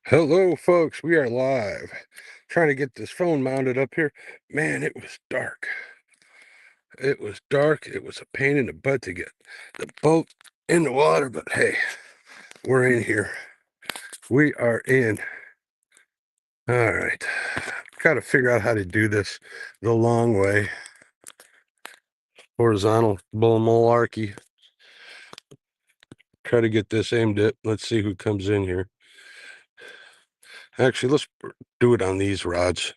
Hello, folks. We are live. Trying to get this phone mounted up here. Man, it was dark. It was dark. It was a pain in the butt to get the boat in the water, but hey, we're in here. We are in. All right. Got to figure out how to do this the long way. Horizontal bull malarkey. Try to get this aimed at. Let's see who comes in here. Actually, let's do it on these rods.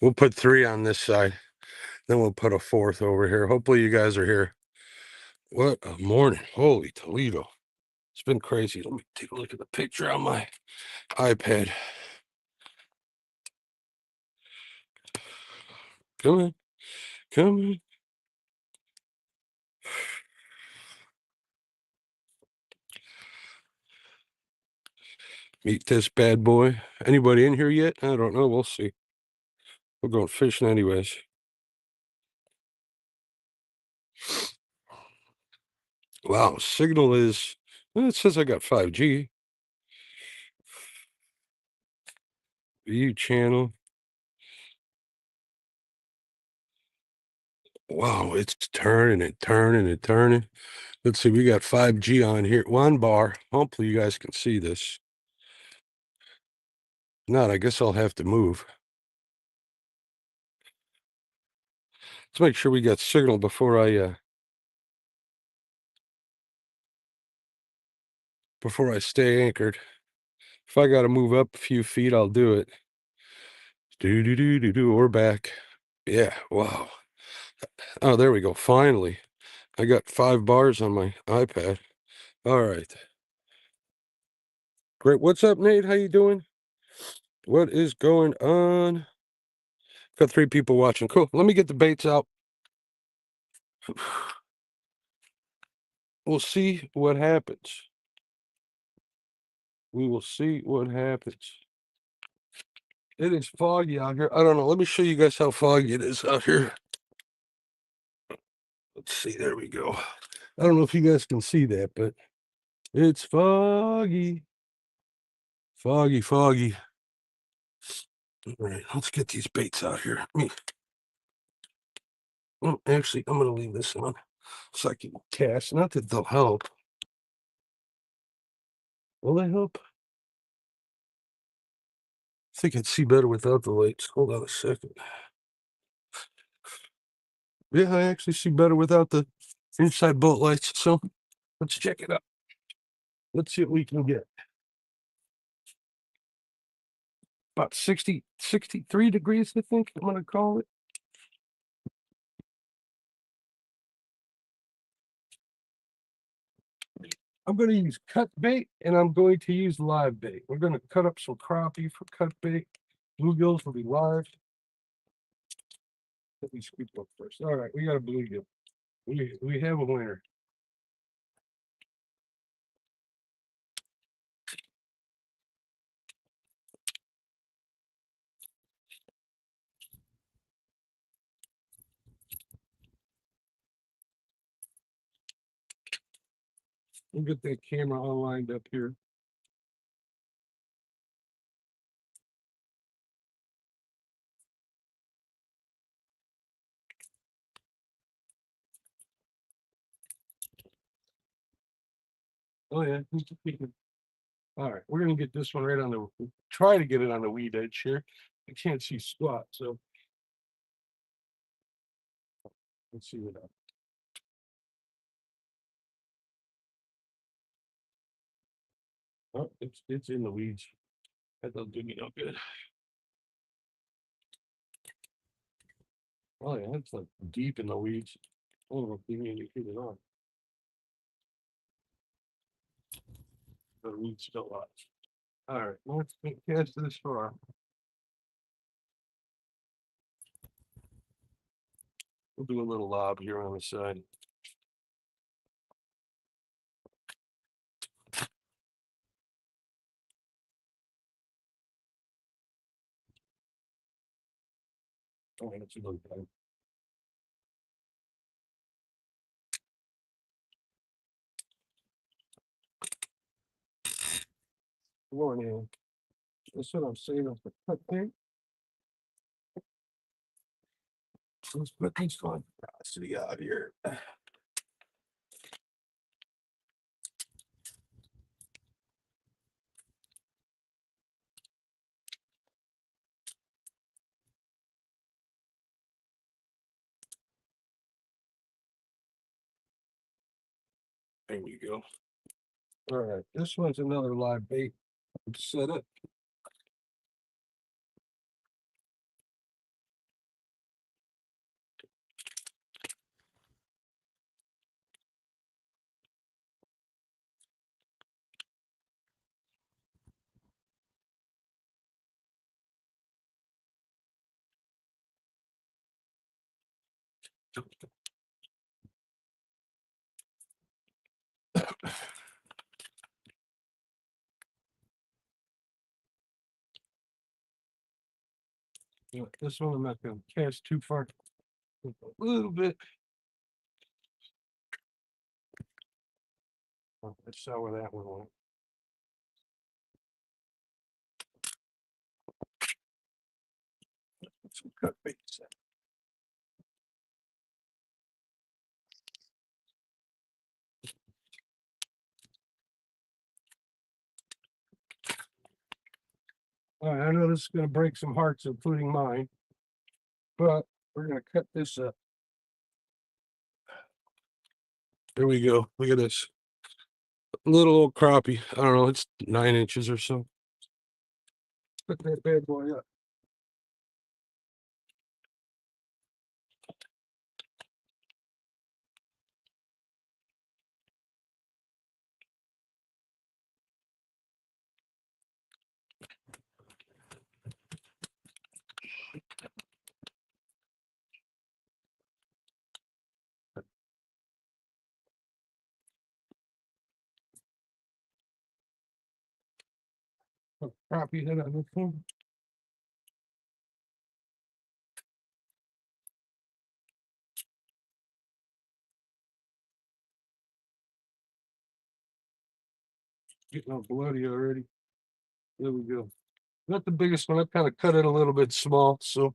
We'll put 3 on this side. Then we'll put a 4th over here. Hopefully you guys are here. What a morning. Holy Toledo. It's been crazy. Let me take a look at the picture on my iPad. Come on. Come on. Meet this bad boy. Anybody in here yet? I don't know. We'll see. We're going fishing anyways. Wow. Signal is, well, it says I got 5G. View channel. Wow, it's turning and turning and turning. Let's see, we got 5G on here. 1 bar. Hopefully you guys can see this. Not, I guess I'll have to move. Let's make sure we got signal before I stay anchored. If I got to move up a few feet, I'll do it. We're back. Yeah, wow. Oh, there we go. Finally, I got 5 bars on my iPad. All right. Great. What's up, Nate? How you doing? What is going on? Got 3 people watching. Cool. Let me get the baits out. We'll see what happens. We will see what happens. It is foggy out here. I don't know. Let me show you guys how foggy it is out here. Let's see. There we go. I don't know if you guys can see that, but it's foggy. Foggy, foggy. All right, let's get these baits out here. Well, actually, I'm going to leave this on so I can cast. Not that they'll help. Will they help? I think I'd see better without the lights. Hold on a second. Yeah, I actually see better without the inside boat lights. So let's check it out. Let's see what we can get. About 60, 63 degrees, I think I'm going to call it. I'm going to use cut bait and I'm going to use live bait. We're going to cut up some crappie for cut bait. Bluegills will be live. Let me scoop up first. All right, we got a bluegill. We have a winner. We'll get that camera all lined up here. Oh yeah. All right, we're gonna get this one right on the. Try to get it on the weed edge here. I can't see squat, so let's see what happens. Oh, it's in the weeds. That doesn't do me no good. Oh yeah, it's like deep in the weeds. I don't know if you mean you get it on. The weeds still up. All right, let's cast this far. We'll do a little lob here on the side. Oh, that's a little bad. Come on in. That's what I'm saying. Okay. Let's put this velocity out here. There we go. All right, this one's another live bait. Set it. This one I'm not going to cast too far. A little bit. Oh, let's see where that one went. Some cut baits. All right, I know this is going to break some hearts, including mine, but we're going to cut this up. There we go. Look at this. Little old crappie. I don't know, it's 9 inches or so. Put that bad boy up. Put crappie head on this one. Getting all bloody already. There we go. Not the biggest one. I kind of cut it a little bit small, so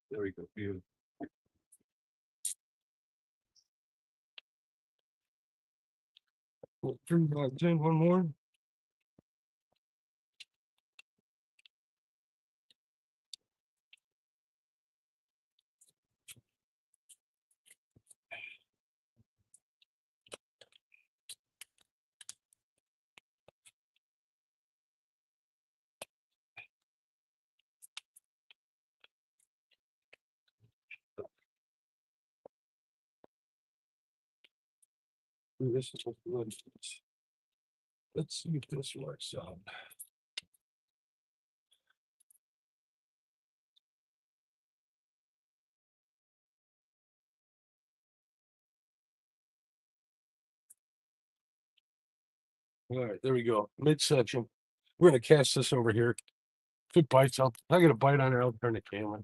there we go. Beautiful. Put 3 rods in, one more. This is what blood is. Let's see if this works out. All right, there we go. Midsection. We're going to cast this over here. If it bites, I get a bite on there, I'll turn the camera.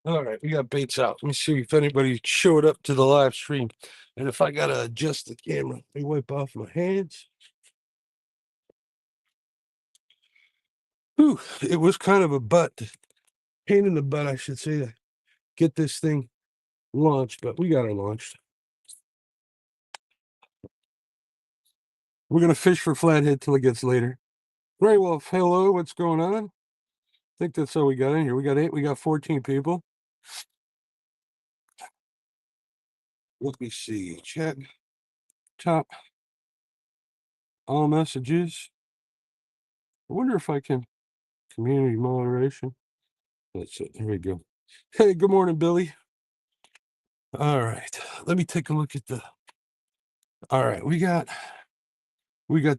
All right, we got baits out. Let me see if anybody showed up to the live stream. And if I gotta adjust the camera, let me wipe off my hands. Whew, it was kind of a pain in the butt, I should say, to get this thing launched, but we got it launched. We're gonna fish for flathead till it gets later. Right, well, hello, what's going on? I think that's all we got in here. We got 14 people. Let me see. Chat. Top. All messages. I wonder if I can community moderation. That's it. There we go. Hey, good morning, Billy. All right, let me take a look at the. All right, we got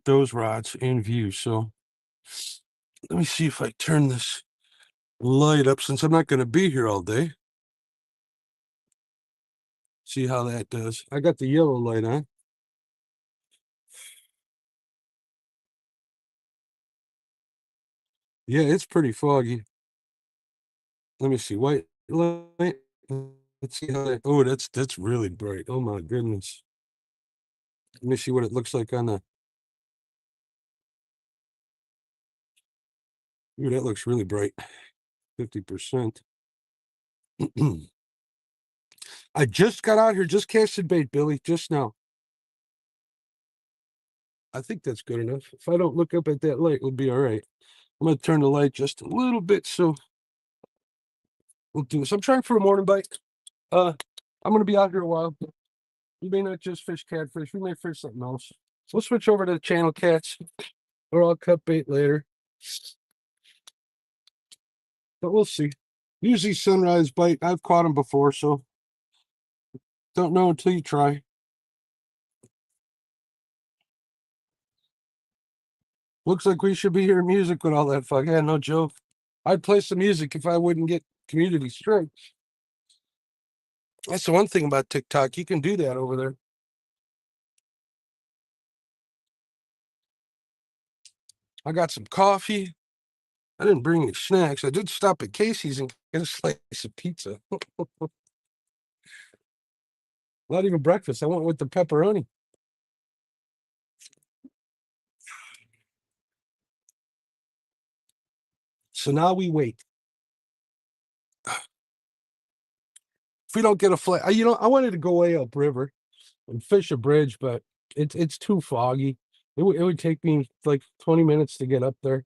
those rods in view. So let me see if I turn this light up since I'm not going to be here all day. See how that does. I got the yellow light on. Yeah, it's pretty foggy. Let me see. White light. Let's see how that. Oh, that's really bright. Oh my goodness. Let me see what it looks like on the. Ooh, that looks really bright. 50%. I just got out here, just casted bait, Billy, just now. I think that's good enough. If I don't look up at that light, we'll be all right. I'm going to turn the light just a little bit, so we'll do this. I'm trying for a morning bite. I'm going to be out here a while. We may not just fish catfish. We may fish something else. We'll switch over to the channel cats, or I'll cut bait later. But we'll see. Usually sunrise bite. I've caught them before, so don't know until you try. Looks like we should be hearing music with all that fog. Yeah, no joke. I'd play some music if I wouldn't get community strikes. That's the one thing about TikTok. You can do that over there. I got some coffee. I didn't bring any snacks. I did stop at Casey's and get a slice of pizza. Not even breakfast. I went with the pepperoni. So now we wait. If we don't get a flight, I wanted to go way upriver and fish a bridge, but it's too foggy. It would take me like 20 minutes to get up there,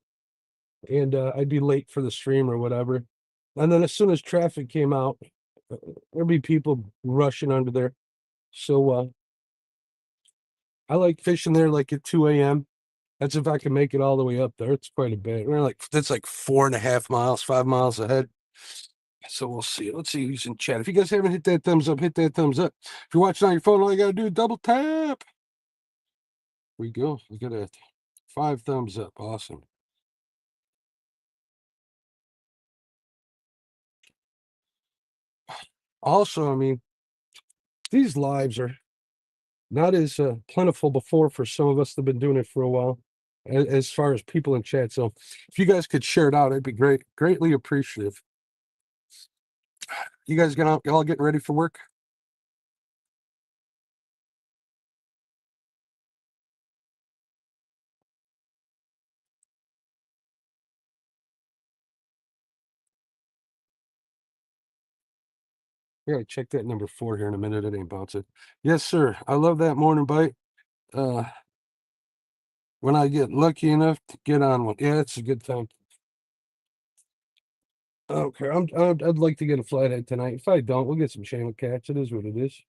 and I'd be late for the stream or whatever. And then as soon as traffic came out, there'd be people rushing under there. So I like fishing there like at 2 a.m. That's if I can make it all the way up there. It's quite a bit. That's like 4.5 miles, 5 miles ahead. So we'll see. Let's see who's in chat. If you guys haven't hit that thumbs up, hit that thumbs up. If you're watching on your phone, all you gotta do is double tap. Here we go. We got a 5 thumbs up. Awesome. Also, I mean, these lives are not as plentiful before for some of us that have been doing it for a while, as far as people in chat. So if you guys could share it out, it'd be great. Greatly appreciative. You guys all getting ready for work? Yeah, check that number 4 here in a minute. It ain't bouncing. Yes, sir. I love that morning bite. When I get lucky enough to get on one. Yeah, it's a good time. Okay, I'd like to get a flathead tonight. If I don't, we'll get some channel cats. It is what it is.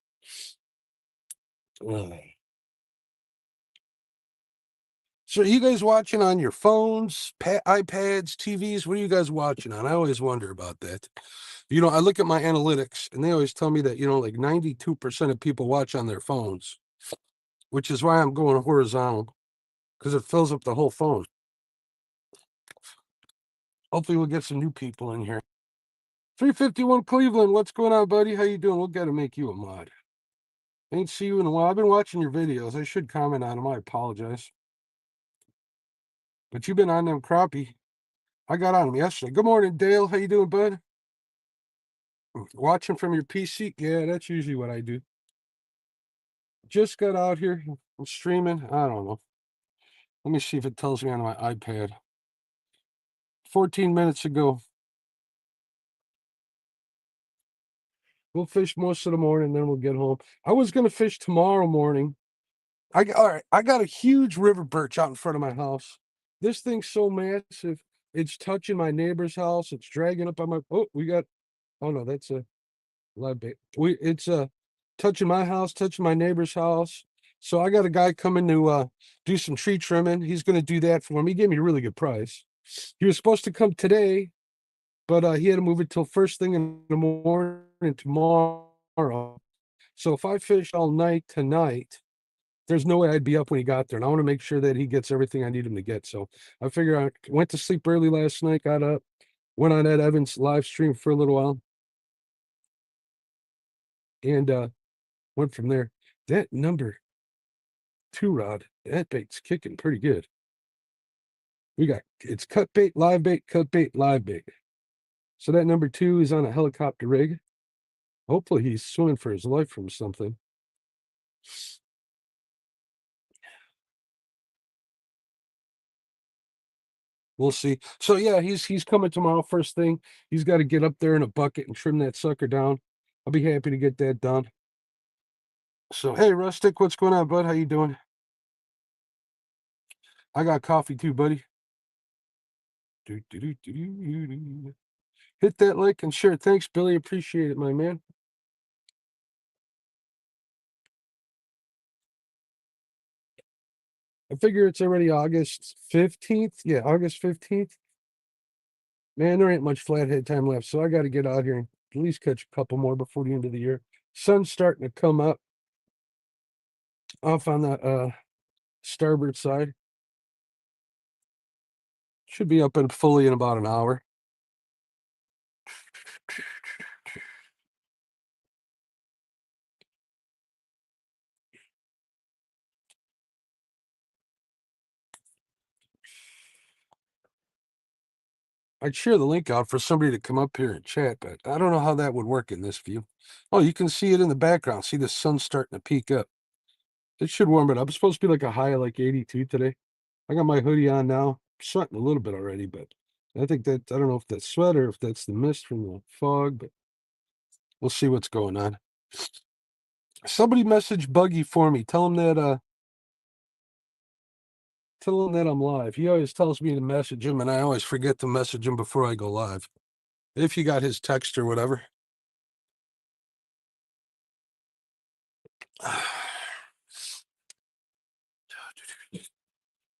So are you guys watching on your phones, iPads, TVs? What are you guys watching on? I always wonder about that. I look at my analytics and they always tell me that, like 92% of people watch on their phones, which is why I'm going horizontal, because it fills up the whole phone. Hopefully we'll get some new people in here. 351 Cleveland, what's going on, buddy? How you doing? We'll got to make you a mod. Ain't see you in a while. I've been watching your videos. I should comment on them. I apologize. But you've been on them crappie. I got on them yesterday. Good morning, Dale. How you doing, bud? Watching from your PC? Yeah, that's usually what I do. Just got out here. I'm streaming. I don't know. Let me see if it tells me on my iPad. 14 minutes ago. We'll fish most of the morning, then we'll get home. I was going to fish tomorrow morning. All right, I got a huge river birch out in front of my house. This thing's so massive. It's touching my neighbor's house. It's dragging up on my. Oh, no, that's a live bait. It's touching my house, touching my neighbor's house. So I got a guy coming to do some tree trimming. He's going to do that for me. He gave me a really good price. He was supposed to come today, but he had to move it till first thing in the morning tomorrow. So if I fish all night tonight, there's no way I'd be up when he got there. And I want to make sure that he gets everything I need him to get. So I figure I went to sleep early last night, got up, went on Ed Evans live stream for a little while, and went from there. That number 2 rod, that bait's kicking pretty good. It's cut bait, live bait, cut bait, live bait. So that number 2 is on a helicopter rig. Hopefully he's swimming for his life from something. We'll see. So yeah, he's coming tomorrow first thing. He's got to get up there in a bucket and trim that sucker down. I'll be happy to get that done. So hey, Rustic, what's going on, bud? How you doing? I got coffee too, buddy. Hit that like and share. Thanks, Billy. Appreciate it, my man. I figure it's already August 15th. Yeah, August 15th. Man, there ain't much flathead time left, so I got to get out here and at least catch a couple more before the end of the year. Sun's starting to come up off on the starboard side. Should be up and fully in about an hour. I'd share the link out for somebody to come up here and chat, but I don't know how that would work in this view. Oh, you can see it in the background. See the sun starting to peak up. It should warm it up. It's supposed to be like a high of like 82 today. I got my hoodie on now. I'm sweating a little bit already, but I think that I don't know if that's sweat or if that's the mist from the fog, but we'll see what's going on. Somebody message Buggy for me. Tell him that I'm live. He always tells me to message him, and I always forget to message him before I go live. If you got his text or whatever.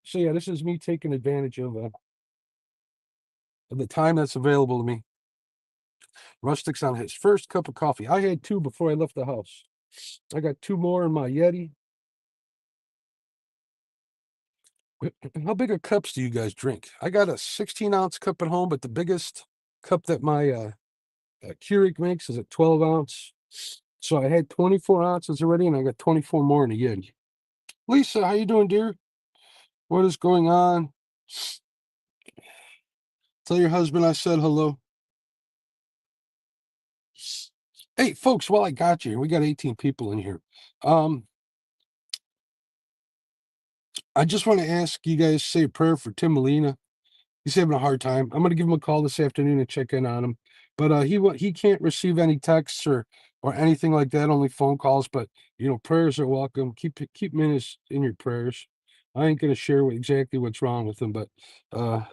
So yeah, this is me taking advantage of the time that's available to me. Rustic's on his first cup of coffee. I had 2 before I left the house. I got 2 more in my Yeti. How big of cups do you guys drink? I got a 16-ounce cup at home, but the biggest cup that my Keurig makes is a 12-ounce. So I had 24 ounces already, and I got 24 more in a Yeti. Lisa, how you doing, dear? What is going on? Tell your husband I said hello. Hey, folks, while I got you, we got 18 people in here. I just want to ask you guys to say a prayer for Tim Molina. He's having a hard time. I'm going to give him a call this afternoon and check in on him. But he can't receive any texts or anything like that, only phone calls. But prayers are welcome. Keep him in your prayers. I ain't going to share exactly what's wrong with him, but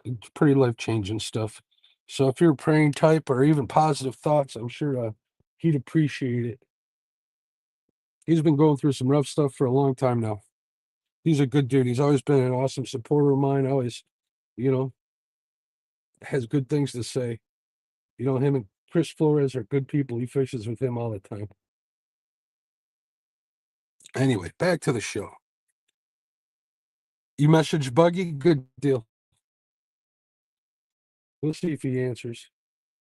it's pretty life-changing stuff. So if you're a praying type or even positive thoughts, I'm sure he'd appreciate it. He's been going through some rough stuff for a long time now. He's a good dude. He's always been an awesome supporter of mine. Always, has good things to say. Him and Chris Flores are good people. He fishes with him all the time. Anyway, back to the show. You message Buggy? Good deal. We'll see if he answers.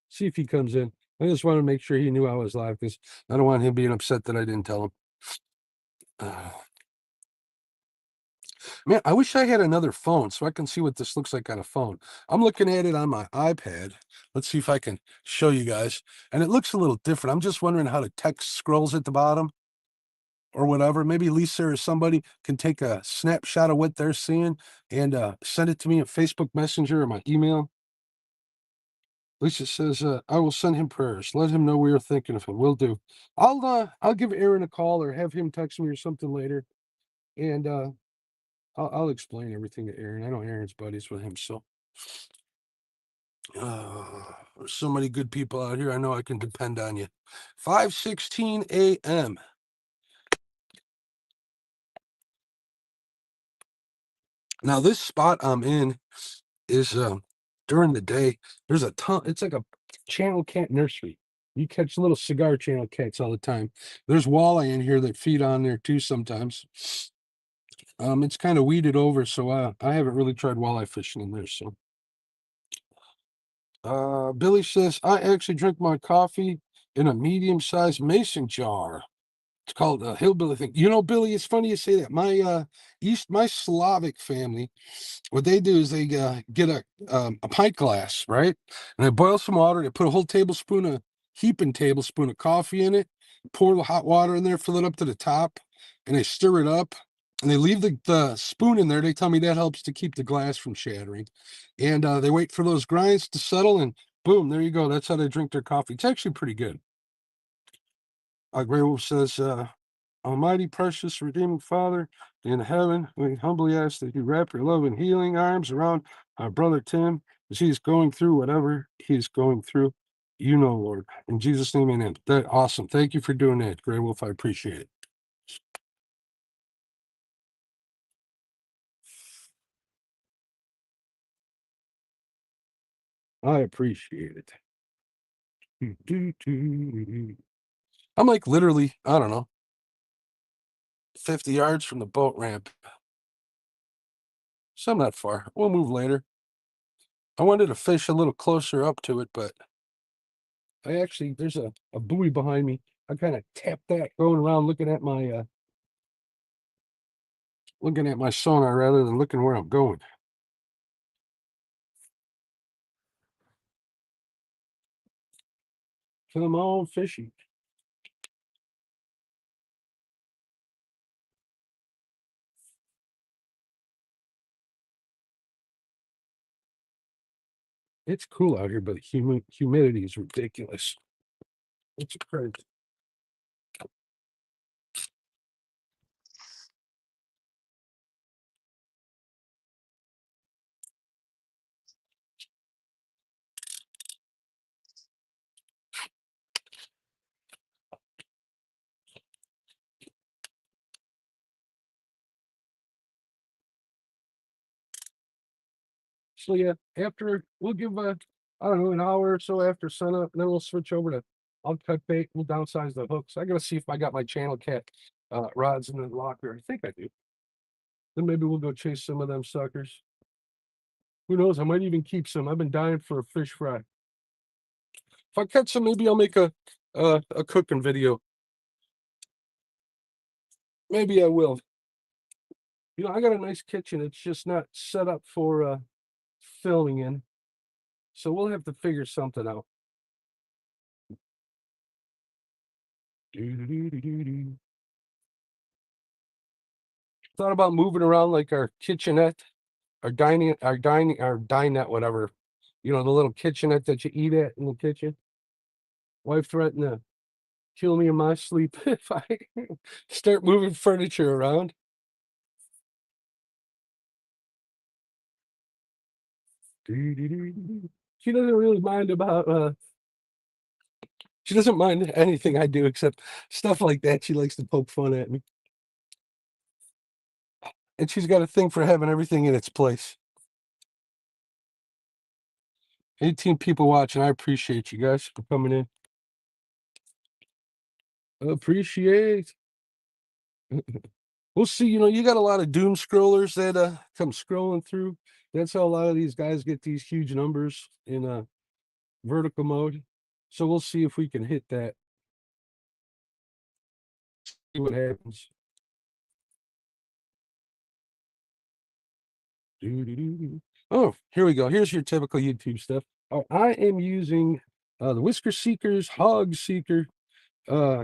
See if he comes in. I just want to make sure he knew I was live because I don't want him being upset that I didn't tell him. Man, I wish I had another phone so I can see what this looks like on a phone. I'm looking at it on my iPad. Let's see if I can show you guys. And it looks a little different. I'm just wondering how the text scrolls at the bottom or whatever. Maybe Lisa or somebody can take a snapshot of what they're seeing and send it to me at Facebook Messenger or my email. Lisa says, I will send him prayers. Let him know we are thinking of him. Will do. I'll give Aaron a call or have him text me or something later. And I'll explain everything to Aaron. I know Aaron's buddies with him, so there's so many good people out here. I know I can depend on you. 5:16 a.m. Now this spot I'm in is during the day. There's a ton. It's like a channel cat nursery. You catch little cigar channel cats all the time. There's walleye in here that feed on there too sometimes. It's kind of weeded over, so I haven't really tried walleye fishing in there. So, Billy says I actually drink my coffee in a medium-sized mason jar. It's called a hillbilly thing. You know, Billy, it's funny you say that. My Slavic family, what they do is they get a pint glass, right? And they boil some water. They put a whole heaping tablespoon of coffee in it, pour the hot water in there, fill it up to the top, and they stir it up. And they leave the spoon in there. They tell me that helps to keep the glass from shattering. And they wait for those grinds to settle, and boom, there you go. That's how they drink their coffee. It's actually pretty good. Grey Wolf says, Almighty, precious, redeeming Father in heaven, we humbly ask that you wrap your loving, healing arms around our brother Tim as he's going through whatever he's going through. You know, Lord. In Jesus' name, amen. That's awesome. Thank you for doing that, Grey Wolf. I appreciate it. I appreciate it. I'm like literally, I don't know, 50 yards from the boat ramp. So I'm not far. We'll move later. I wanted to fish a little closer up to it, but there's a buoy behind me. I kind of tapped that going around looking at my sonar rather than looking where I'm going. Come on, fishing. It's cool out here, but the humidity is ridiculous. It's crazy. So yeah, after we'll give I don't know, an hour or so after sunup, and then we'll switch over to I'll cut bait, we'll downsize the hooks. I gotta see if I got my channel cat rods in the locker. I think I do. Then maybe we'll go chase some of them suckers. Who knows? I might even keep some. I've been dying for a fish fry. If I catch some, maybe I'll make a cooking video. Maybe I will. You know, I got a nice kitchen. It's just not set up for filming in. So we'll have to figure something out. Thought about moving around like our kitchenette, our dinette, whatever. You know, the little kitchenette that you eat at in the kitchen. Wife threatened to kill me in my sleep if I start moving furniture around. She doesn't really mind about she doesn't mind anything I do except stuff like that. She likes to poke fun at me. And she's got a thing for having everything in its place. 18 people watching. I appreciate you guys for coming in. Appreciate. We'll see. You know, you got a lot of doom scrollers that come scrolling through. That's how a lot of these guys get these huge numbers in vertical mode. So we'll see if we can hit that. See what happens. Oh, here we go. Here's your typical YouTube stuff. I am using the Whisker Seekers Hog Seeker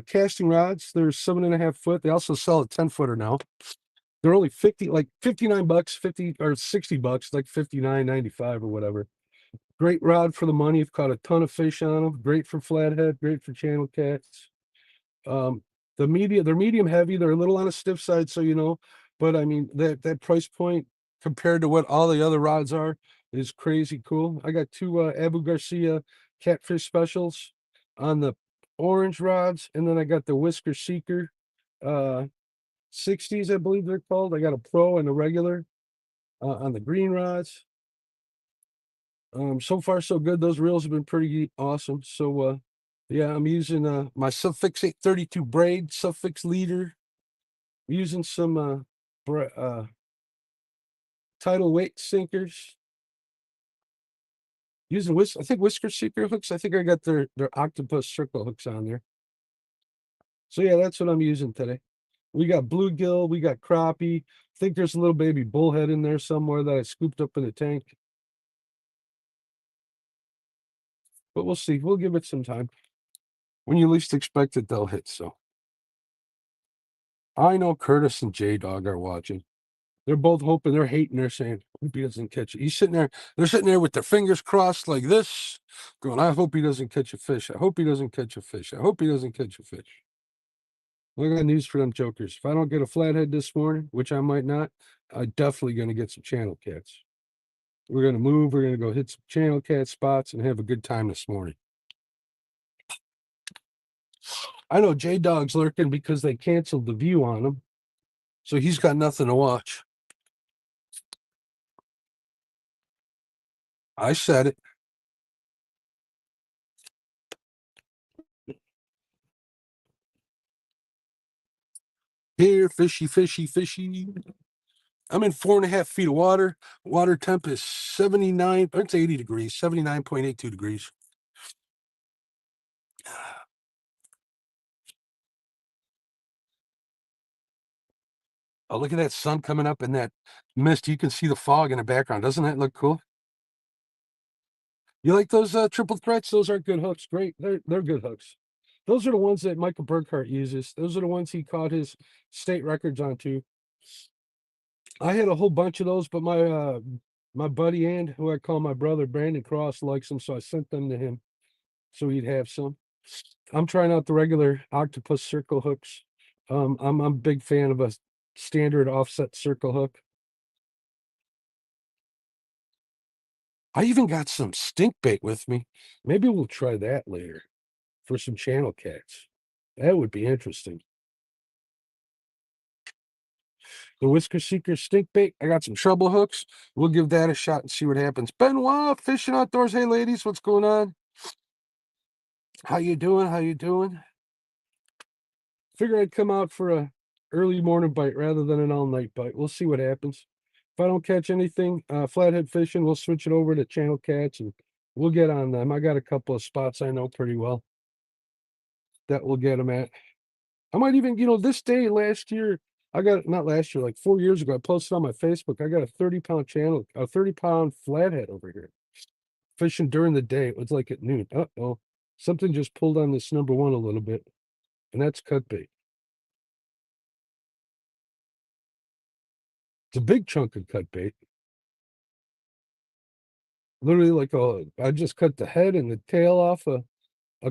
casting rods. They're 7.5 foot. They also sell a 10-footer now. They're only 59 bucks, 50 or 60 bucks, like 59.95 or whatever. Great rod for the money. I've caught a ton of fish on them. Great for flathead, great for channel cats. They're medium heavy. They're a little on the stiff side, so you know, but I mean that price point compared to what all the other rods are is crazy cool. I got two Abu Garcia catfish specials on the orange rods, and then I got the Whisker Seeker 60s, I believe they're called. I got a pro and a regular on the green rods. So far so good. Those reels have been pretty awesome. So Yeah, I'm using my Suffix 832 braid, Suffix leader. I'm using some tidal weight sinkers. Using I think Whisker Seeker hooks. I think I got their octopus circle hooks on there. So yeah, that's what I'm using today. We got bluegill, we got crappie. I think there's a little baby bullhead in there somewhere that I scooped up in the tank. But we'll see. We'll give it some time. When you least expect it, they'll hit. So I know Curtis and J Dog are watching. They're both hoping, they're hating, they're saying, hope he doesn't catch it. He's sitting there, they're sitting there with their fingers crossed like this, going, I hope he doesn't catch a fish. I hope he doesn't catch a fish. I hope he doesn't catch a fish. I got news for them jokers. If I don't get a flathead this morning, which I might not, I'm definitely going to get some channel cats. We're going to move. We're going to go hit some channel cat spots and have a good time this morning. I know J Dog's lurking because they canceled the view on him. So he's got nothing to watch. I said it. Here, fishy, fishy, fishy. I'm in 4.5 feet of water. Water temp is 79, it's 80 degrees, 79.82 degrees. Oh, look at that sun coming up in that mist. You can see the fog in the background. Doesn't that look cool? You like those triple threats? Those are good hooks. Great. They're good hooks. Those are the ones that Michael Burkhart uses. Those are the ones he caught his state records onto. I had a whole bunch of those, but my buddy and who I call my brother, Brandon Cross, likes them, so I sent them to him so he'd have some. I'm trying out the regular octopus circle hooks. I'm a big fan of a standard offset circle hook. I even got some stink bait with me. Maybe we'll try that later for some channel cats. That would be interesting. The Whisker Seeker stink bait. I got some treble hooks. We'll give that a shot and see what happens. Benoit, Fishing Outdoors. Hey, ladies, what's going on? How you doing? How you doing? Figure I'd come out for a early morning bite rather than an all-night bite. We'll see what happens. If I don't catch anything, Flathead Fishing, we'll switch it over to channel cats and we'll get on them. I got a couple of spots I know pretty well that we'll get them at. I might even, this day last year, I got, not last year, like 4 years ago, I posted on my Facebook, I got a 30-pound channel, a 30-pound flathead over here. Fishing during the day. It was like at noon. Uh-oh. Something just pulled on this number one a little bit. And that's cut bait. It's a big chunk of cut bait. Literally like I just cut the head and the tail off a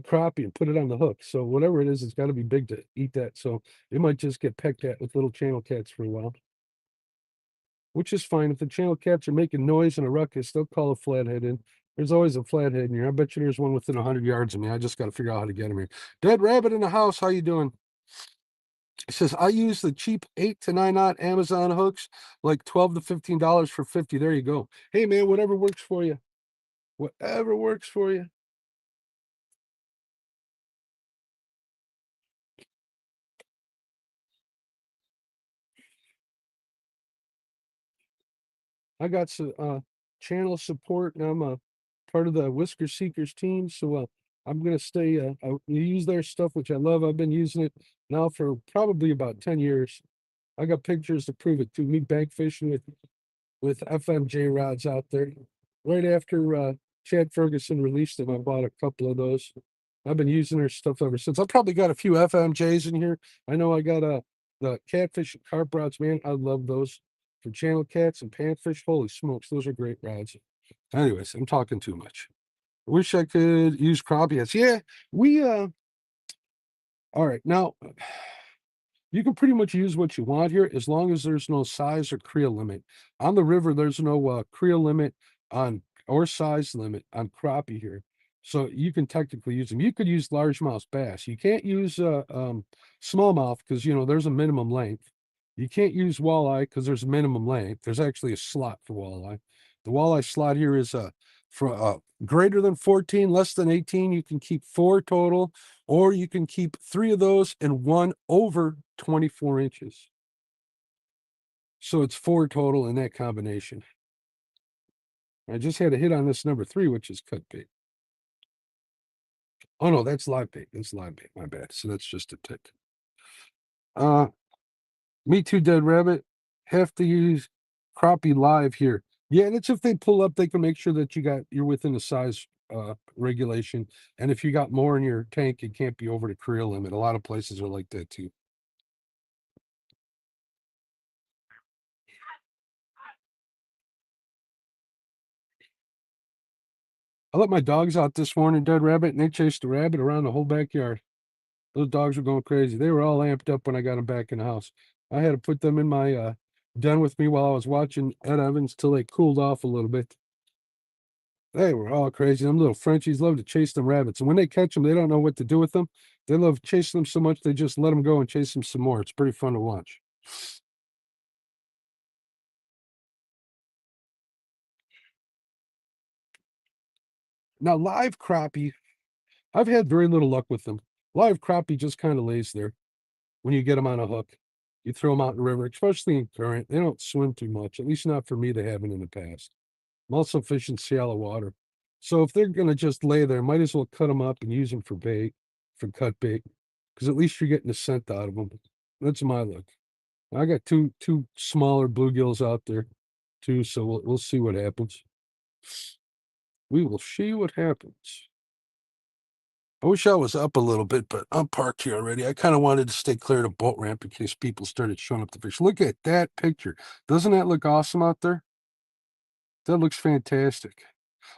crappie and put it on the hook. So whatever it is, it's got to be big to eat that. So it might just get pecked at with little channel cats for a while. Which is fine. If the channel cats are making noise and a ruckus, they'll call a flathead in. There's always a flathead in here. I bet you there's one within 100 yards of me. I just got to figure out how to get him here. Dead Rabbit in the house. How you doing? It says, I use the cheap 8 to 9-knot Amazon hooks, like $12 to $15 for 50. There you go. Hey, man, whatever works for you. Whatever works for you. I got some channel support, and I'm a part of the Whisker Seekers team. So I'm gonna stay. I use their stuff, which I love. I've been using it now for probably about 10 years. I got pictures to prove it too. Me bank fishing with FMJ rods out there. Right after Chad Ferguson released them, I bought a couple of those. I've been using their stuff ever since. I probably got a few FMJs in here. I know I got the Catfish and Carp rods, man. I love those for channel cats and panfish. Holy smokes, those are great rods. Anyways, I'm talking too much. I wish I could use crappie heads. Yeah, we all right, now you can pretty much use what you want here as long as there's no size or creel limit. On the river, there's no creel limit on or size limit on crappie here. So you can technically use them. You could use largemouth bass. You can't use smallmouth because there's a minimum length. You can't use walleye because there's a minimum length. There's actually a slot for walleye. The walleye slot here is For greater than 14, less than 18, you can keep 4 total, or you can keep 3 of those and 1 over 24 inches. So it's 4 total in that combination. I just had a hit on this number 3, which is cut bait. Oh no, that's live bait. That's live bait. My bad. So that's just a tick. Me too, Dead Rabbit. Have to use crappie live here. Yeah, and it's if they pull up, they can make sure that you're within the size regulation. And if you got more in your tank, it can't be over the creel limit. A lot of places are like that too. I let my dogs out this morning, Dead Rabbit, and they chased the rabbit around the whole backyard. Those dogs were going crazy. They were all amped up when I got them back in the house. I had to put them in my den with me while I was watching Ed Evans till they cooled off a little bit. They were all crazy. Them little Frenchies love to chase them rabbits. And when they catch them, they don't know what to do with them. They love chasing them so much, they just let them go and chase them some more. It's pretty fun to watch. Now, live crappie, I've had very little luck with them. Live crappie just kind of lays there when you get them on a hook. You throw them out in the river, especially in current. They don't swim too much, at least not for me. They haven't in the past. I'm also fishing shallow water. So if they're going to just lay there, might as well cut them up and use them for bait, for cut bait, because at least you're getting a scent out of them. That's my look. I got two smaller bluegills out there too, so we'll see what happens. We will see what happens. I wish I was up a little bit, but I'm parked here already. I kind of wanted to stay clear of the boat ramp in case people started showing up to fish. Look at that picture. Doesn't that look awesome out there? That looks fantastic.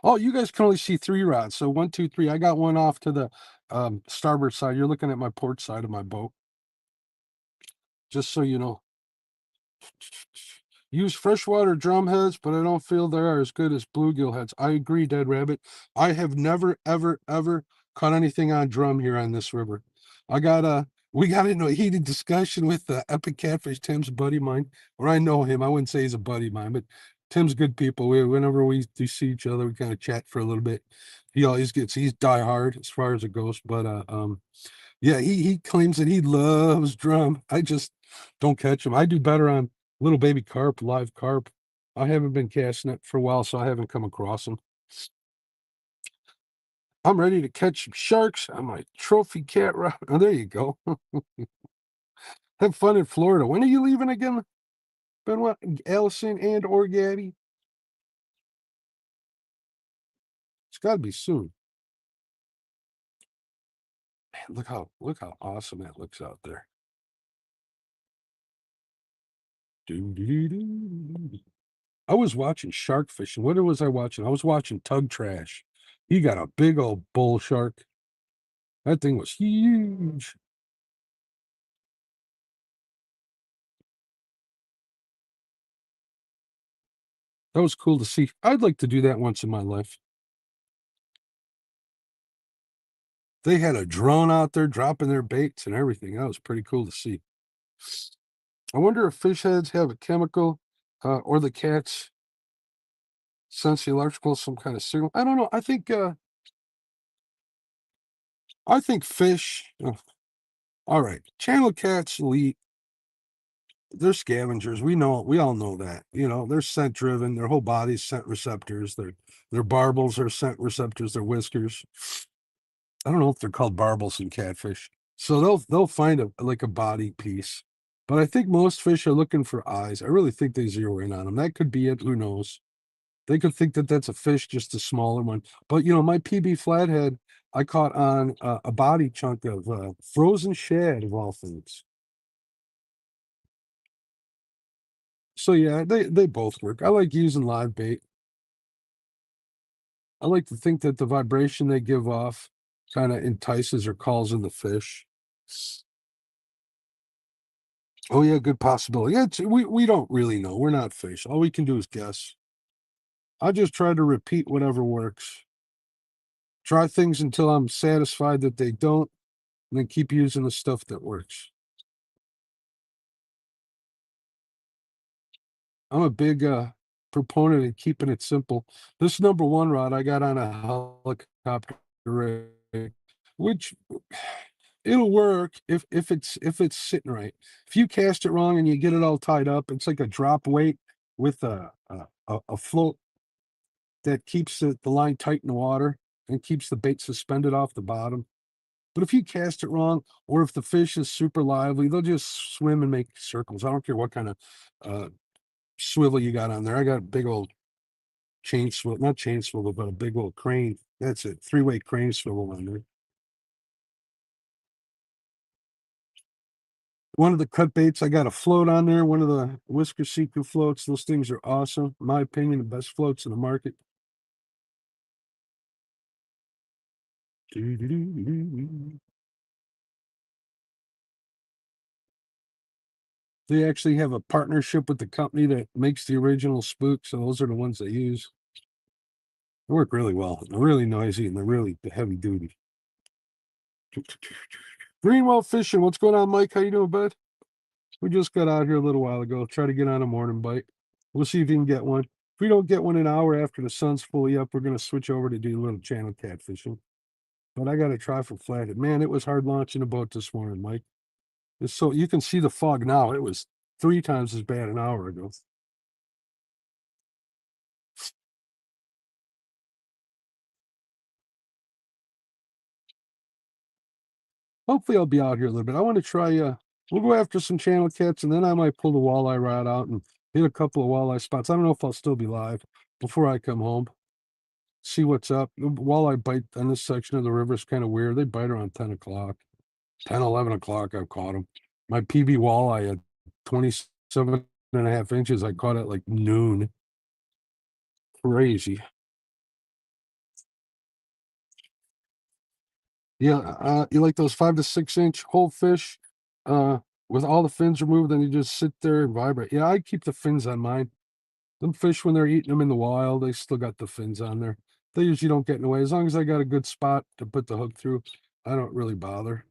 Oh, you guys can only see 3 rods. So 1, 2, 3. I got one off to the starboard side. You're looking at my port side of my boat. Just so you know. Use freshwater drum heads, but I don't feel they are as good as bluegill heads. I agree, Dead Rabbit. I have never, ever, ever caught anything on drum here on this river. We got into a heated discussion with Epic Catfish, Tim's a buddy of mine, or I know him. I wouldn't say he's a buddy of mine, but Tim's good people. Whenever we do see each other, we kind of chat for a little bit. He's die hard as far as it goes, but yeah, he claims that he loves drum. I just don't catch him. I do better on little baby carp, live carp. I haven't been casting it for a while, so I haven't come across them. I'm ready to catch some sharks on my trophy cat rod. Oh, there you go. Have fun in Florida. When are you leaving again, Benoit, Allison, and or Gabby? It's got to be soon. Man, look how awesome that looks out there. I was watching shark fishing. What was I watching? I was watching Tug Trash. He got a big old bull shark. That thing was huge. That was cool to see. I'd like to do that once in my life. They had a drone out there dropping their baits and everything. That was pretty cool to see. I wonder if fish heads have a chemical or the cats sense the electrical, some kind of signal. I don't know. I think fish. All right. Channel cats will they're scavengers. We all know that. They're scent driven. Their whole body's scent receptors. Their barbels are scent receptors. Their whiskers. I don't know if they're called barbels in catfish. So they'll find like a body piece. But I think most fish are looking for eyes. I really think they zero in on them. That could be it. Who knows? They could think that that's a fish, just a smaller one. But my PB flathead, I caught on a body chunk of frozen shad of all things. So yeah, they both work. I like using live bait. I like to think that the vibration they give off kind of entices or calls in the fish. Oh yeah, good possibility. Yeah, we don't really know. We're not fish. All we can do is guess. I just try to repeat whatever works. Try things until I'm satisfied that they don't, and then keep using the stuff that works. I'm a big proponent of keeping it simple. This number one rod I got on a helicopter rig, which it'll work if it's sitting right. If you cast it wrong and you get it all tied up, it's like a drop weight with a float that keeps the line tight in the water and keeps the bait suspended off the bottom. But if you cast it wrong, or if the fish is super lively, they'll just swim and make circles. I don't care what kind of swivel you got on there. I got a big old chain swivel, not chain swivel, but a big old crane. That's it, three-way crane swivel on there. One of the cut baits, I got a float on there, one of the Whisker Seeker floats. Those things are awesome. In my opinion, the best floats in the market. They actually have a partnership with the company that makes the original spook, so those are the ones they use. They work really well. They're really noisy and they're really heavy duty. Greenwell Fishing, what's going on, Mike? How you doing, bud? We just got out here a little while ago. Try to get on a morning bite. We'll see if you can get one. If we don't get one an hour after the sun's fully up, we're going to switch over to do a little channel catfishing. But I got to try for flathead. Man, it was hard launching a boat this morning, Mike. It's so you can see the fog now. It was 3 times as bad an hour ago. Hopefully I'll be out here a little bit. I want to try we'll go after some channel cats, and then I might pull the walleye rod out and hit a couple of walleye spots. I don't know if I'll still be live before I come home. See what's up. The walleye bite on this section of the river is kind of weird. They bite around 10 o'clock. 10, 11 o'clock, I've caught them. My PB walleye at 27.5 inches, I caught at like noon. Crazy. Yeah, you like those 5 to 6 inch whole fish with all the fins removed, and you just sit there and vibrate. Yeah, I keep the fins on mine. Them fish, when they're eating them in the wild, they still got the fins on there. They usually don't get in the way. As long as I got a good spot to put the hook through, I don't really bother.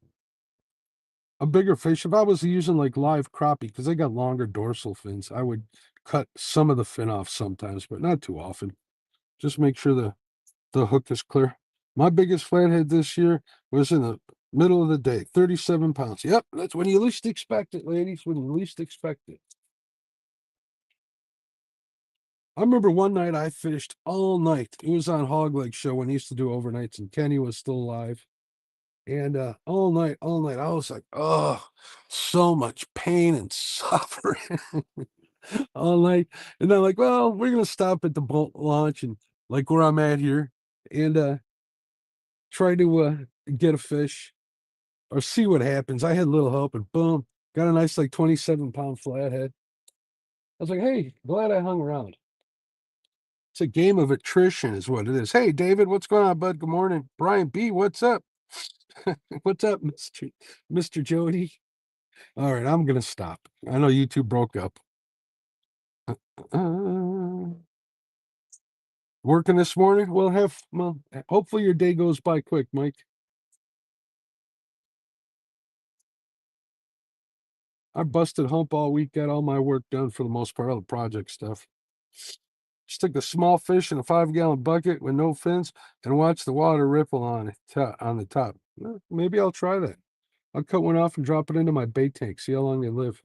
A bigger fish, if I was using like live crappie, because they got longer dorsal fins, I would cut some of the fin off sometimes, but not too often. Just make sure the hook is clear. My biggest flathead this year was in the middle of the day, 37 pounds. Yep, that's when you least expect it, ladies, when you least expect it. I remember one night I fished all night. It was on Hog Leg Show when he used to do overnights, and Kenny was still alive. And all night, I was like, oh, so much pain and suffering all night. And I'm like, well, we're gonna stop at the boat launch and like where I'm at here, and try to get a fish or see what happens. I had a little hope, and boom, got a nice like 27-pound flathead. I was like, hey, glad I hung around. It's a game of attrition, is what it is. Hey, David, what's going on, bud? Good morning. Brian B, what's up? What's up, Mr. Jody? All right, I'm gonna stop. I know you two broke up. Working this morning? Well, hopefully your day goes by quick, Mike. I busted hump all week, got all my work done for the most part, all the project stuff. Stick a small fish in a 5-gallon bucket with no fins and watch the water ripple on the top. Well, maybe I'll try that. I'll cut one off and drop it into my bait tank. See how long they live.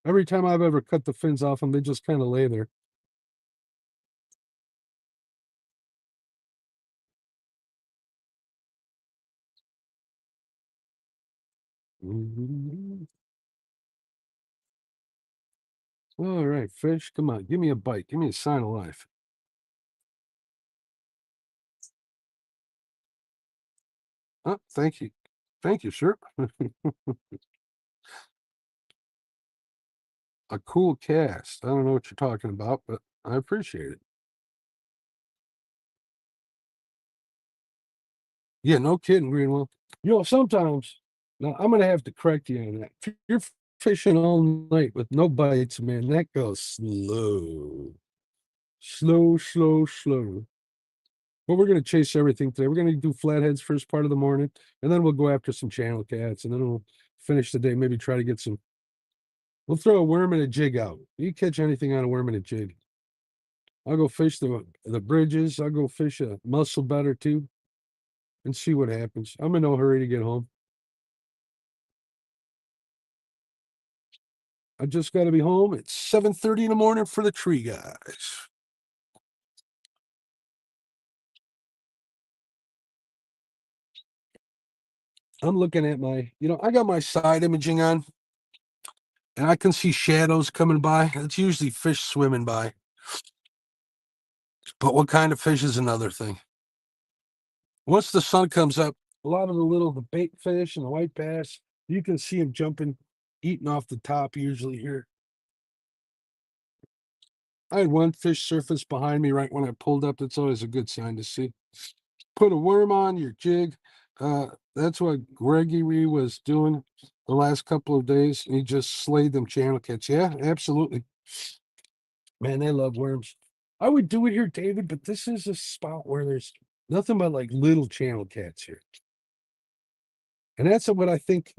Every time I've ever cut the fins off them, they just kind of lay there. All right, fish, come on, give me a bite. Give me a sign of life. Oh, thank you. Thank you, sir. A cool cast. I don't know what you're talking about, but I appreciate it. Yeah, no kidding, Greenwell. Sometimes, now I'm gonna have to correct you on that. If you're fishing all night with no bites, man, that goes slow. Slow, slow, slow. But we're going to chase everything today. We're going to do flatheads first part of the morning, and then we'll go after some channel cats, and then we'll finish the day, maybe try to get some. We'll throw a worm and a jig out. You catch anything on a worm and a jig. I'll go fish the bridges. I'll go fish a mussel better too and see what happens. I'm in no hurry to get home. I just got to be home at 7:30 in the morning for the tree guys. I'm looking at I got my side imaging on, and I can see shadows coming by. It's usually fish swimming by. But what kind of fish is another thing. Once the sun comes up, a lot of the bait fish and the white bass, you can see them jumping, eating off the top usually here. I had one fish surface behind me right when I pulled up. That's always a good sign to see. Put a worm on your jig. That's what Gregory was doing the last couple of days. He just slayed them channel cats. Yeah, absolutely. Man, they love worms. I would do it here, David, but this is a spot where there's nothing but like little channel cats here. And that's what I think,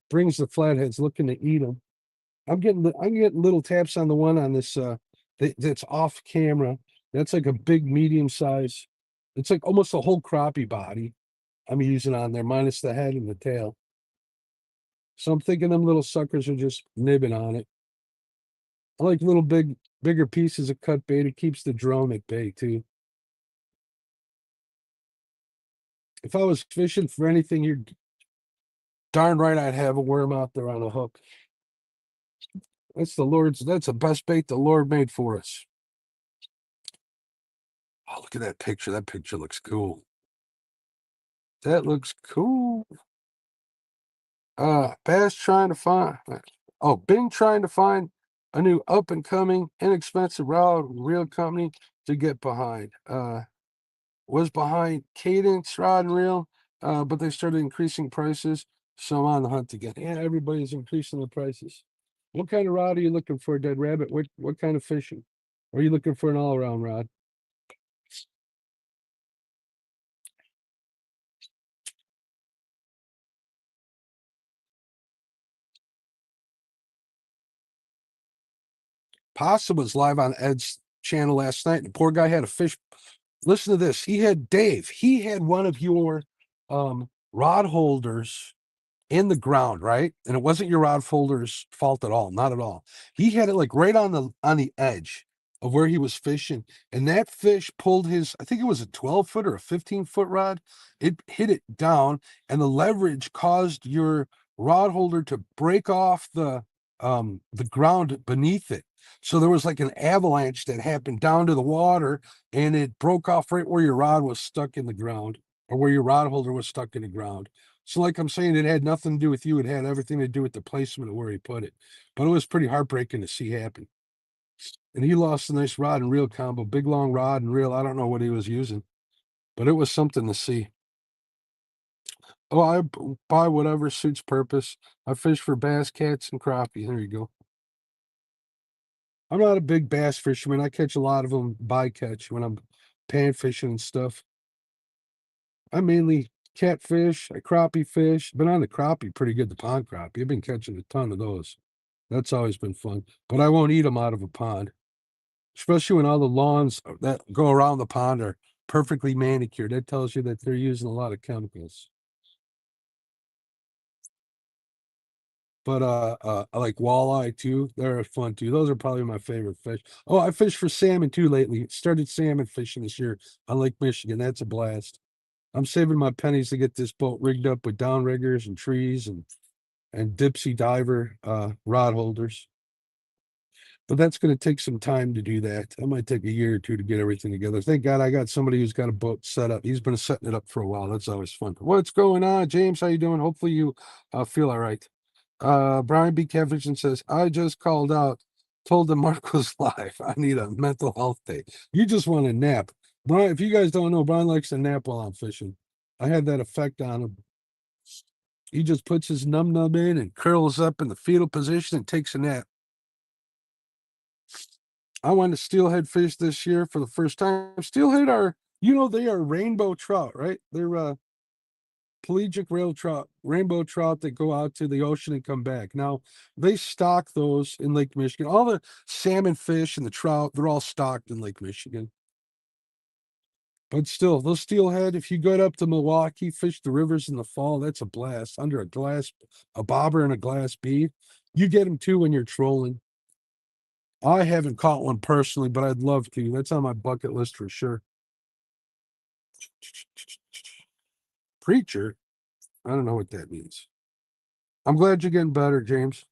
brings the flatheads looking to eat them. I'm getting little taps on the one on this that's off camera. That's like a big medium size. It's like almost a whole crappie body I'm using on there, minus the head and the tail. So I'm thinking them little suckers are just nibbing on it. I like bigger pieces of cut bait. It keeps the drone at bay too. If I was fishing for anything, you're darn right I'd have a worm out there on a hook. That's the best bait the Lord made for us. Oh, look at that picture. That picture looks cool. That looks cool. Bass trying to find Bing trying to find a new up and coming inexpensive rod reel company to get behind. Was behind Cadence Rod and Reel, but they started increasing prices, so I'm on the hunt again. Yeah, everybody's increasing the prices. What kind of rod are you looking for, Dead Rabbit? What kind of fishing? Or are you looking for an all-around rod? Possum was live on Ed's channel last night. The poor guy had a fish. Listen to this. He had Dave. He had one of your rod holders in the ground, right? And it wasn't your rod holder's fault at all, not at all. He had it like right on the edge of where he was fishing, and that fish pulled his, I think it was a 12-foot or a 15-foot rod. It hit it down, and the leverage caused your rod holder to break off the ground beneath it. So there was like an avalanche that happened down to the water, and it broke off right where your rod was stuck in the ground, or where your rod holder was stuck in the ground. So, like I'm saying, it had nothing to do with you. It had everything to do with the placement of where he put it. But it was pretty heartbreaking to see happen. And he lost a nice rod and reel combo, big long rod and reel. I don't know what he was using, but it was something to see. Oh, buy whatever suits purpose. I fish for bass, cats, and crappie. There you go. I'm not a big bass fisherman. I catch a lot of them by catch when I'm pan fishing and stuff. I mainly catfish, I crappie fish. Been on the crappie pretty good, the pond crappie. I've been catching a ton of those. That's always been fun. But I won't eat them out of a pond, especially when all the lawns that go around the pond are perfectly manicured. That tells you that they're using a lot of chemicals. But I like walleye too. They're fun too. Those are probably my favorite fish. Oh, I fished for salmon too lately. Started salmon fishing this year on Lake Michigan. That's a blast. I'm saving my pennies to get this boat rigged up with downriggers and trees and dipsy diver rod holders. But that's going to take some time to do that. It might take a year or two to get everything together. Thank God I got somebody who's got a boat set up. He's been setting it up for a while. That's always fun. What's going on, James? How you doing? Hopefully you feel all right. Brian B. Catfishing says, I just called out, told them Mark was live. I need a mental health day. You just want to nap. Brian, if you guys don't know, Brian likes to nap while I'm fishing. I had that effect on him. He just puts his num in and curls up in the fetal position and takes a nap. I went to steelhead fish this year for the first time. Steelhead are You know, they are rainbow trout, right? They're pelagic rail trout, rainbow trout that go out to the ocean and come back. Now, they stock those in Lake Michigan. All the salmon fish and the trout, they're all stocked in Lake Michigan. But still, those steelhead, if you go up to Milwaukee, fish the rivers in the fall, that's a blast. Under a bobber and a glass bead. You get them too when you're trolling. I haven't caught one personally, but I'd love to. That's on my bucket list for sure. Preacher? I don't know what that means. I'm glad you're getting better, James.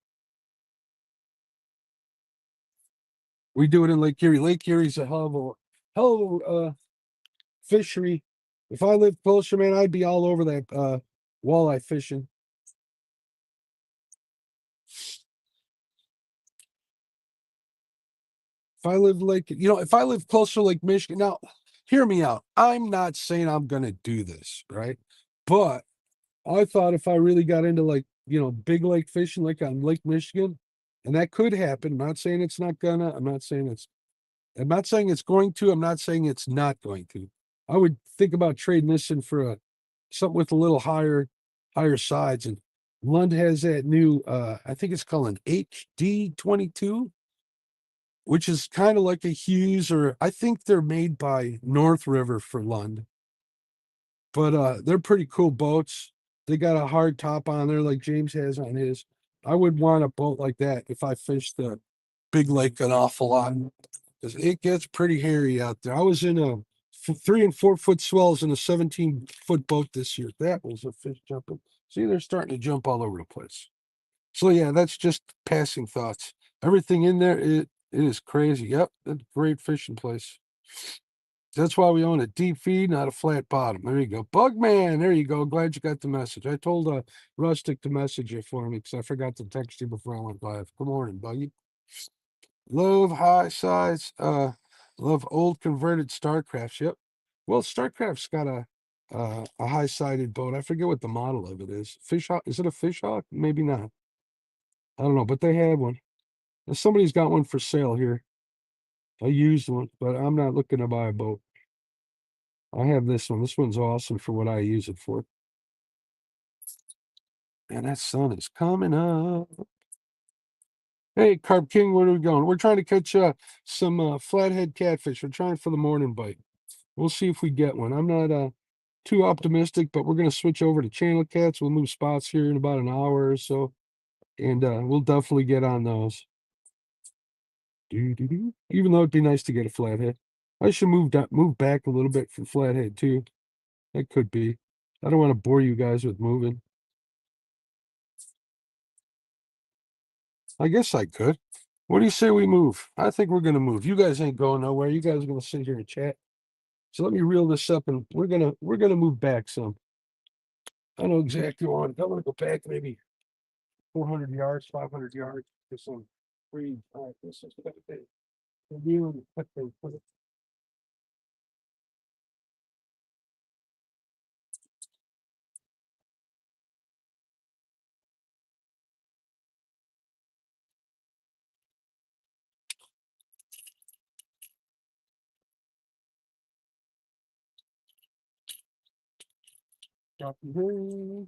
We do it in Lake Erie. Lake Erie's a hell of a fishery. If I lived closer, man, I'd be all over that walleye fishing. If I live if I live closer to Lake Michigan, now hear me out. I'm not saying I'm gonna do this, right? But I thought if I really got into big lake fishing, like on Lake Michigan, and that could happen. I'm not saying it's not gonna, I'm not saying it's going to, I'm not saying it's not going to. I would think about trading this in for something with a little higher sides. And Lund has that new I think it's called an HD 22, which is kind of like a Hughes, or I think they're made by North River for Lund. But they're pretty cool boats. They got a hard top on there like James has on his. I would want a boat like that if I fished the big lake an awful lot, because it gets pretty hairy out there. I was in a 3 and 4 foot swells in a 17-foot boat this year. That was a fish jumping. See, they're starting to jump all over the place. So yeah, that's just passing thoughts. Everything in there, it is crazy. Yep, it's a great fishing place. That's why we own a deep feed, not a flat bottom. There you go. Bugman, there you go. Glad you got the message. I told Rustic to message you for me because I forgot to text you before I went live. Good morning, Buggy. Love high size, love old converted Starcrafts. Yep. Well, Starcraft's got a high-sided boat. I forget what the model of it is. Fish Hawk, is it a Fish Hawk? Maybe not. I don't know, but they have one. And somebody's got one for sale here. I used one, but I'm not looking to buy a boat. I have this one. This one's awesome for what I use it for. And that sun is coming up. Hey, Carp King, where are we going? We're trying to catch some flathead catfish. We're trying for the morning bite. We'll see if we get one. I'm not too optimistic, but we're going to switch over to channel cats. We'll move spots here in about an hour or so, and we'll definitely get on those. Even though it'd be nice to get a flathead. I should move back a little bit for flathead too. That could be. I don't want to bore you guys with moving. I guess I could. What do you say we move? I think we're gonna move. You guys ain't going nowhere. You guys are gonna sit here and chat. So let me reel this up, and we're gonna move back some. I know exactly what I'm gonna go back maybe 400 yards, 500 yards to some free. All right, this is the thing. The wheel and the cut thing, put it. Drop it here.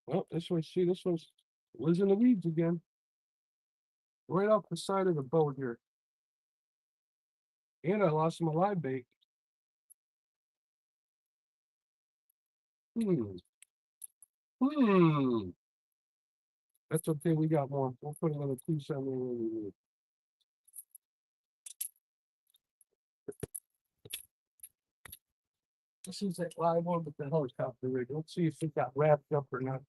Well, this one, see, this one's was in the weeds again. Right off the side of the boat here. And I lost my live bait. Hmm. Hmm. That's okay. We got more. We'll put another piece on there. This is that live one with the helicopter rig. Let's see if it got wrapped up or not.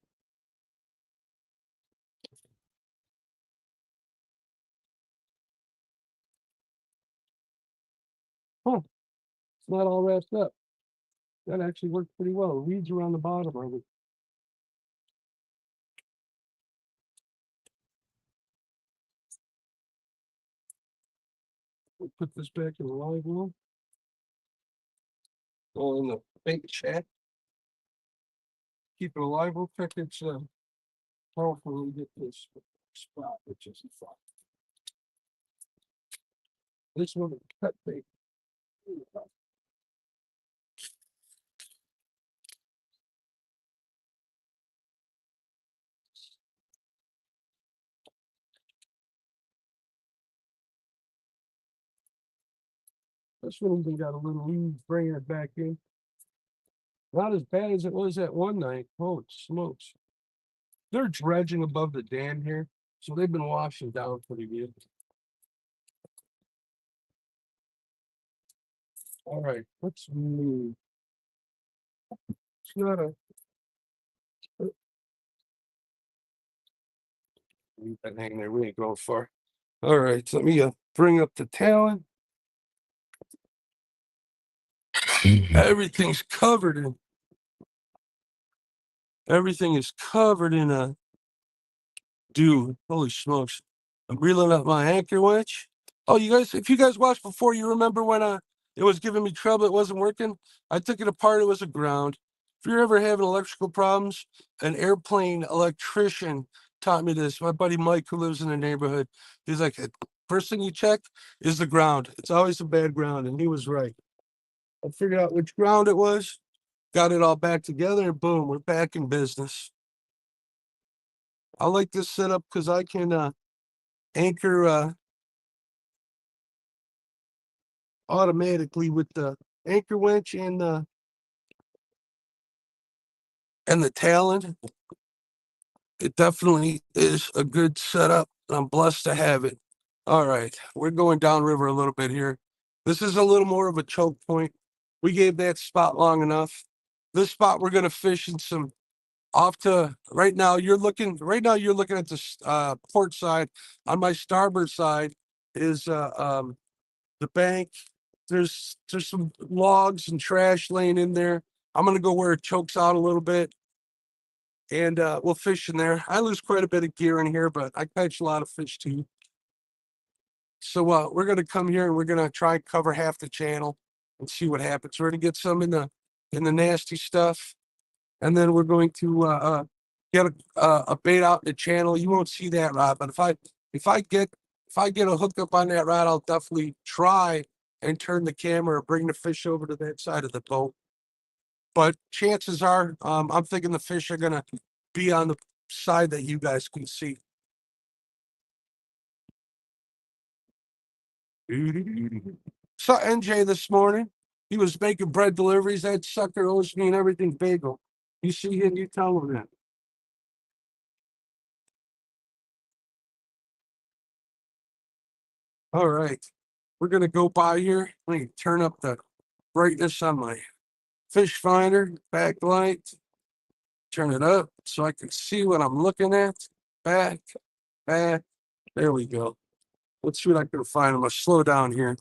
Huh. It's not all wrapped up. That actually worked pretty well. The weeds around the bottom of it. We'll put this back in the live room. Go in the bait chat. Keep it alive. We'll check its Hopefully get this spot, which is fun. This one is cut bait. This one even got a little lead, bringing it back in. Not as bad as it was that one night. Holy smokes. They're dredging above the dam here, so they've been washing down pretty good. All right, let's move. It's not a. Leave that hanging there. We ain't going far. All right, so let me bring up the talon. Everything's covered in. Everything is covered in dew. Holy smokes! I'm reeling up my anchor winch. Oh, you guys, if you guys watched before, you remember when it was giving me trouble, it wasn't working. I took it apart, it was a ground. If you're ever having electrical problems, an airplane electrician taught me this. My buddy Mike, who lives in the neighborhood, he's like, first thing you check is the ground. It's always a bad ground, and he was right. I figured out which ground it was, got it all back together, and boom, we're back in business. I like this setup because I can anchor automatically with the anchor winch and the talon. It definitely is a good setup. I'm blessed to have it. All right, we're going downriver a little bit here. This is a little more of a choke point. We gave that spot long enough. This spot we're going to fish in some off to right now. You're looking at the port side. On my starboard side is the bank. There's some logs and trash laying in there. I'm gonna go where it chokes out a little bit, and we'll fish in there. I lose quite a bit of gear in here, but I catch a lot of fish too. So we're gonna come here and we're gonna try and cover half the channel and see what happens. We're gonna get some in the nasty stuff, and then we're going to get a bait out in the channel. You won't see that rod, but if I get a hookup on that rod, I'll definitely try and turn the camera or bring the fish over to that side of the boat. But chances are, I'm thinking the fish are gonna be on the side that you guys can see. Saw NJ this morning. He was making bread deliveries. That sucker owes me and everything bagel. You see him, you tell him that. All right. We're gonna go by here. Let me turn up the brightness on my fish finder, backlight. Turn it up so I can see what I'm looking at. Back. There we go. Let's see what I can find. I'm gonna slow down here.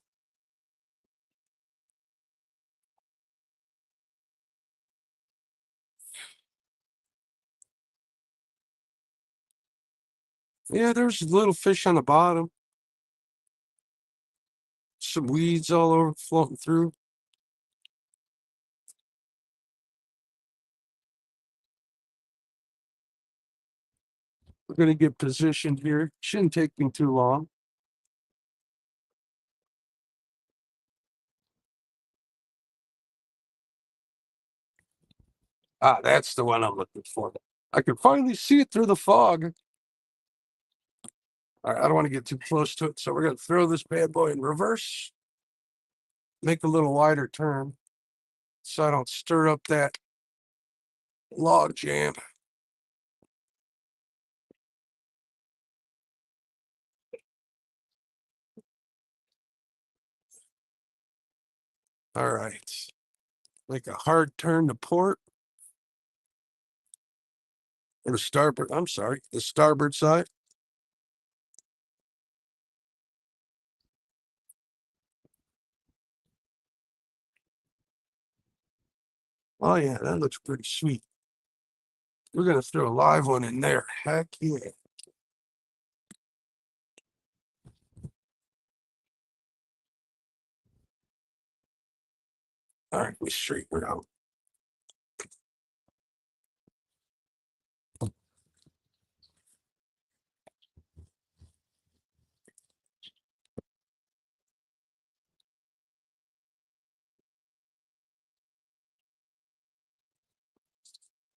Yeah, there's little fish on the bottom. Some weeds all over floating through. We're gonna get positioned here. Shouldn't take me too long. Ah, that's the one I'm looking for. I can finally see it through the fog. All right, I don't want to get too close to it, so we're gonna throw this bad boy in reverse. Make a little wider turn so I don't stir up that log jam. All right. Make a hard turn to port. Or the starboard, I'm sorry, the starboard side. Oh yeah, that looks pretty sweet. We're gonna throw a live one in there. Heck yeah. All right, we straighten it out.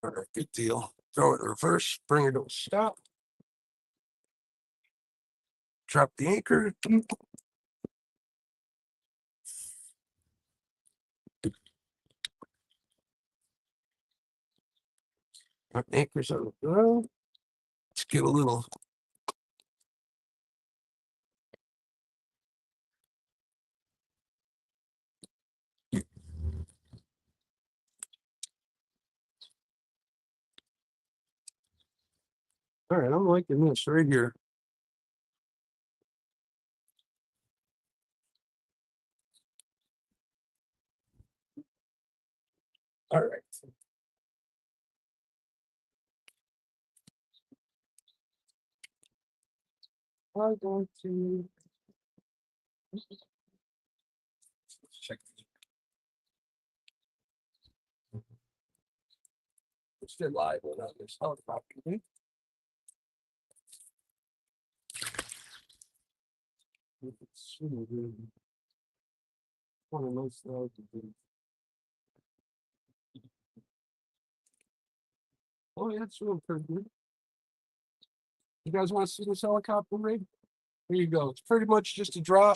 All right, good deal. Throw it in reverse, bring it to a stop. Drop the anchor. Our anchor's on the ground. Let's give a little. All right, I'm liking this right here. All right. I'm going to check. It's still live on this helicopter. One of those oh, yeah, it's real pretty good. You guys want to see this helicopter rig? Here you go. It's pretty much just a drop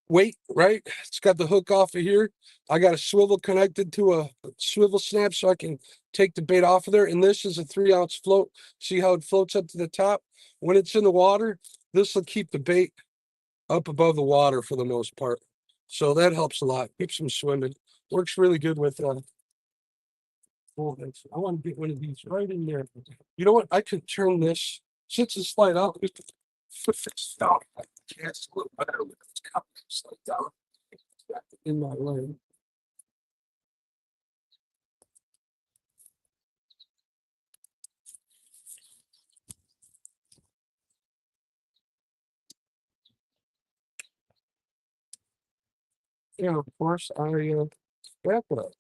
weight, right? It's got the hook off of here. I got a swivel connected to a swivel snap so I can take the bait off of there. And this is a 3-ounce float. See how it floats up to the top? When it's in the water, this will keep the bait up above the water for the most part. So that helps a lot. Keeps them swimming. Works really good with full heads. I want to get one of these right in there. You know what? I could turn this since it's slide out. Stop. I can't slip better with this cup slide down in my lane. And of course, I wrap it up.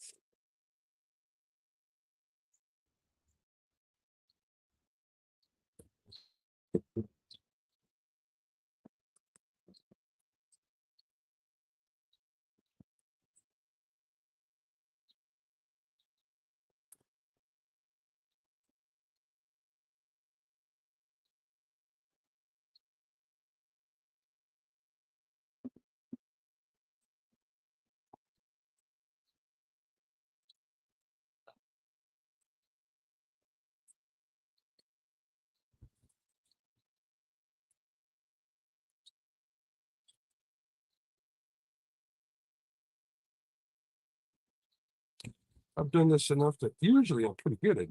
I've done this enough that usually I'm pretty good at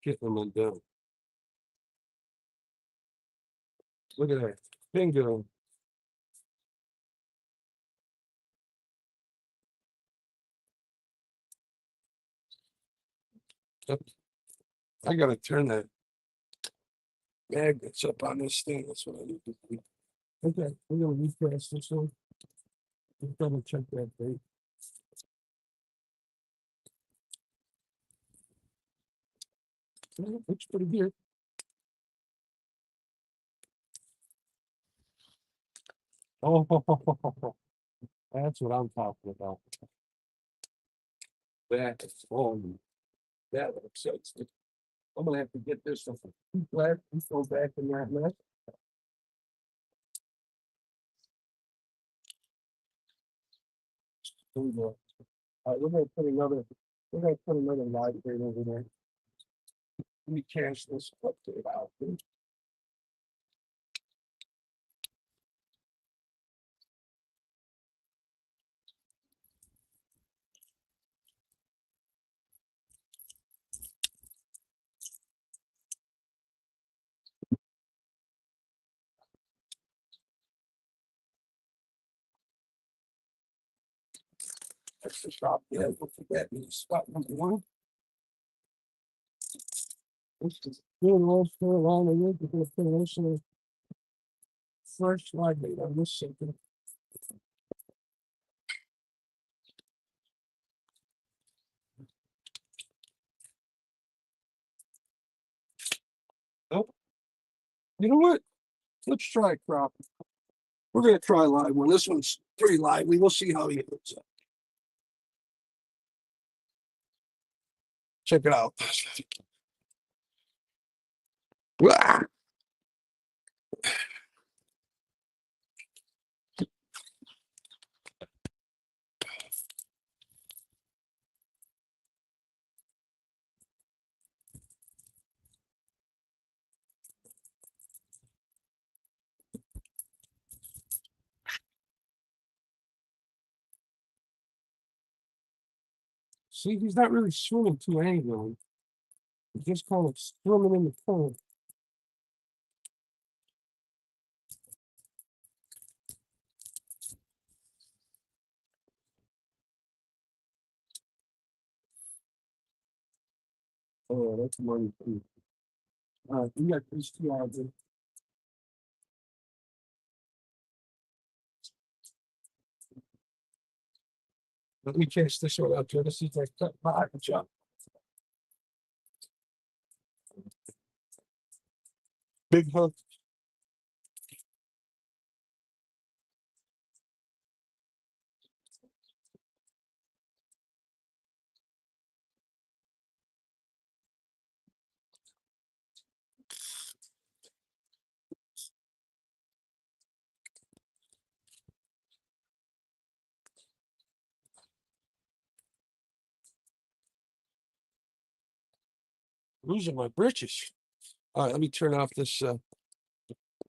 getting them undone. Look at that. Bingo. I gotta turn that magnets up on this thing. That's what I need to do. Okay, we're gonna recast this one. Just double check that bait. Looks pretty good. Oh, that's what I'm talking about. That is on. That looks so. I'm gonna have to get this one. Glad we go back in that mess. Here we go. We're gonna put another. We're gonna put another live bait over there. Let me cash this update out. That's the shop. Yeah, don't forget spot number one. This is doing North Carolina. We're gonna put also fresh live bait on this second. Oh, you know what? Let's try Crop. We're gonna try live one. This one's pretty lively. We'll see how he goes. Check it out. Wah! See, he's not really swimming too angrily. He's just kind of swimming in the current. Oh, that's money too. All right, we got these two out there. Let me cast this one out there to see if I cut my jump. Big hook. Losing my britches. All right, let me turn off this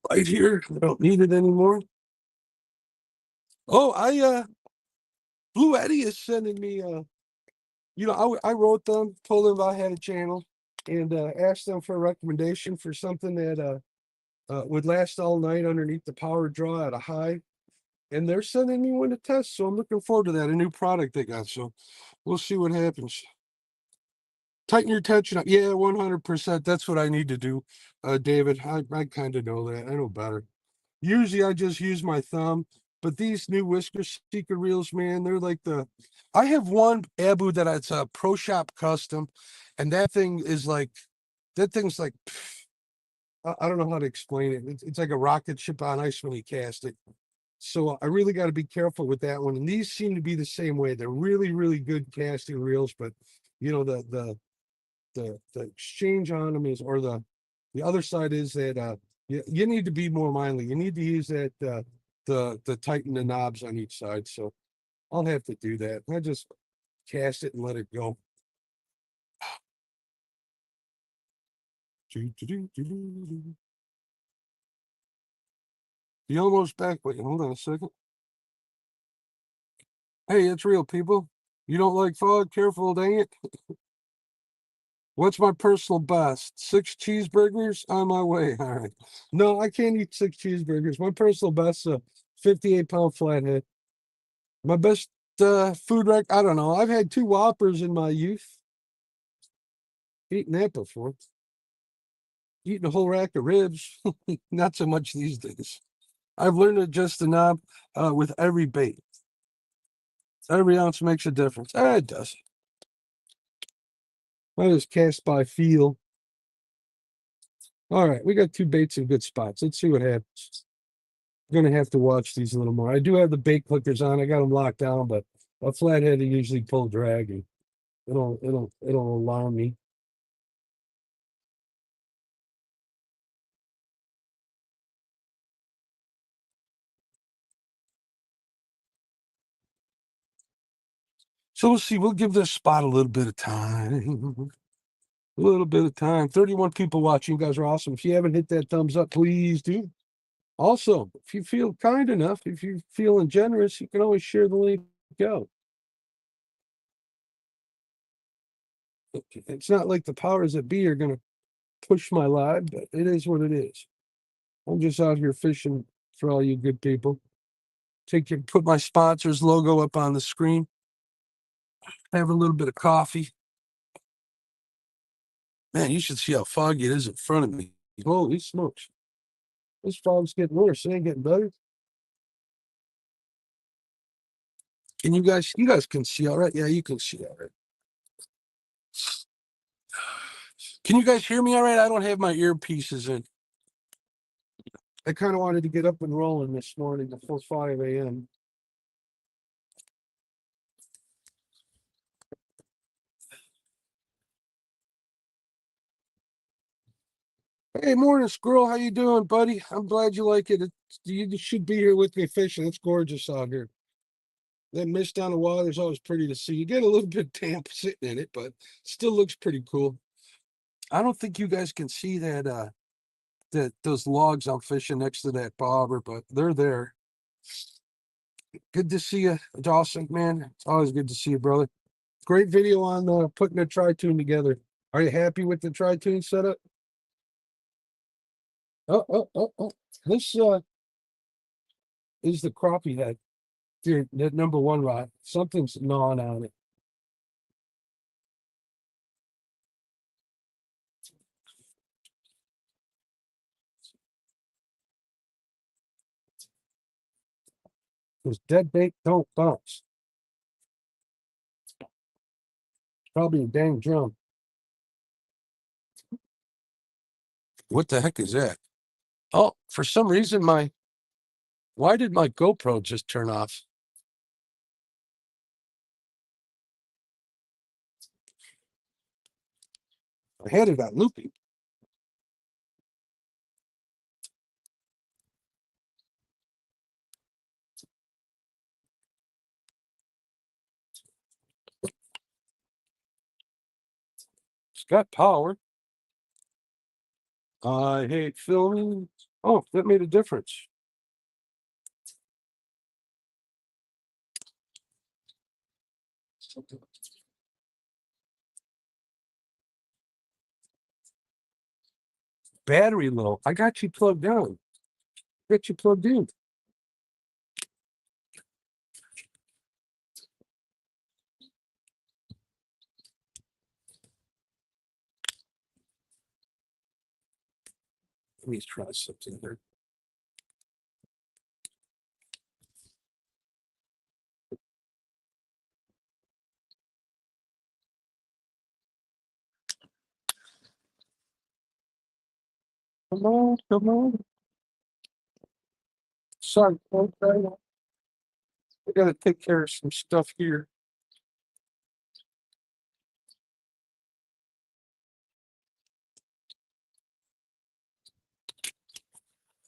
light here. I don't need it anymore. Oh, Blue Eddie is sending me I wrote them, told them I had a channel, and asked them for a recommendation for something that would last all night underneath the power draw at a high. And they're sending me one to test, so I'm looking forward to that. A new product they got, so we'll see what happens. Tighten your tension up. Yeah, 100%. That's what I need to do, David. I kind of know that. I know better. Usually I just use my thumb, but these new Whisker Seeker reels, man, they're like I have one Abu that it's a Pro Shop custom, and that thing's like, I don't know how to explain it. It's like a rocket ship on ice when you cast it. So I really got to be careful with that one. And these seem to be the same way. They're really, really good casting reels, but the exchange on them is, or the other side is that you need to be more mindful. You need to use that the tighten the knobs on each side. So I'll have to do that. I just cast it and let it go. The almost back. Wait, hold on a second. Hey, it's real, people. You don't like fog? Careful, dang it. What's my personal best? 6 cheeseburgers on my way. All right. No, I can't eat 6 cheeseburgers. My personal best is a 58-pound flathead. My best food I don't know. I've had 2 Whoppers in my youth. Eaten that before. Eating a whole rack of ribs. Not so much these days. I've learned to adjust the knob with every bait. Every ounce makes a difference. It does. I just cast by feel. All right, we got 2 baits in good spots. Let's see what happens. I'm gonna have to watch these a little more. I do have the bait clickers on. I got them locked down, but a flathead I usually pull drag, and it'll alarm me. So we'll see. We'll give this spot a little bit of time. A little bit of time. 31 people watching. You guys are awesome. If you haven't hit that thumbs up, please do. Also, if you feel kind enough, if you're feeling generous, you can always share the link out. It's not like the powers that be are going to push my live, but it is what it is. I'm just out here fishing for all you good people. Put my sponsor's logo up on the screen. Have a little bit of coffee. Man, you should see how foggy it is in front of me. Holy smokes. This fog's getting worse. It ain't getting better. Can you guys can see all right? Yeah, you can see all right. Can you guys hear me all right? I don't have my earpieces in. I kind of wanted to get up and rolling this morning before 5 a.m. Hey, morning, squirrel. How you doing, buddy? I'm glad you like it. You should be here with me fishing. It's gorgeous out here. That mist on the water is always pretty to see. You get a little bit damp sitting in it, but still looks pretty cool. I don't think you guys can see that those logs I'm fishing next to that bobber, but they're there. Good to see you, Dawson, man. It's always good to see you, brother. Great video on putting a tri-tune together. Are you happy with the tri-tune setup? Oh. This is the crappie head. Dude, that number one rod. Something's gnawing on it. Because dead bait don't bounce. Probably a dang drum. What the heck is that? Oh, for some reason, why did my GoPro just turn off? I had it on looping. It's got power. I hate filming. Oh, that made a difference. Battery low. I got you plugged down. Got you plugged in. Let me try something here. Come on, come on. Sorry, folks, I gotta take care of some stuff here.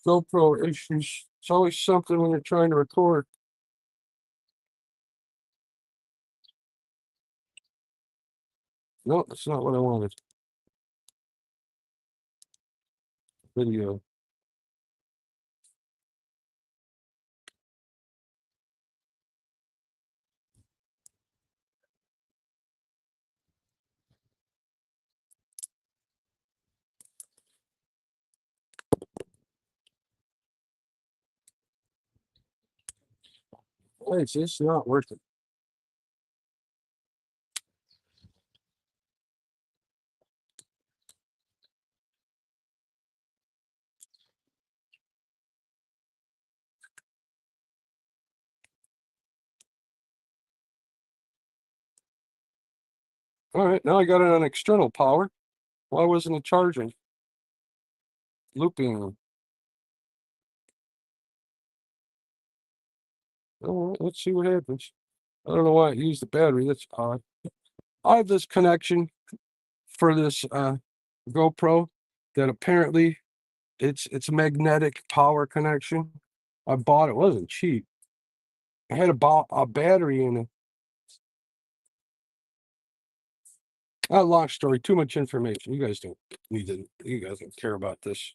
GoPro issues. It's always something when you're trying to record. No, that's not what I wanted. Video. Hey, it's just not worth it. All right, now I got it on external power. Why wasn't it charging? Looping. Oh, let's see what happens. I don't know why it used the battery. That's odd. I have this connection for this GoPro that apparently it's a magnetic power connection. I bought it, wasn't cheap. I had a battery in it. Long story, too much information. You guys don't need to, you guys don't care about this.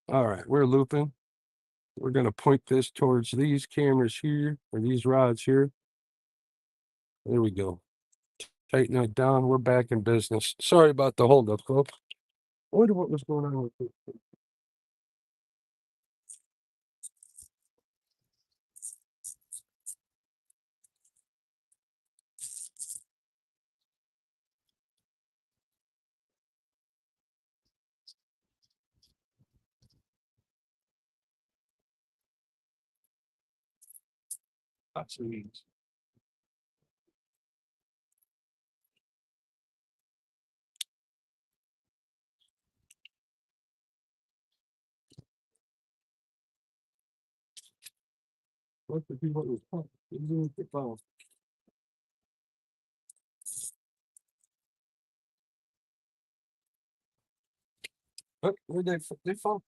All right, we're looping. We're going to point this towards these cameras here, or these rods here. There we go. Tighten it down. We're back in business. Sorry about the holdup, folks. I wonder what was going on with it. Lots of weeds. What the people was Where'd they fall?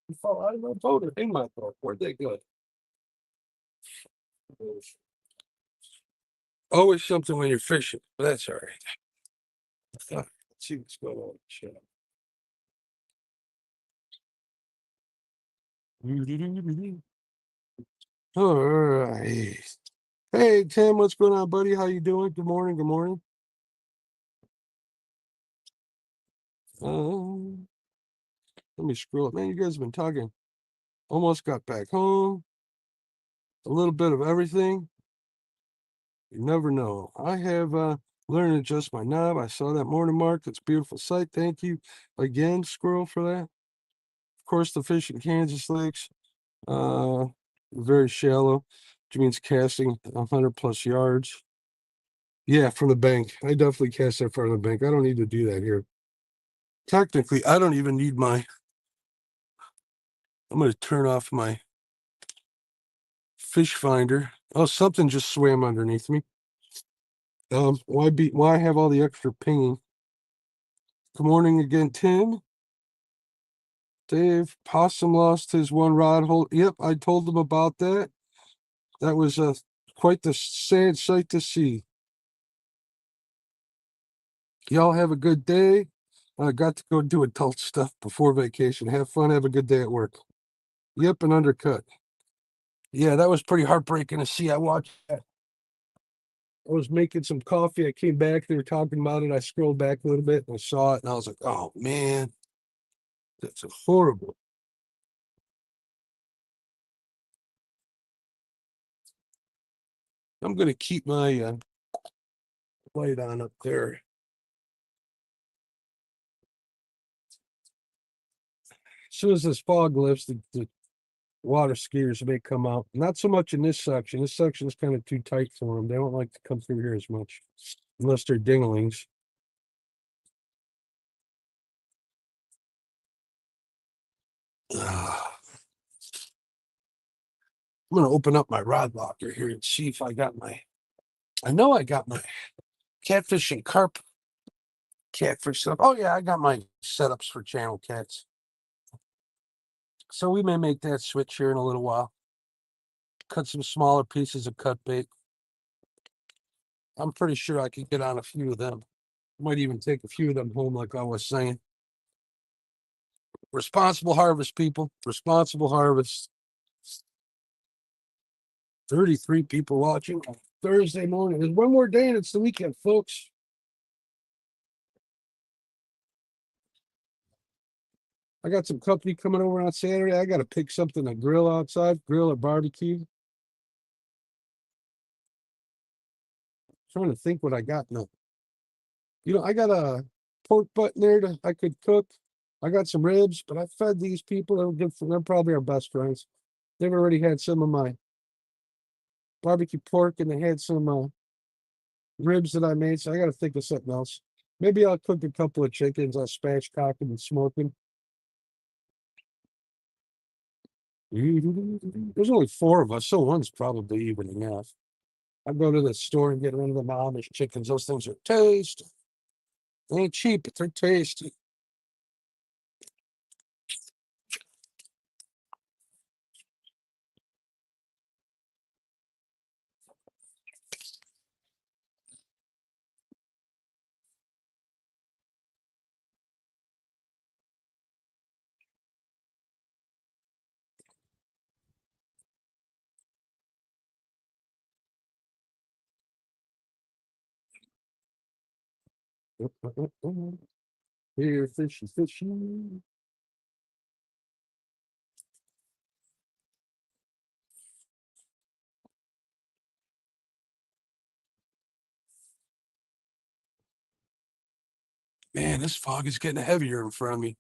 They fall out of my boat or in my boat? Where'd they go? Always something when you're fishing, but that's all right. Let's see what's going on. Shut up. All right. Hey Tim, what's going on, buddy? How you doing? Good morning. Good morning. Let me scroll up. Man, you guys have been talking. Almost got back home. A little bit of everything. You never know. I have learned to adjust my knob. I saw that morning mark. It's a beautiful sight. Thank you again, Squirrel, for that. Of course, the fish in Kansas lakes, very shallow, which means casting 100+ yards. Yeah, from the bank. I definitely cast that from the bank. I don't need to do that here. Technically, I don't even need my. I'm going to turn off my fish finder. Oh, something just swam underneath me. Why have all the extra pinging? Good morning again, Tim. Dave, Possum lost his one rod hold. Yep, I told him about that. That was quite the sad sight to see. Y'all have a good day. I got to go do adult stuff before vacation. Have fun. Have a good day at work. Yep, and undercut. Yeah, that was pretty heartbreaking to see. I watched that. I was making some coffee. I came back. They were talking about it. I scrolled back a little bit and I saw it, and I was like, "Oh man, that's horrible." I'm gonna keep my light on up there. As soon as this fog lifts, the water skiers may come out. Not so much in this section. This section is kind of too tight for them. They don't like to come through here as much, unless they're dinglings. I'm gonna open up my rod locker here and see if I got my. I know I got my catfish and carp catfish stuff. Oh yeah, I got my setups for channel cats. So we may make that switch here in a little while. Cut some smaller pieces of cut bait. I'm pretty sure I can get on a few of them. Might even take a few of them home, like I was saying. Responsible harvest, people. Responsible harvest. 33 people watching on Thursday morning. There's one more day and it's the weekend, folks. I got some company coming over on Saturday. I got to pick something to grill outside, grill or barbecue. Trying to think what I got now. I got a pork butt in there that I could cook. I got some ribs, but I fed these people. They're probably our best friends. They've already had some of my barbecue pork, and they had some ribs that I made. So I got to think of something else. Maybe I'll cook a couple of chickens. I'll spatchcock them and smoke them. There's only 4 of us, so one's probably even enough. I go to the store and get one of the Amish chickens. Those things are tasty. They ain't cheap, but they're tasty. Here, fishy, fishy. Man, this fog is getting heavier in front of me.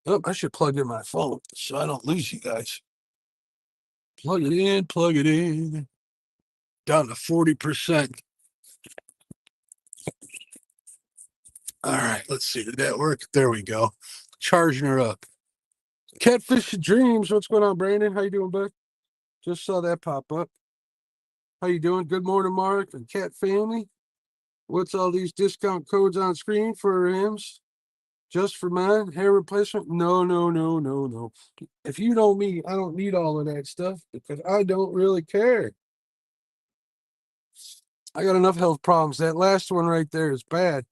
Oh, I should plug in my phone so I don't lose you guys. Plug it in, plug it in. Down to 40%. All right, let's see. Did that work? There we go. Charging her up. Catfish Dreams. What's going on, Brandon? How you doing, bud? Just saw that pop up. How you doing? Good morning, Mark and Cat family. What's all these discount codes on screen for hymns? Just for mine, hair replacement? No, no, no, no, no. If you know me, I don't need all of that stuff because I don't really care. I got enough health problems. That last one right there is bad.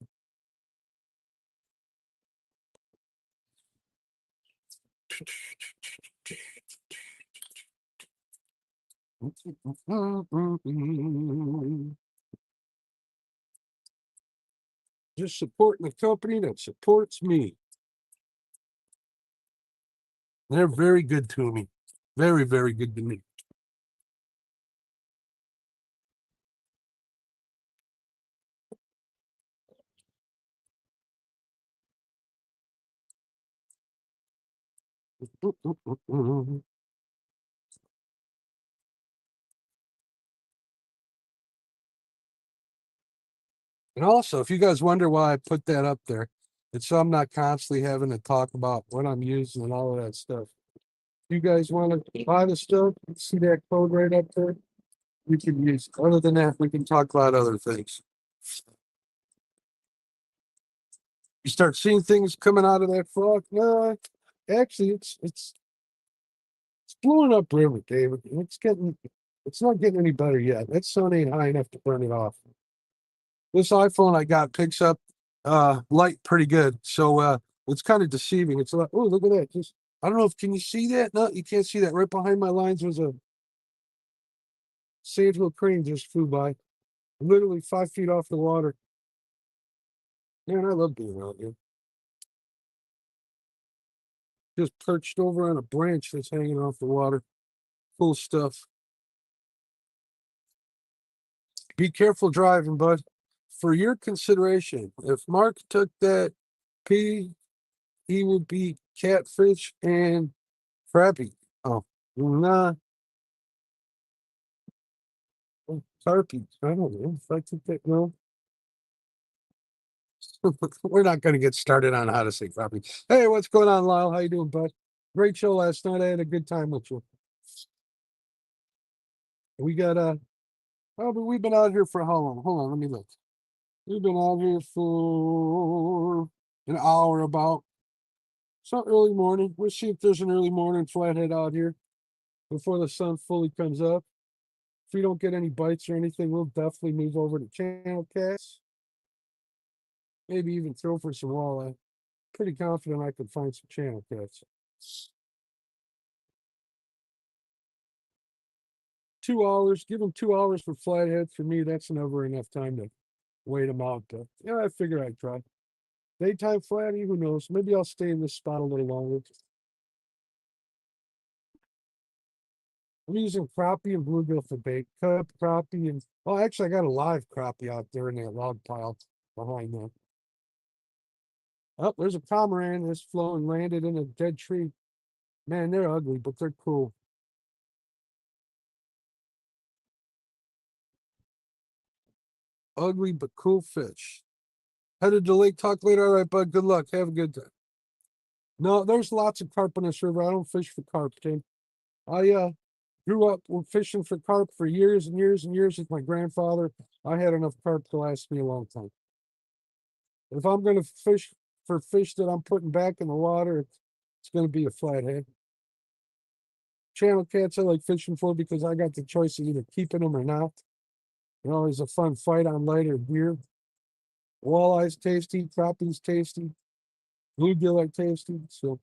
Just supporting the company that supports me. They're very good to me. Very, very good to me. And also, if you guys wonder why I put that up there, it's so I'm not constantly having to talk about what I'm using and all of that stuff. You guys want to buy the stuff? See that code right up there? We can use. Other than that, we can talk about other things. You start seeing things coming out of that frog. No, actually, it's blowing up river, David. It's not getting any better yet. That sun ain't high enough to burn it off. This iPhone I got picks up light pretty good. So it's kind of deceiving. It's like, oh, look at that. Just I don't know if can you see that? No, you can't see that. Right behind my lines was a sandhill crane just flew by. Literally 5 feet off the water. Man, I love being out here. Just perched over on a branch that's hanging off the water. Cool stuff. Be careful driving, bud. For your consideration, if Mark took that P, he would be catfish and crappie. Oh, nah, carpie. I don't know if I took that. No, we're not going to get started on how to say crappie. Hey, what's going on, Lyle? How you doing, bud? Great show last night. I had a good time with you. We got oh, but we've been out here for how long? Hold on, let me look. We've been out here for an hour about. It's not early morning. We'll see if there's an early morning flathead out here before the sun fully comes up. If we don't get any bites or anything, we'll definitely move over to channel cats. Maybe even throw for some walleye. Pretty confident I could find some channel cats. 2 hours, give them 2 hours for flathead. For me, that's never enough time to wait them out. Yeah, I figure I'd try. Daytime flatty, who knows? Maybe I'll stay in this spot a little longer. I'm using crappie and bluegill for bait. Carp, crappie, and oh, actually, I got a live crappie out there in that log pile behind there. Oh, there's a cormorant that's flown, landed in a dead tree. Man, they're ugly, but they're cool. Ugly but cool fish. Headed to Lake Talk later. All right, bud. Good luck. Have a good day. No, there's lots of carp in this river. I don't fish for carp, Tim. I grew up fishing for carp for years and years and years with my grandfather. I had enough carp to last me a long time. If I'm going to fish for fish that I'm putting back in the water, it's going to be a flathead. Channel cats I like fishing for because I got the choice of either keeping them or not. You know, it's a fun fight on lighter gear. Walleye's tasty, crappie's tasty, bluegill are tasty. So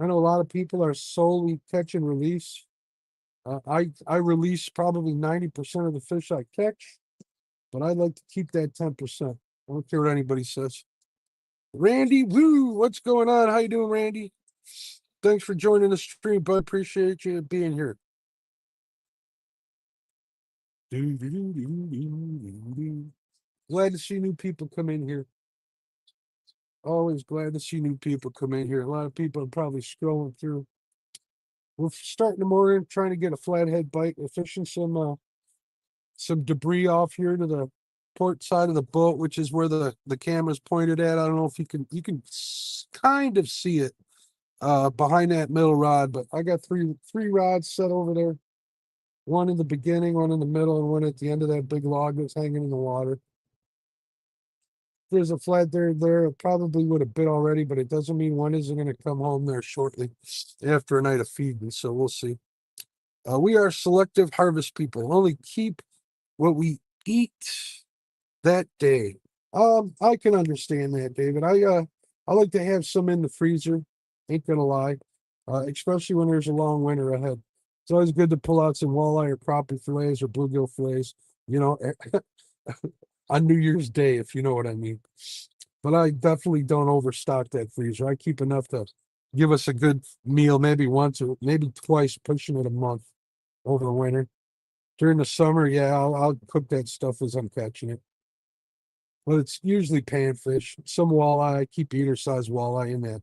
I know a lot of people are solely catch and release. I release probably 90% of the fish I catch, but I like to keep that 10%. I don't care what anybody says. Randy, woo, what's going on? How you doing, Randy? Thanks for joining the stream, bud. Appreciate you being here. Glad to see new people come in here. Always glad to see new people come in here. A lot of people are probably scrolling through. We're starting the morning trying to get a flathead bite. We're fishing some debris off here to the port side of the boat, which is where the camera's pointed at. I don't know if you can kind of see it behind that middle rod, but I got three rods set over there. One in the beginning, one in the middle, and one at the end of that big log that's hanging in the water. there's a flathead there, it probably would have bit already, but it doesn't mean one isn't going to come home there shortly after a night of feeding. So we'll see. We are selective harvest people. Only keep what we eat that day. I can understand that, David. I like to have some in the freezer. Ain't gonna lie. Especially when there's a long winter ahead. It's always good to pull out some walleye or crappie fillets or bluegill fillets, you know, on New Year's Day, if you know what I mean. But I definitely don't overstock that freezer. I keep enough to give us a good meal, maybe once or maybe twice, pushing it a month over the winter. During the summer, yeah, I'll cook that stuff as I'm catching it. But it's usually panfish, some walleye. I keep eater size walleye in that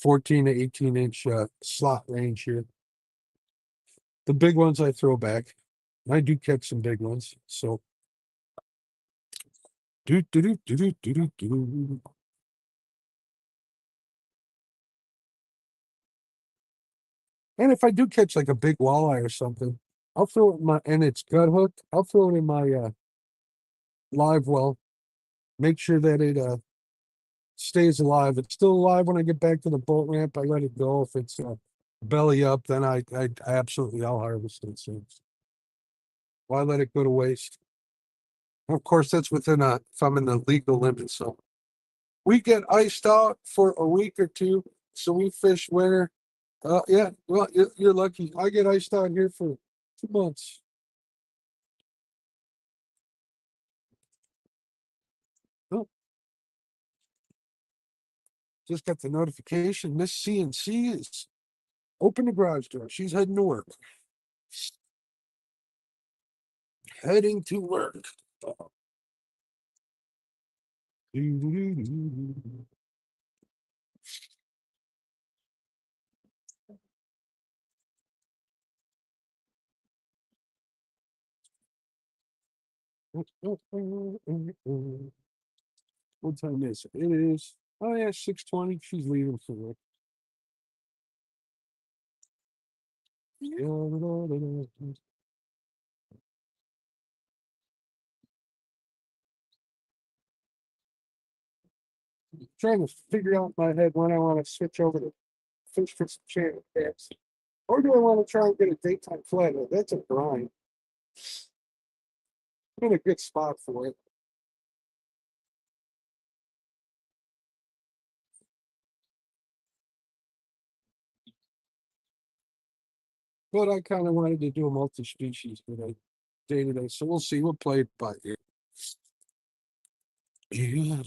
14 to 18-inch slot range here. The big ones I throw back. I do catch some big ones. So do do do do do do do do. And if I do catch like a big walleye or something, I'll throw it in my and it's gut hooked. I'll throw it in my live well. Make sure that it stays alive. It's still alive when I get back to the boat ramp. I let it go. If it's belly up, then I absolutely I'll harvest it. So why let it go to waste? Of course, that's within if I'm in the legal limit. So we get iced out for a week or two. So we fish winter. Yeah, well, you're lucky. I get iced out here for 2 months. Oh, just got the notification. Miss CNC is open the garage door. She's heading to work. Heading to work. What time is it? It is, oh yeah, 6:20. She's leaving for work. Trying to figure out in my head when I want to switch over to fish for some channel cats. Or do I want to try and get a daytime flathead? That's a grind. I'm in a good spot for it. But I kind of wanted to do a multi-species today, day to day. So we'll see. We'll play it by ear. Yeah,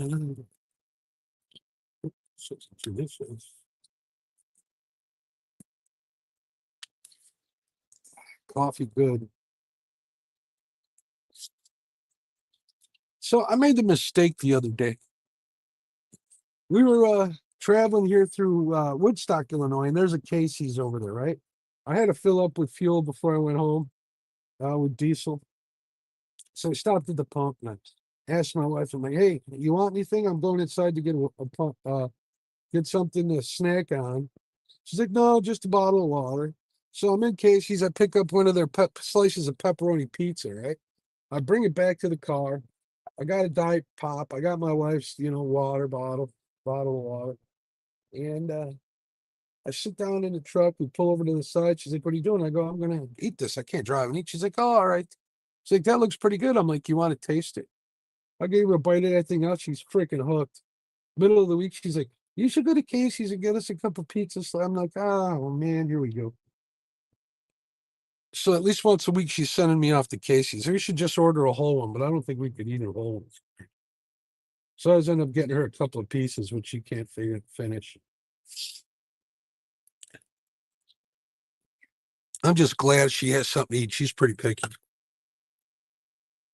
such delicious. Coffee good. So I made the mistake the other day. We were traveling here through Woodstock, Illinois, and there's a Casey's over there, right? I had to fill up with fuel before I went home with diesel. So I stopped at the pump and I asked my wife, I'm like, hey, you want anything? I'm going inside to get a pump, get something to snack on. She's like, no, just a bottle of water. So I'm in Casey's. I pick up one of their slices of pepperoni pizza, right? I bring it back to the car. I got a diet pop. I got my wife's, water bottle of water. And I sit down in the truck. We pull over to the side. She's like, what are you doing? I go, I'm going to eat this. I can't drive and eat. She's like, oh, all right. She's like, that looks pretty good. I'm like, you want to taste it? I gave her a bite of that thing out. She's freaking hooked. Middle of the week, she's like, you should go to Casey's and get us a cup of pizza. So I'm like, oh, man, here we go. So at least once a week, she's sending me off to Casey's. We should just order a whole one, but I don't think we could eat a whole one. So I was end up getting her a couple of pieces, which she can't finish. I'm just glad she has something to eat. She's pretty picky.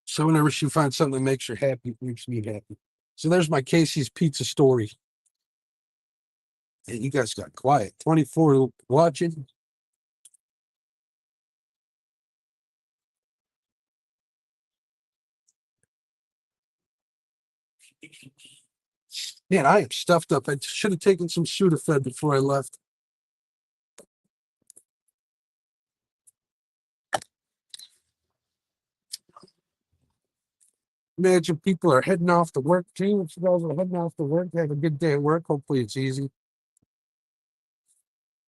So whenever she finds something that makes her happy, it makes me happy. So there's my Casey's pizza story. And you guys got quiet. 24 watching. Man, I am stuffed up. I should have taken some Sudafed before I left. Imagine people are heading off to work too. If you guys are heading off to work, have a good day at work. Hopefully it's easy.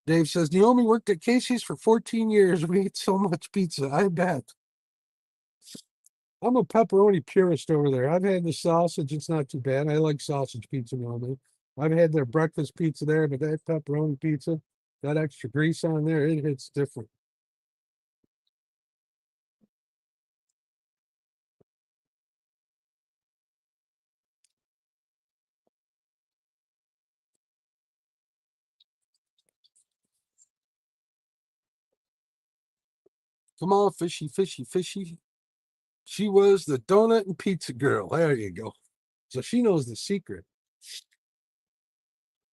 Dave says, Naomi worked at Casey's for 14 years. We ate so much pizza. I bet. I'm a pepperoni purist over there. I've had the sausage. It's not too bad. I like sausage pizza normally. I've had their breakfast pizza there, but that pepperoni pizza, that extra grease on there, it hits different. Come on, fishy, fishy, fishy. She was the donut and pizza girl. There you go. So she knows the secret.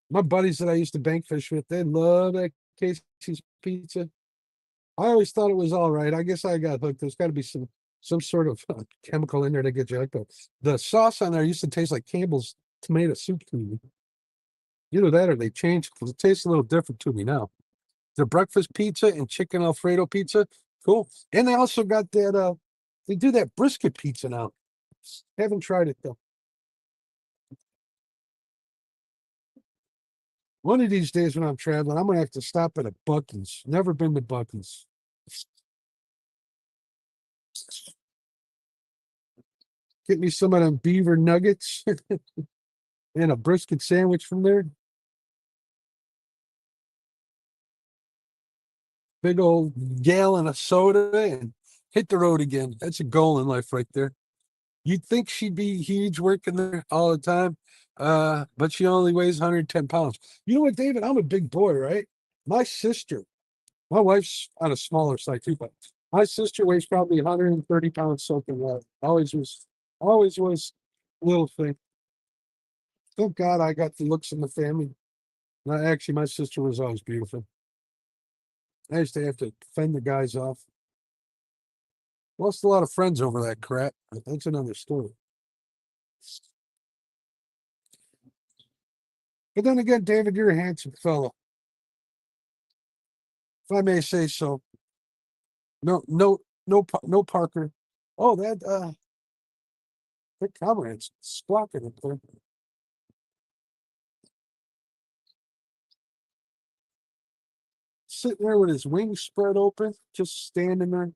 My buddies that I used to bank fish with, they love that Casey's pizza. I always thought it was all right. I guess I got hooked. There's got to be some sort of chemical in there to get you hooked. But the sauce on there used to taste like Campbell's tomato soup to me. Either that or they changed because it tastes a little different to me now. The breakfast pizza and chicken Alfredo pizza, cool. And they also got that they do that brisket pizza now. Haven't tried it though. One of these days when I'm traveling, I'm gonna have to stop at a Bucky's. Never been to Bucky's. Get me some of them beaver nuggets and a brisket sandwich from there. Big old gallon of soda and hit the road again. That's a goal in life right there. You'd think she'd be huge working there all the time, but she only weighs 110 pounds. You know what, David? I'm a big boy, right? My sister, my wife's on a smaller side too, but my sister weighs probably 130 pounds soaking wet. Always was little thing. Thank God I got the looks in the family. Actually, my sister was always beautiful. I used to have to fend the guys off. Lost a lot of friends over that crap. But that's another story. But then again, David, you're a handsome fellow, if I may say so. No Parker. Oh, that comrade's squawking up there. Sitting there with his wings spread open, just standing there.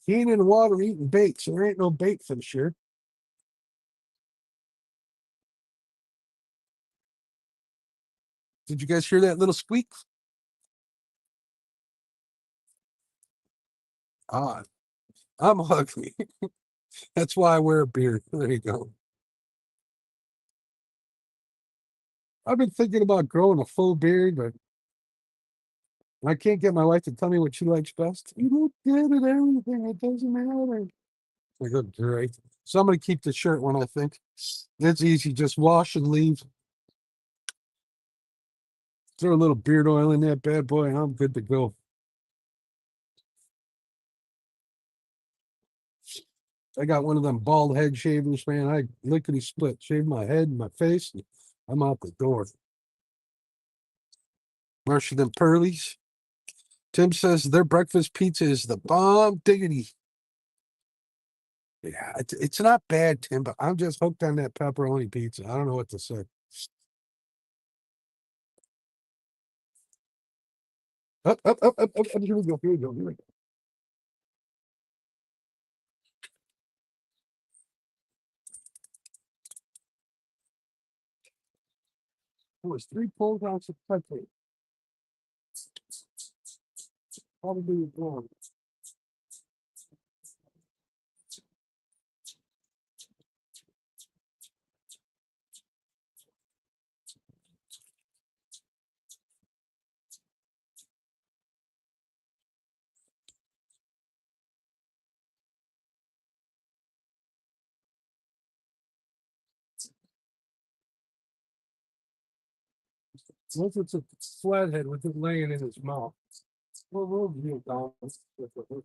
He ain't in the water eating bait, so there ain't no bait fish here. Did you guys hear that little squeak? Ah, I'm ugly. That's why I wear a beard. There you go. I've been thinking about growing a full beard, but I can't get my wife to tell me what she likes best. You look good at everything. It doesn't matter. I go, great. So I'm gonna keep the shirt one, I think. It's easy, just wash and leave. Throw a little beard oil in that bad boy, and I'm good to go. I got one of them bald head shavers, man. I lickety split, shave my head and my face, and I'm out the door. Marshall them Pearlies. Tim says their breakfast pizza is the bomb diggity. Yeah, it's not bad, Tim, but I'm just hooked on that pepperoni pizza. I don't know what to say. Up. Here we go. Here we go. Here we go. It was 3 full ounces of pepper. Probably wrong. Once it's a flathead with it laying in his mouth. Well, we'll deal down with it.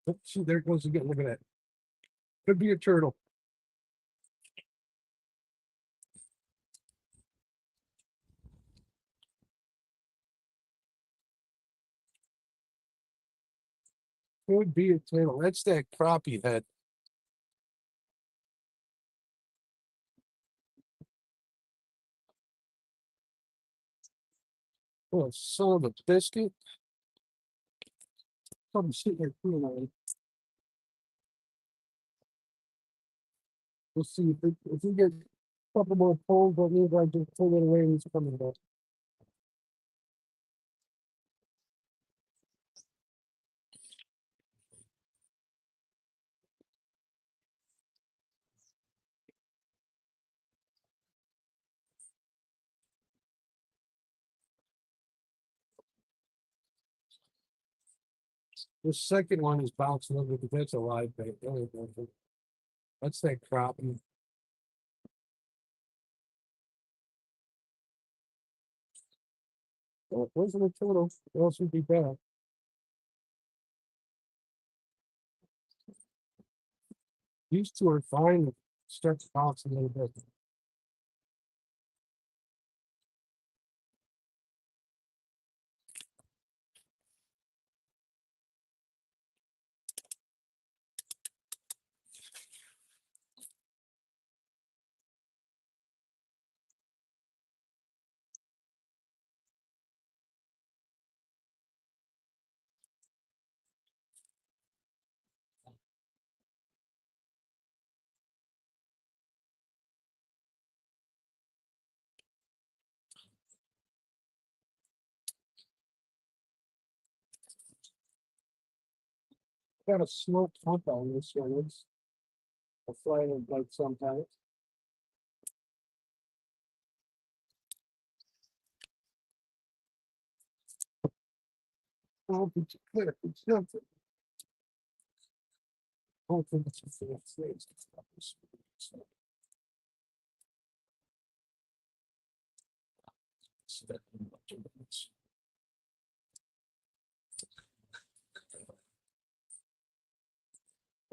Oh, see, there it goes again. Look at that. Could be a turtle. Could be a turtle. That's that crappie head. Oh, son of a biscuit. Probably sitting there cooling on it. We'll see if we get a couple more pulls, but we're going to pull it away and it's coming back. The second one is bouncing over because that's a live bait. That's that crappie. Well, it wasn't a turtle, it else would be bad. These two are fine. Start to bounce a little bit. Got a slow pump on this one. It's a flying like sometimes. Oh, it's clear. It's nothing. Oh, it's a face.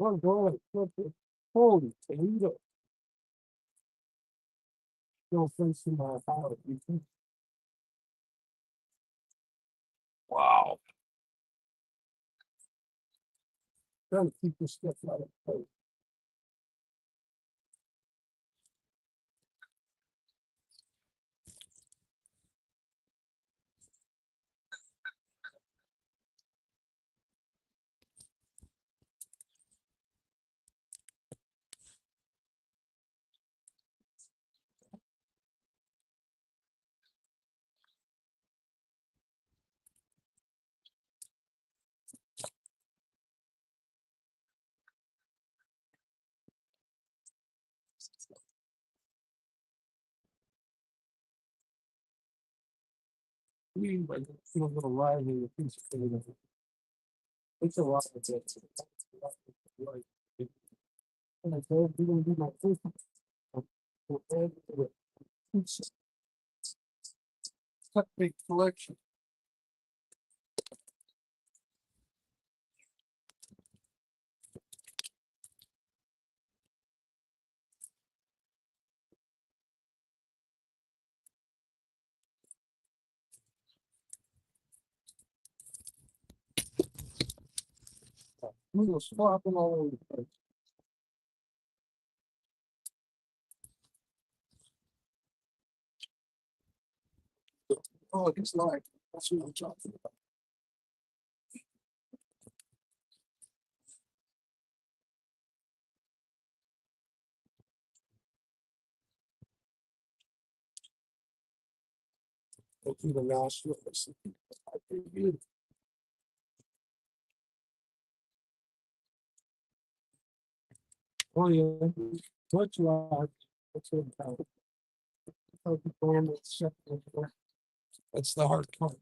Oh, boy. Holy Toledo. No offense to my heart. Wow. Trying to keep this stuff out of play. Like a little line here, piece of food. It's a lot of it. And I said, you're gonna do my first cut big collection. We will swap them all over the place. Oh, it's like that's what I'm talking about. Go through the nostrils. Oh yeah, much like that's what I'm talking about. That's the hard part.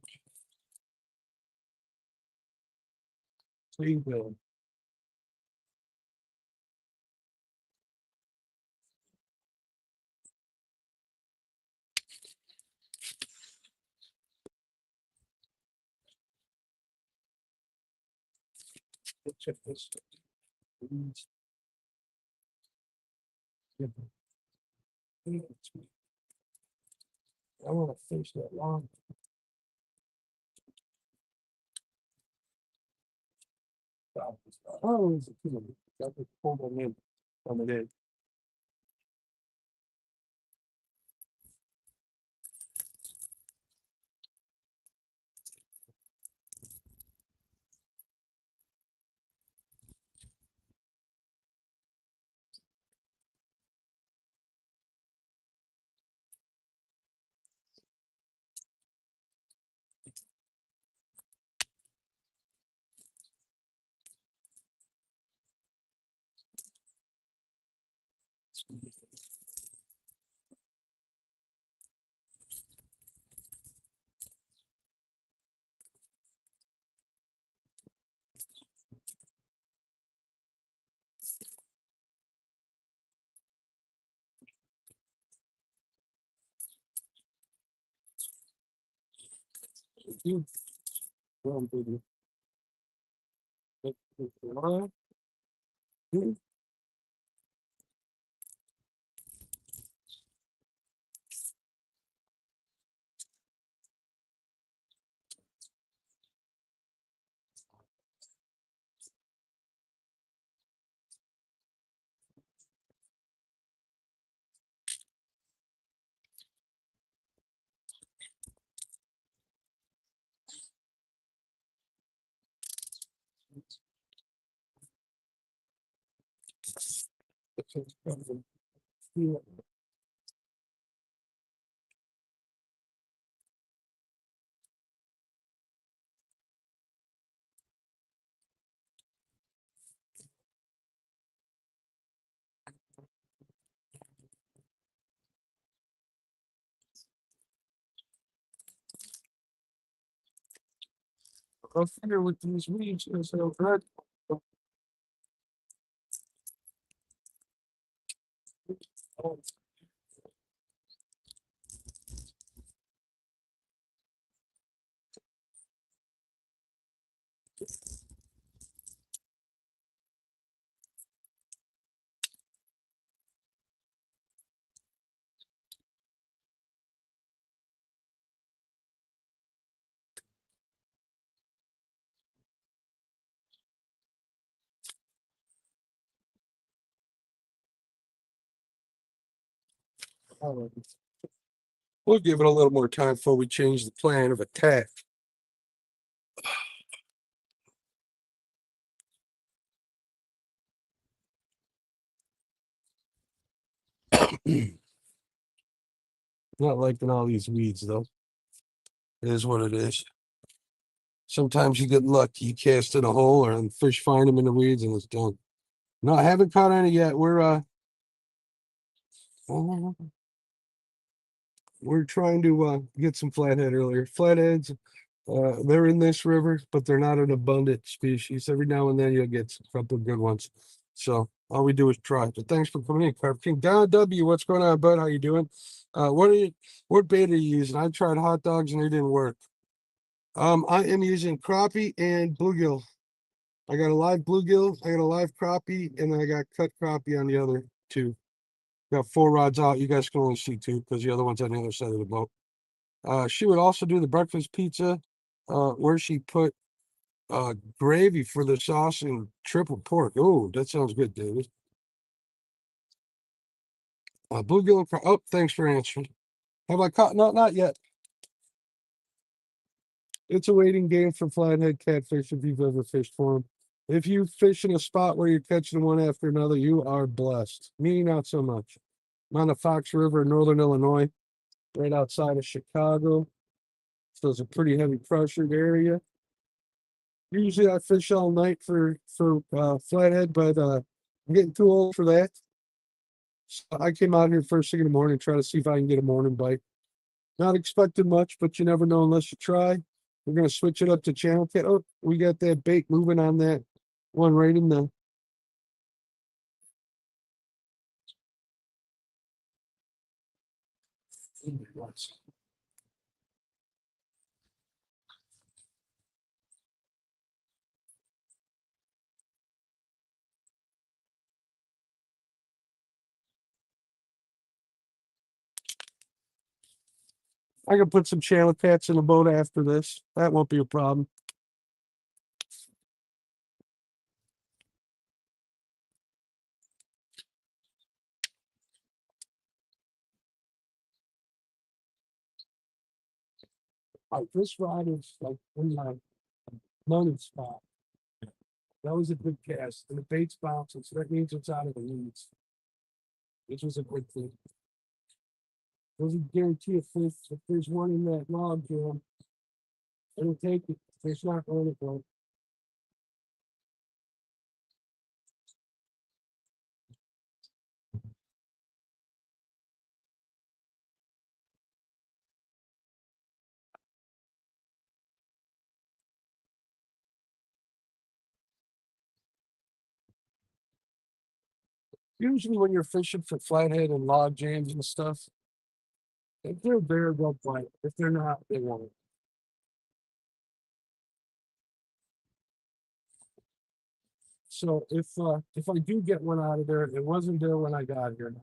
Free will. Check this. I want to fish that long. Oh, it's a kilo. That was pulled them in on the day. You well, baby. I'll figure with these weeds is so good. We'll give it a little more time before we change the plan of attack. Not liking all these weeds though. It is what it is. Sometimes you get lucky. You cast in a hole or the fish find them in the weeds and it's done. No, I haven't caught any yet. We're trying to get some flathead earlier. Flatheads, they're in this river, but they're not an abundant species. Every now and then you'll get a couple of good ones. So all we do is try. But thanks for coming in, Carp King. Don W, what's going on, bud? How you doing? What bait are you using? I tried hot dogs and they didn't work. I am using crappie and bluegill. I got a live bluegill, I got a live crappie, and then I got cut crappie on the other two. Got 4 rods out. You guys can only see 2 because the other one's on the other side of the boat. She would also do the breakfast pizza, where she put gravy for the sauce and triple pork. Oh, that sounds good, David. Bluegill. Oh, thanks for answering. Have I caught? No, not yet. It's a waiting game for flathead catfish if you've ever fished for them. If you fish in a spot where you're catching one after another, you are blessed. Me, not so much. I'm on the Fox River in northern Illinois, right outside of Chicago. So it's a pretty heavy pressured area. Usually I fish all night for flathead, but I'm getting too old for that. So I came out here first thing in the morning to try to see if I can get a morning bite. Not expecting much, but you never know unless you try. We're gonna switch it up to channel cat. Oh, we got that bait moving on that one right in the. I can put some channel cats in the boat after this. That won't be a problem. Like this rod is like in my money spot. That was a good cast. And the bait's bouncing, so that means it's out of the weeds. Which was a good thing. Doesn't guarantee a fish. If there's one in that log jam, it'll take it. Fish not going to go. Usually when you're fishing for flathead and log jams and stuff, if they're there, they'll bite. If they're not, they won't. So if I do get one out of there, it wasn't there when I got here.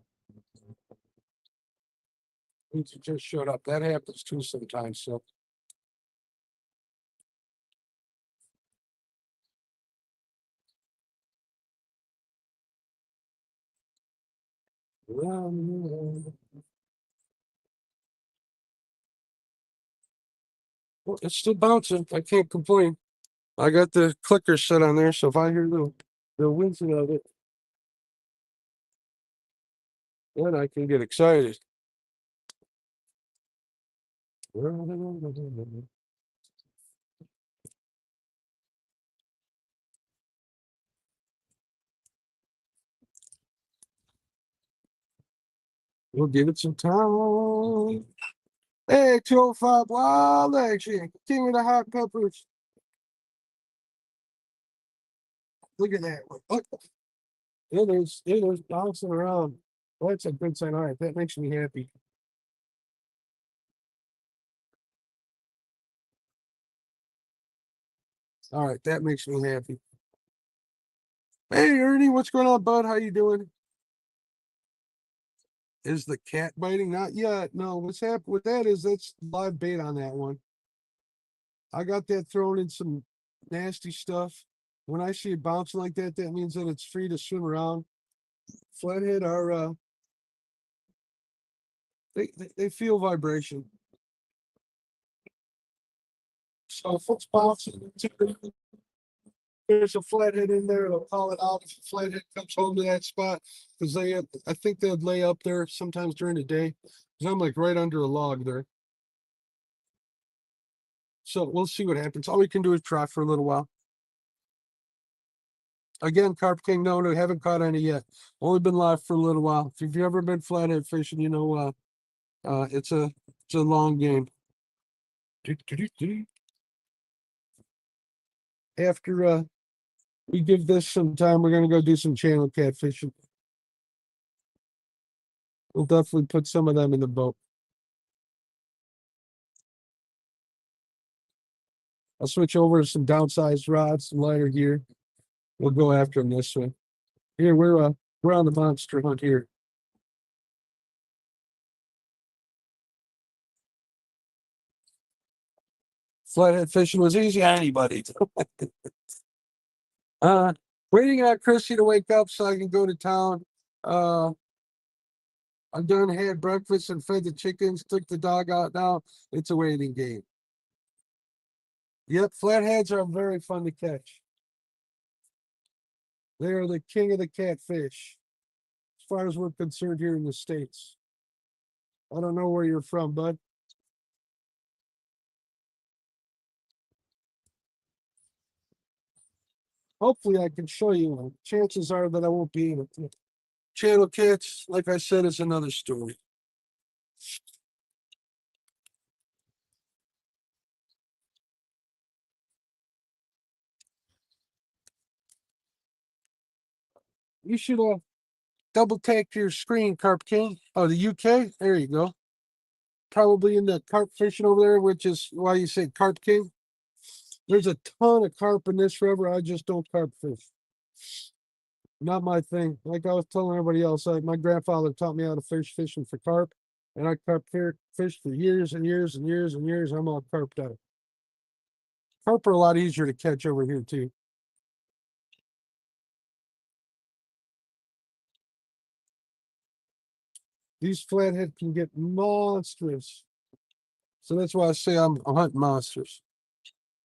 It just showed up. That happens too sometimes. So well, it's still bouncing. I can't complain. I got the clicker set on there, so if I hear the whizzing of it, then I can get excited. We'll give it some time. Hey, 205 wild action. King of the hot peppers. Look at that. Look. It is bouncing around. Well, that's a good sign. All right, that makes me happy. All right, that makes me happy. Hey, Ernie, what's going on, bud? How you doing? Is the cat biting? Not yet. No, what's happened with that is that's live bait on that one. I got that thrown in some nasty stuff. When I see it bouncing like that, that means that it's free to swim around. Flathead are they feel vibration. So if it's bouncing, there's a flathead in there. They'll call it out if a flathead comes home to that spot because I think they'd lay up there sometimes during the day. Because I'm like right under a log there. So we'll see what happens. All we can do is try for a little while. Again, Carp King, no, haven't caught any yet. Only been live for a little while. If you've ever been flathead fishing, you know it's a long game. After we give this some time, we're gonna go do some channel catfishing. We'll definitely put some of them in the boat. I'll switch over to some downsized rods, some lighter gear. We'll go after them this way. Here we're on the monster hunt here. Flathead fishing was easy on anybody. Waiting on Chrissy to wake up so I can go to town. I'm done, had breakfast and fed the chickens, took the dog out now. It's a waiting game. Yep, flatheads are very fun to catch. They are the king of the catfish, as far as we're concerned here in the States. I don't know where you're from, bud. Hopefully I can show you one. Chances are that I won't be able to. Channel cats, like I said, is another story. You should double tap your screen, Carp King. Oh, the UK? There you go. Probably in the carp fishing over there, which is why you say Carp King. There's a ton of carp in this river. I just don't carp fish. Not my thing. Like I was telling everybody else, my grandfather taught me how to fish fishing for carp. And I carp fish for years and years and years and years. I'm all carped out. Carp are a lot easier to catch over here too. These flathead can get monstrous. So that's why I say I'm hunting monsters.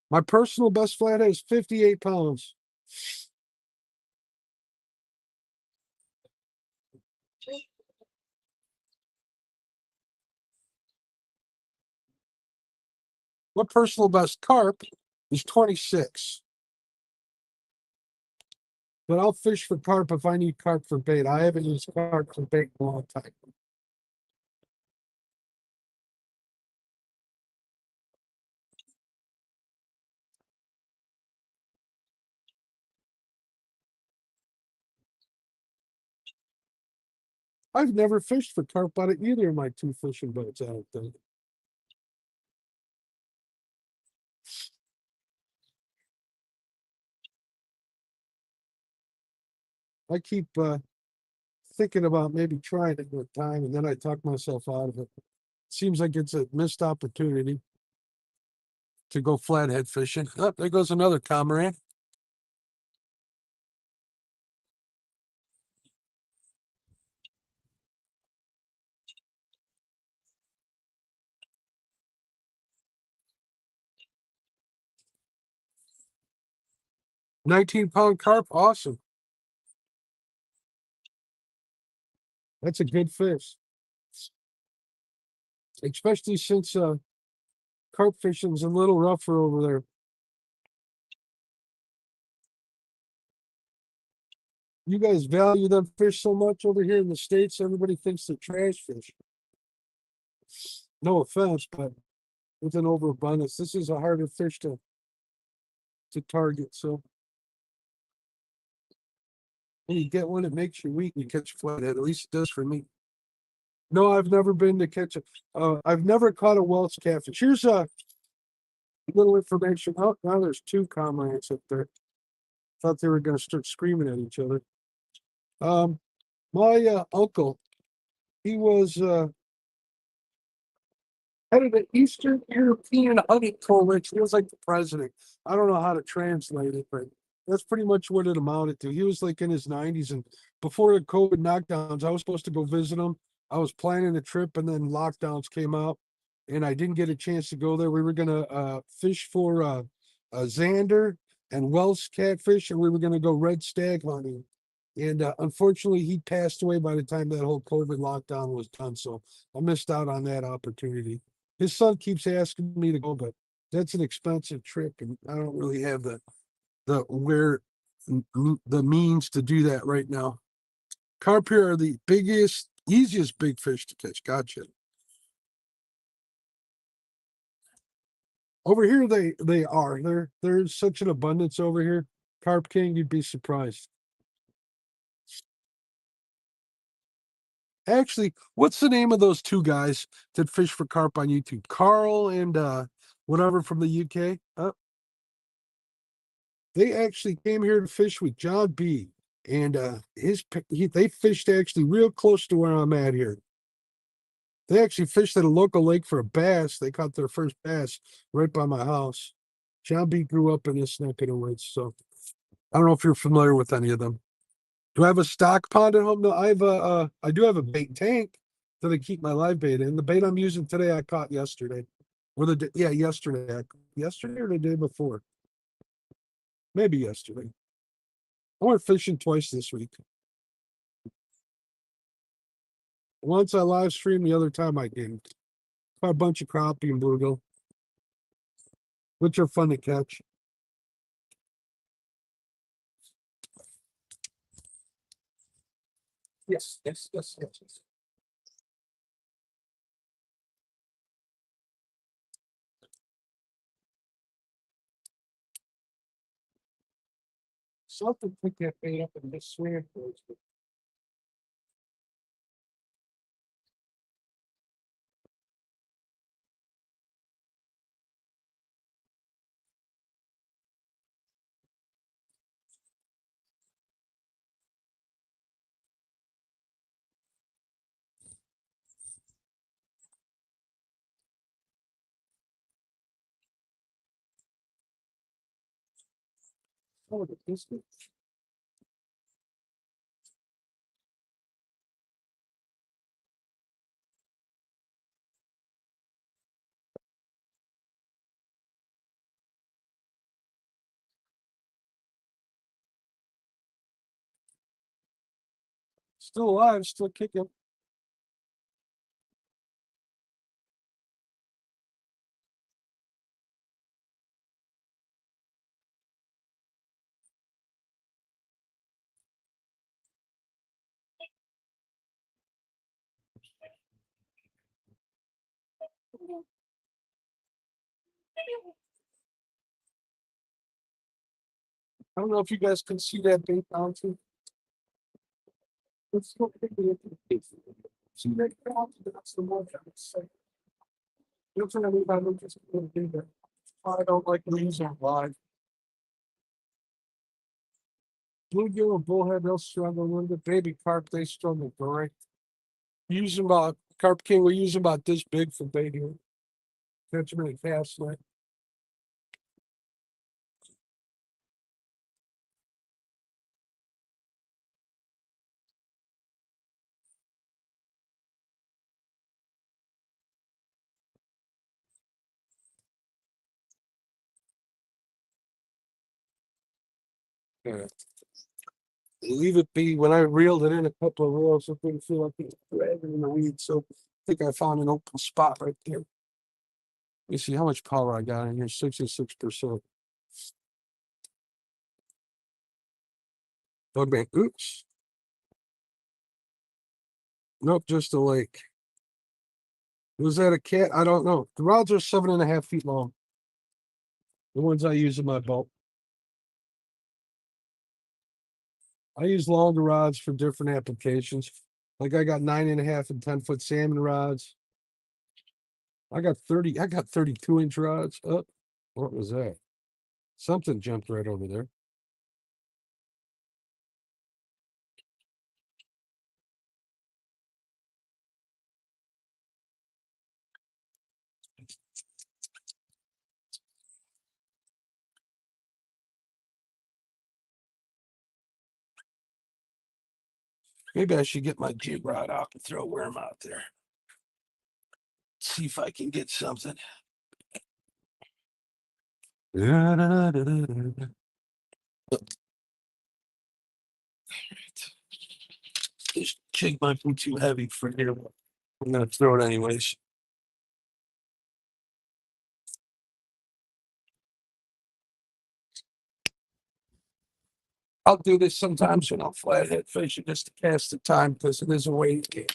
My personal best flathead is 58 pounds. My personal best carp is 26. But I'll fish for carp if I need carp for bait. I haven't used carp for bait in a long time. I've never fished for carp out of either of my two fishing boats, I don't think. I keep thinking about maybe trying it one time, and then I talk myself out of it. Seems like it's a missed opportunity to go flathead fishing. Oh, there goes another cormorant. £19 carp, awesome. That's a good fish, especially since carp fishing's a little rougher over there. You guys value them fish so much over here in the States, everybody thinks they're trash fish. No offense, but with an overabundance, this is a harder fish to target. So when you get one, it makes you weak. You catch flathead, at least it does for me. No, I've never been to catch a. I've never caught a Welsh catfish. Here's a little information. Oh, now there's two cormorants up there. Thought they were going to start screaming at each other. My uncle, he was head of the Eastern European Hunting Coalition. He was like the president. I don't know how to translate it, but that's pretty much what it amounted to. He was like in his 90s, and before the COVID knockdowns, I was supposed to go visit him. I was planning a trip, and then lockdowns came out, and I didn't get a chance to go there. We were gonna fish for a zander and Welsh catfish, and we were gonna go red stag hunting. And unfortunately, he passed away by the time that whole COVID lockdown was done. So I missed out on that opportunity. His son keeps asking me to go, but that's an expensive trip, and I don't really have the where the means to do that right now. Carp here are the biggest, easiest big fish to catch. Gotcha. Over here, they are. There's such an abundance over here. Carp King, you'd be surprised. Actually, what's the name of those two guys that fish for carp on YouTube? Carl and whatever from the UK. They actually came here to fish with John B. And they fished actually real close to where I'm at here. They actually fished at a local lake for a bass. They caught their first bass right by my house. John B grew up in this neck of the woods, so I don't know if you're familiar with any of them. Do I have a stock pond at home? No, I do have a bait tank that I keep my live bait in. The bait I'm using today, I caught yesterday, yesterday, yesterday or the day before, maybe yesterday. I went fishing twice this week. Once I live streamed, the other time I didn't. Caught a bunch of crappie and bluegill, which are fun to catch. Yes. Something picked that bait up in this swim. Oh, the biscuit. Still alive, still kicking. I don't know if you guys can see that bait bouncing. Let's go quickly into the bait. See that bouncing? That's the one that was saying. Looks like I'm just going to do that. I don't like these on live. Bluegill and bullhead, they'll struggle a little bit. Baby carp, they struggle great. Use them about Carp King. We use them about this big for bait here. Catch them in a cast net. Yeah. Leave it be. When I reeled it in a couple of reels, it didn't feel like it was dragging in the weeds. So I think I found an open spot right there. Let me see how much power I got in here. 66%. Bug bank. Oops. Nope, just a lake. Was that a cat? I don't know. The rods are 7.5 feet long. The ones I use in my boat. I use longer rods for different applications. Like I got 9.5 and 10-foot salmon rods. I got 32-inch rods. Oh, what was that? Something jumped right over there. Maybe I should get my jig rod out and throw a worm out there. See if I can get something. This jig might be too heavy for here. I'm gonna throw it anyways. I'll do this sometimes when I'm flathead fishing just to pass the time because it is a waiting game.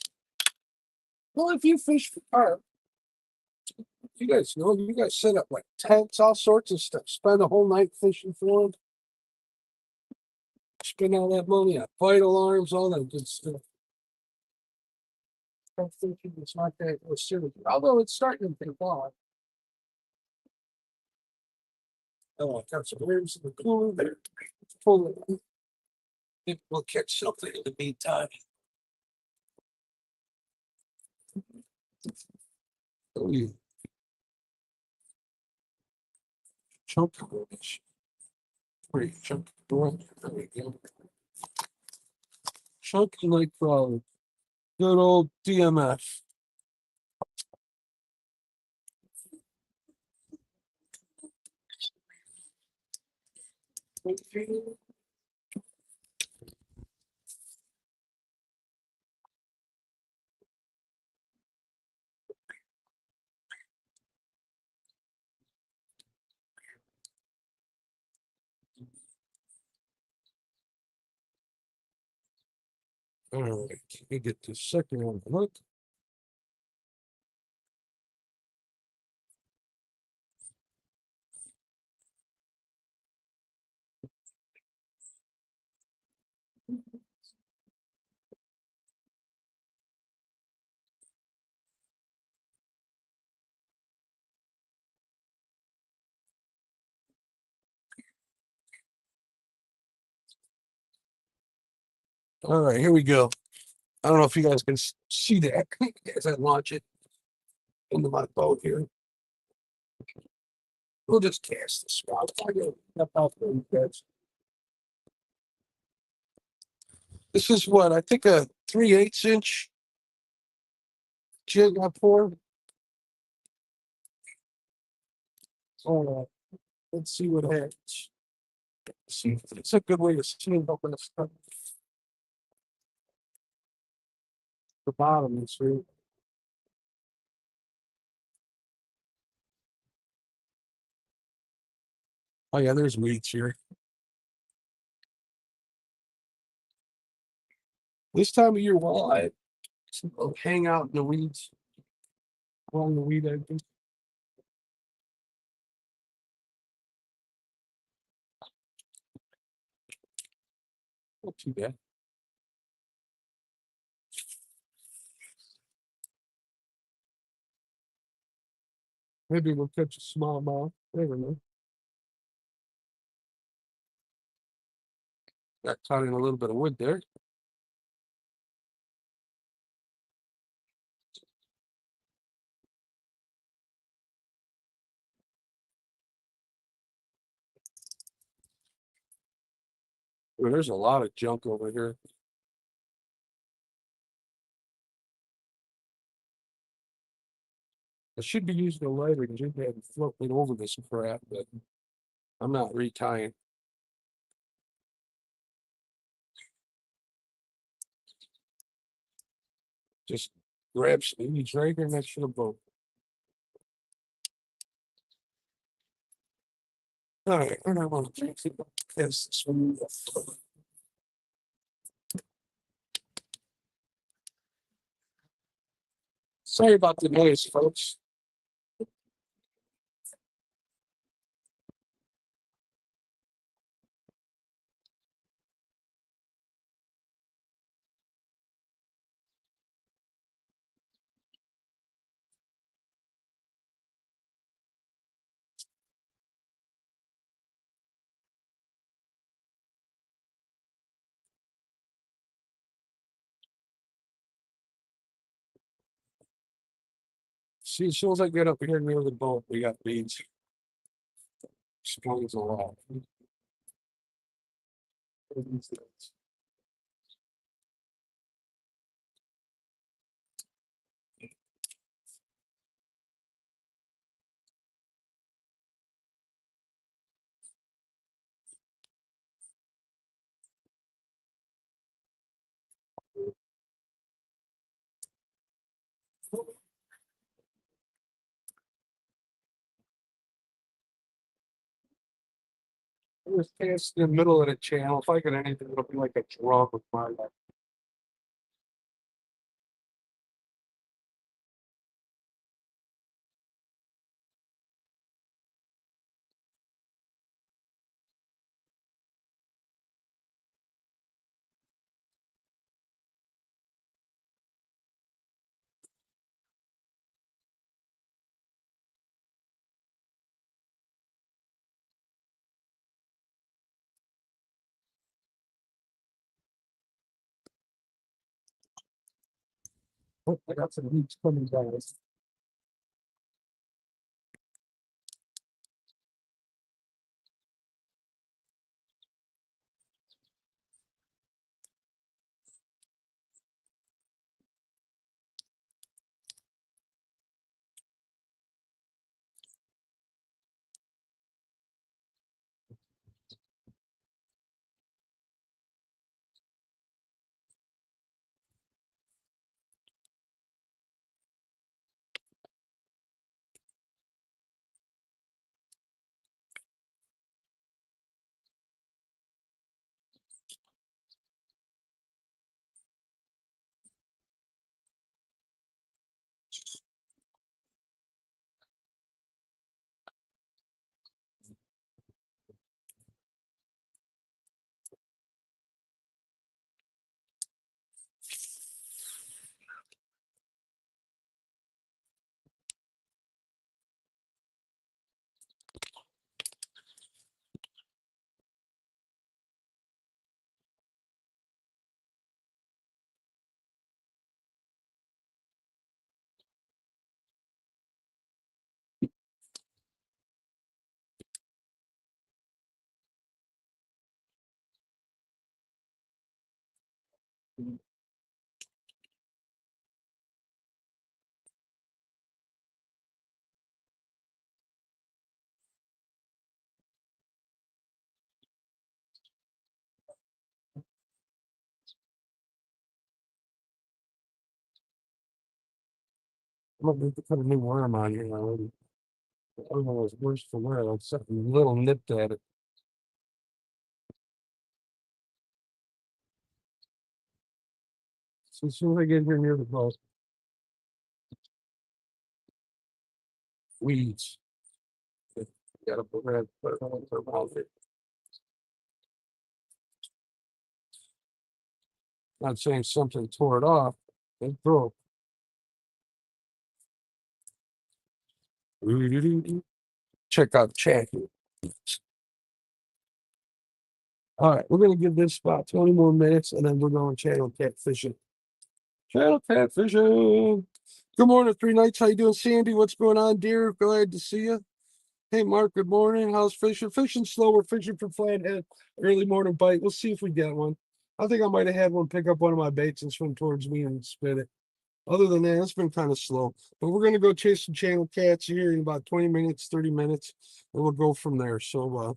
Well, if you fish for carp, you guys know you guys set up like tents, all sorts of stuff. Spend a whole night fishing for them. Spend all that money on fight alarms, all that good stuff. I'm thinking it's not that serious, although it's starting to take off. Oh, I got some worms in the cooler there. Pull it. Maybe we'll catch something in the meantime. Oh, you chunk of fish. Wait, chunk of there we go. Chunky like frog. Good old DMF. All right, let me get the second one. Look. All right, here we go. I don't know if you guys can see that as I launch it into my boat here. We'll just cast the spot. I get up out there, guys. This is what I think a 3/8 inch jig I poured. Oh, let's see what happens. See, it's a good way to see open the stuff. The bottom is here. Oh yeah, there's weeds here. This time of year, walleye hang out in the weeds along the weed edges. Not too bad. Maybe we'll catch a smallmouth. Never know. Got caught in a little bit of wood there. Well, there's a lot of junk over here. I should be using a lighter jig and floating over this crap, but I'm not retying. Just grab some weeds right here next to the boat. All right, and I want to take this one. Sorry about the noise, folks. See, as soon as I get up here near the boat, we got beans. Explains a lot. It was cast in the middle of the channel. If I get anything, it'll be like a drum with my life. Oh, I got some leaves coming down. I'm gonna have to put a new worm on here already. I don't know what's worse for wear. Like something little nipped at it. So as soon as I get here near the boat, weeds. Gotta put it around it. Not saying something tore it off. It broke. Check out the chat here. All right, we're gonna give this spot 20 more minutes and then we're going channel catfishing. Channel catfishing. Good morning, 3 nights. How you doing, Sandy? What's going on, dear? Glad to see you. Hey, Mark. Good morning. How's fishing? Fishing slow. We're fishing for flathead. Early morning bite. We'll see if we get one. I think I might have had one pick up one of my baits and swim towards me and spit it. Other than that, it's been kind of slow. But we're gonna go chase some channel cats here in about 20 minutes, 30 minutes, and we'll go from there. So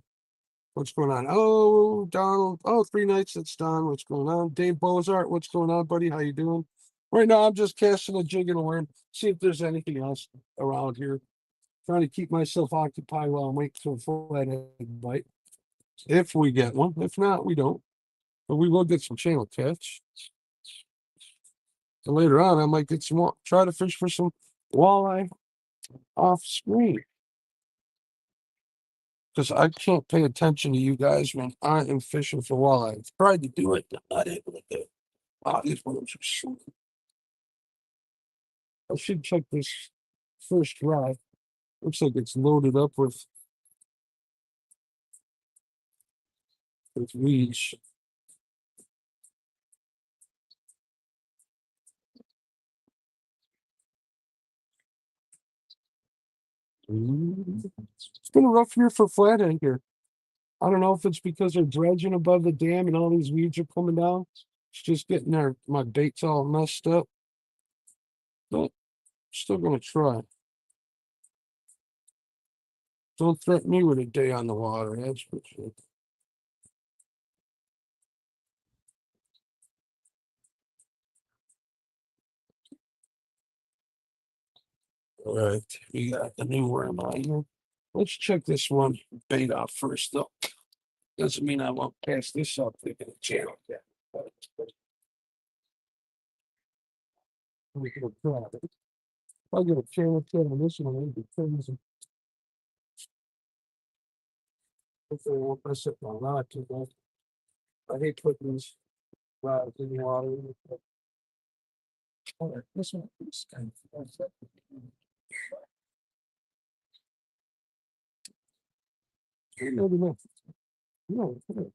what's going on? Oh, Donald. Oh, 3 nights. That's Don. What's going on? Dave Bozart. What's going on, buddy? How you doing? Right now, I'm just casting a jig and a worm. See if there's anything else around here. Trying to keep myself occupied while I'm waiting for a flathead bite. If we get one. If not, we don't. But we will get some channel catch. And later on, I might get some more. Try to fish for some walleye off screen. Because I can't pay attention to you guys when I am fishing for walleye. I've tried to do it, but not able to do it. Wow, these worms are short. I should check this first rod. Looks like it's loaded up with weeds. It's been a rough year for flathead here. I don't know if it's because they're dredging above the dam and all these weeds are coming down. It's just getting my baits all messed up. But still gonna try. Don't threaten me with a day on the water, that's for sure. All right, we got the new worm on here. Let's check this one bait out first, though. Doesn't mean I won't pass this up to the channel. Yeah. We can try it. If I get a channel on this one, it'll be crazy. Hopefully, I won't mess up my rod too much. I hate putting these rods in the water. All right, this one is kind of. Maybe not. No, no.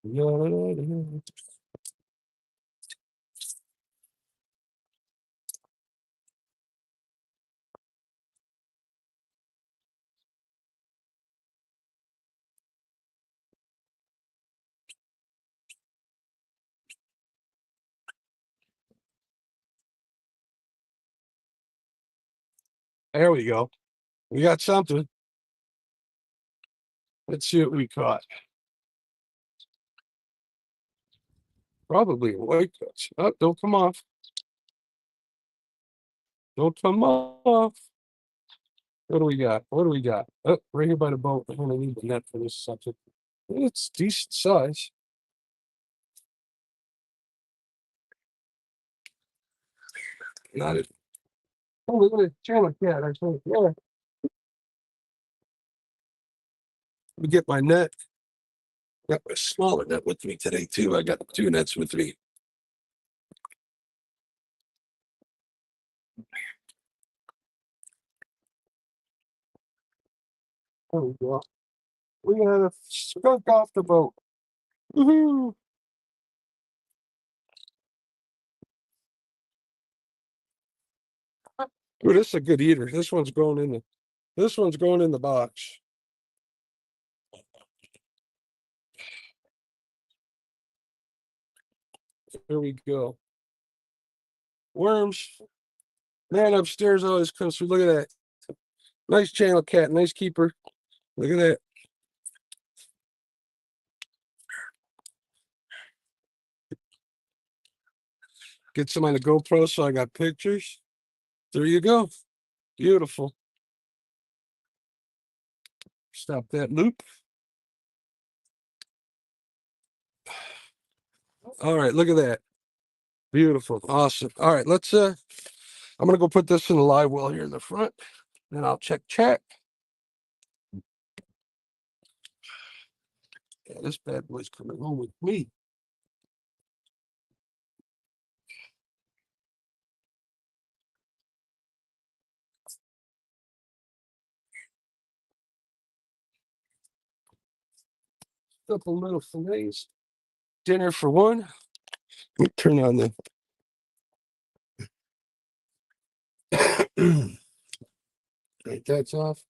There we go. We got something. Let's see what we caught. Probably a white catch. Oh, don't come off. Don't come off. What do we got? What do we got? Oh, right here by the boat. I'm gonna need the net for this subject. It's decent size. Not it. Oh, look at the channel cat. I think. Yeah. Let me get my net. Got a smaller net with me today too. I got 2 nets with me. There we go. We got a skunk off the boat. Woohoo! Ooh, this is a good eater. This one's going in the box. Here we go. Worms. Man upstairs always comes through. Look at that. Nice channel cat. Nice keeper. Look at that. Get some on the GoPro so I got pictures. There you go. Beautiful. Stop that loop. All right, look at that. Beautiful. Awesome. All right, let's I'm gonna go put this in the live well here in the front. Then I'll check chat. Yeah, this bad boy's coming home with me. Couple little fillets. Dinner for one. Let me turn on the right, that's off.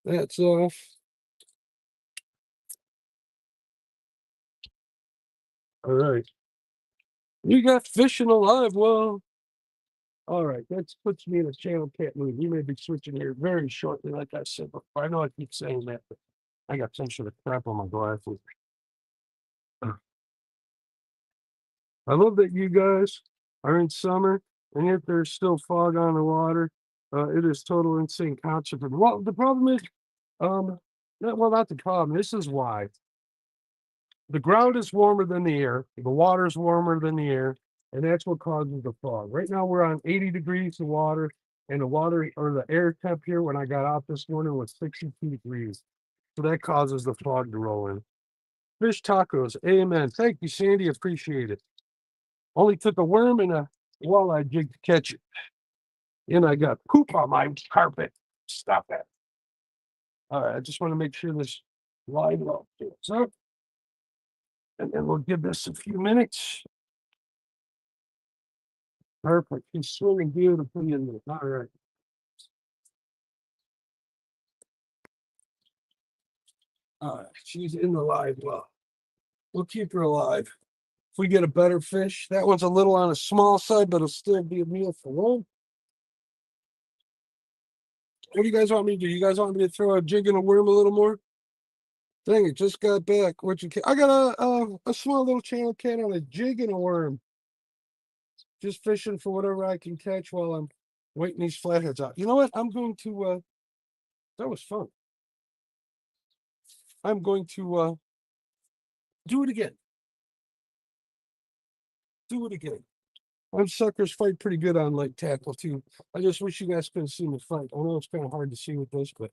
That's off. All right. You got fishing alive. Well, all right. That puts me in a channel cat mood. We may be switching here very shortly, like I said before. I know I keep saying that, but I got some sort of crap on my glasses. I love that you guys are in summer, and yet there's still fog on the water. It is total insane concept. Well, the problem is, not the problem. This is why the ground is warmer than the air, the water is warmer than the air, and that's what causes the fog. Right now, we're on 80 degrees of water, and the water or the air temp here when I got out this morning was 62 degrees. So that causes the fog to roll in. Fish tacos, amen. Thank you, Sandy. Appreciate it. Only took a worm and a walleye jig to catch it. And I got poop on my carpet. Stop that. All right, I just want to make sure this live well gets up. And then we'll give this a few minutes. Perfect. He's swimming beautifully in there. All right. All right, she's in the live well. We'll keep her alive. If we get a better fish, that one's a little on the small side, but it'll still be a meal for one. What do you guys want me to do? You guys want me to throw a jig and a worm a little more? Dang it, just got back. What you? I got a small little channel cat on a jig and a worm. Just fishing for whatever I can catch while I'm waiting these flatheads out. You know what? I'm going to. That was fun. I'm going to do it again. Do it again. I'm suckers fight pretty good on lake tackle too. I just wish you guys could see me fight. I know it's kind of hard to see with this, but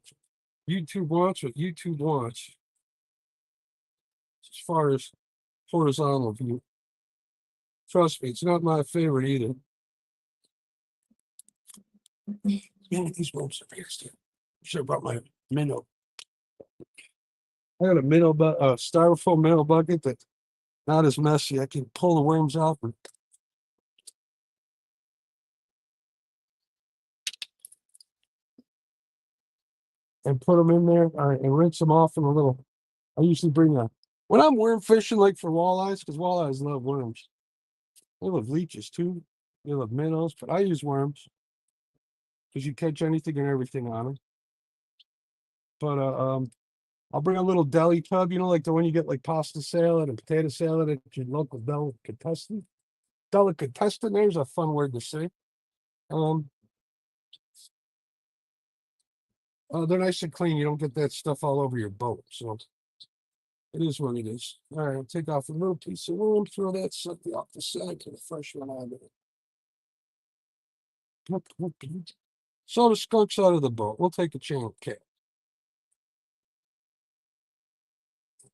YouTube wants what YouTube wants. As far as horizontal view. Trust me, it's not my favorite either. Man, these ropes are here. Should have brought my minnow. I got a minnow, styrofoam minnow bucket that not as messy. I can pull the worms out and put them in there. All right, and rinse them off in a little. I usually bring when I'm worm fishing, like for walleyes, because walleyes love worms. They love leeches too. They love minnows, but I use worms because you catch anything and everything on them. But I'll bring a little deli tub, like the one you get like pasta salad and potato salad at your local delicatessen. Delicatessen, there's a fun word to say. They're nice and clean. You don't get that stuff all over your boat. So it is what it is. All right, I'll take off a little piece of worm, throw that sucker off the side, put a fresh one on there. So the skunk's out of the boat. We'll take a channel cat.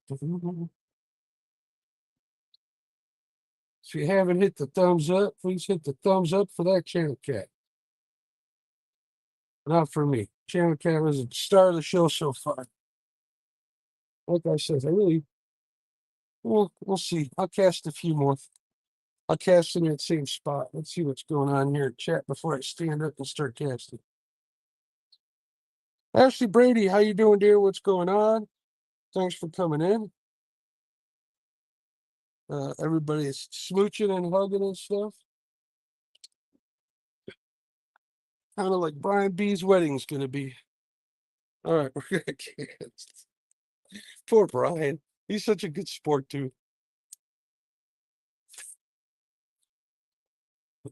If you haven't hit the thumbs up, please hit the thumbs up for that channel cat. Not for me. Channel cat was the star of the show so far. Like I said, we'll see. I'll cast a few more. I'll cast in that same spot. Let's see what's going on here in chat before I stand up and start casting. Ashley Brady, how you doing, dear? What's going on? Thanks for coming in. Everybody's smooching and hugging and stuff. Kind of like Brian B's wedding's gonna be. All right, we're gonna cast. Poor Brian. He's such a good sport too.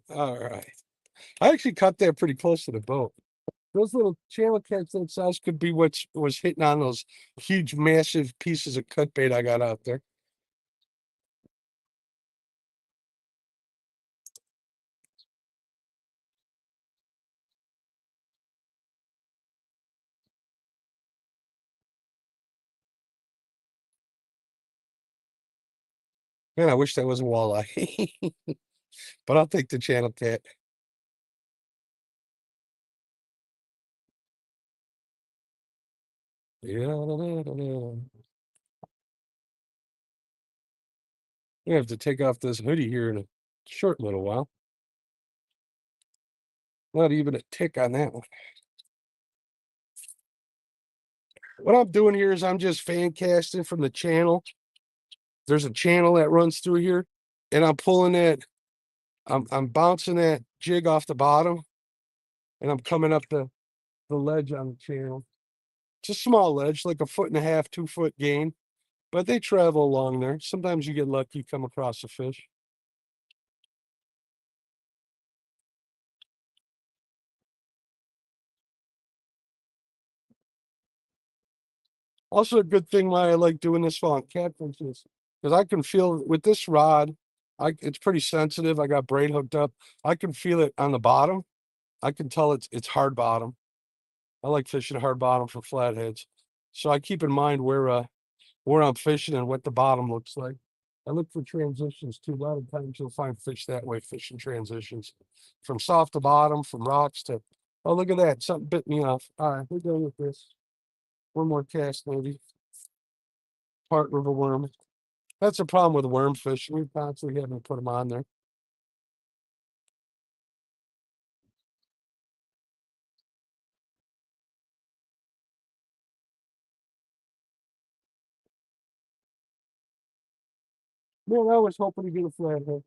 All right. I actually caught that pretty close to the boat. Those little channel cats that size could be what was hitting on those huge, massive pieces of cut bait I got out there. Man, I wish that was a walleye. But I'll take the channel cat. Yeah. I have to take off this hoodie here in a short little while. Not even a tick on that one. What I'm doing here is I'm just fan casting from the channel. There's a channel that runs through here, and I'm pulling that. I'm bouncing that jig off the bottom, and I'm coming up the ledge on the channel. It's a small ledge, like 1.5 foot, 2 foot gain, but they travel along there. Sometimes you get lucky, come across a fish. Also, a good thing why I like doing this on catfish is because I can feel with this rod, it's pretty sensitive. I got braid hooked up. I can feel it on the bottom. I can tell it's hard bottom. I like fishing hard bottom for flatheads, so I keep in mind where I'm fishing and what the bottom looks like. I look for transitions too. A lot of times you'll find fish that way, fishing transitions from soft to bottom, from rocks to. Oh, look at that! Something bit me off. All right, we're done with this. One more cast, maybe. Part of a worm. That's a problem with worm fishing. We constantly having to put them on there. Man, I was hoping to get a flathead.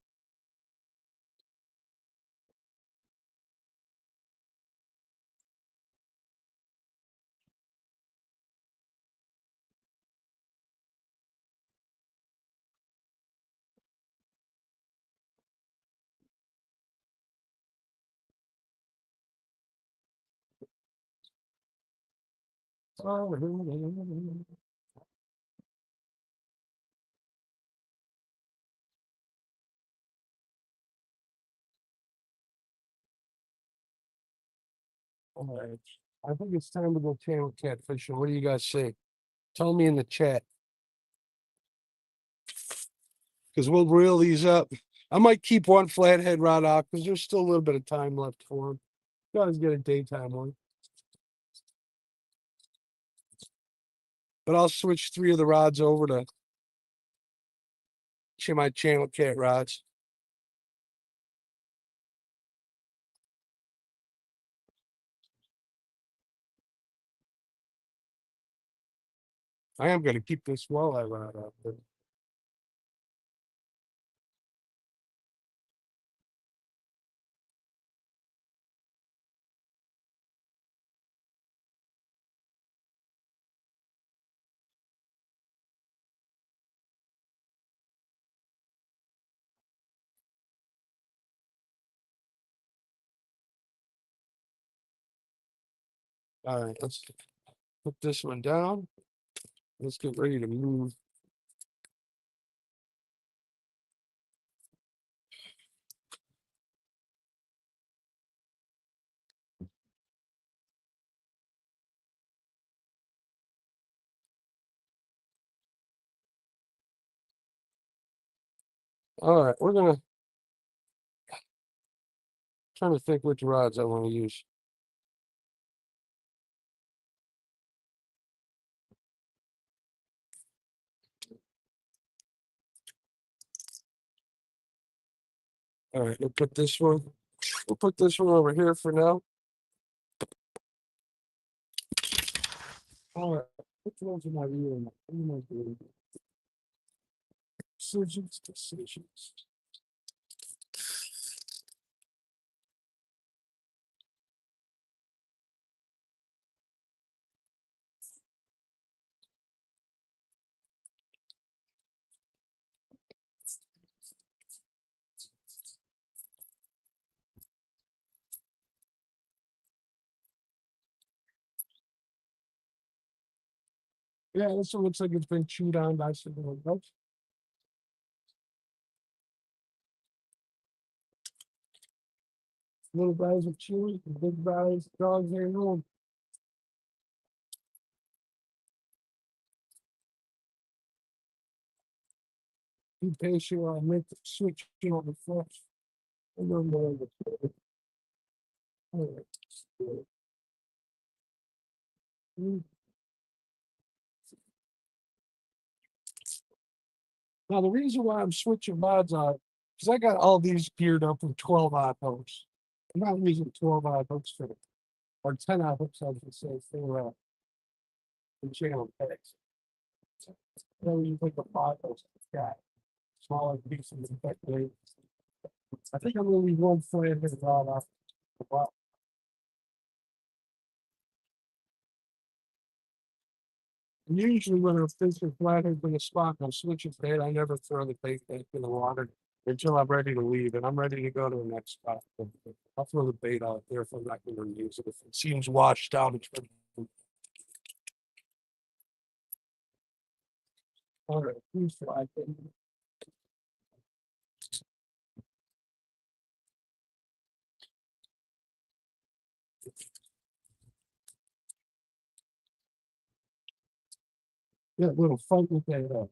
Oh, all right. I think it's time to go channel catfishing. What do you guys say? Tell me in the chat. Because we'll reel these up. I might keep one flathead rod out because there's still a little bit of time left for them. Guys get a daytime one. But I'll switch 3 of the rods over to to my channel, Cat Rods. I am going to keep this walleye rod out there. All right, let's put this one down. Let's get ready to move. All right, we're gonna trying to think which rods I want to use. All right, we'll put this one. We'll put this one over here for now. All right, which ones am I using? Decisions. Yeah, this one looks like it's been chewed on by some little goats. Little guys are chewing, the big guys, dogs ain't home. Be patient while I make the switch on the flush. I don't know the all right. Now the reason why I'm switching rods on, because I got all these geared up with 12-odd hooks. I'm not using 12-odd hooks for it, or 10-odd hooks, I should say, for the channel pegs. Then you take a 5 hooks, got smaller pieces of that. I think I'm gonna leave one flathead rod off the bottom. Usually when I'm fishing flathead with a spot, I'm switching bait. I never throw the bait back in the water until I'm ready to leave, and I'm ready to go to the next spot. I'll throw the bait out there if I'm not going to use it. If it seems washed out, it's ready. All right, please fly. Yeah, little fun with that.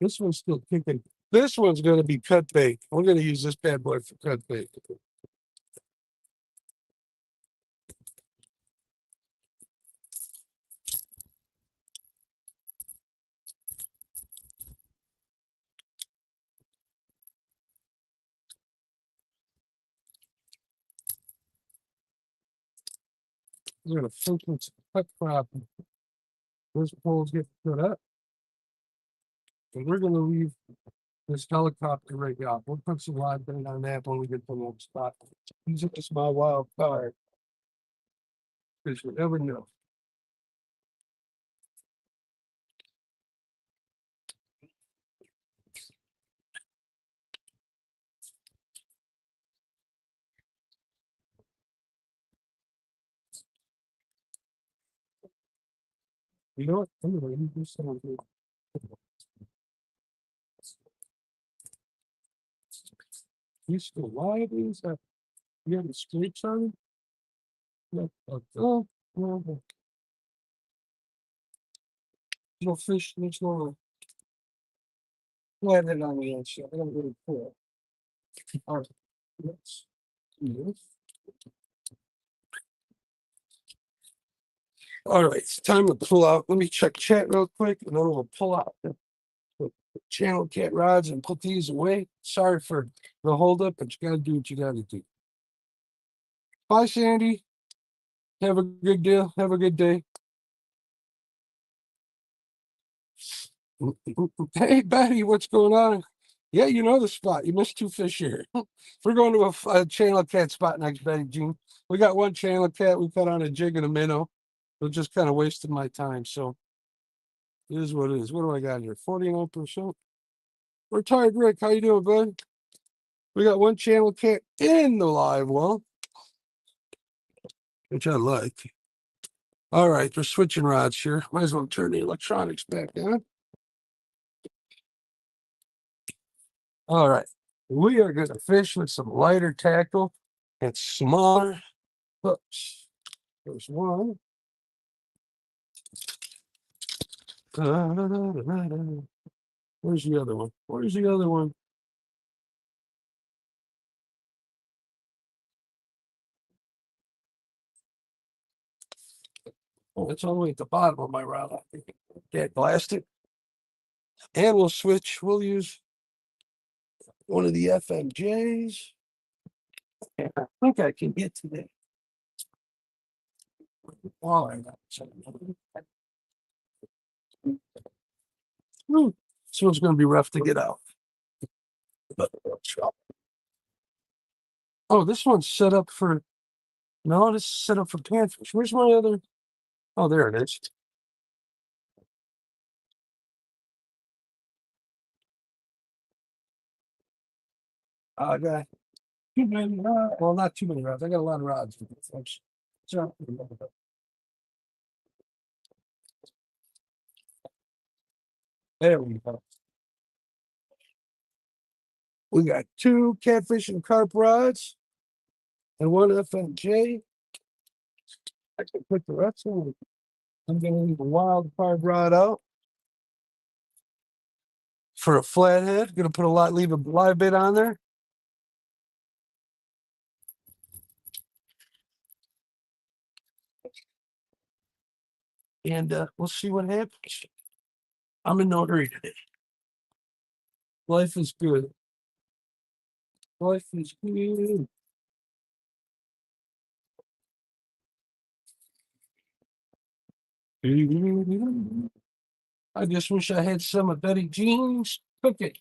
This one's still kicking. This one's going to be cut bait. We're going to use this bad boy for cut bait. We're going to filter some cut crappie. This pole's getting put up. And we're going to leave this helicopter rig out. We'll put some live bait on that when we get to the next spot. These are just my wild card. Because you never know. You know what? I'm going to do something. These still live. These you have the streaks on them? Oh, little fish, there's no flathead on the inside. I don't really pull. All right, let's do this. All right, it's time to pull out. Let me check chat real quick, and then we'll pull out. channel cat rods and put these away. Sorry for the holdup, but you got to do what you got to do. Bye, Sandy. Have a good deal. Have a good day. Hey, Betty, what's going on? Yeah, you know the spot. You missed 2 fish here. We're going to a channel cat spot next, Betty Jean. We got 1 channel cat. We cut on a jig and a minnow. It just kind of wasted my time. So it is what it is. What do I got here? 49%. Retired Rick, how you doing, bud? We got 1 channel cat in the live well, which I like. All right, we're switching rods here. Might as well turn the electronics back on. All right, we are going to fish with some lighter tackle and smaller hooks. There's one. Where's the other one? Where's the other one? Oh, it's all the way at the bottom of my rod. Get blasted. And we'll switch. We'll use one of the FMJs. And I think I can get to that. Oh, I got something. This one's going to be rough to get out. Oh, this one's set up for. No, this is set up for panfish. Where's my other? Oh, there it is. I got too many rods. Well, not too many rods. I got a lot of rods. So, there we go. We got 2 catfish and carp rods and 1 FMJ. I can put the rest on. I'm going to leave a wild carp rod out for a flathead. Going to put leave a live bait on there. And we'll see what happens. I'm in no hurry today. Life is good. Life is good. I just wish I had some of Betty Jean's cooking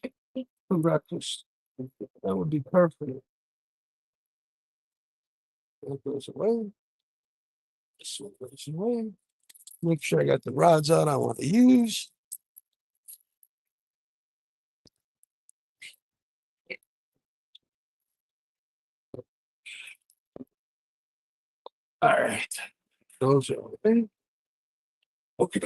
for breakfast. That would be perfect. That goes away. This one goes away. Make sure I got the rods out I want to use. All right. Those are okay. Okay.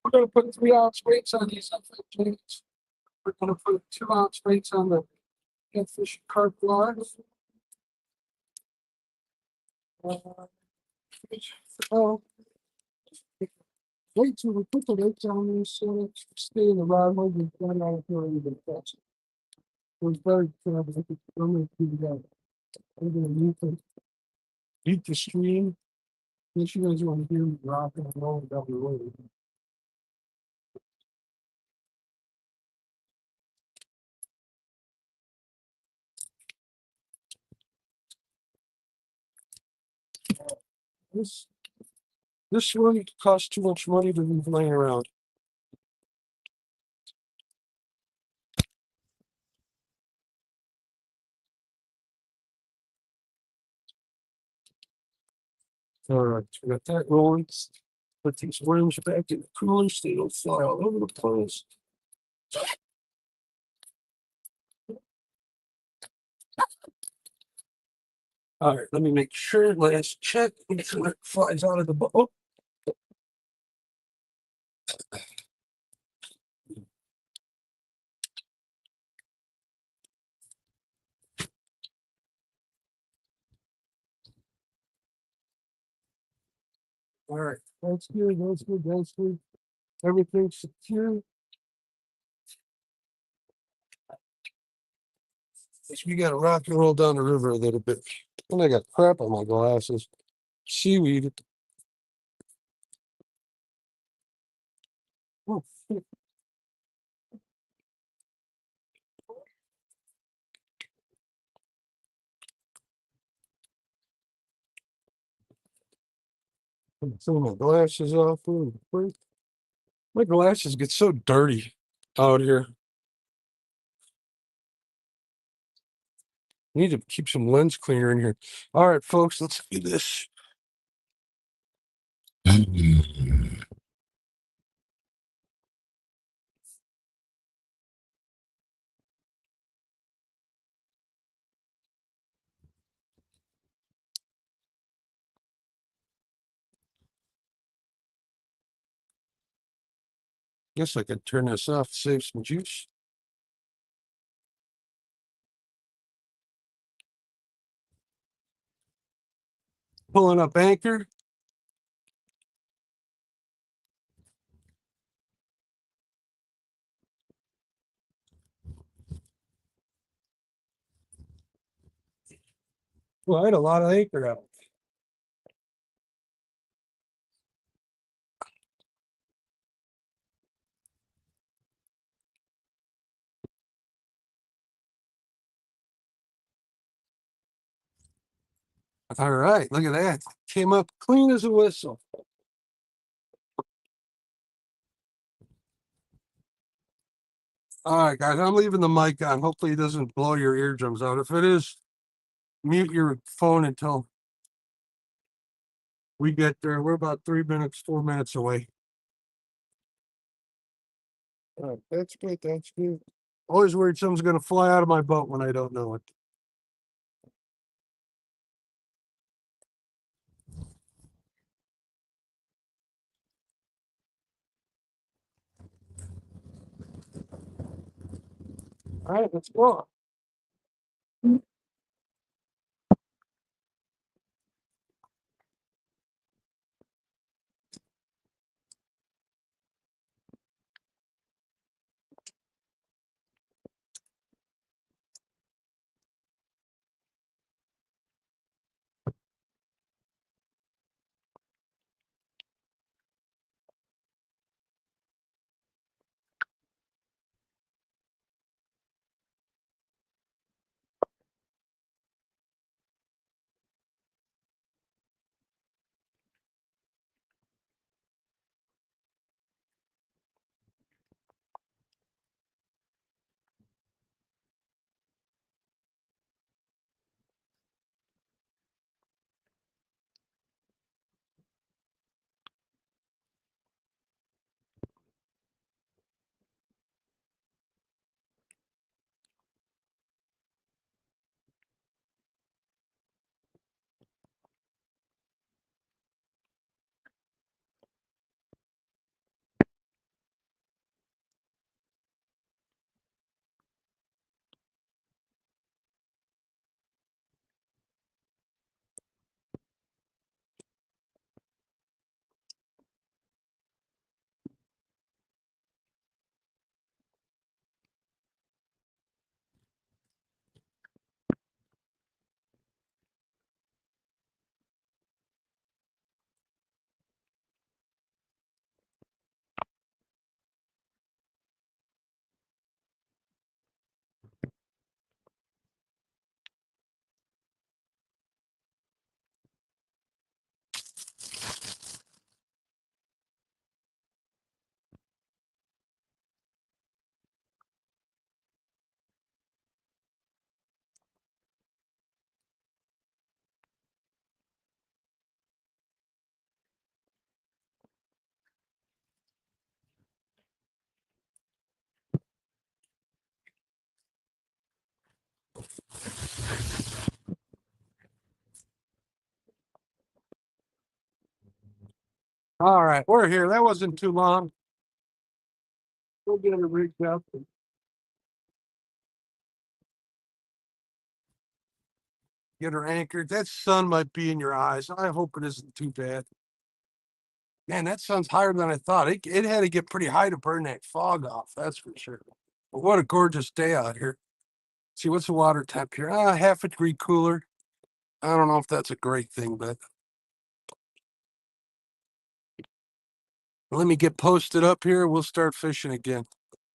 We're going to put 3-ounce weights on these FFJs. We're going to put 2-ounce weights on the catfish carp rods. Oh, wait till we put the weights on these so that stay in the rod hole. We've done all here even faster. It was very careful. I'm going to do that. I'm going to mute the stream. Make sure you guys want to hear me rock and roll double way. This one costs too much money to leave laying around. All right, we got that rolling. Put these worms back in the cooler so they don't fly all over the place. All right, let me make sure. Last check. Before it flies out of the boat. Oh, all right, that's good. That's good. That's good. Everything's secure. Guess we got to rock and roll down the river a little bit. And I got crap on my glasses. Seaweed. Oh, shit. Some of my glasses off. Ooh, my glasses get so dirty out here. Need to keep some lens cleaner in here. All right, folks, let's do this. Guess I could turn this off to save some juice. Pulling up anchor. Well, I had a lot of anchor out. All right, look at that. Came up clean as a whistle. All right, guys, I'm leaving the mic on. Hopefully it doesn't blow your eardrums out. If it is, mute your phone until we get there. We're about 4 minutes away. All right, that's good. That's good. Always worried something's going to fly out of my boat when I don't know it. All right, let's go. All right, we're here. That wasn't too long. We'll get her rigged up. Get her anchored. That sun might be in your eyes. I hope it isn't too bad. Man, that sun's higher than I thought. It had to get pretty high to burn that fog off, that's for sure. But what a gorgeous day out here. See, what's the water temp here? Half a degree cooler. I don't know if that's a great thing, but let me get posted up here. We'll start fishing again.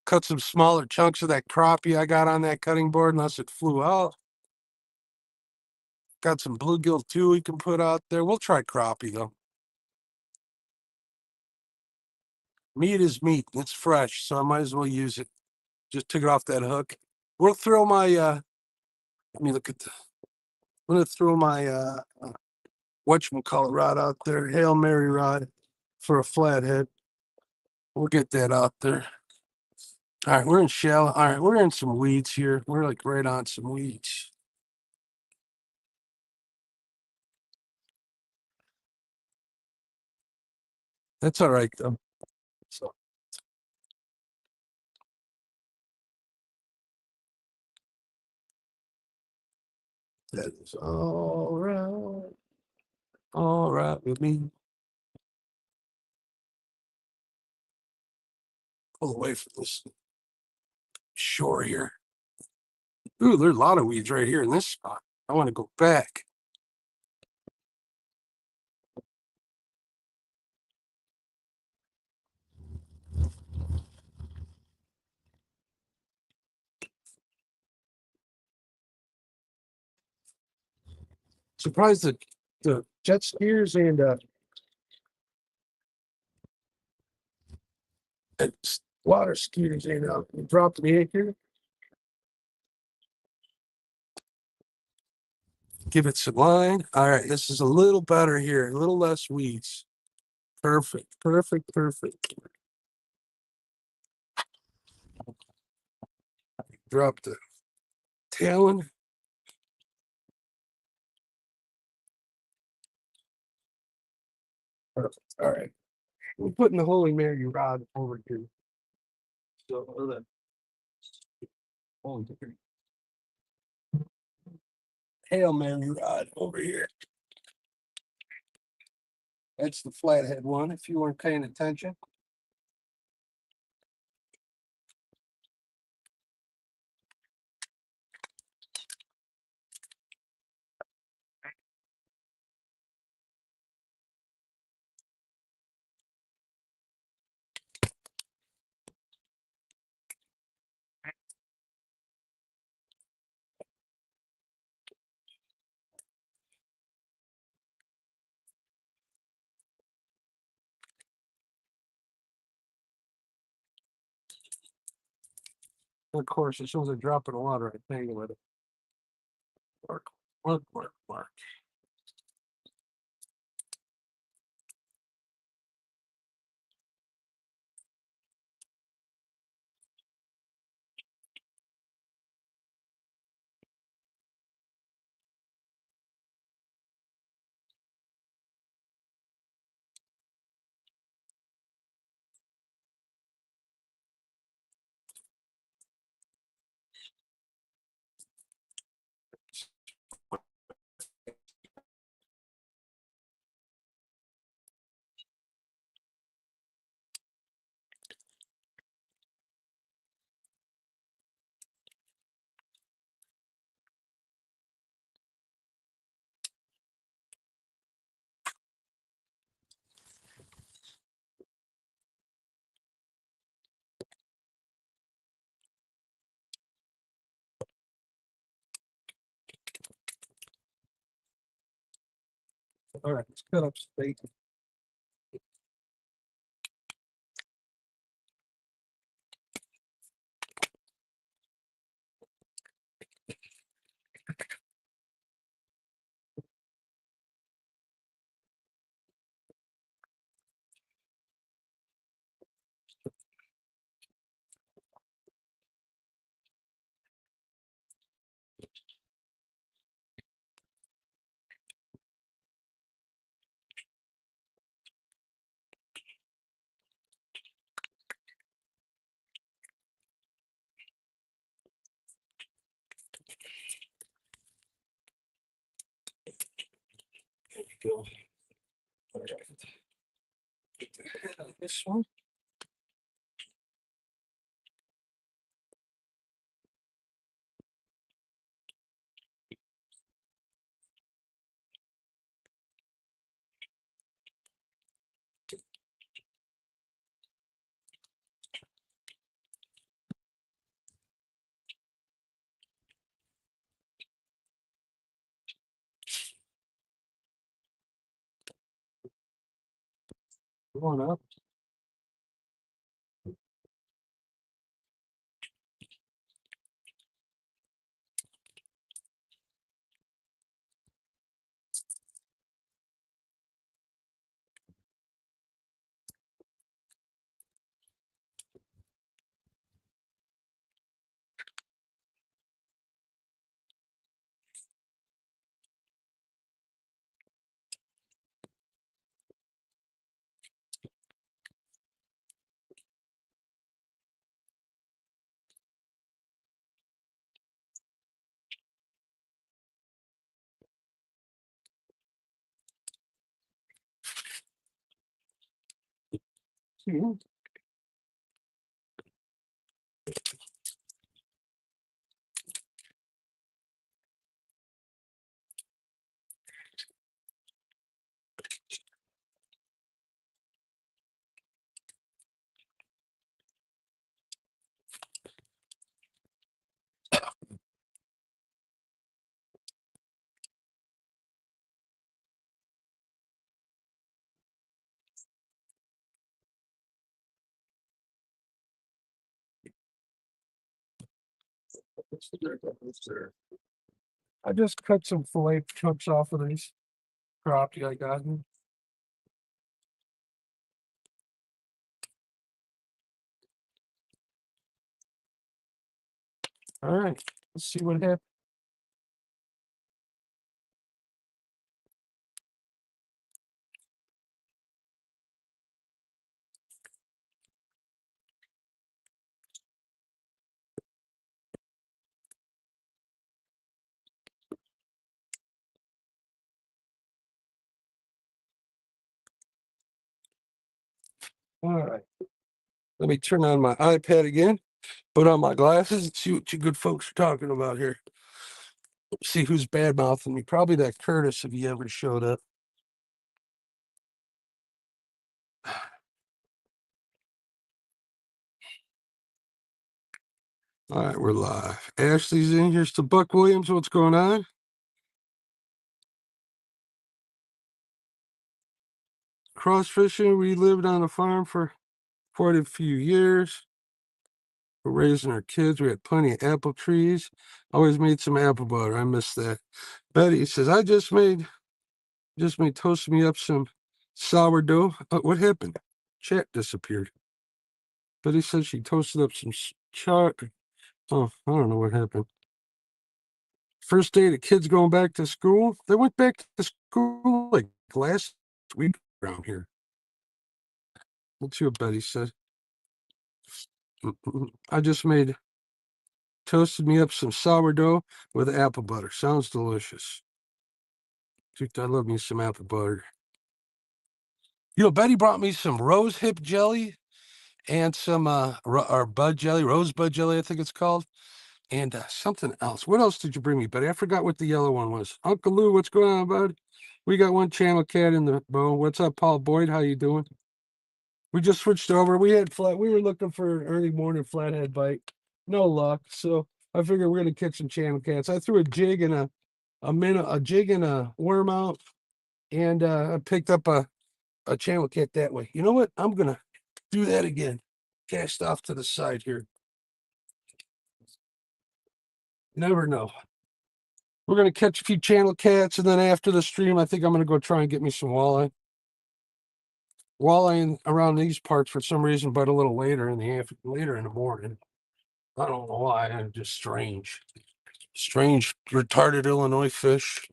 Cut some smaller chunks of that crappie I got on that cutting board, unless it flew out. Got some bluegill too we can put out there. We'll try crappie though. Meat is meat. It's fresh, so I might as well use it. Just took it off that hook. We'll throw my let me look at the I'm gonna throw my whatchamacallit rod out there, Hail Mary rod for a flathead. We'll get that out there. All right, we're in shallow. All right, we're in some weeds here. We're like right on some weeds. That's all right though. So that is all right with me. Pull away from this shore here. Ooh, there's a lot of weeds right here in this spot. I want to go back. Surprised that the jet skiers and water skiers ain't out. You dropped the anchor. Give it some line. All right, this is a little better here, a little less weeds. Perfect, perfect, perfect. Drop the talon. Perfect. All right. We're putting the Holy Mary rod over here. So the Holy Mary. Hail Mary rod over here. That's the flathead one, if you weren't paying attention. Of course, as soon as I drop it in the water, I tangle with it. Work, work, work, work. All right, let's cut up steak. go. All right. Get the head on this one. Going up. I just cut some fillet chunks off of these crappie I got. All right, let's see what happens. All right, let me turn on my iPad again, put on my glasses, and see what you good folks are talking about here. See who's bad mouthing me. Probably that Curtis if he ever showed up. All right, we're live. Ashley's in. Here's to Buck Williams. What's going on? Cross fishing. We lived on a farm for quite a few years. We're raising our kids. We had plenty of apple trees. Always made some apple butter. I miss that. Betty says, I just made toasted me up some sourdough. What happened? Chat disappeared. Betty said she toasted up some chocolate. Oh, I don't know what happened. First day the kids going back to school. They went back to school like last week around here. Let's see what Betty said. I just toasted me up some sourdough with apple butter. Sounds delicious. Dude, I love me some apple butter. You know, Betty brought me some rose hip jelly and some or bud jelly, rosebud jelly, I think it's called, and something else. What else did you bring me, Betty? I forgot what the yellow one was. Uncle Lou, what's going on, bud? We got one channel cat in the bow. What's up, Paul Boyd? How you doing? We just switched over. We were looking for an early morning flathead bite. No luck. So I figured we're gonna catch some channel cats. I threw a jig and a jig and a worm out, and I picked up a channel cat that way. You know what? I'm gonna do that again. Cast off to the side here. Never know. We're gonna catch a few channel cats, and then after the stream, I think I'm gonna go try and get me some walleye. Walleye around these parts for some reason, but a little later in the morning. I don't know why. I'm just strange, retarded Illinois fish.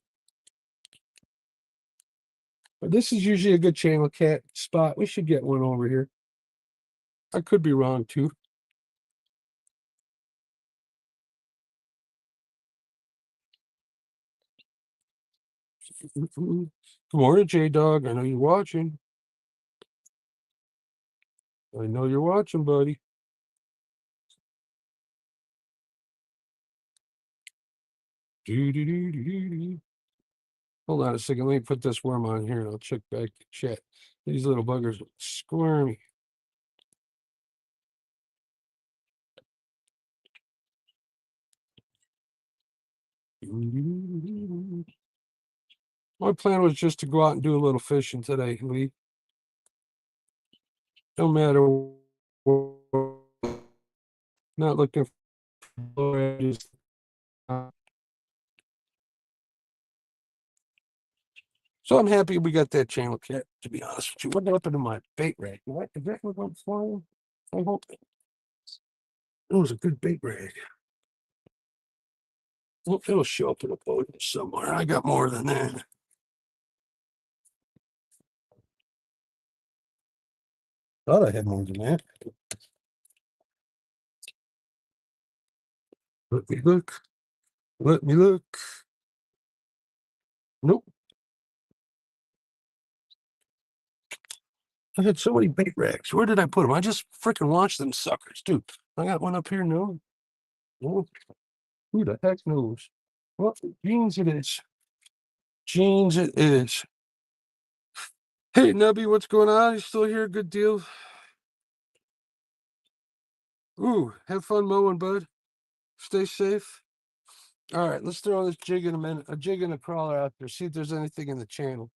But this is usually a good channel cat spot. We should get one over here. I could be wrong too. Good morning, J-Dog. I know you're watching. I know you're watching, buddy. Hold on a second. Let me put this worm on here and I'll check back the chat. These little buggers are squirmy. My plan was just to go out and do a little fishing today, Lee. No matter what, not looking for edges. So I'm happy we got that channel cat, to be honest with you. What happened to my bait rag? What? Did that one go flying? I hope it was a good bait rag. Well, it'll show up in a boat somewhere. I got more than that. Thought I had more than that. Let me look. Let me look. Nope. I had so many bait rags. Where did I put them? I just freaking launched them suckers, dude. I got one up here. No. No. Who the heck knows? Well, jeans it is. Jeans it is. Hey, Nubby, what's going on? You still here? Good deal. Ooh, have fun mowing, bud. Stay safe. All right, let's throw this jig in a minute. A jig and a crawler out there. See if there's anything in the channel.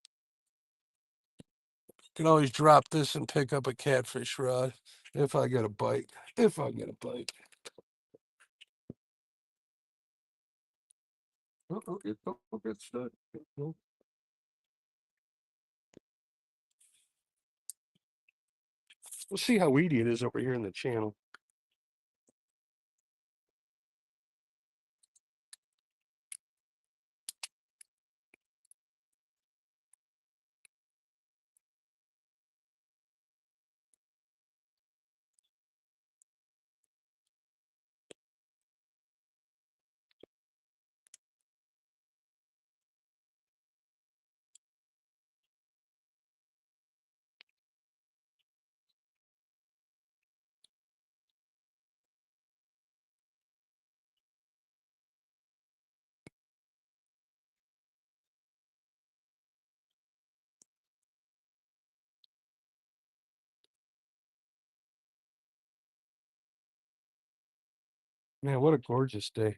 Can always drop this and pick up a catfish rod if I get a bite. If I get a bite. Don't get stuck. We'll see how weedy it is over here in the channel. Man, what a gorgeous day.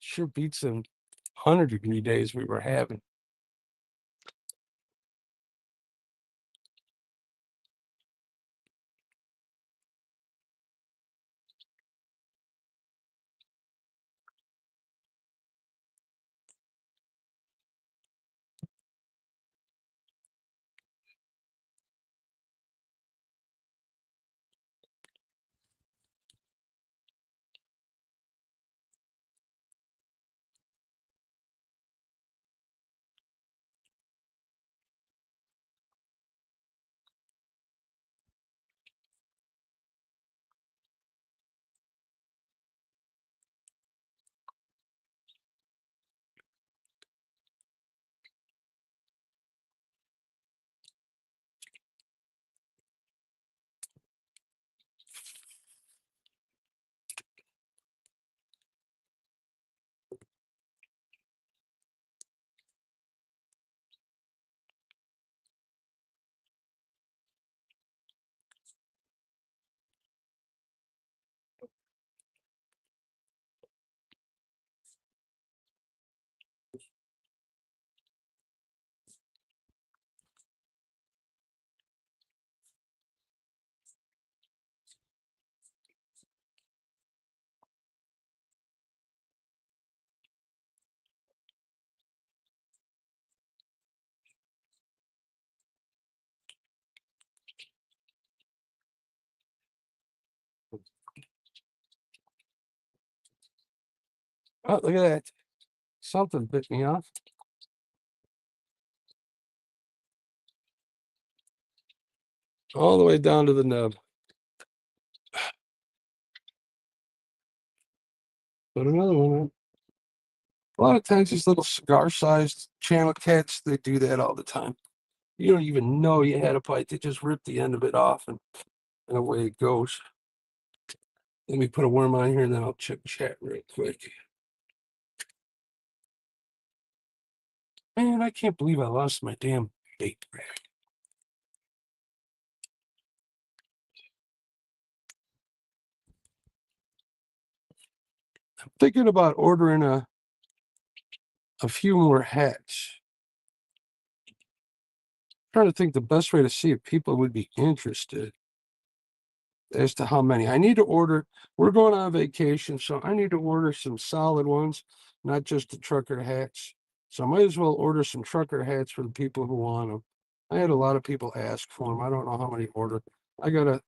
Sure beats them 100-degree days we were having. Oh, look at that. Something bit me off. All the way down to the nub. Put another one in. A lot of times these little cigar-sized channel cats, they do that all the time. You don't even know you had a bite. They just rip the end of it off and away it goes. Let me put a worm on here and then I'll check chat real quick. Man, I can't believe I lost my damn bait rack. I'm thinking about ordering a few more hats. Trying to think the best way to see if people would be interested as to how many. I need to order. We're going on vacation, so I need to order some solid ones, not just the trucker hats. So I might as well order some trucker hats for the people who want them. I had a lot of people ask for them. I don't know how many order. I gotta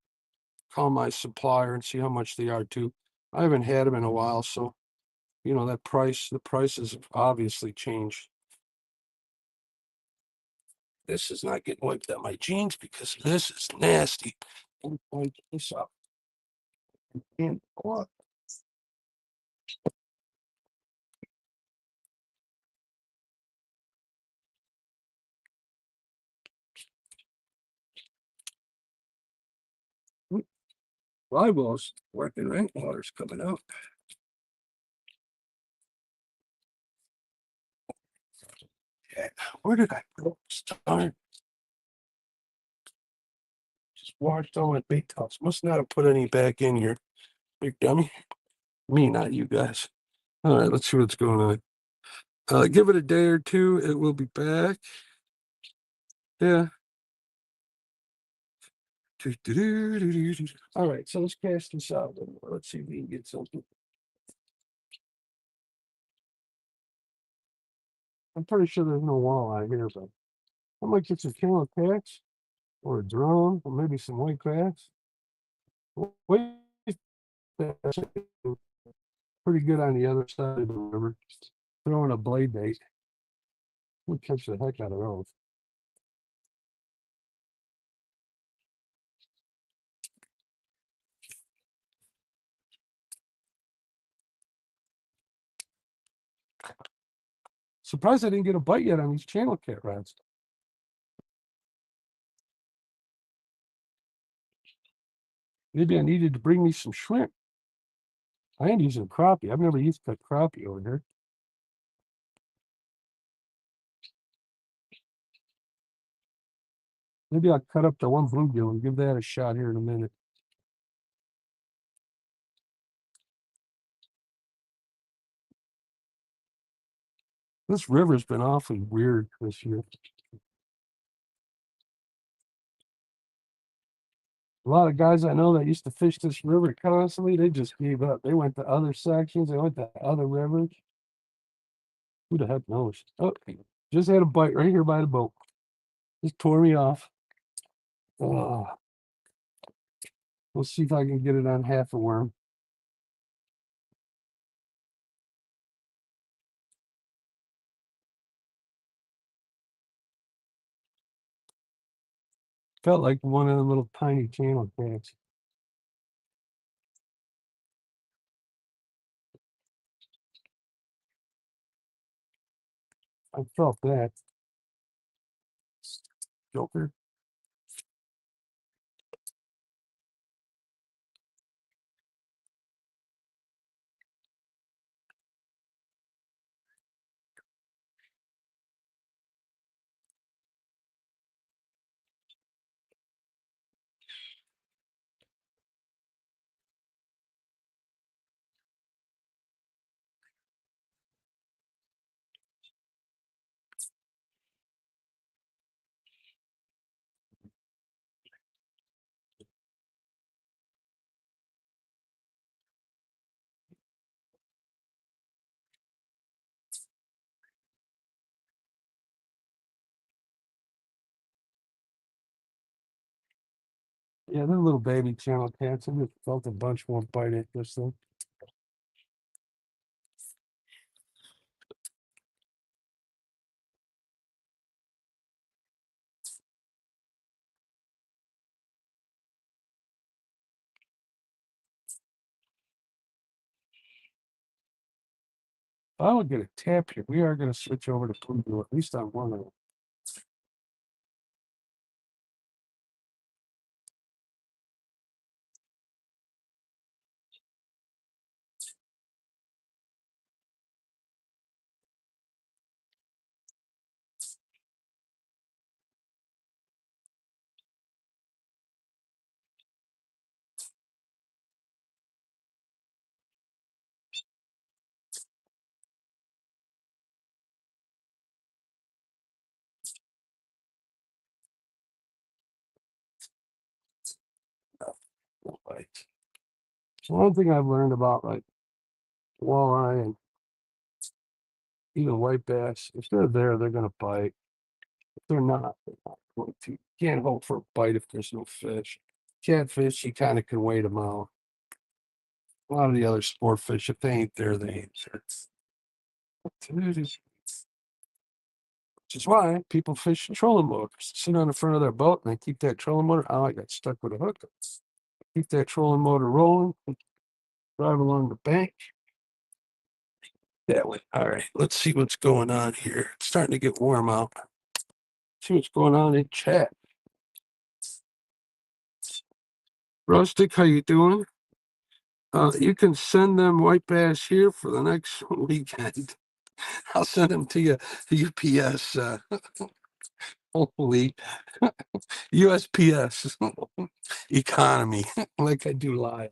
call my supplier and see how much they are too. I haven't had them in a while, so you know that the prices have obviously changed. This is not getting wiped out my jeans because this is nasty. Wipe this up. And what? Flywell's working, right? Water's coming out. Yeah. Where did I go? Start. Just washed all my bait toss. Must not have put any back in here. Big dummy. Me, not you guys. All right, let's see what's going on. Give it a day or two. It will be back. Yeah. All right, so let's cast this out. Let's see if we can get something. I'm pretty sure there's no walleye here, but I might get some killer cats or a drum or maybe some white crabs. Wait, that's pretty good on the other side of the river. Throwing a blade bait. We'll catch the heck out of those. Surprised I didn't get a bite yet on these channel cat rods. Maybe I needed to bring me some shrimp. I ain't using crappie. I've never used cut crappie over here. Maybe I'll cut up the one bluegill and give that a shot here in a minute. This river's been awfully weird this year. A lot of guys I know that used to fish this river constantly, they just gave up. They went to other sections, they went to other rivers. Who the heck knows? Oh, just had a bite right here by the boat. Just tore me off. Oh, we'll see if I can get it on half a worm. Felt like one of the little tiny channel cats. I felt that. Joker. Yeah, they're little baby channel cats. I just felt a bunch won't bite it this thing. I will get a tap here. We are going to switch over to Bluegill, at least on one of them. Right. One thing I've learned about like walleye and even white bass, if they're there, they're going to bite. If they're not going to. You can't hope for a bite if there's no fish. Catfish, you kind of can wait them out. A lot of the other sport fish, if they ain't there, they ain't there. Which is why people fish trolling motors. Sit on the front of their boat and they keep that trolling motor. Oh, I got stuck with a hook. Keep that trolling motor rolling. Drive along the bank. That way. All right, let's see what's going on here. It's starting to get warm out. See what's going on in chat. Rustic, how you doing? You can send them white bass here for the next weekend. I'll send them to you, UPS. Hopefully, USPS economy, like I do live.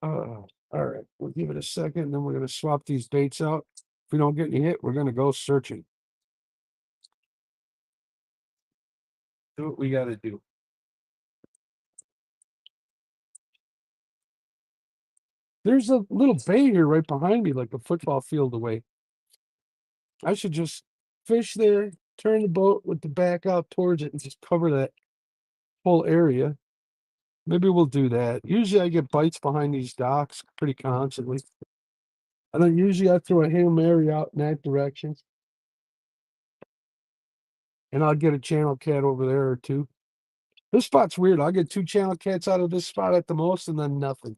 All right, we'll give it a second, then we're going to swap these baits out. If we don't get any hit, we're going to go searching. Do what we got to do. There's a little bay here right behind me, like a football field away. I should just fish there, turn the boat with the back out towards it, and just cover that whole area. Maybe we'll do that. Usually I get bites behind these docks pretty constantly. And then usually I throw a Hail Mary out in that direction. And I'll get a channel cat over there or two. This spot's weird. I'll get 2 channel cats out of this spot at the most and then nothing.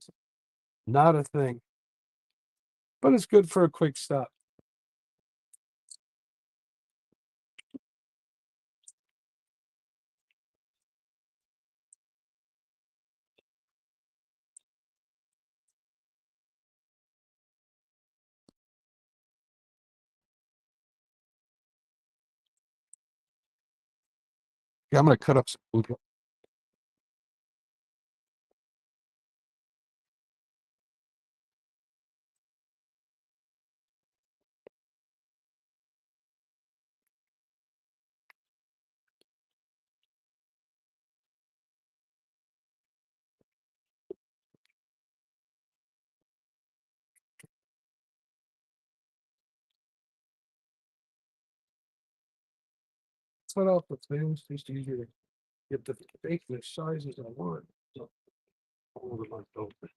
Not a thing. But it's good for a quick stop. Yeah, I'm going to cut up some food. Cut off the fins, just easier to get the bacon as sizes I want. So, hold it like open.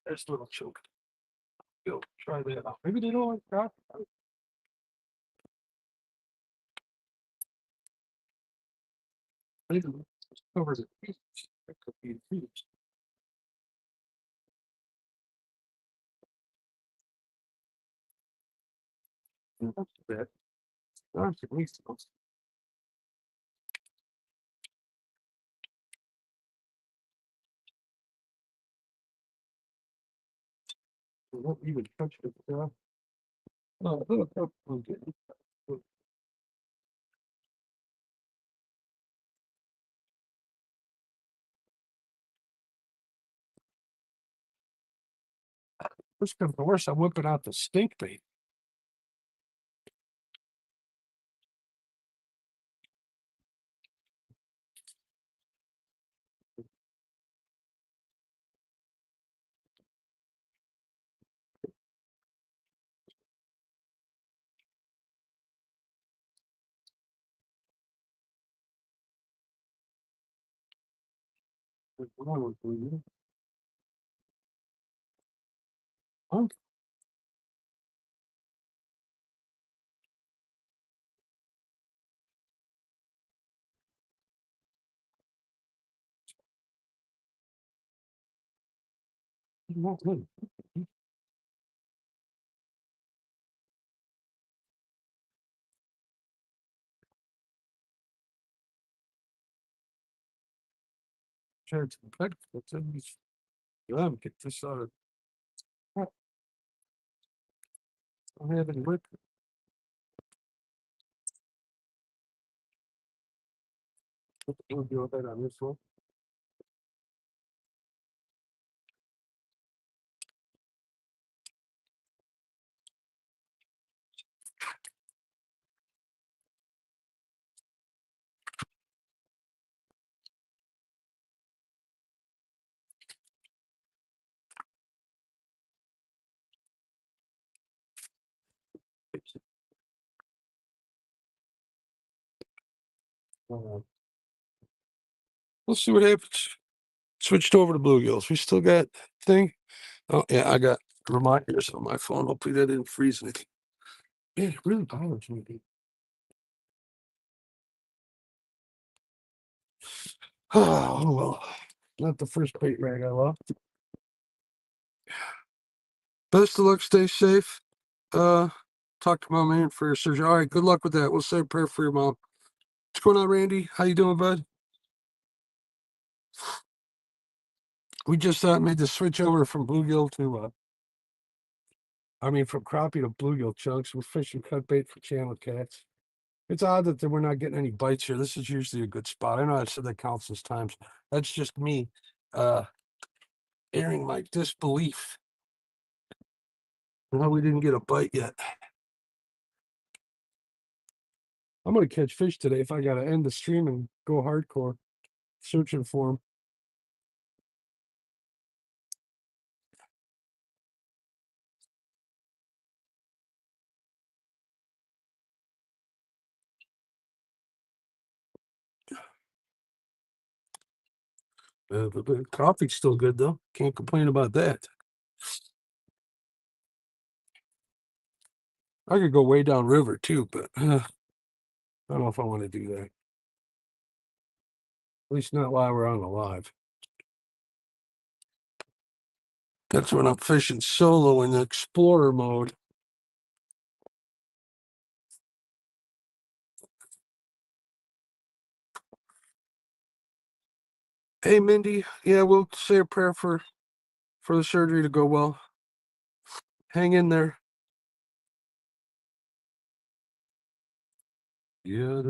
There's a little choke. Go try that out. Maybe they don't like that. Maybe covers it. That could be huge. That's bad. That's at least. We won't even touch it. No, a little cup will get it. Worst comes to worst, I'm whipping out the stink bait. Huh? Chance to pick. Let's get this out of. I don't have any whip. We'll do that on this one. Uh, we'll see what happens. Switched over to bluegills. We still got thing. Oh yeah, I got reminders on my phone. Hopefully that didn't freeze anything. Yeah, it really bothers me. Oh well, not the first bait rag I lost. Best of luck. Stay safe. Talk to my man for your surgery. All right, good luck with that. We'll say a prayer for your mom. What's going on, Randy? How you doing, bud? We just made the switch over from bluegill to from crappie to bluegill chunks. We're fishing cut bait for channel cats. It's odd that we're not getting any bites here. This is usually a good spot. I know I've said that countless times. That's just me uh airing my disbelief in how we didn't get a bite yet. I'm gonna catch fish today if I gotta end the stream and go hardcore searching for them. But coffee's still good though. Can't complain about that. I could go way down river too, but I don't know if I want to do that. At least not while we're on the live. That's when I'm fishing solo in the explorer mode. Hey Mindy, yeah, we'll say a prayer for the surgery to go well. Hang in there. Yeah.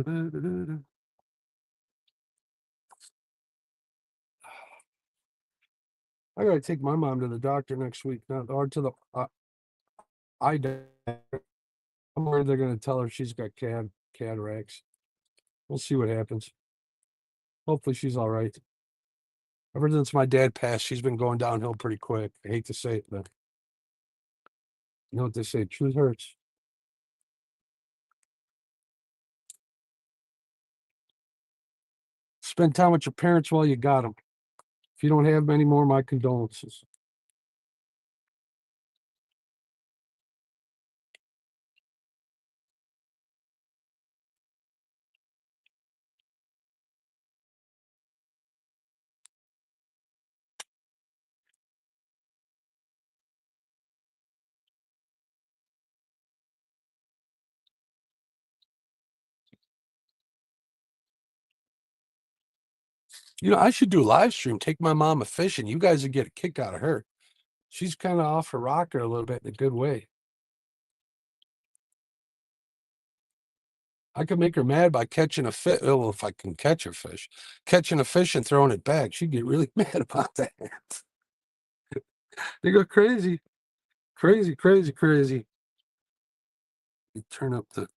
I gotta take my mom to the doctor next week now, or to the eye doctor. I'm worried they're gonna tell her she's got cataracts. We'll see what happens. Hopefully she's all right. Ever since my dad passed, she's been going downhill pretty quick. I hate to say it, but you know what they say, truth hurts. Spend time with your parents while you got them. If you don't have them anymore, my condolences. You know, I should do a live stream, take my mama fishing. You guys would get a kick out of her. She's kind of off her rocker a little bit in a good way. I could make her mad by catching a fish. Well, if I can catch a fish, catching a fish and throwing it back, she'd get really mad about that. They go crazy, crazy, crazy, crazy. You turn up the.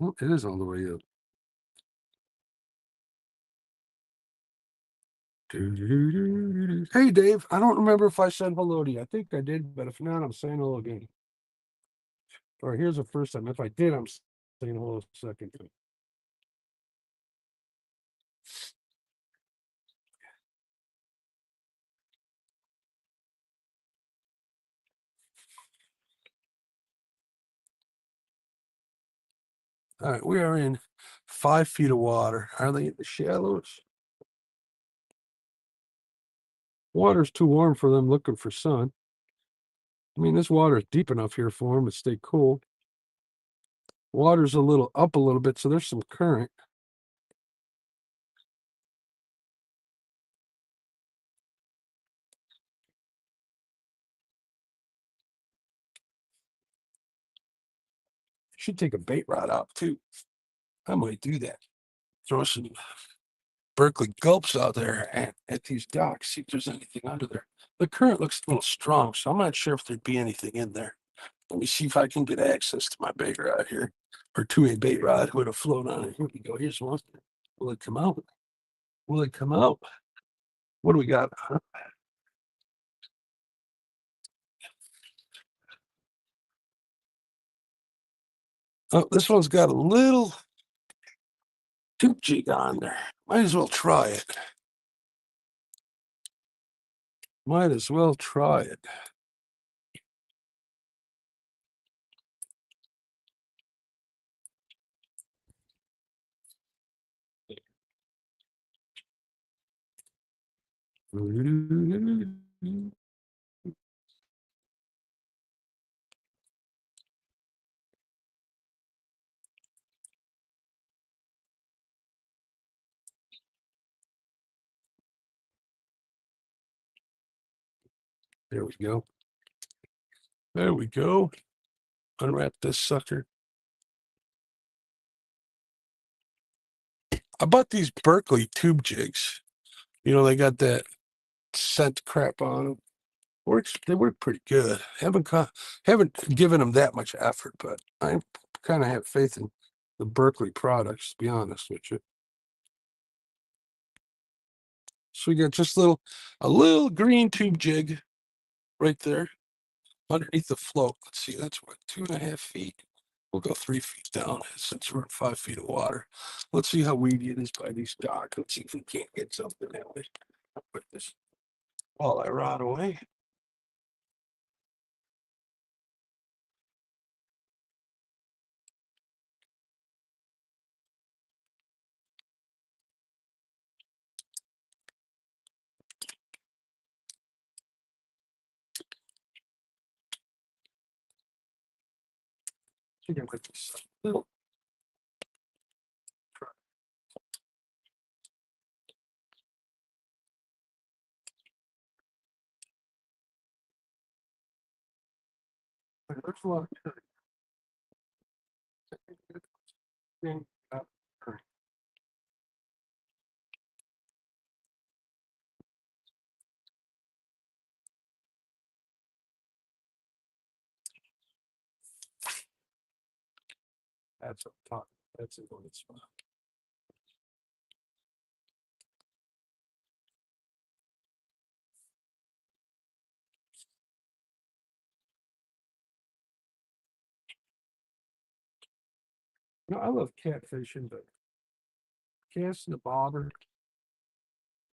Oh, it is all the way up. Hey, Dave. I don't remember if I said hello to you. I think I did, but if not, I'm saying hello again. Or here's the first time. If I did, I'm saying hello second time. All right, we are in 5 feet of water. Are they in the shallows? Water's too warm for them looking for sun. I mean, this water is deep enough here for them to stay cool. Water's a little up a little bit, so there's some current. Should take a bait rod out too. I might do that. Throw some Berkeley gulps out there at these docks, see if there's anything under there. The current looks a little strong, so I'm not sure if there'd be anything in there. Let me see if I can get access to my bait rod here, or to a bait rod with a float on it. Here we go. Here's one. Will it come out? Will it come out? What do we got? Oh, this one's got a little tube jig on there. Might as well try it. Might as well try it. There we go. There we go. Unwrap this sucker. I bought these Berkeley tube jigs. You know, they got that scent crap on them. They work pretty good. Haven't given them that much effort, but I kind of have faith in the Berkeley products, to be honest with you. So we got just a little green tube jig right there underneath the float. Let's see, that's what, 2.5 feet. We'll go 3 feet down since we're in 5 feet of water. Let's see how weedy it is by these docks. Let's see if we can't get something that way. I'll put this walleye rod away. I think I might just a little. There's a lot of current. That's up top. That's a good spot. No, I love catfishing, but casting the bobber,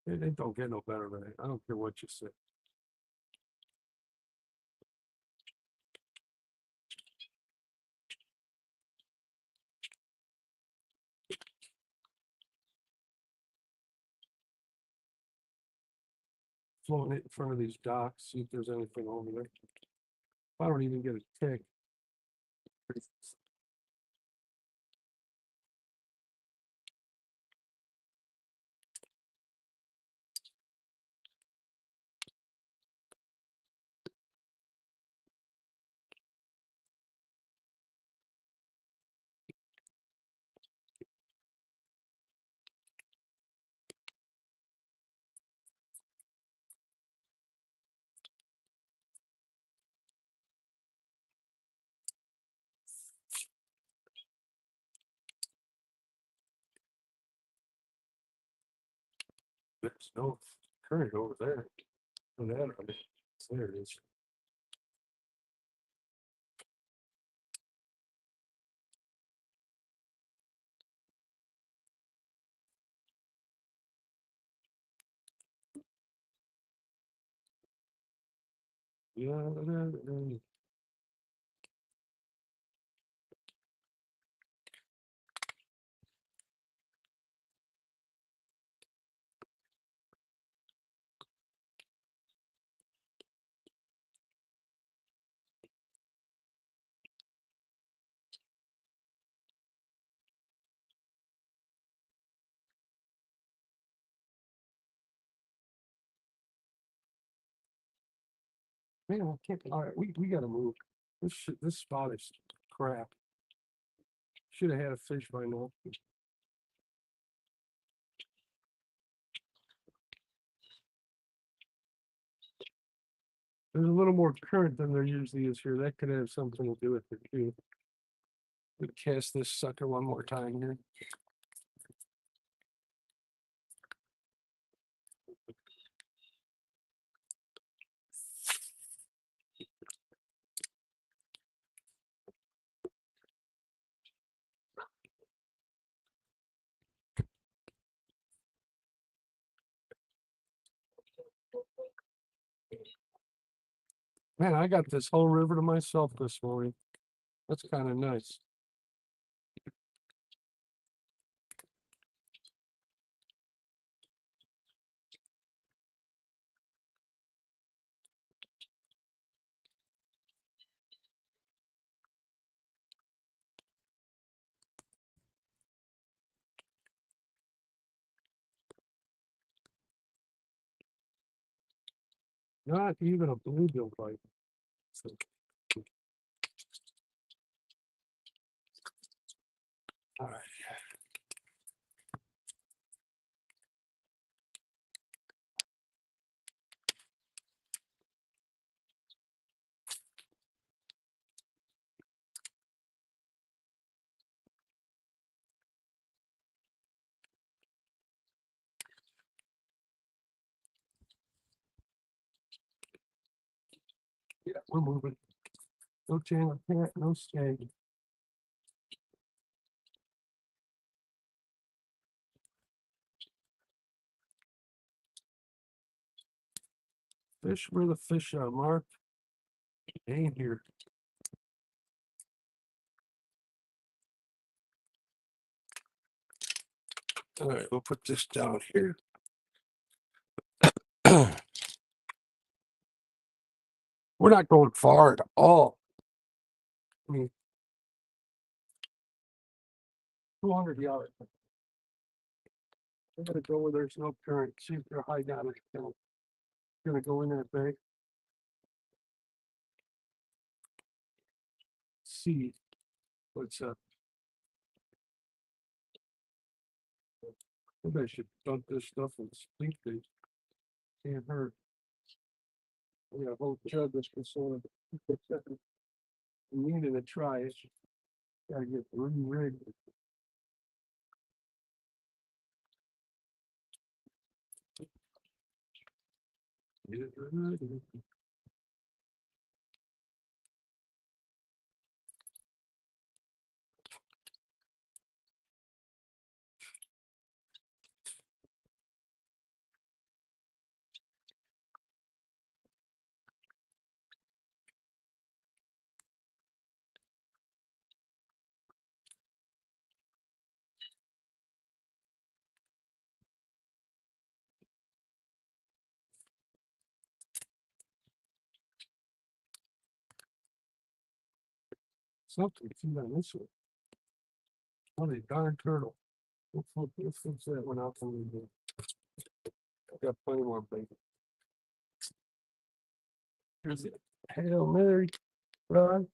they don't get no better than it. I don't care what you say. Floating it in front of these docks, see if there's anything over there. I don't even get a tick. There's no current over there. Oh, there it is. Yeah, Man, I can't. All right, we gotta move. This spot is crap. Should have had a fish by now. There's a little more current than there usually is here. That could have something to do with it too. We'll cast this sucker one more time here. Man, I got this whole river to myself this morning. That's kind of nice. Not even a bluegill bite. So, all right. Yeah, we're moving. No channel cat, no stag. Fish where the fish are, Mark. Ain't here. All right, we'll put this down here. We're not going far at all. I mean, 200 yards. I'm gonna go where there's no current. See if they're high down. Gonna go in that bay. See what's up. Maybe I should dump this stuff and sleep these. Can't hurt. We got a whole jug that's consumed. We needed to try it. Gotta get rigged. Something on this one. What a darn turtle. We'll fix that one out when we do. I've got plenty more bait. Here's the Hail Mary, Ron.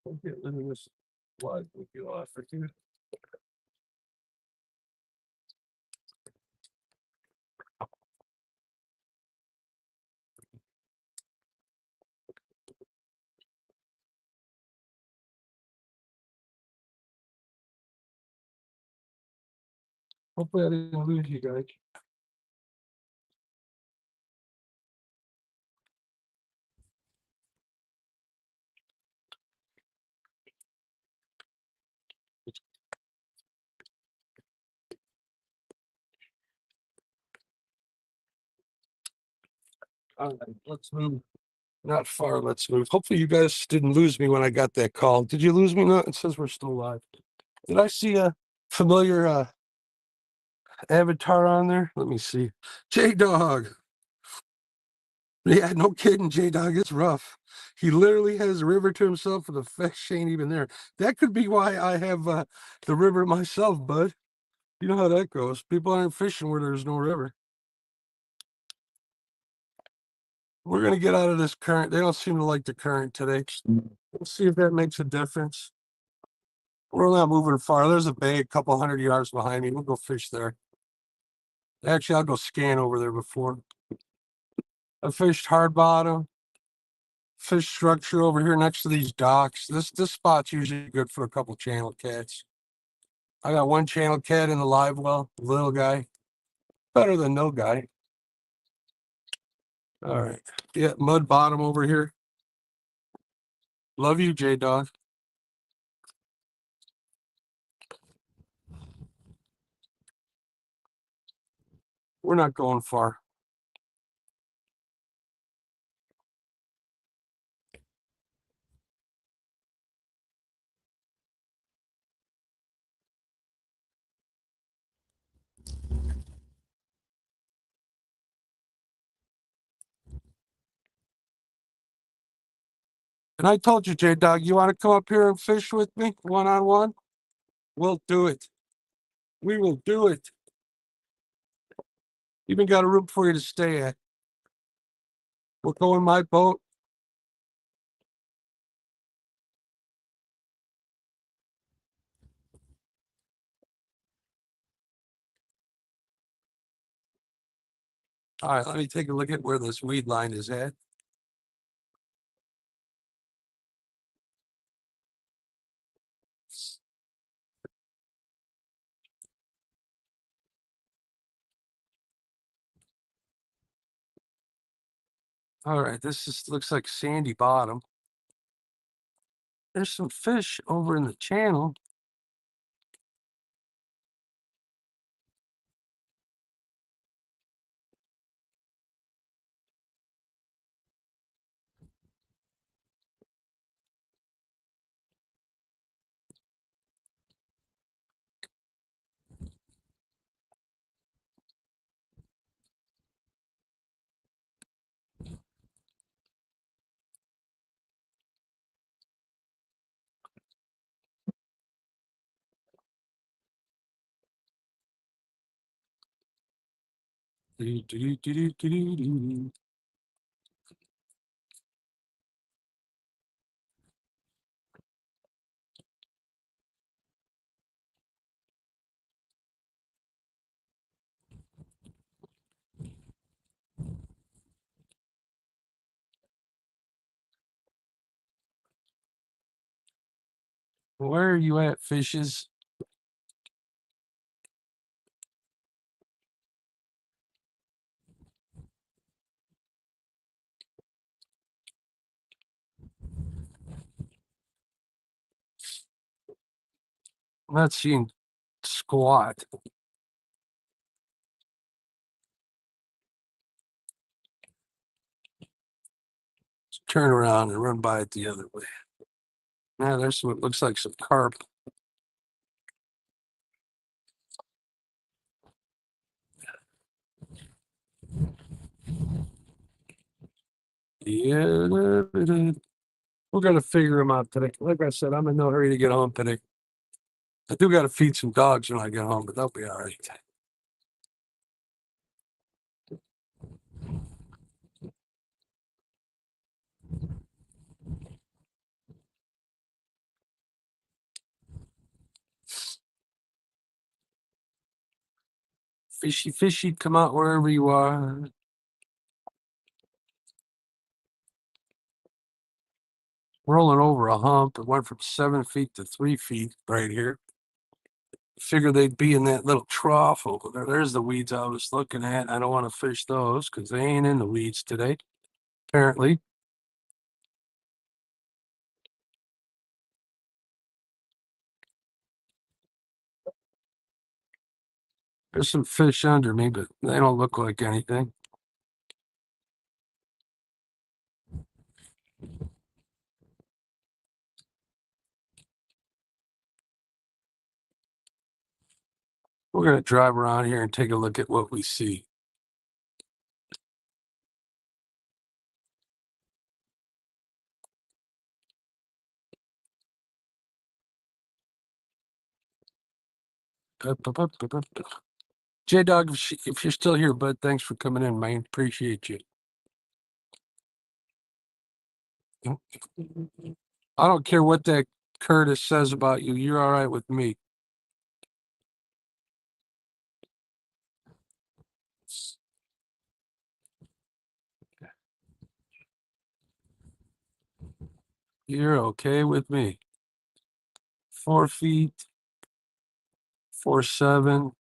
We'll get rid of this blood we get off for you. Hopefully I didn't lose you guys. All right, let's move. Not far, let's move. Hopefully you guys didn't lose me when I got that call. Did you lose me? No, it says we're still live. Did I see a familiar avatar on there? Let me see. J-Dog. Yeah, no kidding, J-Dog. It's rough. He literally has the river to himself and the fish ain't even there. That could be why I have the river myself, bud. You know how that goes. People aren't fishing where there's no river. We're going to get out of this current. They don't seem to like the current today. We'll see if that makes a difference. We're not moving far. There's a bay a couple hundred yards behind me. We'll go fish there. Actually, I'll go scan over there before. I fished hard bottom. Fish structure over here next to these docks. This spot's usually good for a couple channel cats. I got one channel cat in the live well, little guy. Better than no guy. All right. Yeah, mud bottom over here. Love you, J-Dog. We're not going far. And I told you, J-Dog, you want to come up here and fish with me one-on-one? We'll do it. We will do it. Even got a room for you to stay at. We'll go in my boat. All right, let me take a look at where this weed line is at. All right, this just looks like sandy bottom. There's some fish over in the channel. Where are you at, fishes? I'm not seeing squat. Let's turn around and run by it the other way. Now there's what looks like some carp. Yeah, we're gonna figure them out today. Like I said, I'm in no hurry to get home today. I do got to feed some dogs when I get home, but they'll be all right. Fishy, fishy, come out wherever you are. Rolling over a hump. It went from 7 feet to 3 feet right here. Figure they'd be in that little trough over there. There's the weeds I was looking at. I don't want to fish those because they ain't in the weeds today, apparently. There's some fish under me, but they don't look like anything. We're going to drive around here and take a look at what we see. J-Dog, if you're still here, bud, thanks for coming in, man. Appreciate you. I don't care what that Curtis says about you. You're all right with me. You're okay with me. 4 feet, 4'7".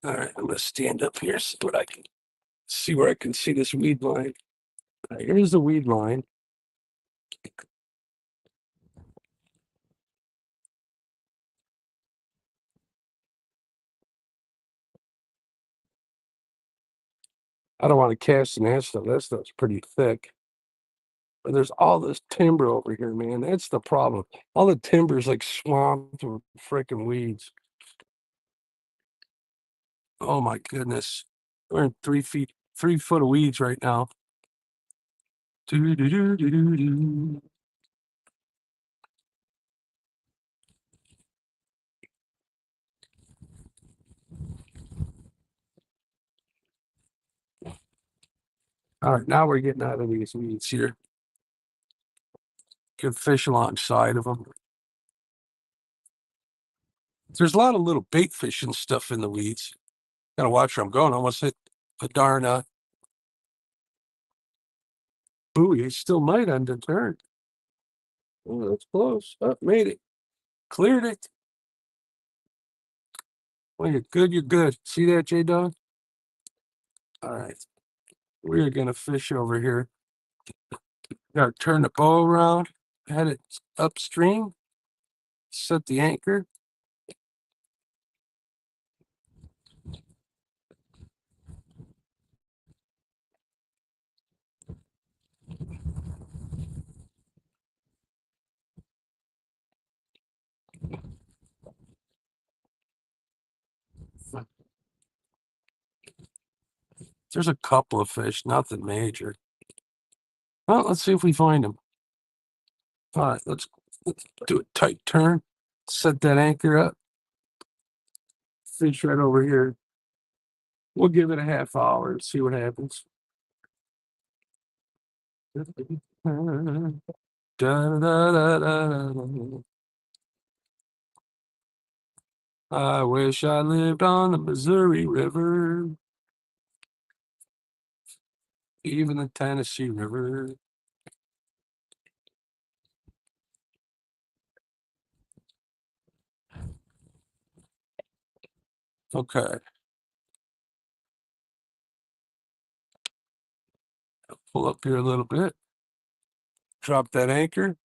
All right, I'm gonna stand up here so that I can see where I can see this weed line. Right, here's the weed line. I don't want to cast in that stuff. That stuff's pretty thick. But there's all this timber over here, man. That's the problem. All the timber's like swamped with freaking weeds. Oh my goodness. We're in 3 foot of weeds right now. Do, do, do, do, do, do. All right, now we're getting out of these weeds here. Good fish alongside of them. There's a lot of little bait fish and stuff in the weeds. Gotta watch where I'm going. I almost hit a darn buoy. I still might on the turn. Oh, that's close. Oh, made it. Cleared it. Well, you're good. You're good. See that, J-Dog? All right. We're gonna fish over here. Gotta turn the bow around, head it upstream, set the anchor. There's a couple of fish, nothing major. Well, let's see if we find them. All right, let's do a tight turn, set that anchor up, fish right over here. We'll give it a half hour and see what happens. Da, da, da, da, da. I wish I lived on the Missouri River, even the Tennessee River. Okay. Pull up here a little bit. Drop that anchor.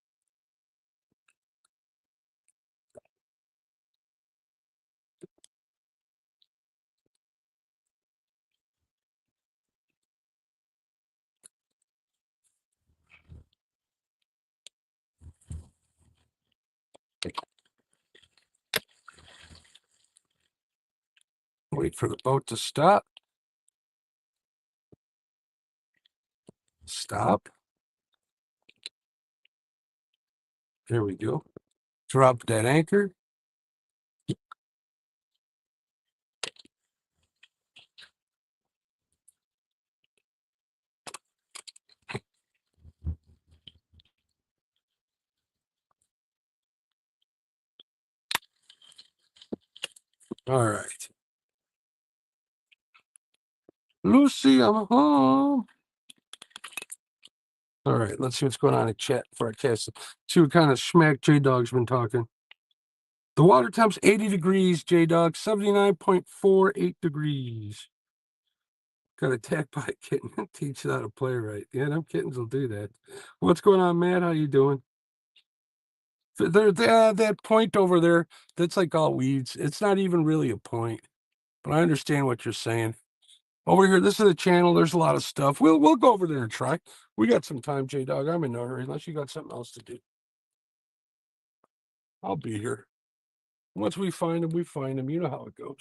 Wait for the boat to stop. Stop. There we go. Drop that anchor. All right. Lucy, I'm home. All right, let's see what's going on in chat before I cast it. See what kind of smack J-Dog's been talking. The water temp's 80 degrees, J-Dog, 79.48 degrees. Got attacked by a kitten. Teach it how to play right. Yeah, them kittens will do that. What's going on, Matt? How you doing? That point over there, that's like all weeds. It's not even really a point, but I understand what you're saying. Over here, this is the channel. There's a lot of stuff. We'll go over there and try. We got some time, J-Dog. I'm in no hurry, unless you got something else to do. I'll be here. Once we find them, we find them. You know how it goes.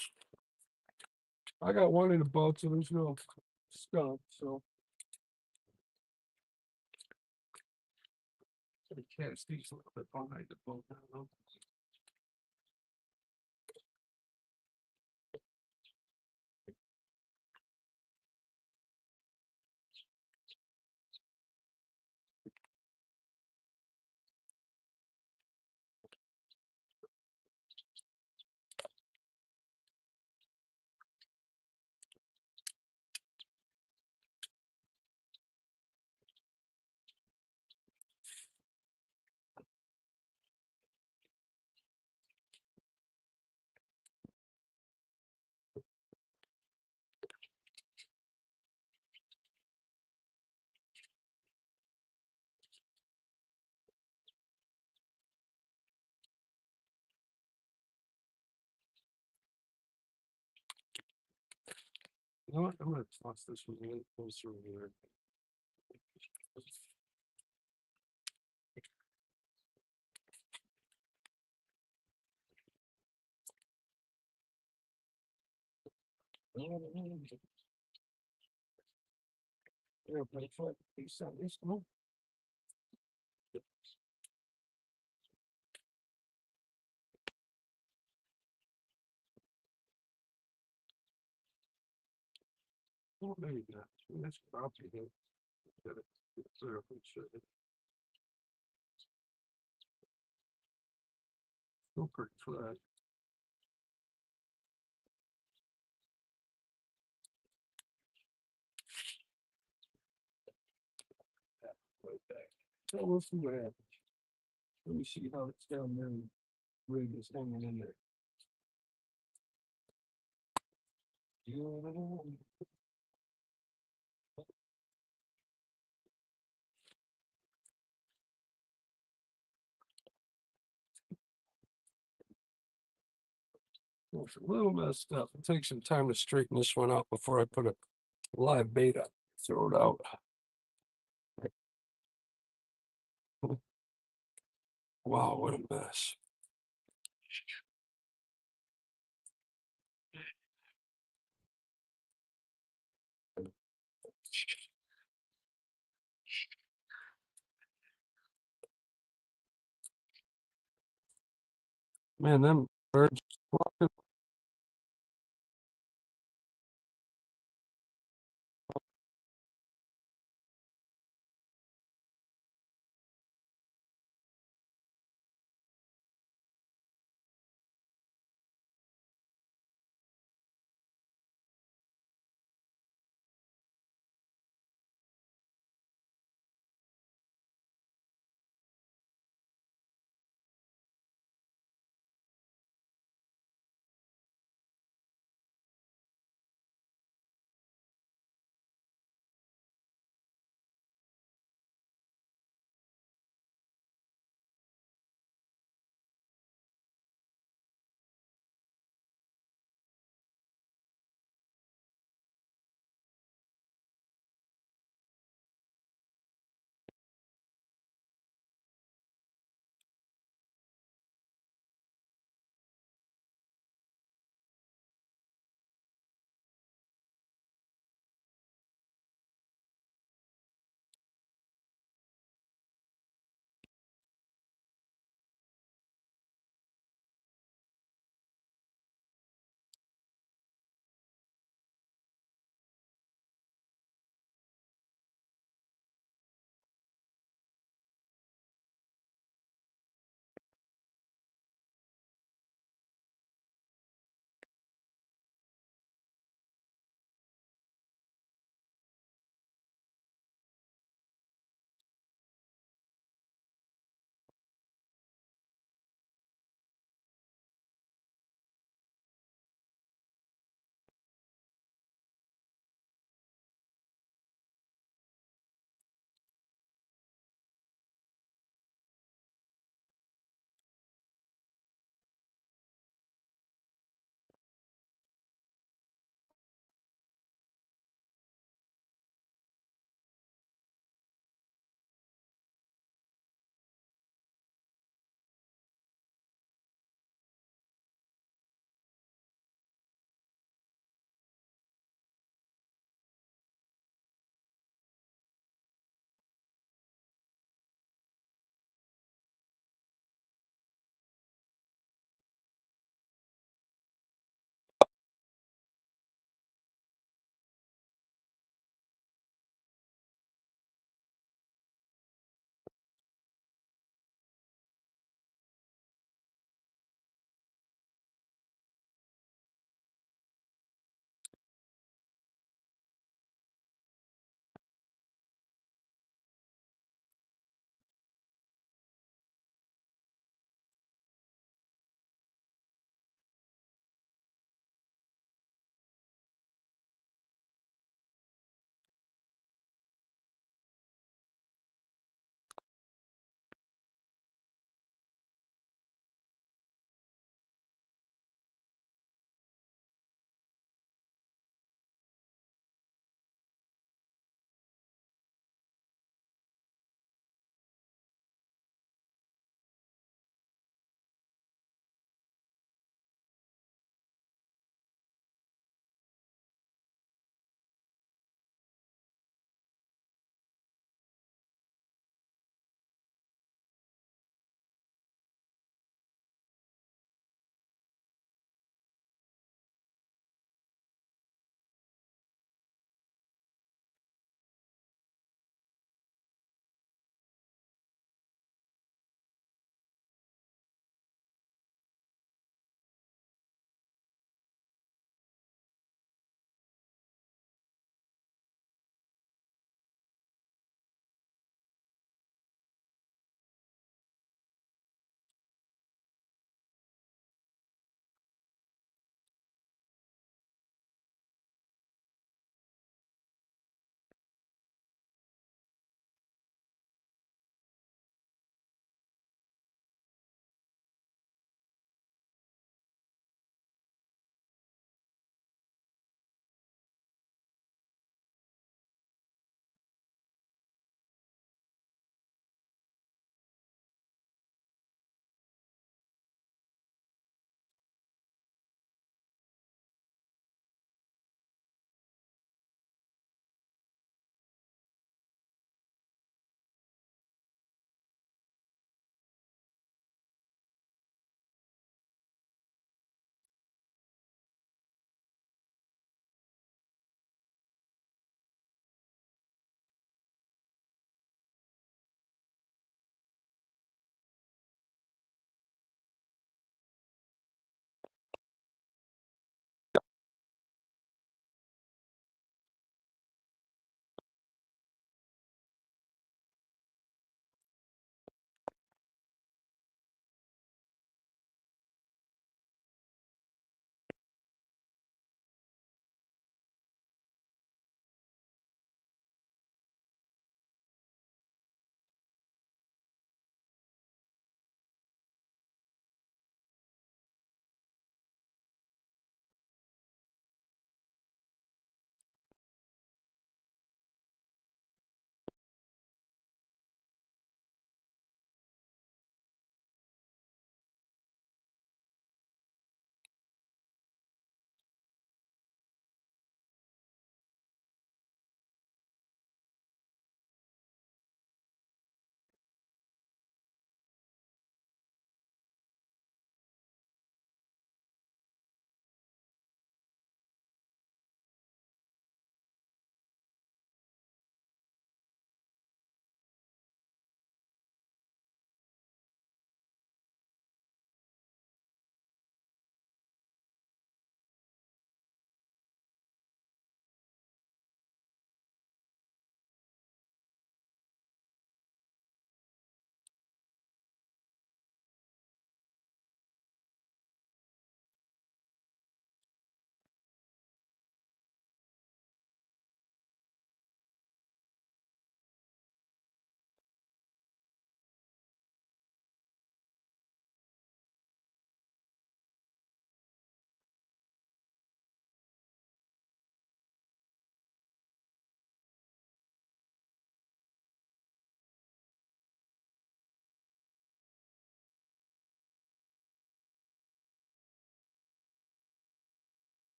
I got one in the boat, so there's no skunk. So The cast these a little bit behind the boat now. You know what? I'm gonna toss this one a little closer over there. Yeah, but it's like these this one. Oh, maybe not. That's Crappie here. Got it clear up and shut it. Still pretty flat. Right back. So we'll see what happens. Let me see how it's down there. And rig is hanging in there. It's a little messed up. It takes some time to straighten this one out before I put a live bait up. Throw it out. Wow, what a mess. Man, them birds walking.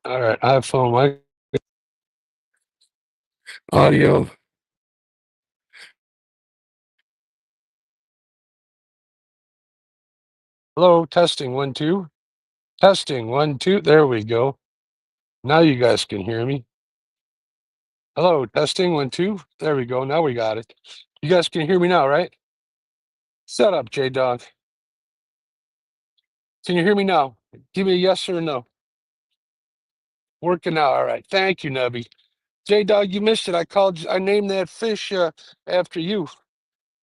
All right, iPhone, mic, audio. Hello, testing 1 2. Testing 1 2. There we go. Now you guys can hear me. Hello, testing 1 2. There we go. Now we got it. You guys can hear me now, right? Shut up, J Dog. Can you hear me now? Give me a yes or a no. Working now. All right. Thank you, Nubby. J Dog, you missed it. I named that fish after you.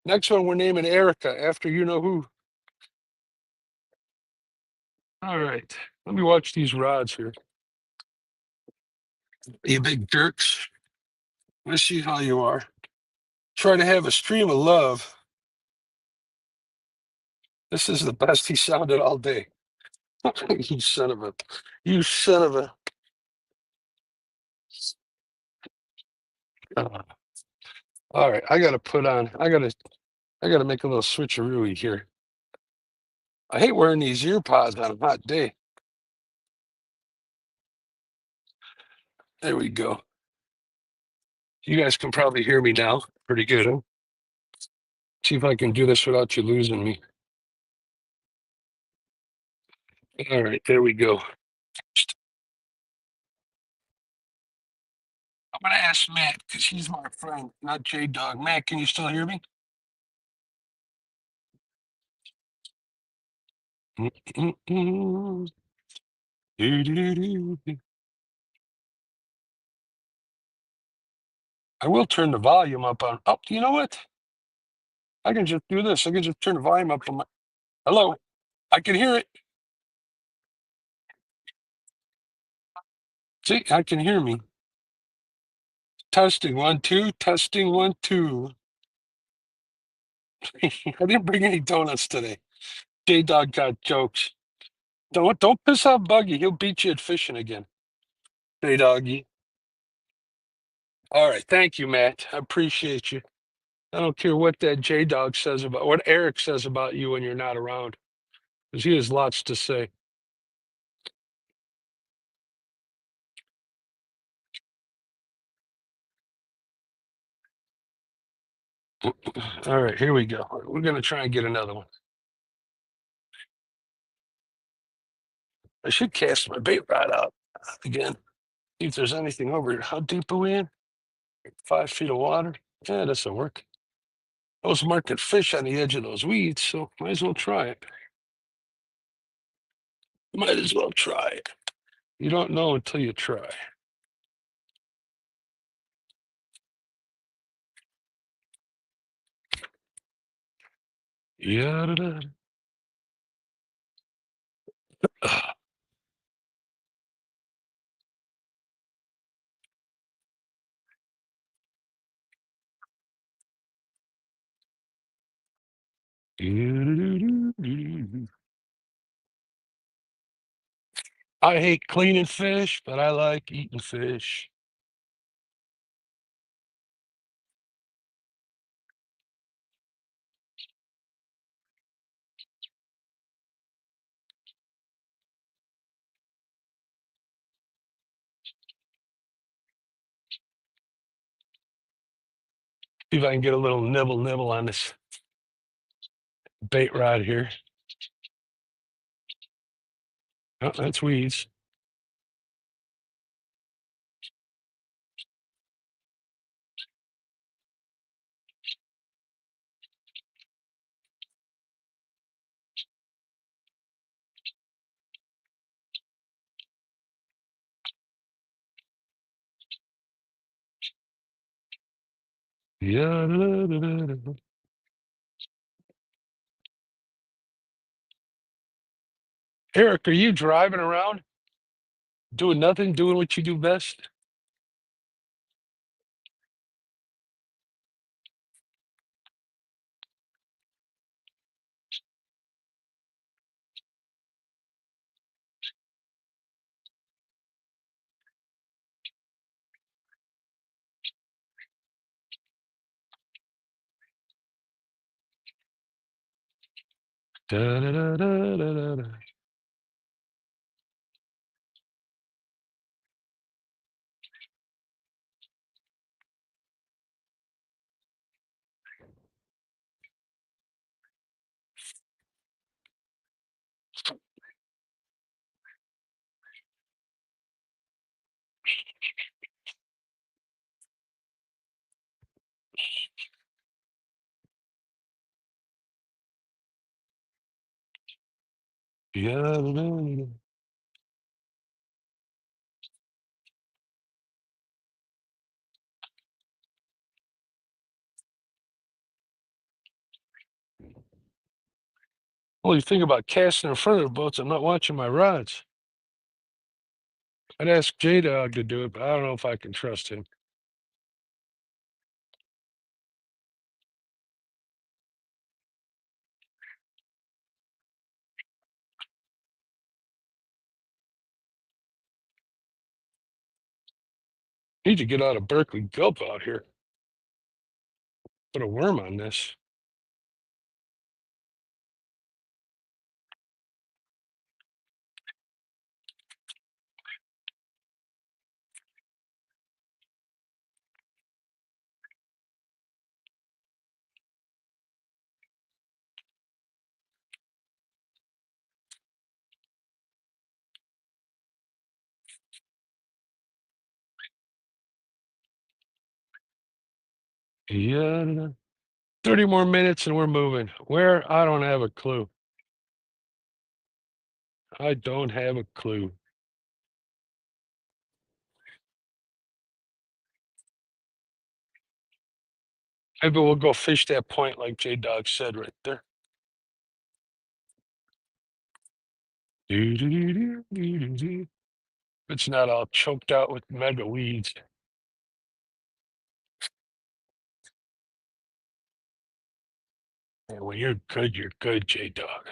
Next one, we're naming Erica after you know who. All right. Let me watch these rods here. You big jerks. Let's see how you are. Try to have a stream of love. This is the best he sounded all day. You son of a, you son of a. Uh, all right, I gotta make a little switcheroo here. I hate wearing these ear pods on a hot day. There we go. You guys can probably hear me now. Pretty good, huh? See if I can do this without you losing me. All right, there we go. I'm gonna ask Matt because he's my friend, not J Dog. Matt, can you still hear me? I will turn the volume up on. Oh, you know what? I can just do this. I can just turn the volume up on my. Hello, I can hear it. See, I can hear me. Testing 1 2. Testing 1 2. I didn't bring any donuts today. J Dog got jokes. Don't piss off Buggy. He'll beat you at fishing again. J Doggy. All right, thank you, Matt. I appreciate you. I don't care what that J Dog says about what Eric says about you when you're not around, because he has lots to say. All right, here we go. We're gonna try and get another one. I should cast my bait rod out again. See if there's anything over here. How deep are we in? 5 feet of water. Yeah, that doesn't work. I was marking fish on the edge of those weeds, so might as well try it. Might as well try it. You don't know until you try. Yeah. I hate cleaning fish, but I like eating fish. See if I can get a little nibble on this bait rod here. Oh, that's weeds. Yeah. Eric, are you driving around doing nothing, doing what you do best? Da, da, da, da, da, da. Yeah. Well, you think about casting in front of the boats. I'm not watching my rods. I'd ask J-Dog to do it, but I don't know if I can trust him. Need to get out of Berkeley Gulp out here. Put a worm on this. Yeah. 30 more minutes and we're moving. Where? I don't have a clue. I don't have a clue. Maybe we'll go fish that point like J-Dog said right there. It's not all choked out with mega weeds. And when you're good, J-Dog.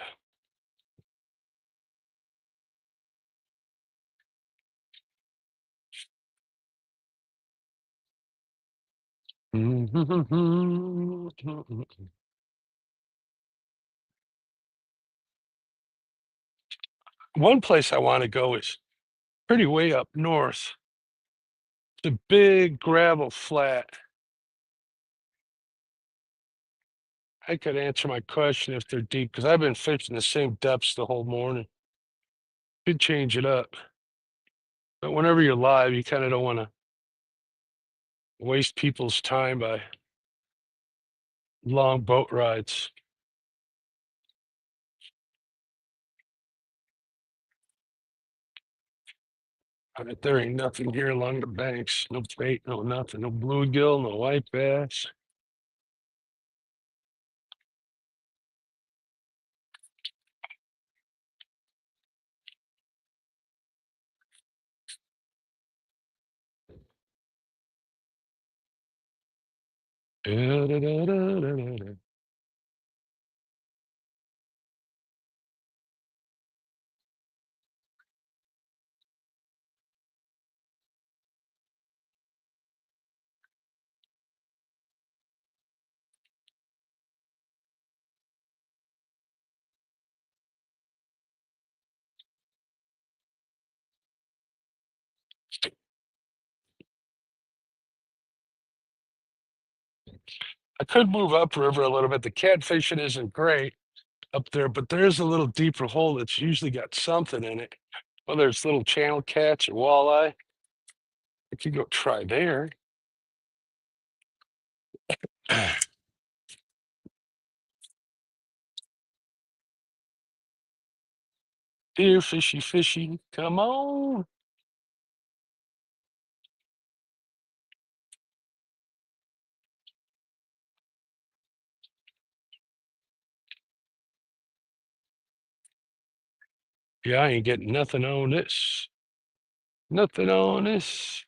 One place I want to go is pretty way up north. It's a big gravel flat. I could answer my question if they're deep because I've been fishing the same depths the whole morning. Could change it up. But whenever you're live, you kind of don't want to waste people's time by long boat rides. There ain't nothing here along the banks. No bait, no nothing. No bluegill, no white bass. Da-da-da-da-da-da. I could move upriver a little bit. The catfishing isn't great up there, but there's a little deeper hole that's usually got something in it. Whether it's little channel catch or walleye, I could go try there. Dear fishy, fishy, come on. Yeah, I ain't getting nothing on this. Nothing on this.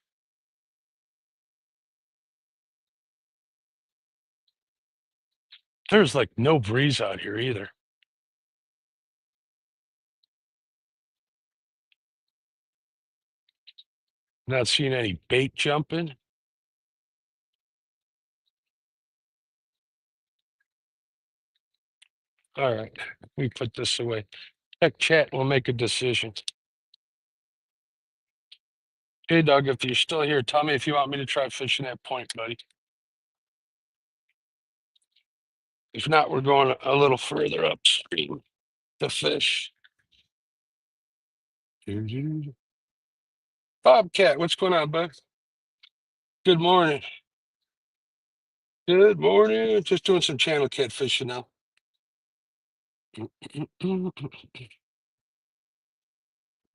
There's like no breeze out here either. Not seeing any bait jumping. All right, we put this away. Check chat, we'll make a decision. Hey, Doug, if you're still here, tell me if you want me to try fishing that point, buddy. If not, we're going a little further upstream to fish. Bobcat, what's going on, bud? Good morning. Good morning. Just doing some channel cat fishing now.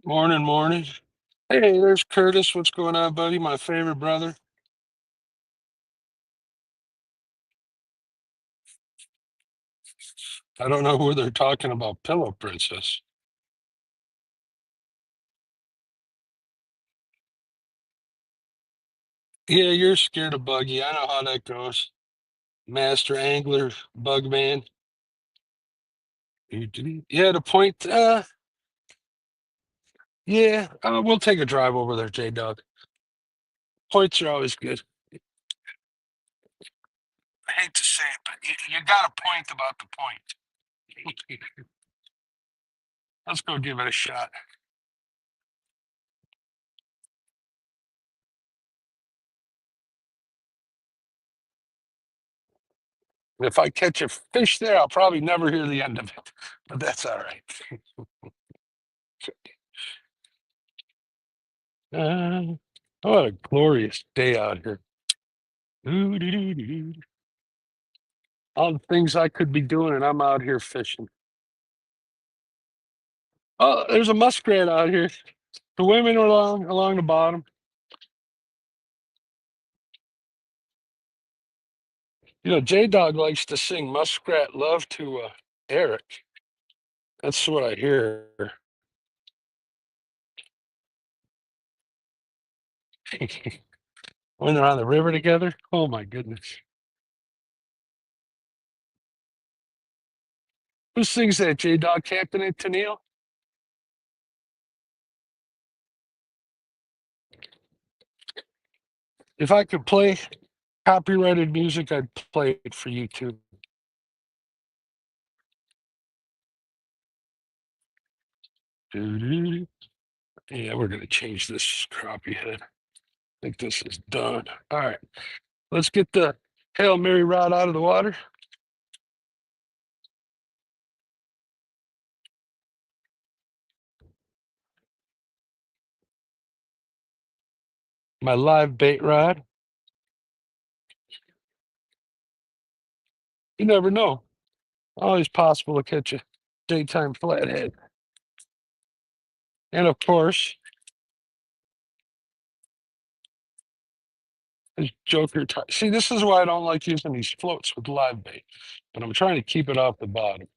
Morning, morning. Hey, there's Curtis. What's going on, buddy? My favorite brother. I don't know who they're talking about, Pillow Princess. Yeah, you're scared of Buggy. I know how that goes. Master Angler, Bugman. Yeah, the point. Yeah, we'll take a drive over there, J Dog. Points are always good. I hate to say it, but you got a point about the point. Let's go give it a shot. If I catch a fish there, I'll probably never hear the end of it, but that's all right. What a glorious day out here. Doo-doo-doo-doo. All the things I could be doing, and I'm out here fishing. Oh, there's a muskrat out here. The women are along the bottom. You know, J Dog likes to sing "Muskrat Love" to Eric. That's what I hear. When they're on the river together. Oh my goodness. Who sings that? J Dog, Captain and Tennille? If I could play copyrighted music, I'd play it for you too. Doo-doo-doo. Yeah, we're gonna change this crappie head. I think this is done. All right, let's get the Hail Mary rod out of the water. My live bait rod. You never know. Always possible to catch a daytime flathead. And of course, this Joker. See, this is why I don't like using these floats with live bait, but I'm trying to keep it off the bottom.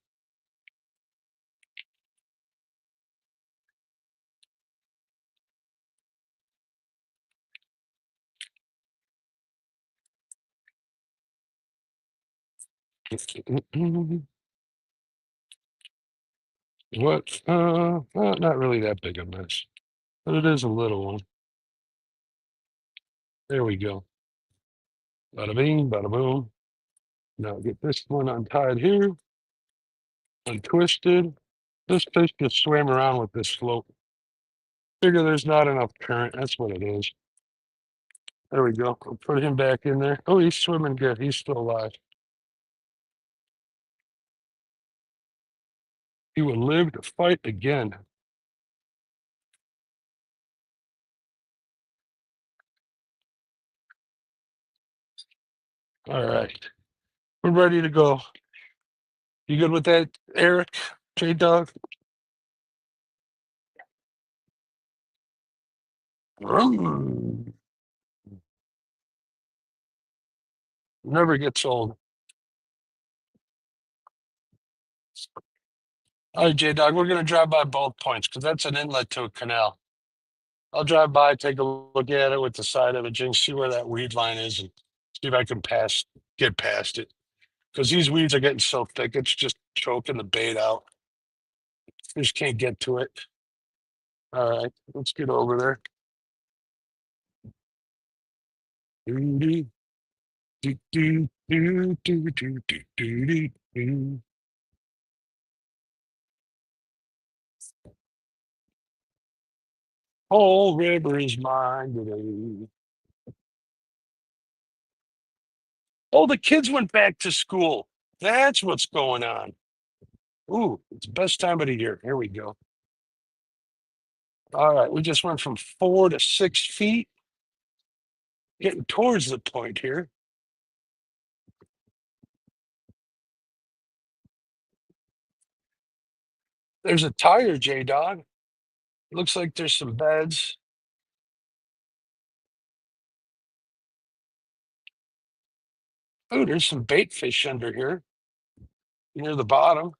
What? Well, not really that big a mess, but it is a little one. There we go. Bada bing, bada boom. Now get this one untied here, untwisted. This fish just swam around with this float. Figure there's not enough current. That's what it is. There we go. I'll put him back in there. Oh, he's swimming good. He's still alive. He will live to fight again. All right. We're ready to go. You good with that, Eric? J Dog? Never gets old. All right, J Dog, we're going to drive by both points because that's an inlet to a canal. I'll drive by, take a look at it with the side of it, Jinx, see where that weed line is, and see if I can get past it. Because these weeds are getting so thick, it's just choking the bait out. Just can't get to it. All right, let's get over there. Doo-doo, doo-doo, doo-doo, doo-doo, doo-doo, doo. Whole river is mine today. Oh, the kids went back to school. That's what's going on. Ooh, it's the best time of the year. Here we go. All right, we just went from 4 to 6 feet, getting towards the point here. There's a tire, J Dog. Looks like there's some beds. Oh, there's some bait fish under here near the bottom.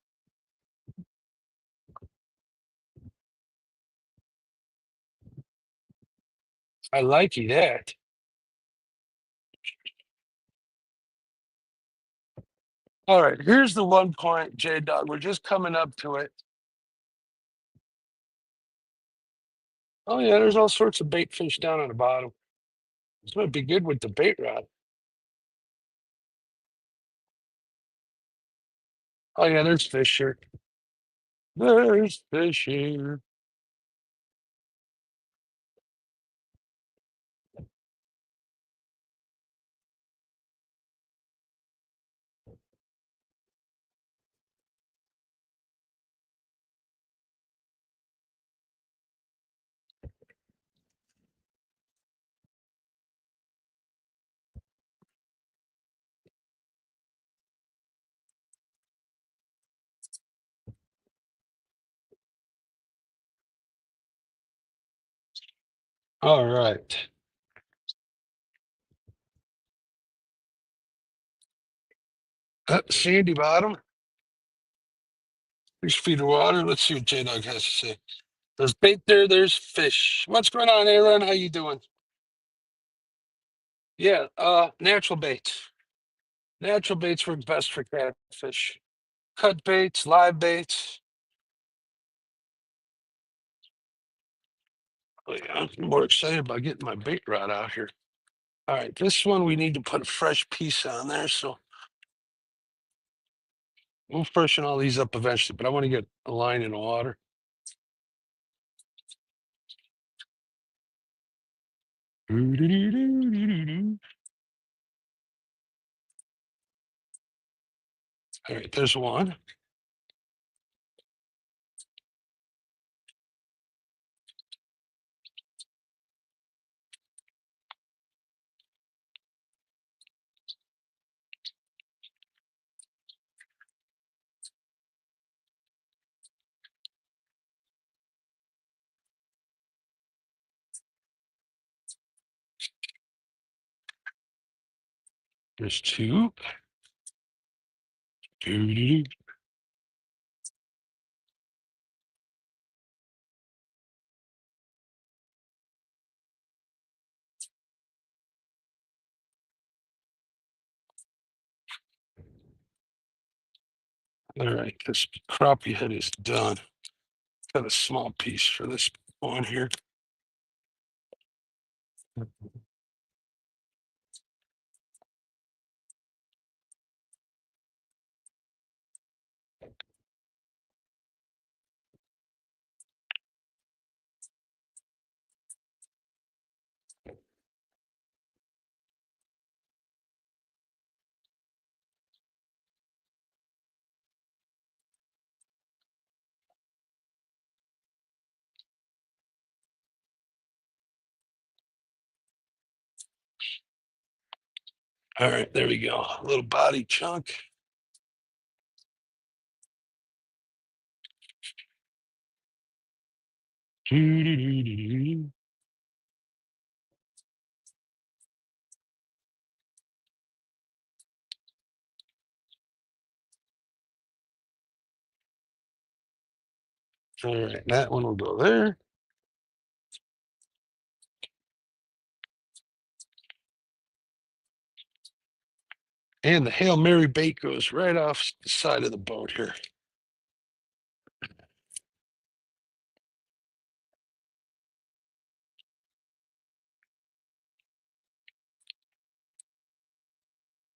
I like that. All right, here's the one point, J Dog. We're just coming up to it. Oh yeah, there's all sorts of bait fish down on the bottom. This might be good with the bait rod. Oh yeah, there's fish here. There's fish here. All right. Sandy bottom. 6 feet of water. Let's see what J Dog has to say. There's bait there. There's fish. What's going on, Aaron? How you doing? Yeah, natural baits. Natural baits work best for catfish. Cut baits, live baits. Oh, yeah, I'm more excited about getting my bait rod out here. All right, this one we need to put a fresh piece on there, so we'll freshen all these up eventually, but I want to get a line in the water. All right, there's one. There's two. All right, this crappie head is done. Got a small piece for this one here. All right, there we go. A little body chunk. All right, that one will go there. And the Hail Mary bait goes right off the side of the boat here.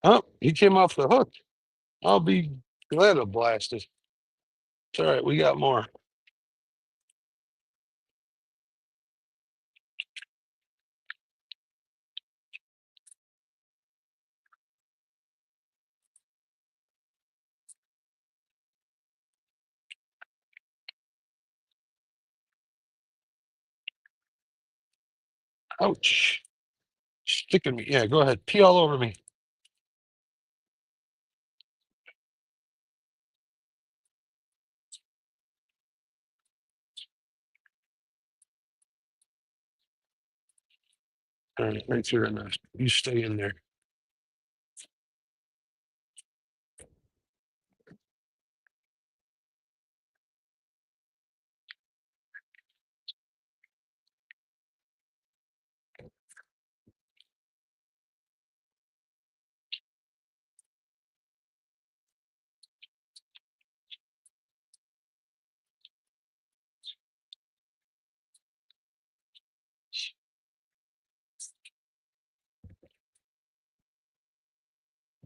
Oh, he came off the hook. I'll be glad to blast it. It's all right, we got more. Ouch. Sticking me. Yeah, go ahead. Pee all over me. All right, right here in there. You stay in there.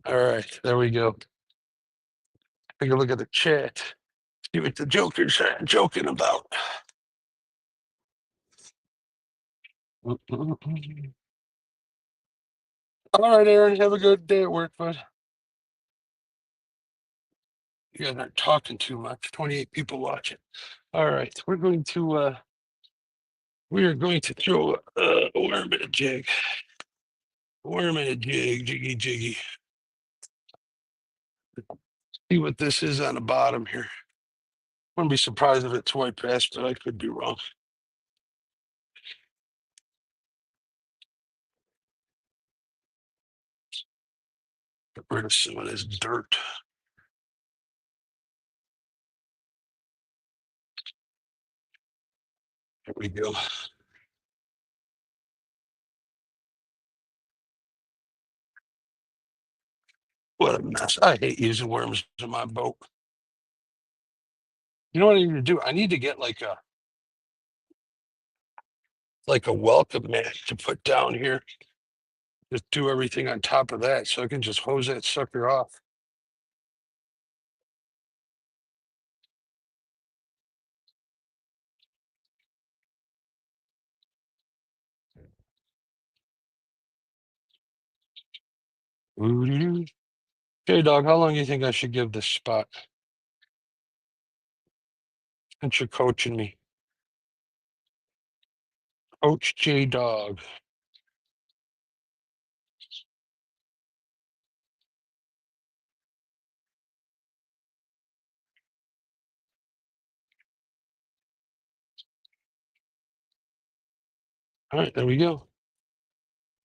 All right, there we go. Take a look at the chat. See what the jokers are joking about. All right, Aaron, have a good day at work, bud. You guys aren't talking too much. 28 people watching. All right, we are going to throw a worm in a jig. Worm in a jig, jiggy jiggy. See what this is on the bottom here. Wouldn't be surprised if it's white bass, but I could be wrong. Get rid of some of this dirt. There we go. What a mess. I hate using worms in my boat. You know what I need to do? I need to get like a welcome mat to put down here. Just do everything on top of that so I can just hose that sucker off. Ooh-doo-doo. Okay, dog, how long do you think I should give this spot? Since you're coaching me. Coach J Dog. All right, there we go.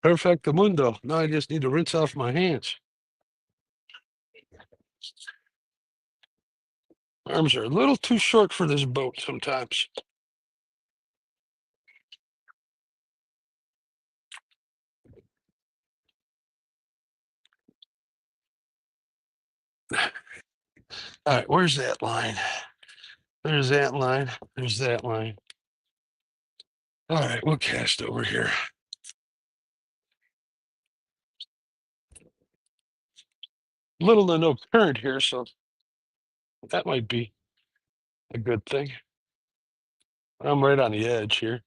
Perfecto mundo. Now I just need to rinse off my hands. Arms are a little too short for this boat sometimes. All right, where's that line? There's that line. There's that line. All right, we'll cast over here. Little to no current here, so that might be a good thing. I'm right on the edge here.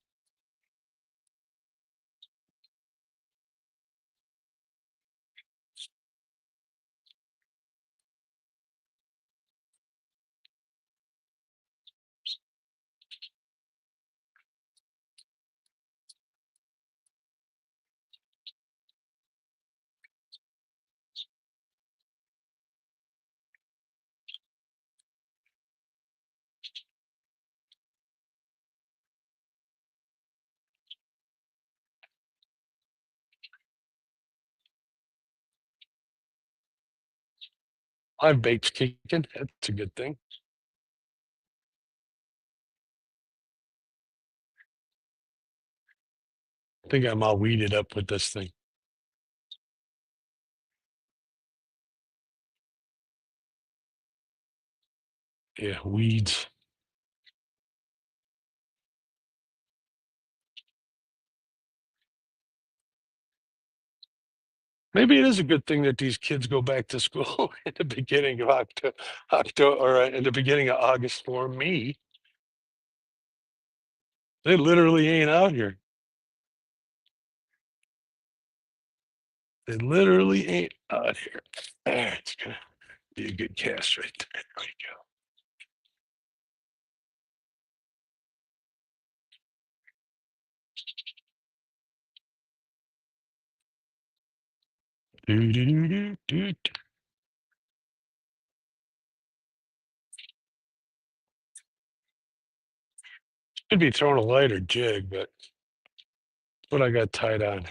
Live bait's kicking. That's a good thing. I think I'm all weeded up with this thing. Yeah, weeds. Maybe it is a good thing that these kids go back to school at the beginning of October, or in the beginning of August for me. They literally ain't out here. They literally ain't out here. It's gonna be a good cast right there. There we go. Do, do, do, do, do. Should be throwing a lighter jig, but what I got tied on.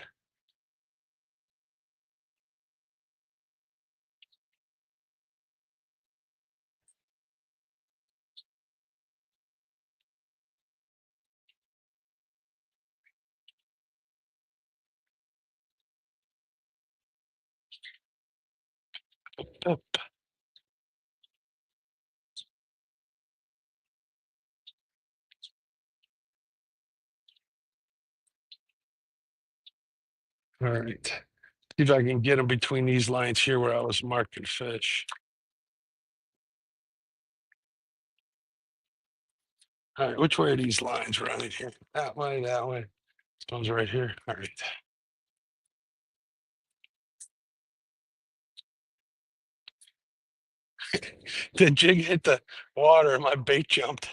All right. See if I can get them between these lines here where I was marking fish. All right, which way are these lines running here? That way, that way. This one's right here. All right. The jig hit the water and my bait jumped.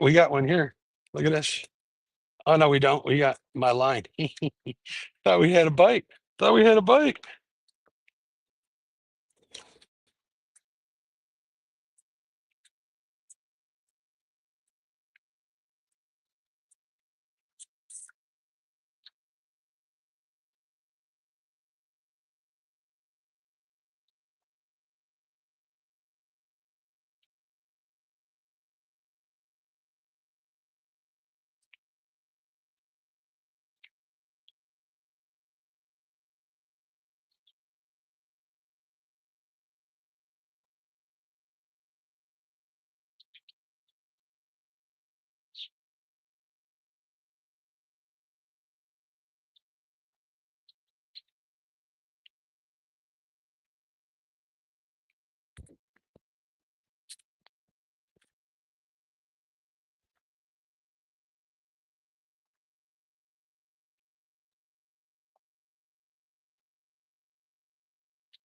We got one here. Look at this. Oh, no, we don't. We got my line. Thought we had a bite. Thought we had a bite.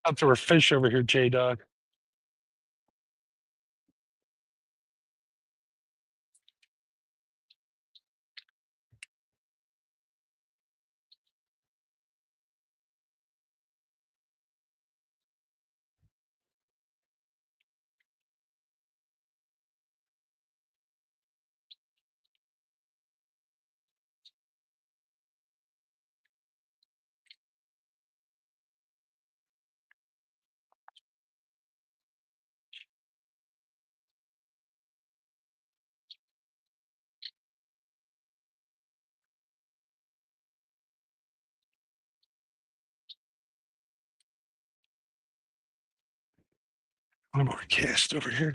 Out there were fish over here, J Dog. One more cast over here.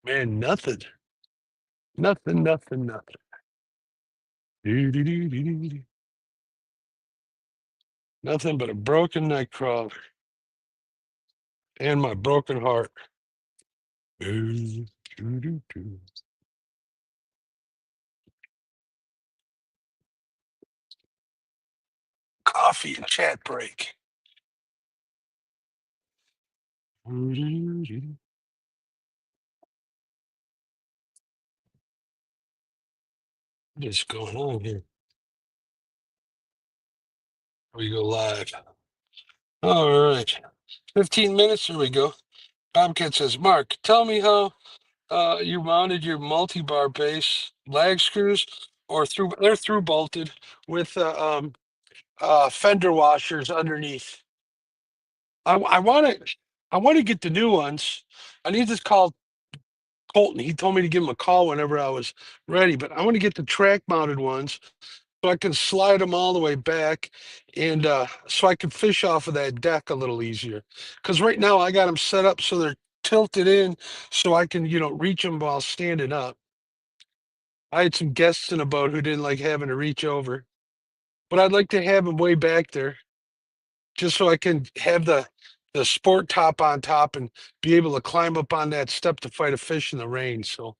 Man, nothing. Nothing, nothing, nothing. Doo-doo-doo-doo-doo. Nothing but a broken night crawler and my broken heart. Doo-doo-doo-doo. Coffee and chat break. Doo-doo-doo-doo. What is going on here? We go live. All right. 15 minutes. Here we go. Bobcat says, Mark, tell me how you mounted your multi-bar base lag screws or they're through bolted with fender washers underneath. I want to get the new ones. I need to call Colton. He told me to give him a call whenever I was ready, but I want to get the track mounted ones so I can slide them all the way back, and so I can fish off of that deck a little easier. Because right now I got them set up so they're tilted in, so I can reach them while standing up. I had some guests in a boat who didn't like having to reach over, but I'd like to have them way back there just so I can have the sport top on top and be able to climb up on that step to fight a fish in the rain. So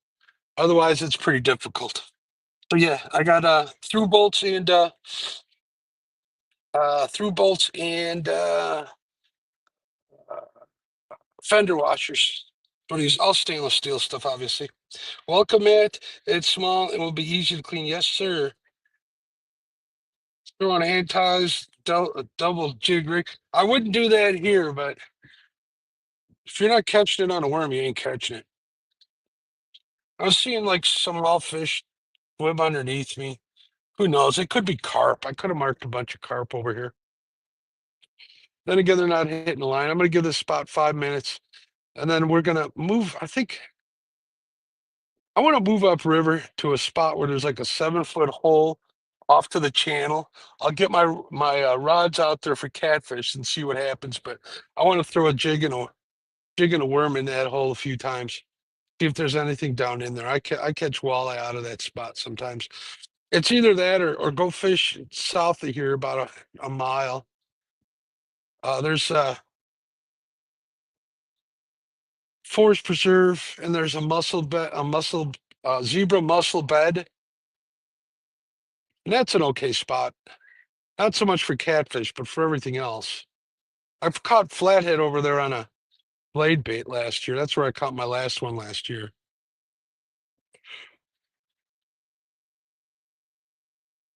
otherwise, it's pretty difficult. So yeah, I got through bolts and fender washers. But these all stainless steel stuff, obviously. Welcome it. It's small and will be easy to clean. Yes, sir. Throw on hand ties, double jig rig. I wouldn't do that here, but if you're not catching it on a worm, you ain't catching it. I was seeing like some raw fish swim underneath me. Who knows? It could be carp. I could have marked a bunch of carp over here. Then again, they're not hitting the line. I'm going to give this spot 5 minutes, and then we're going to move. I think I want to move upriver to a spot where there's like a 7-foot hole off to the channel. I'll get my rods out there for catfish and see what happens. But I want to throw a jig and a worm in that hole a few times. See if there's anything down in there. I catch walleye out of that spot sometimes. It's either that or go fish south of here about a mile. There's a forest preserve and there's a zebra mussel bed. And that's an okay spot. Not so much for catfish, but for everything else. I've caught flathead over there on a blade bait last year. That's where I caught my last one last year.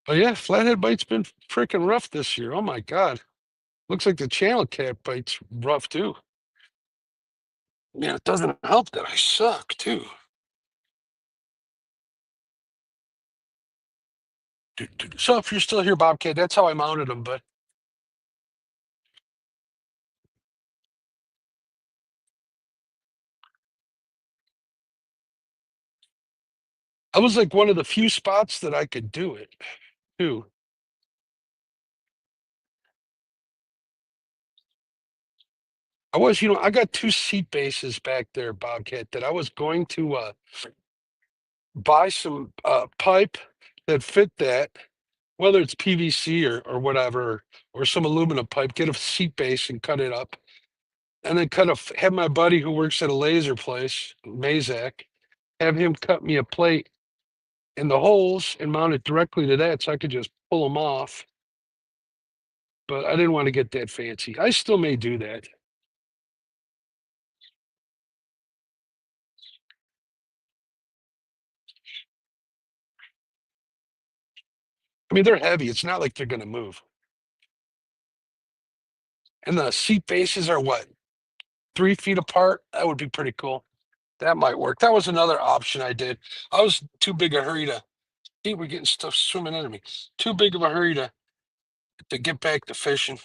Oh yeah, flathead bite's been freaking rough this year. Oh my God. Looks like the channel cat bite's rough too. Man, it doesn't help that I suck too. So if you're still here, Bobcat, that's how I mounted them, but I was like one of the few spots that I could do it too. I got two seat bases back there, Bobcat, that I was going to buy some pipe that fit that, whether it's PVC or whatever, or some aluminum pipe, get a seat base and cut it up. And then have my buddy who works at a laser place, Mazak, have him cut me a plate in the holes and mount it directly to that so I could just pull them off. But I didn't want to get that fancy. I still may do that. I mean, they're heavy. It's not like they're going to move. And the seat bases are what, 3 feet apart? That would be pretty cool. That might work. That was another option I did. I was too big a hurry to. See, we're getting stuff swimming under me. Too big of a hurry to get back to fishing.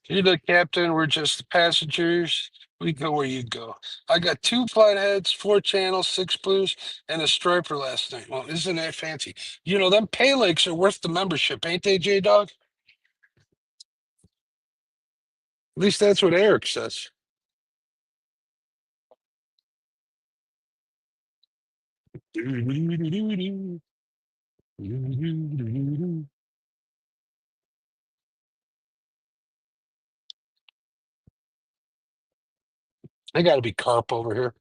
You're the captain. We're just the passengers. We go where you go. I got 2 flatheads, 4 channels, 6 blues, and a striper last night. Well, isn't that fancy? Them pay lakes are worth the membership, ain't they, J Dog? At least that's what Eric says. They got to be carp over here.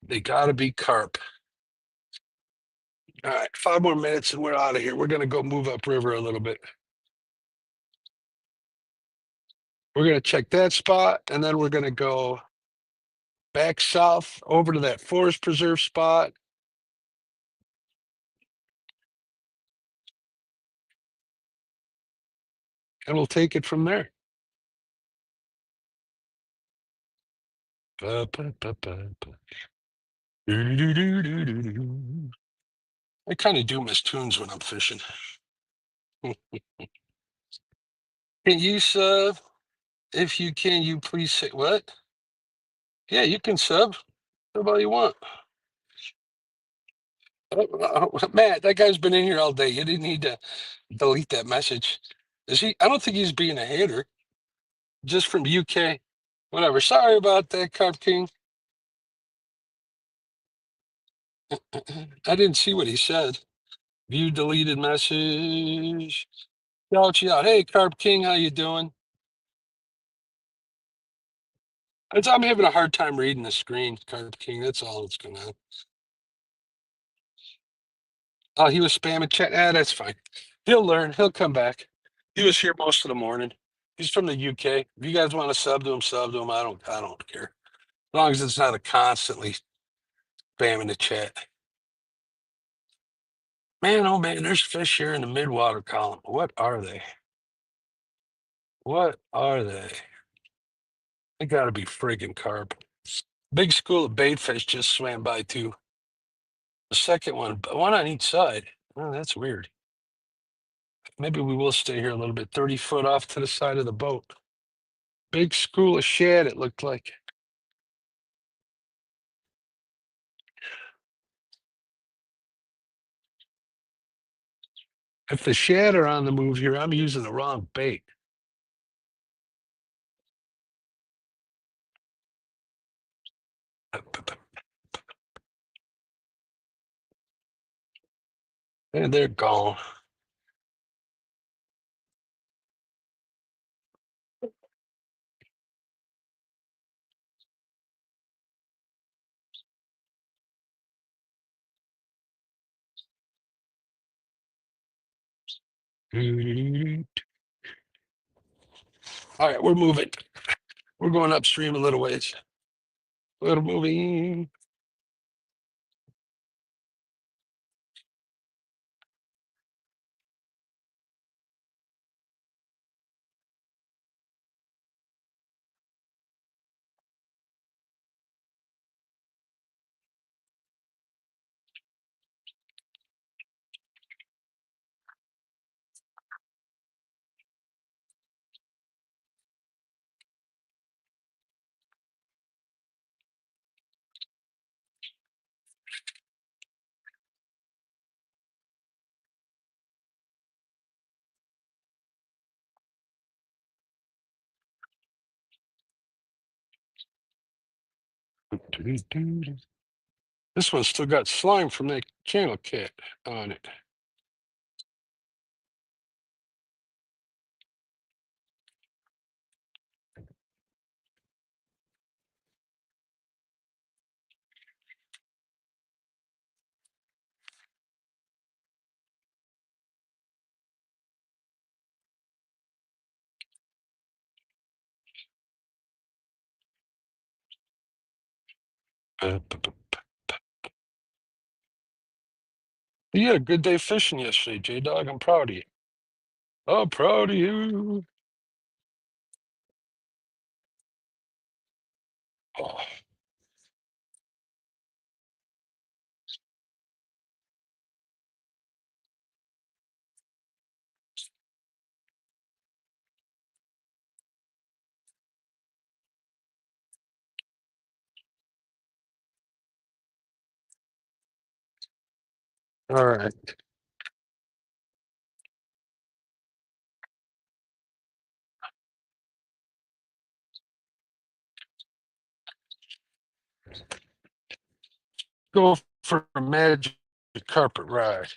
They got to be carp. All right, 5 more minutes and we're out of here. We're going to go move upriver a little bit. We're going to check that spot and then we're going to go back south over to that forest preserve spot. And we'll take it from there. I kind of do miss tunes when I'm fishing. Can you sub? If you can, you please say what? Yeah, you can sub. Sub all you want. Matt, that guy's been in here all day. You didn't need to delete that message. Is he? I don't think he's being a hater. Just from UK. Whatever. Sorry about that, Carp King. I didn't see what he said. View deleted message. Shout you out. Hey, Carp King, how you doing? I'm having a hard time reading the screen, Carp King. That's all that's going on. Oh, he was spamming chat. Ah, that's fine. He'll learn. He'll come back. He was here most of the morning. He's from the UK. If you guys want to sub to him, sub to him. I don't care. As long as it's not a constantly spamming the chat. Man, oh man, there's fish here in the midwater column. What are they? What are they? They gotta be friggin' carp. Big school of bait fish just swam by too. The second one on each side. Oh, that's weird. Maybe we will stay here a little bit, 30 foot off to the side of the boat. Big school of shad, it looked like. If the shad are on the move here, I'm using the wrong bait. And they're gone. All right, we're moving. We're going upstream a little ways. We're moving. This one's still got slime from that channel cat on it. You had a good day fishing yesterday, J-Dog. I'm proud of you. I'm proud of you. Oh, all right. Go for a magic carpet ride.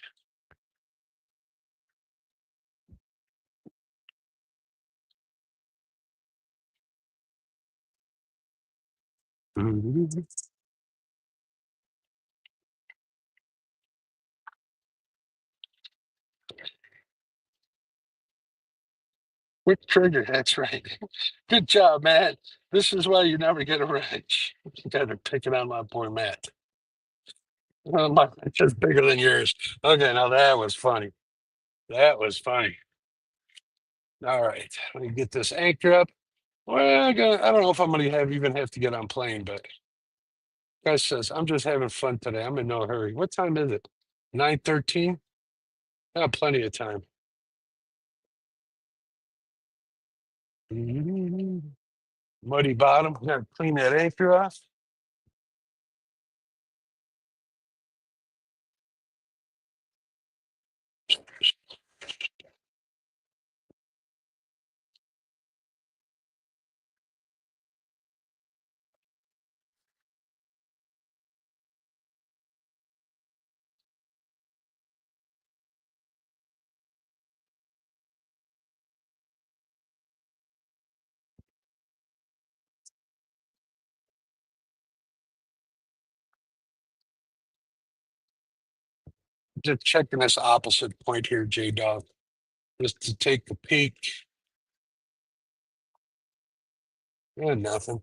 Quick trigger, that's right. Good job, Matt. This is why you never get a wrench. You guys are picking on my poor Matt. My it's just bigger than yours. Okay, now that was funny. That was funny. All right, let me get this anchor up. Well, I don't know if I'm gonna even have to get on plane, but guy says I'm just having fun today. I'm in no hurry. What time is it? 9:13. I have plenty of time. Muddy bottom. Gotta clean that anchor off. Just checking this opposite point here, J Dog, just to take the peek. Yeah, nothing.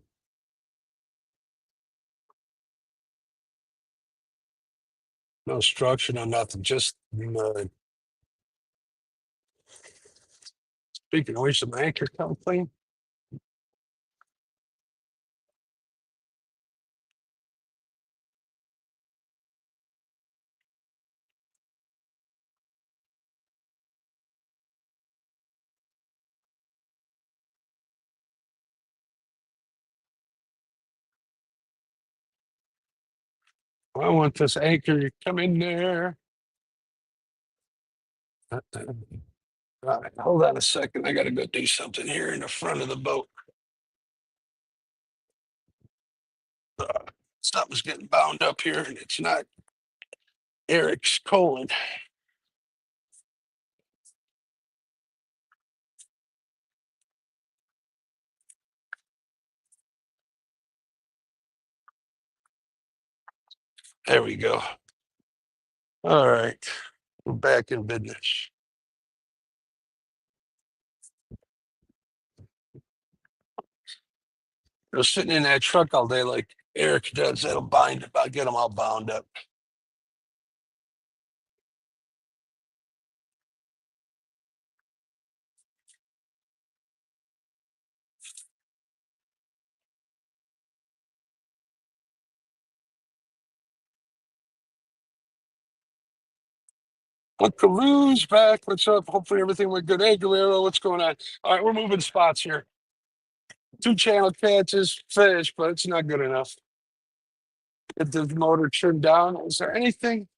No structure, no nothing. Just mud. Speaking of which, some anchor come clean. I want this anchor to come in there. All right, hold on a second. I got to go do something here in the front of the boat. Something's getting bound up here, and it's not Eric's colon. There we go. All right, we're back in business. I was sitting in that truck all day like Eric does. That'll bind. I'll get them all bound up. Uncle Lou's back. What's up? Hopefully everything went good. Hey, Guerrero, what's going on? All right, we're moving spots here. 2-channel catches, fish, but it's not good enough. Get the motor turned down. Is there anything?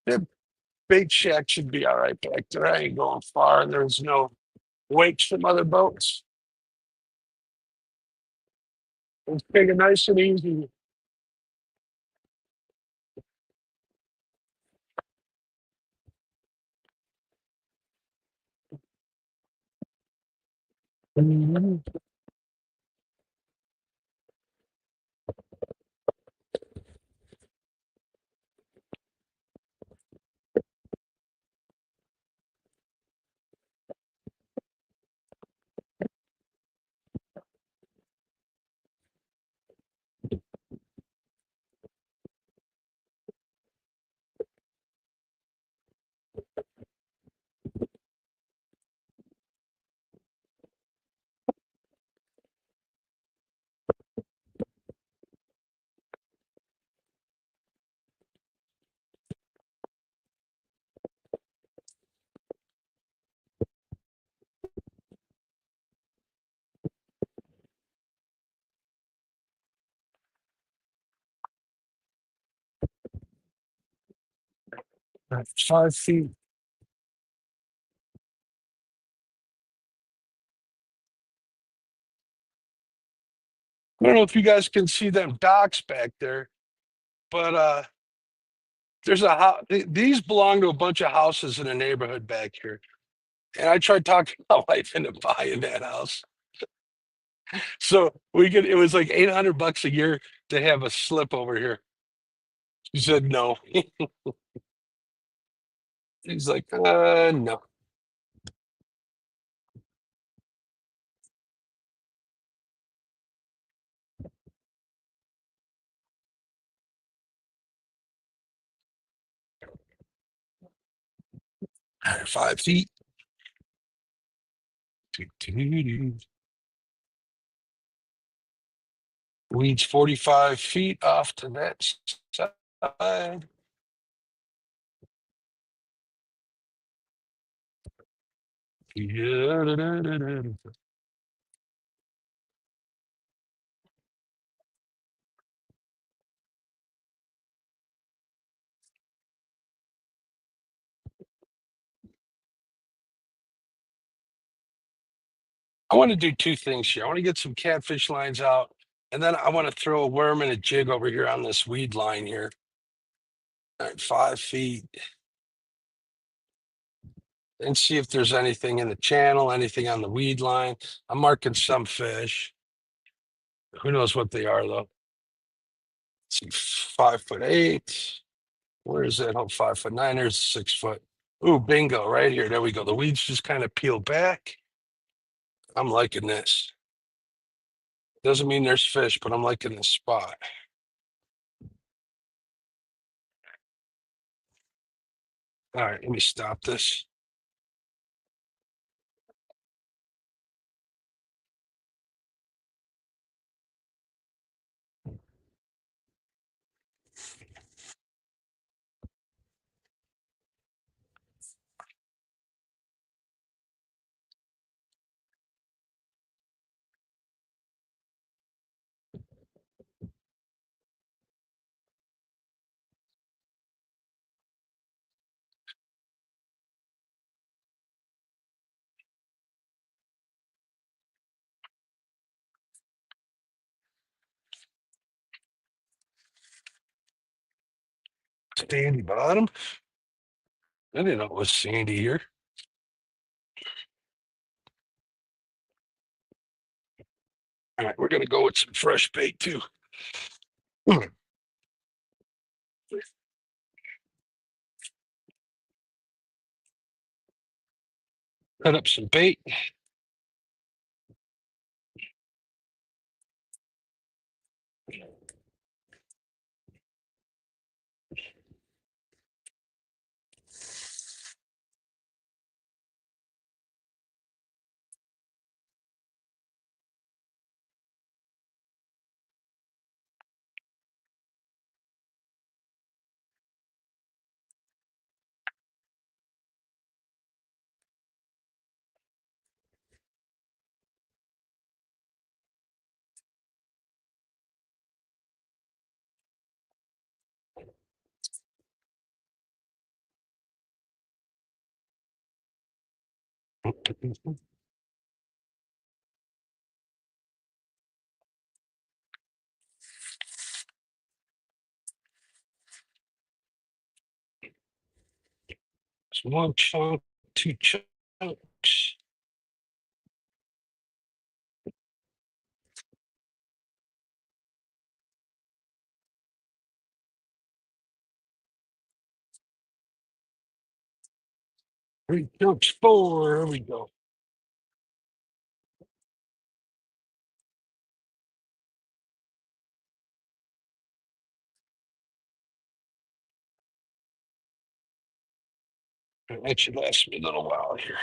The bait shack should be all right back there. I ain't going far. There's no wakes from other boats. Let's take it nice and easy. Mhm. That's 5 feet. I don't know if you guys can see them docks back there, but there's a house. These belong to a bunch of houses in a neighborhood back here. And I tried talking my wife into buying that house. So we could, it was like $800 a year to have a slip over here. She said no. He's like, no. 5 feet. Weeds 45 feet off to that side. Yeah. I want to do two things here. I want to get some catfish lines out, and then I want to throw a worm and a jig over here on this weed line here. All right, 5 feet. And see if there's anything in the channel, anything on the weed line. I'm marking some fish. Who knows what they are, though? Let's see, 5'8". Where is that? Oh, 5'9". There's 6 foot. Ooh, bingo, right here. There we go. The weeds just kind of peel back. I'm liking this. Doesn't mean there's fish, but I'm liking this spot. All right, let me stop this. Sandy bottom. I didn't know it was sandy here. All right, we're gonna go with some fresh bait too. Cut up some bait. One chunk, two chunks. Three chunks, 4. There we go. That should last me a little while here.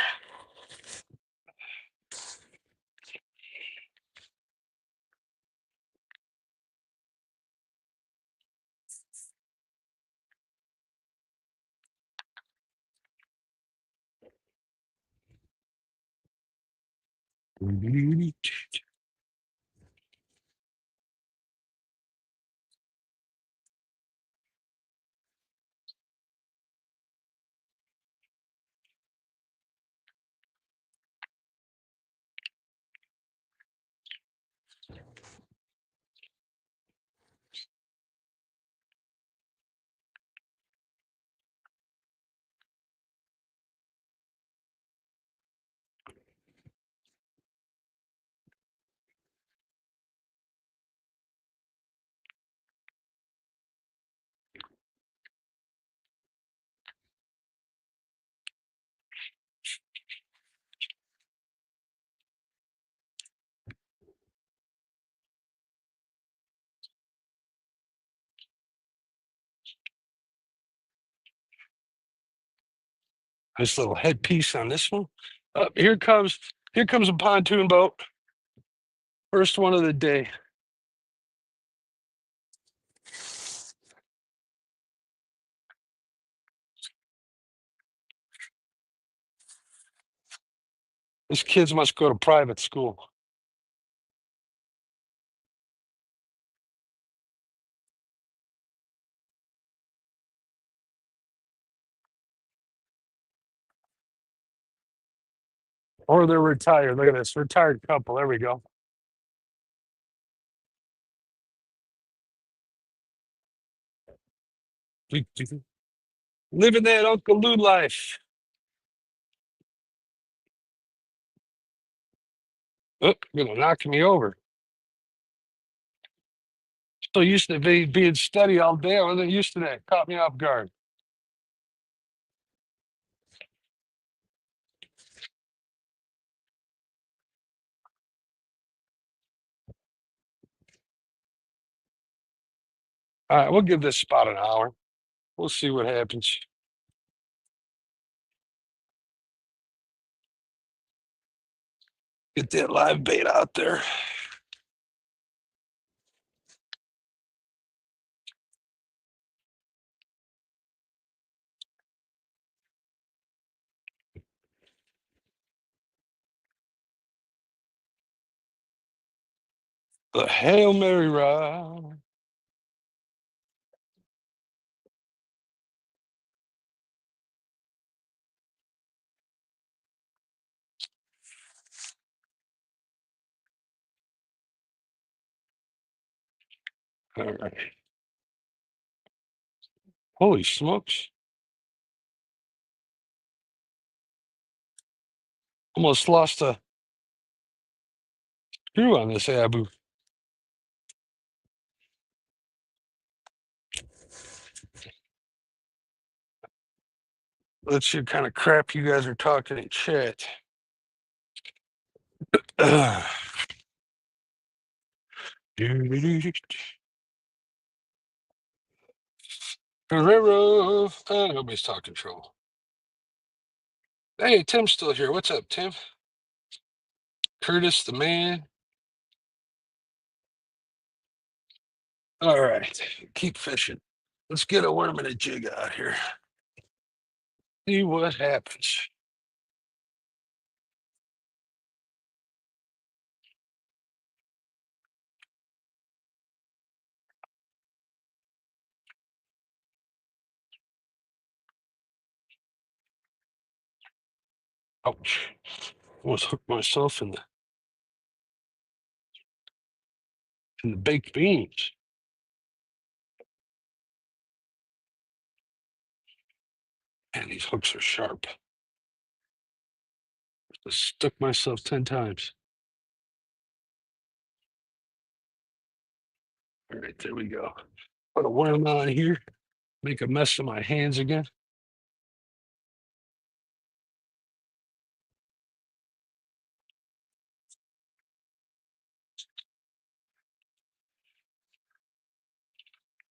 Nice little headpiece on this one. Here comes a pontoon boat. First one of the day. These kids must go to private school. Or they're retired. Look at this retired couple. There we go. Living that Uncle Lou life. Oh, gonna knock me over. So used to be being steady all day. I wasn't used to that. Caught me off guard. All right, we'll give this spot an hour. We'll see what happens. Get that live bait out there. The Hail Mary rod. All right. Holy smokes. Almost lost a screw on this Abu. Let's see what kind of crap you guys are talking in chat. Guerrero. Nobody's talking trouble. Hey, Tim's still here. What's up, Tim? Curtis, the man. All right, keep fishing. Let's get a worm and a jig out here. See what happens. Ouch. Almost hooked myself in the baked beans. Man, these hooks are sharp. I stuck myself 10 times. All right, there we go. Put a worm on here. Make a mess of my hands again.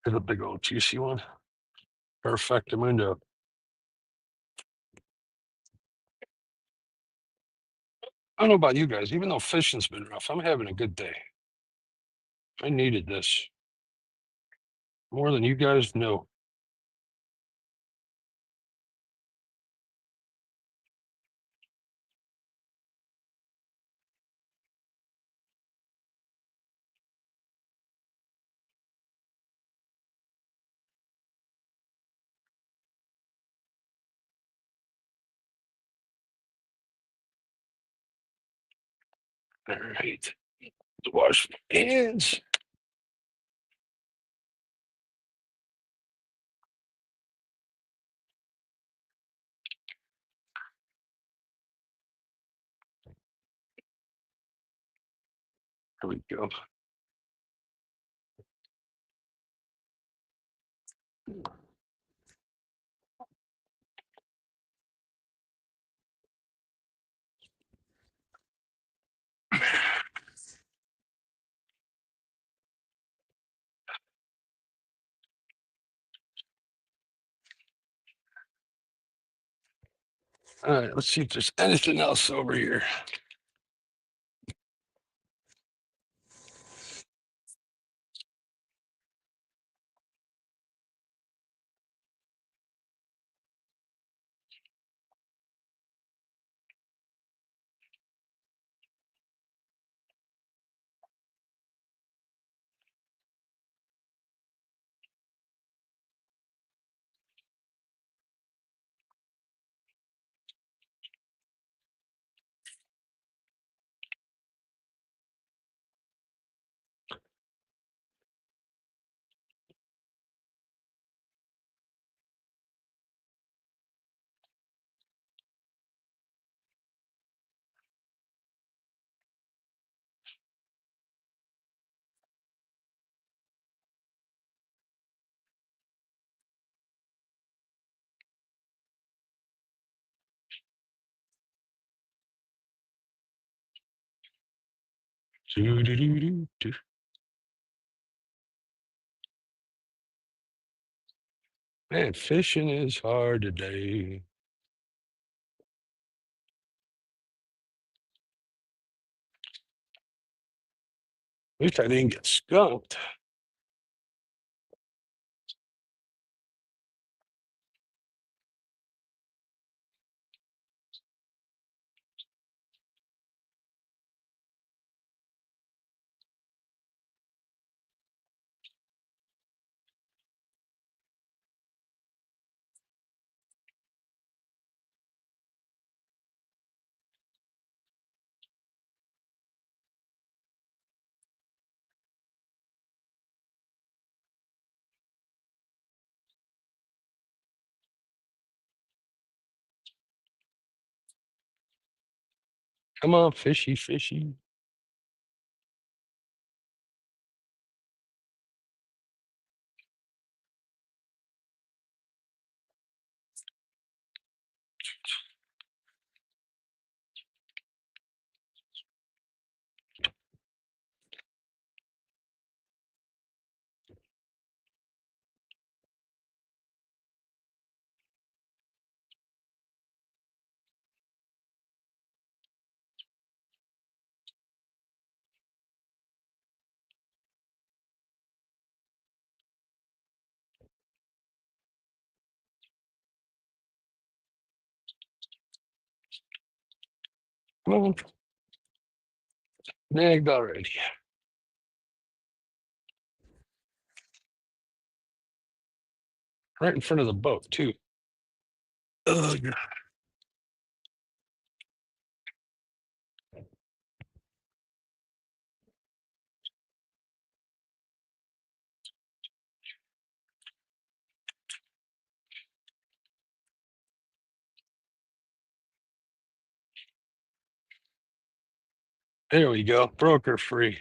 There's a big old juicy one. Perfectamundo. I don't know about you guys, even though fishing's been rough, I'm having a good day. I needed this more than you guys know. All right. Wash my hands. There we go. All right, let's see if there's anything else over here. Doo-doo-doo-doo-doo. Man, fishing is hard today. At least I didn't get skunked. Come on, fishy, fishy. Come on. Nagged already. Right in front of the boat, too. Ugh. There we go. Broker free.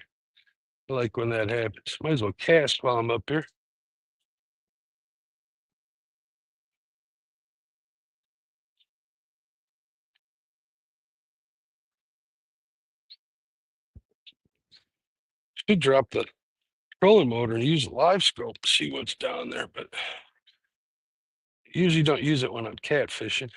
I like when that happens. Might as well cast while I'm up here. Should drop the trolling motor and use a live scope to see what's down there, but usually don't use it when I'm catfishing.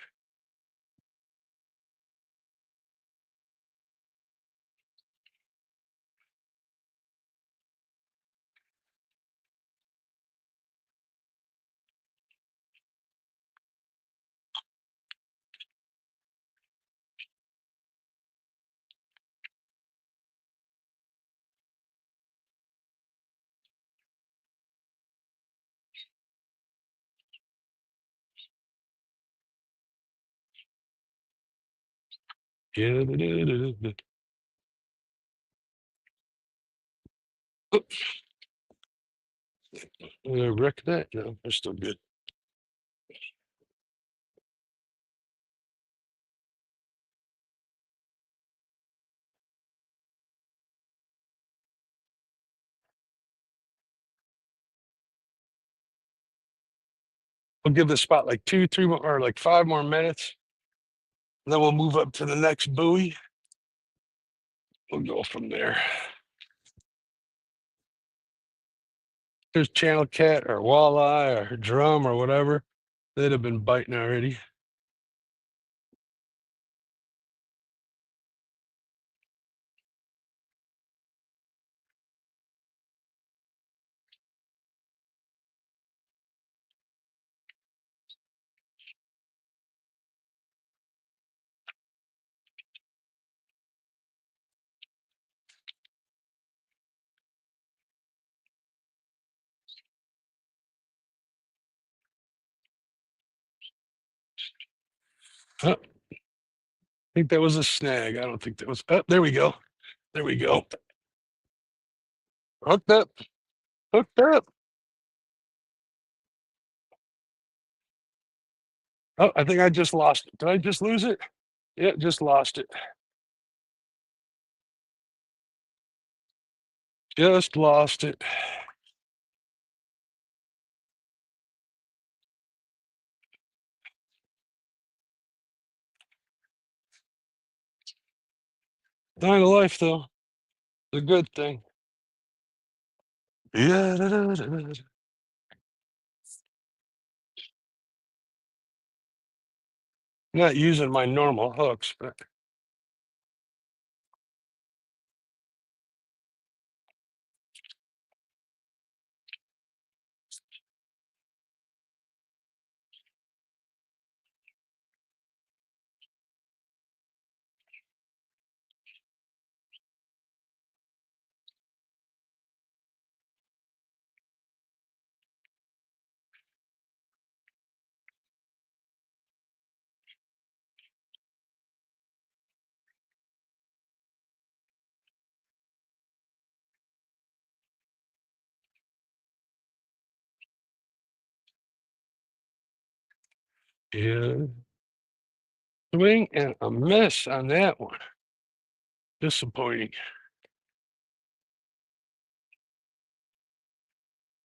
Wreck that? No, they're still good. We'll give this spot like 2, 3 more, or like 5 more minutes. And then we'll move up to the next buoy. We'll go from there. There's channel cat or walleye or drum or whatever. They'd have been biting already. Oh, I think that was a snag. I don't think that was. Oh, there we go. There we go. Hooked up. Hooked up. Oh, I think I just lost it. Did I just lose it? Yeah, just lost it. Just lost it. Sign of life, though. The good thing. Yeah. Not using my normal hooks, but yeah. Swing and a miss on that one. Disappointing.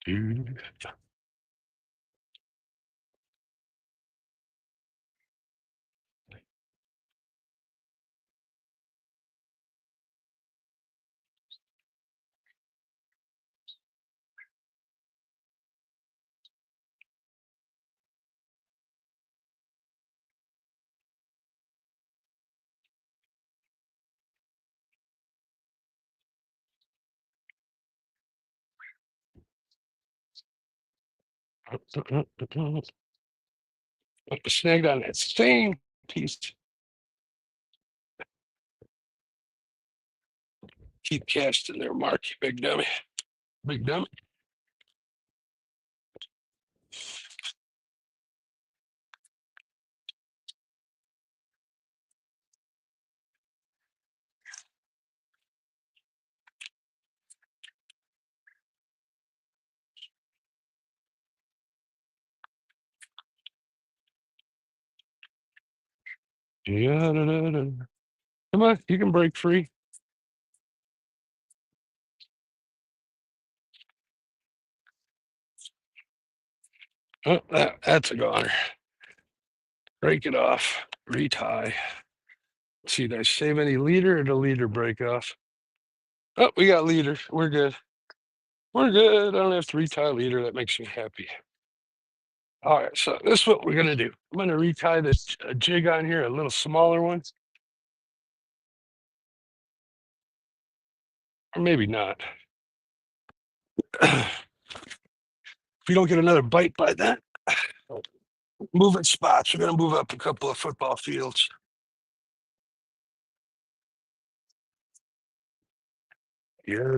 Dude. Snagged on that same piece. Keep casting there, Mark, you big dummy. Big dummy. Yeah, come on, you can break free. Oh, that's a goner. Break it off. Retie. Let's see, did I save any leader or the leader break off? Oh, we got leader. We're good. We're good. I don't have to retie leader. That makes me happy. All right, so this is what we're gonna do. I'm gonna retie this jig on here, a little smaller one, or maybe not. If we don't get another bite by then, moving spots. We're gonna move up a couple of football fields. Yeah.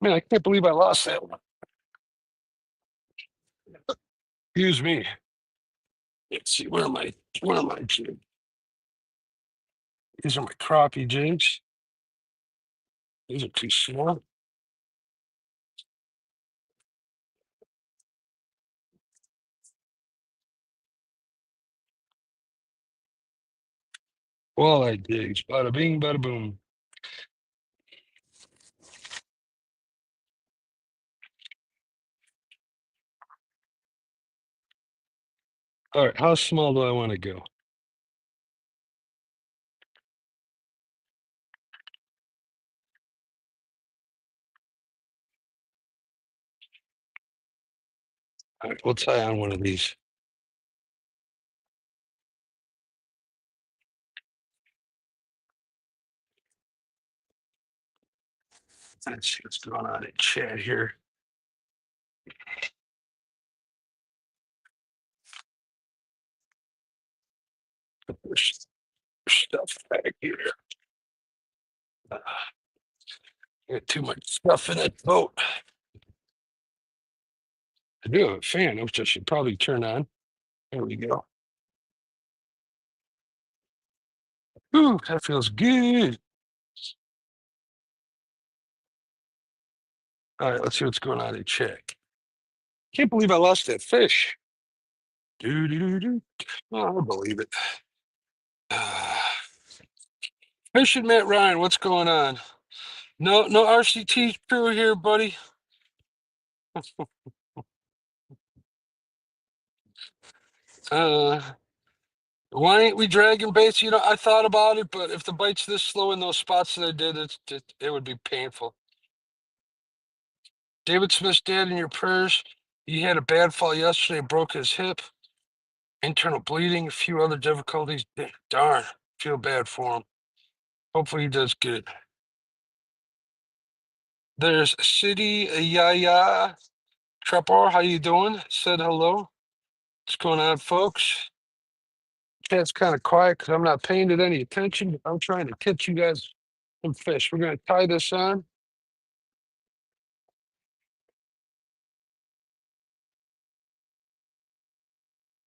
Man, I can't believe I lost that one. Excuse me. Let's see, where am I jigs? These are my crappie jigs. These are too small. Walleye jigs. Bada bing, bada boom. All right, how small do I want to go? All right, we'll tie on one of these. Let's see what's going on in chat here. Put this stuff back here. Got too much stuff in that boat. I do have a fan, which I should probably turn on. There we go. Ooh, that feels good. All right, let's see what's going on in chat. Can't believe I lost that fish. Do do do do. Oh, I believe it. Fishing Matt Ryan, what's going on? No RCT crew here, buddy. Uh, why ain't we dragging baits? You know, I thought about it, but if the bite's this slow in those spots that I did, it would be painful. David Smith's dad in your prayers. He had a bad fall yesterday, broke his hip, internal bleeding, a few other difficulties. Darn, feel bad for him. Hopefully he does good. There's City Yaya Trapor. How you doing? Said hello. What's going on, folks? Chat's kind of quiet because I'm not paying it any attention. I'm trying to catch you guys some fish. We're going to tie this on.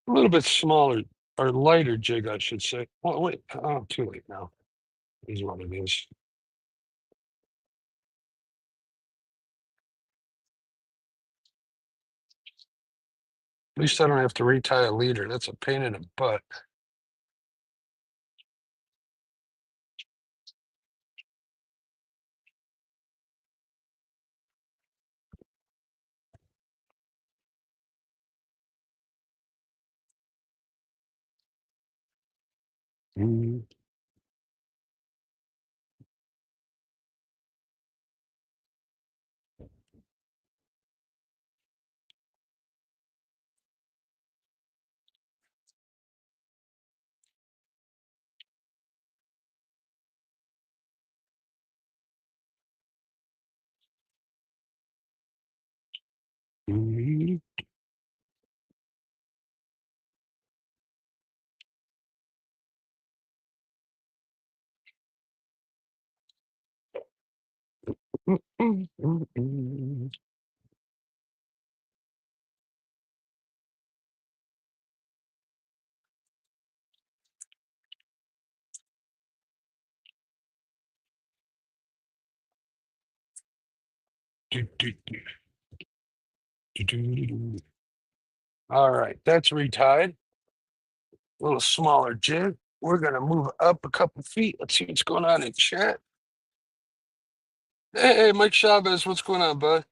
A little bit smaller or lighter jig, I should say. Oh, wait. Oh, too late now. Is what it is. At least I don't have to retie a leader. That's a pain in the butt. Mhm. Mhm. Mhm. All right, that's retied. A little smaller jig. We're going to move up a couple feet. Let's see what's going on in chat. Hey, Mike Chavez, what's going on, bud?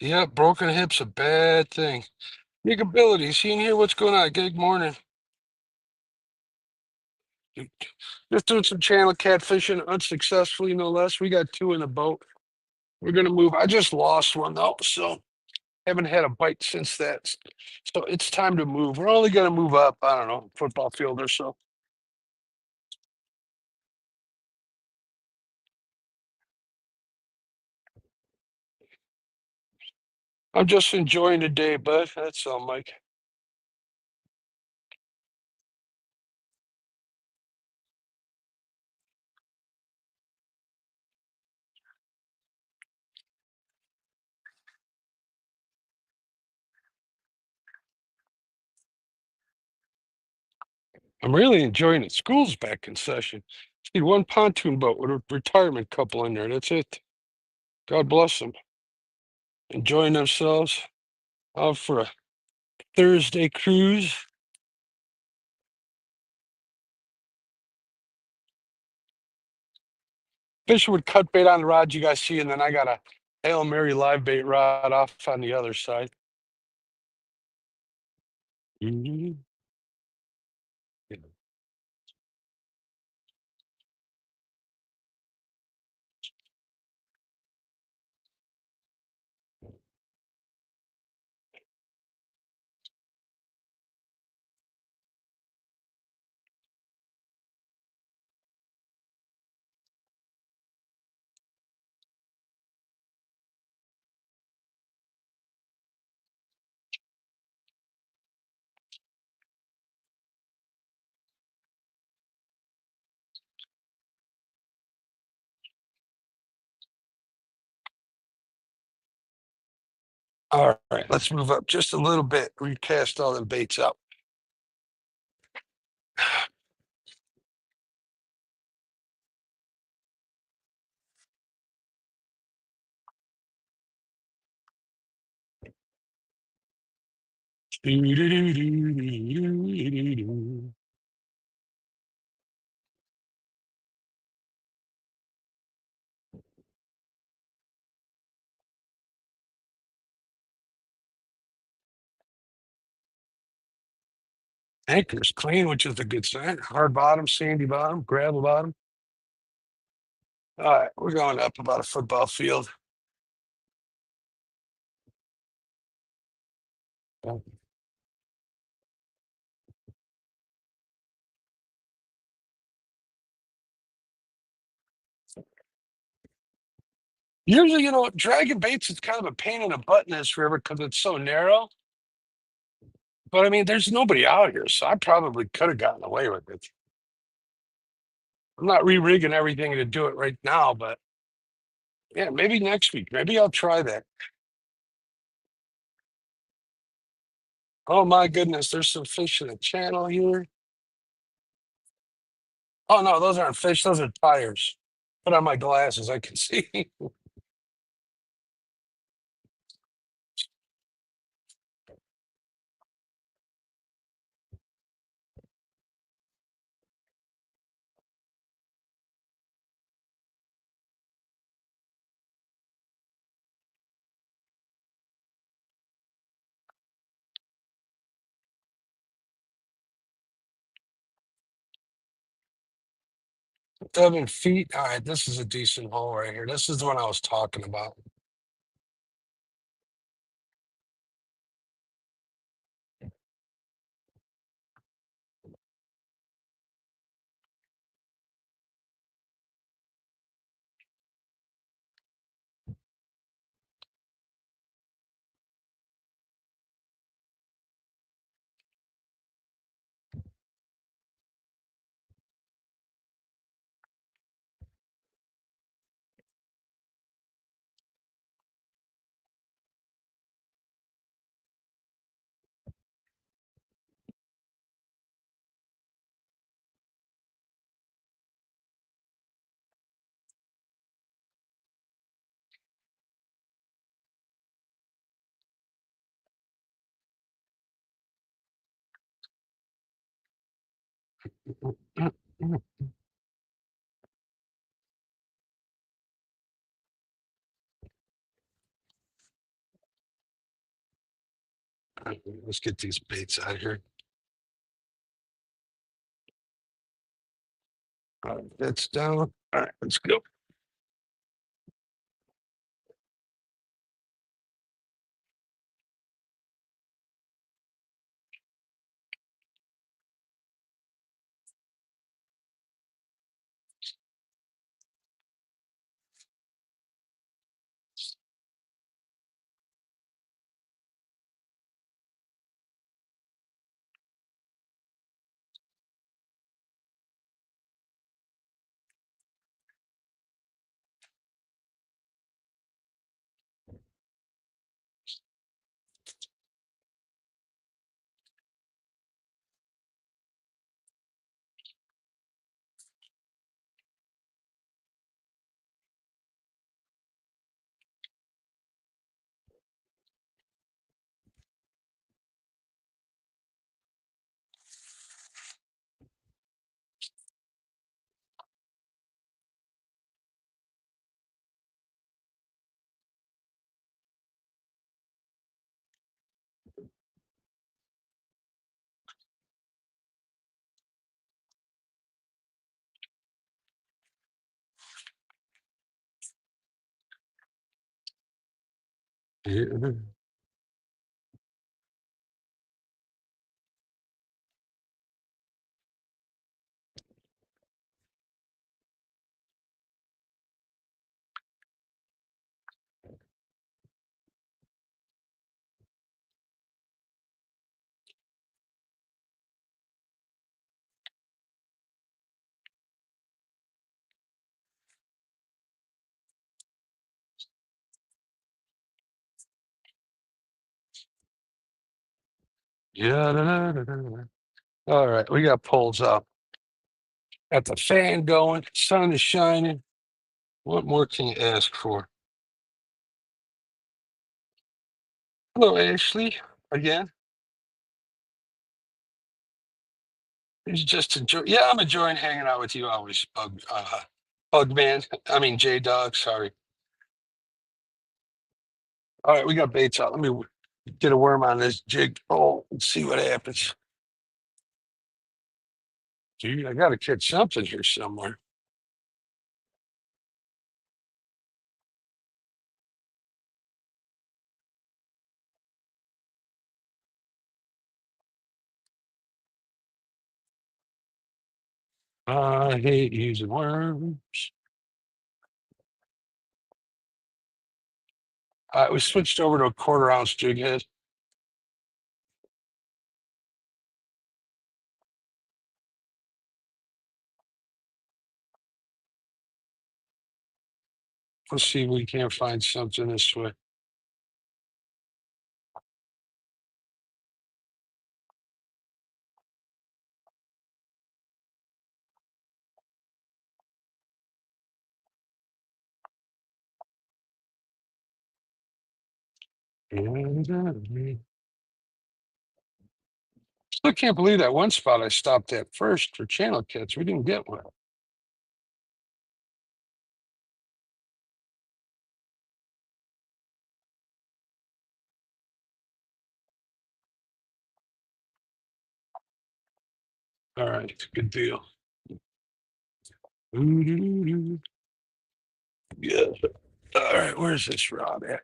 Yep, broken hip's a bad thing. Gig abilities, seeing here what's going on. Good morning. Just doing some channel catfishing unsuccessfully, no less. We got two in the boat. We're gonna move. I just lost one though, so haven't had a bite since that. So it's time to move. We're only gonna move up, I don't know, football field or so. I'm just enjoying the day, bud. That's all, Mike. I'm really enjoying it. School's back in session. See one pontoon boat with a retirement couple in there. That's it. God bless them. Enjoying themselves out for a Thursday cruise. Fishing with cut bait on the rod you guys see, and then I got a Hail Mary live bait rod off on the other side. Mhm. All right, let's move up just a little bit. Recast all the baits out. Anchor's clean, which is a good sign. Hard bottom, sandy bottom, gravel bottom. All right, we're going up about a football field. Usually, dragging baits is kind of a pain in the butt in this river because it's so narrow. But I mean, there's nobody out here, so I probably could have gotten away with it. I'm not re-rigging everything to do it right now, but yeah, maybe next week. Maybe I'll try that. Oh my goodness, there's some fish in the channel here. Oh no, those aren't fish, those are tires. Put on my glasses, I can see. Seven feet. All right, this is a decent hole right here. This is the one I was talking about. Let's get these baits out of here. All right, that's down. All right, let's go. Yeah. Yeah. All right, we got poles up. Got the fan going, sun is shining. What more can you ask for? Hello, Ashley. Again. He's just enjoy. Yeah, I'm enjoying hanging out with you always, Bug Man. I mean, J Dog. Sorry. All right, we got baits out. Let me get a worm on this jig. Oh, and see what happens. Dude, I got to catch something here somewhere. I hate using worms. We switched over to a 1/4 ounce jig head. Let's see if we can't find something this way. Still can't believe that one spot I stopped at first for channel catch. We didn't get one. All right, good deal. Ooh-doo-doo-doo. Yeah. All right, where's this rod at?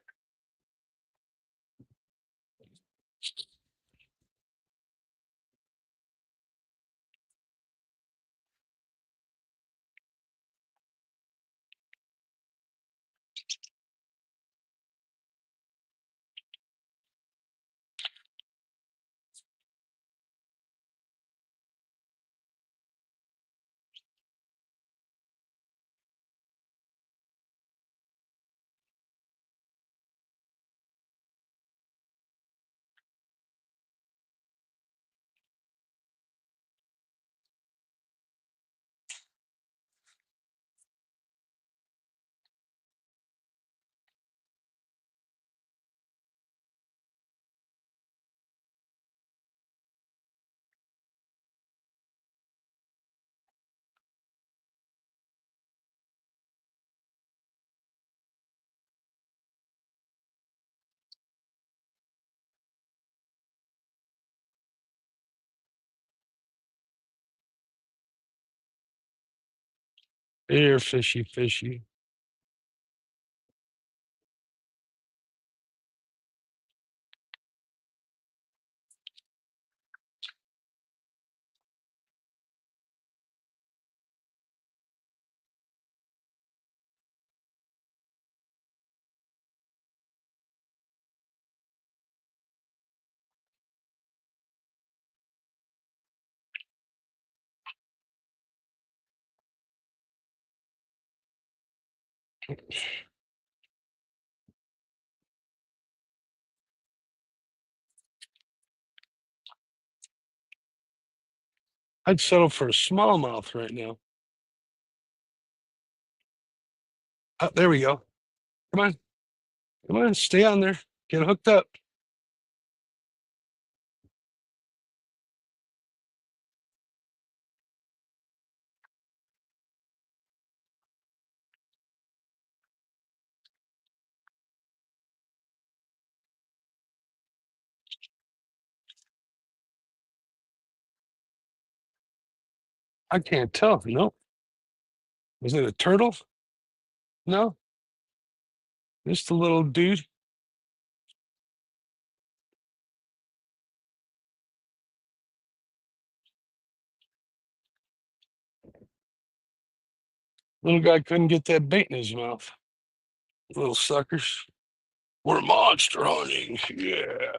Here, fishy, fishy. I'd settle for a smallmouth right now. Oh, there we go. Come on. Come on, stay on there. Get hooked up. I can't tell. No. Was it a turtle? No. Just a little dude. Little guy couldn't get that bait in his mouth. Little suckers. We're monster hunting. Yeah.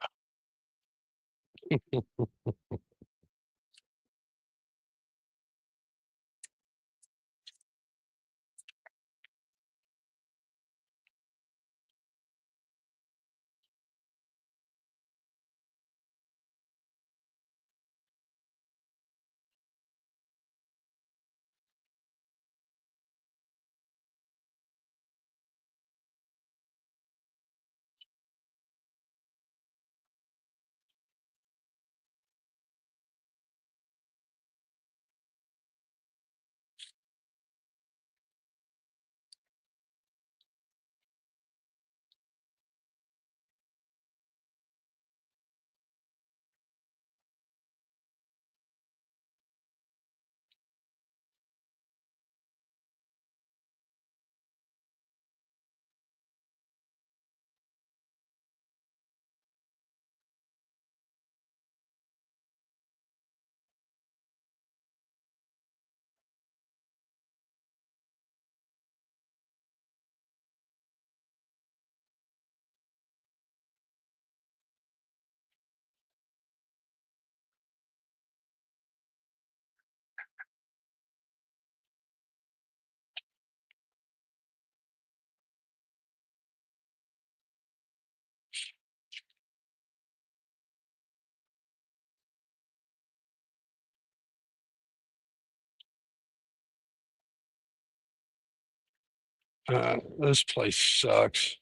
This place sucks.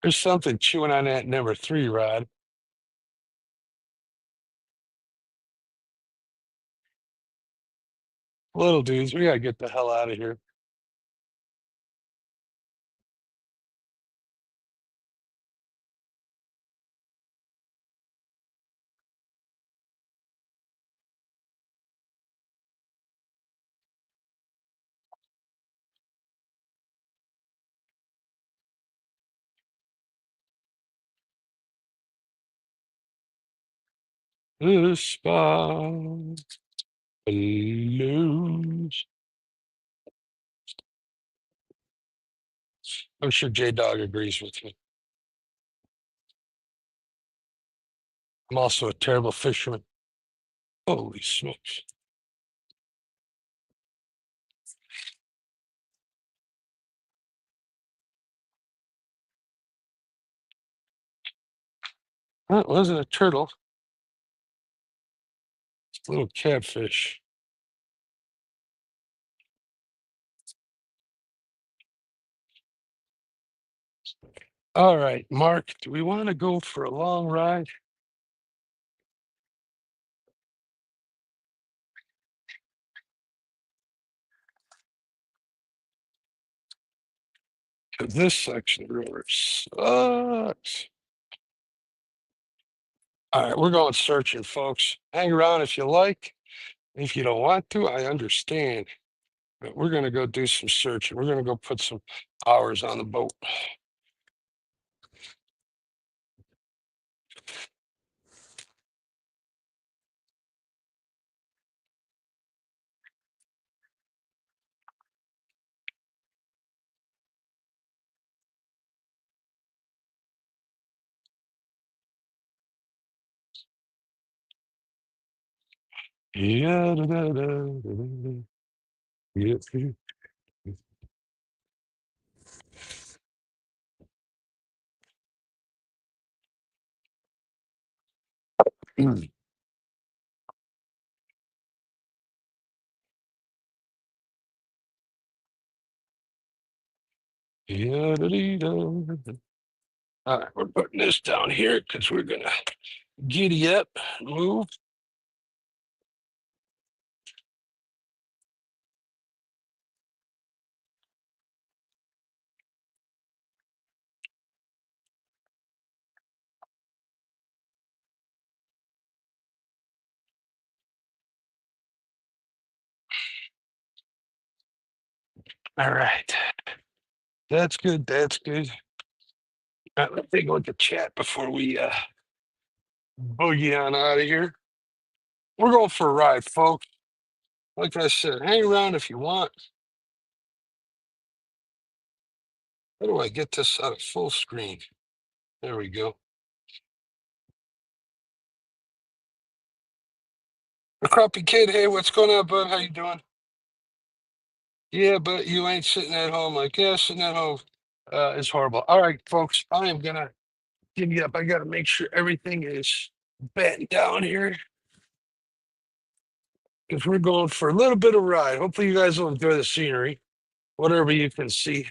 There's something chewing on that number 3 rod. Little dudes, we gotta get the hell out of here. The spot blues. I'm sure J Dog agrees with me. I'm also a terrible fisherman. Holy smokes. That wasn't a turtle. It's a little catfish. All right, Mark, do we want to go for a long ride? Because this section of the river sucks. All right, we're going searching, folks. Hang around if you like. If you don't want to, I understand. But we're going to go do some searching. We're going to go put some hours on the boat. Yeah, da, da, da, da, da, yeah. Yeah, da, dee, da, da. All right, we're putting this down here because we're gonna giddy up, move. All right, that's good. That's good. All right, let's take a look at chat before we boogie on out of here. We're going for a ride, folks. Like I said, hang around if you want. How do I get this out of full screen? There we go. The Crappie Kid, hey, what's going on, bud? How you doing? Yeah, but you ain't sitting at home. Like, yeah, sitting at home is horrible. All right, folks, I am gonna give you up. I gotta make sure everything is battened down here because we're going for a little bit of ride. Hopefully, you guys will enjoy the scenery, whatever you can see.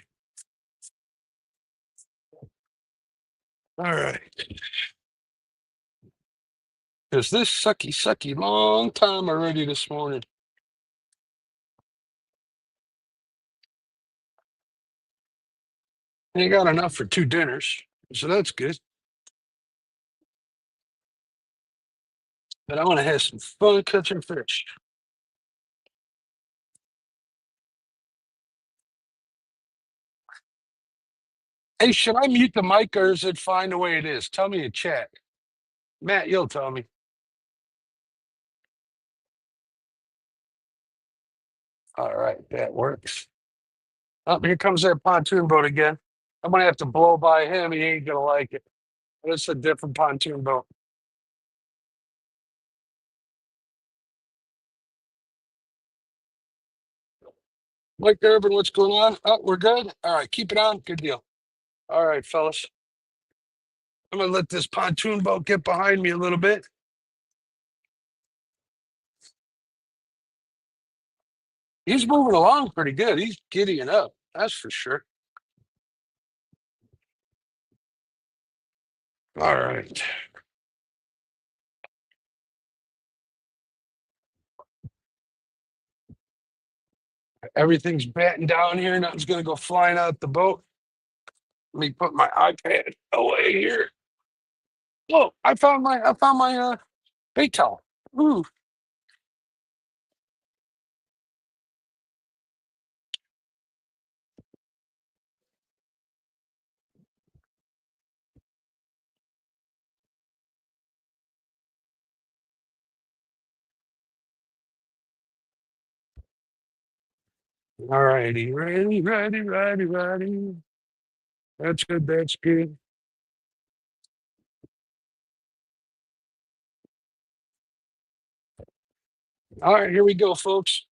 All right. Because this sucky long time already this morning. And you got enough for 2 dinners, so that's good. But I want to have some fun catching fish. Hey, should I mute the mic or is it fine the way it is? Tell me in chat. Matt, you'll tell me. All right, that works. Oh, here comes that pontoon boat again. I'm gonna have to blow by him. He ain't gonna like it. It's a different pontoon boat. Mike Urban, what's going on? Oh, we're good. All right, keep it on. Good deal. All right, fellas. I'm gonna let this pontoon boat get behind me a little bit. He's moving along pretty good. He's giddying up. That's for sure. All right. Everything's batting down here. Nothing's gonna go flying out the boat. Let me put my iPad away here. Oh, I found my bait towel. Ooh. All righty, ready. That's good. That's good. All right, here we go, folks.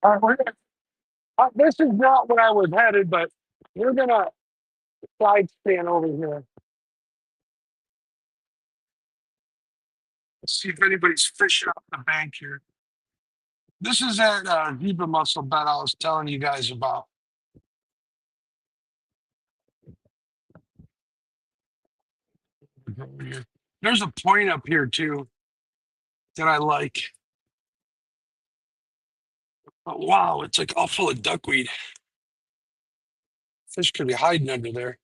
All right, this is not where I was headed, but we're gonna side stand over here. Let's see if anybody's fishing off the bank here. This is that zebra mussel bed I was telling you guys about. There's a point up here too that I like. But wow, it's like all full of duckweed. Fish could be hiding under there.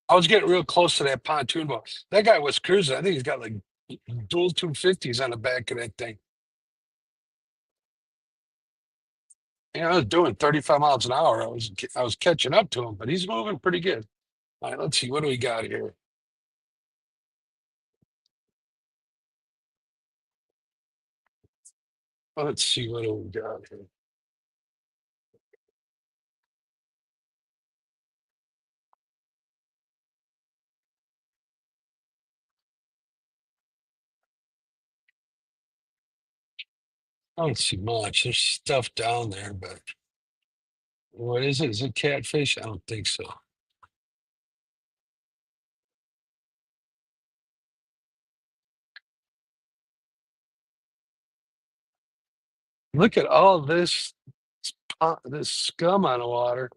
I was getting real close to that pontoon boat. That guy was cruising. I think he's got like dual 250s on the back of that thing. Yeah, I was doing 35 miles an hour. I was catching up to him, but he's moving pretty good. All right, let's see. What do we got here? Let's see what do we got here. I don't see much. There's stuff down there, but what is it? Is it catfish? I don't think so. Look at all this scum on the water.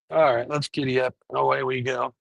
All right, let's giddy up. Away we go.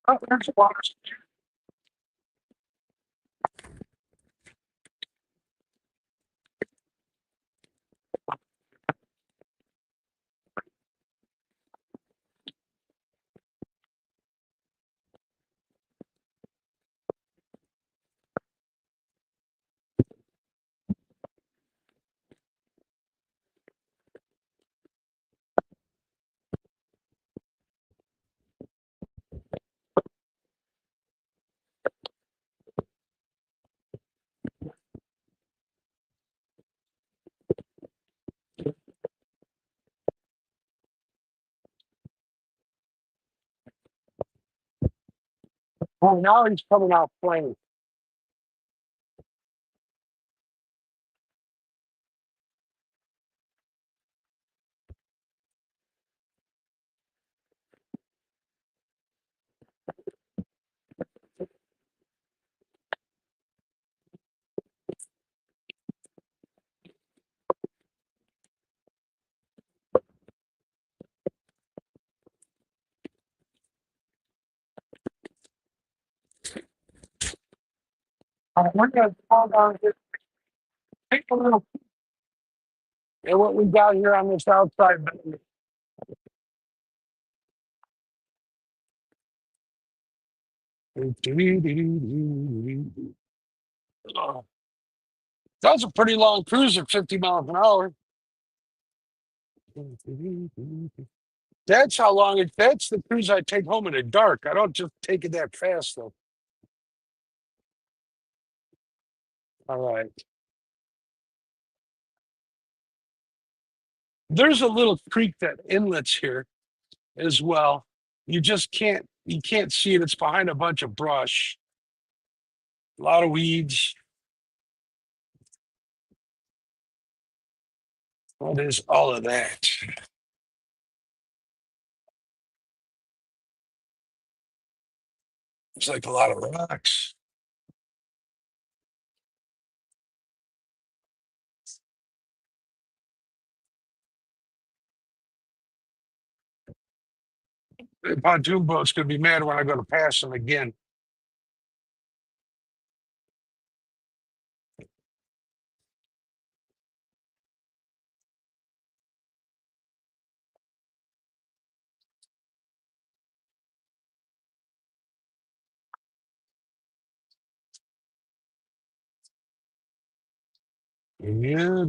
Oh, there's water. Oh, now he's coming out playing. We're gonna fall down here. Take a little. And what we got here on this outside. Oh, that was a pretty long cruise at 50 miles an hour. That's how long that's the cruise I take home in the dark. I don't just take it that fast though. All right. There's a little creek that inlets here as well. You can't see it. It's behind a bunch of brush, a lot of weeds. What is all of that? It's like a lot of rocks. The pontoon boat's gonna be mad when I go to pass them again. Yeah,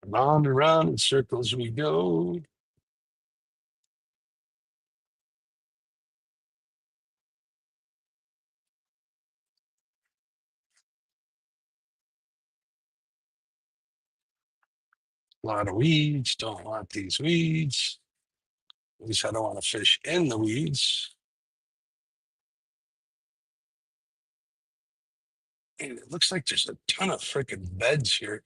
round and round in circles we go. A lot of weeds. Don't want these weeds. At least I don't want to fish in the weeds. And it looks like there's a ton of freaking beds here.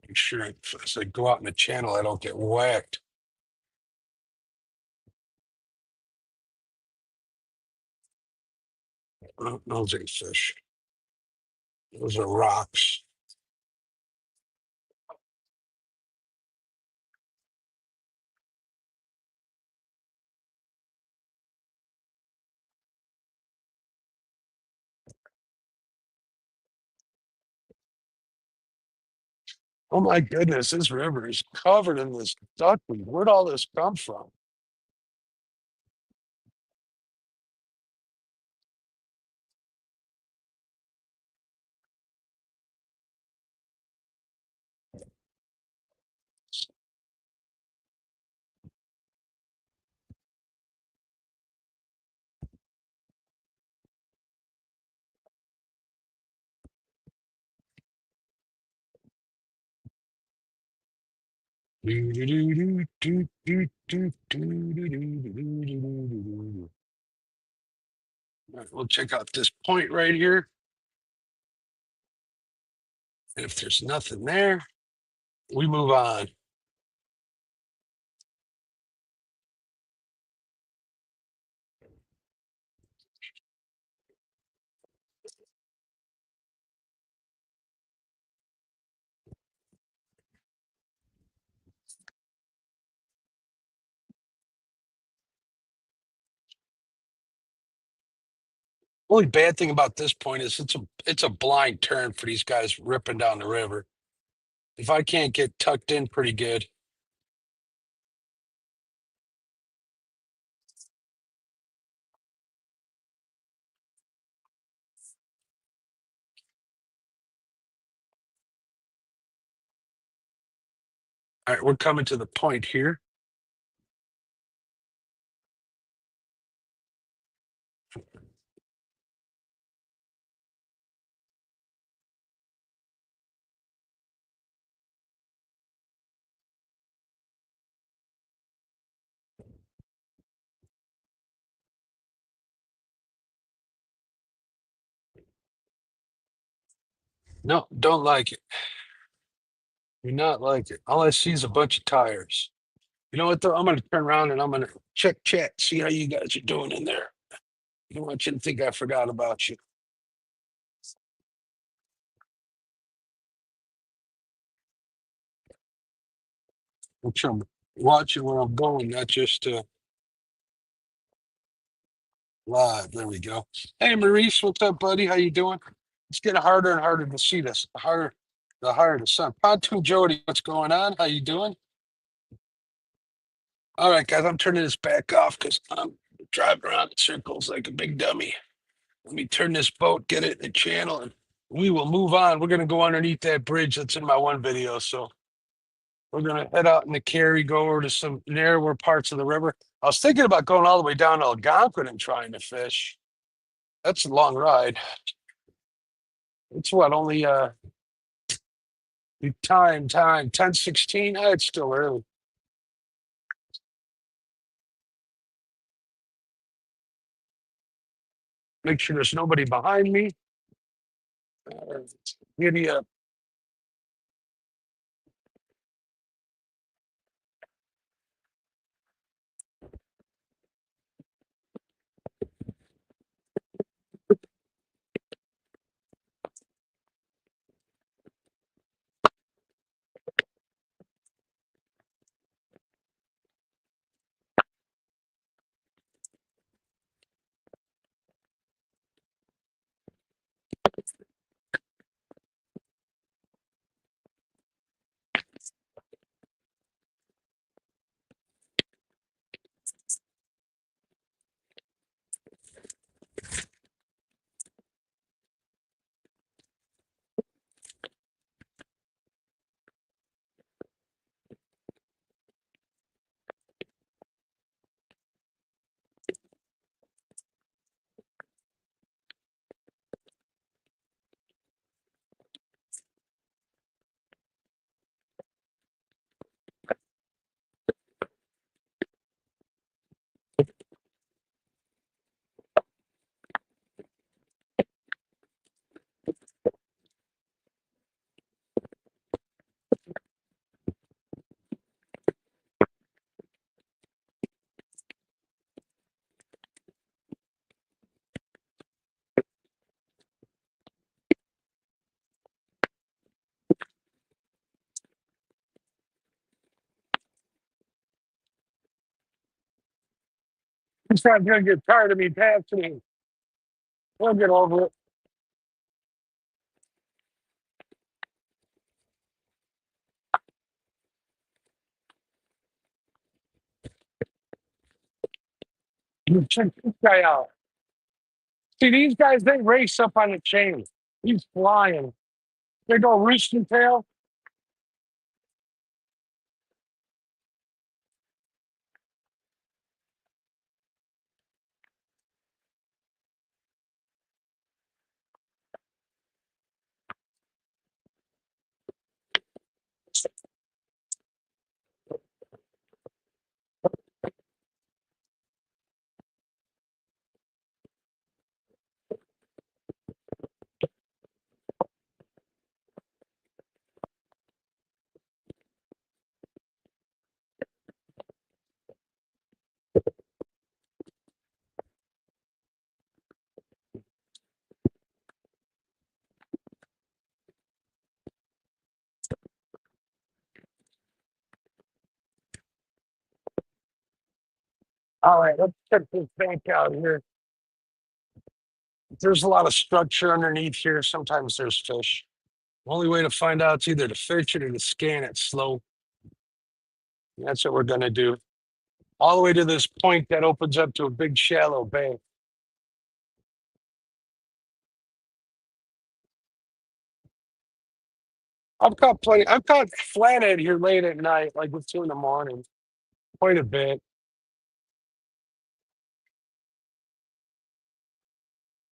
Make sure as I go out in the channel, I don't get whacked. Oh, those ain't fish. Those are rocks. Oh my goodness, this river is covered in this duckweed. Where'd all this come from? All right, we'll check out this point right here. And if there's nothing there, we move on. Only bad thing about this point is it's a blind turn for these guys ripping down the river. If I can't get tucked in pretty good. All right, we're coming to the point here. No, don't like it. Do not like it. All I see is a bunch of tires. You know what though? I'm gonna turn around and I'm gonna check chat, see how you guys are doing in there. I don't want you to think I forgot about you. Which I'm watching where I'm going, not just live. There we go. Hey Maurice, what's up, buddy? How you doing? It's getting harder and harder to see this. The higher the sun. Pontoon Jody, what's going on? How you doing? All right, guys, I'm turning this back off because I'm driving around in circles like a big dummy. Let me turn this boat, get it in the channel, and we will move on. We're gonna go underneath that bridge that's in my one video. So we're gonna head out in the carry, go over to some narrower parts of the river. I was thinking about going all the way down to Algonquin and trying to fish. That's a long ride. It's what, only time 10:16. It's still early. Make sure there's nobody behind me. Giddy up. He's not gonna get tired of me passing him. We'll get over it. You check this guy out. See, these guys, they race up on the chain. He's flying. They go rooster tail. All right, let's check this bank out here. There's a lot of structure underneath here. Sometimes there's fish. Only way to find out is either to fish it or to scan it slow. That's what we're gonna do. All the way to this point that opens up to a big shallow bay. I've caught plenty. I've caught flathead here late at night, like with 2 in the morning, quite a bit.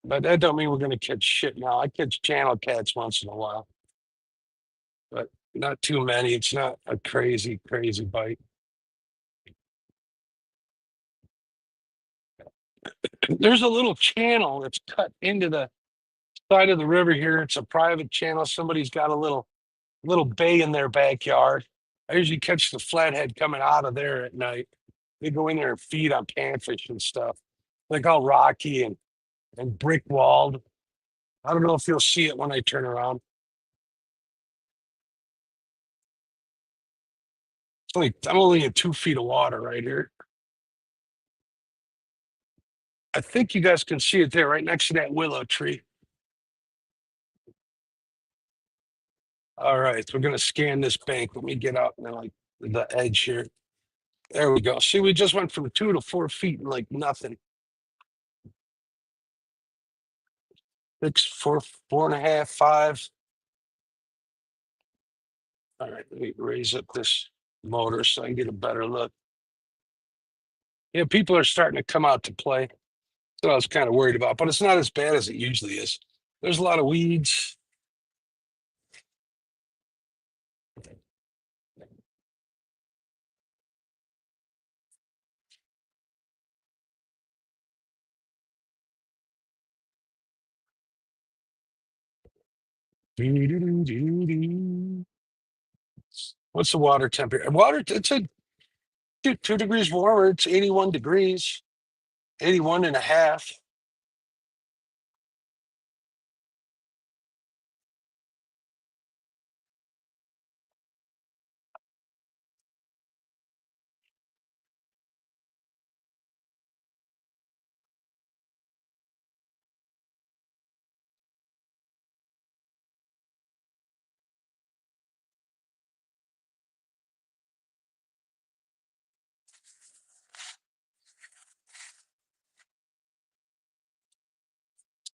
But that don't mean we're gonna catch shit now. I catch channel cats once in a while, but not too many. It's not a crazy, crazy bite. There's a little channel that's cut into the side of the river here. It's a private channel. Somebody's got a little bay in their backyard. I usually catch the flathead coming out of there at night. They go in there and feed on panfish and stuff. Like all rocky and brick walled. I don't know if you'll see it when I turn around. It's like I'm only in 2 feet of water right here. I think you guys can see it there, right next to that willow tree. All right, so we're gonna scan this bank. Let me get out and like the edge here. There we go. See, we just went from 2 to 4 feet and like nothing. 6, 4, 4.5, 5. All right, let me raise up this motor so I can get a better look. Yeah, people are starting to come out to play. That's what I was kind of worried about, but it's not as bad as it usually is. There's a lot of weeds. What's the water temperature? Water, it's a 2 degrees warmer. It's 81 degrees, 81 and a half.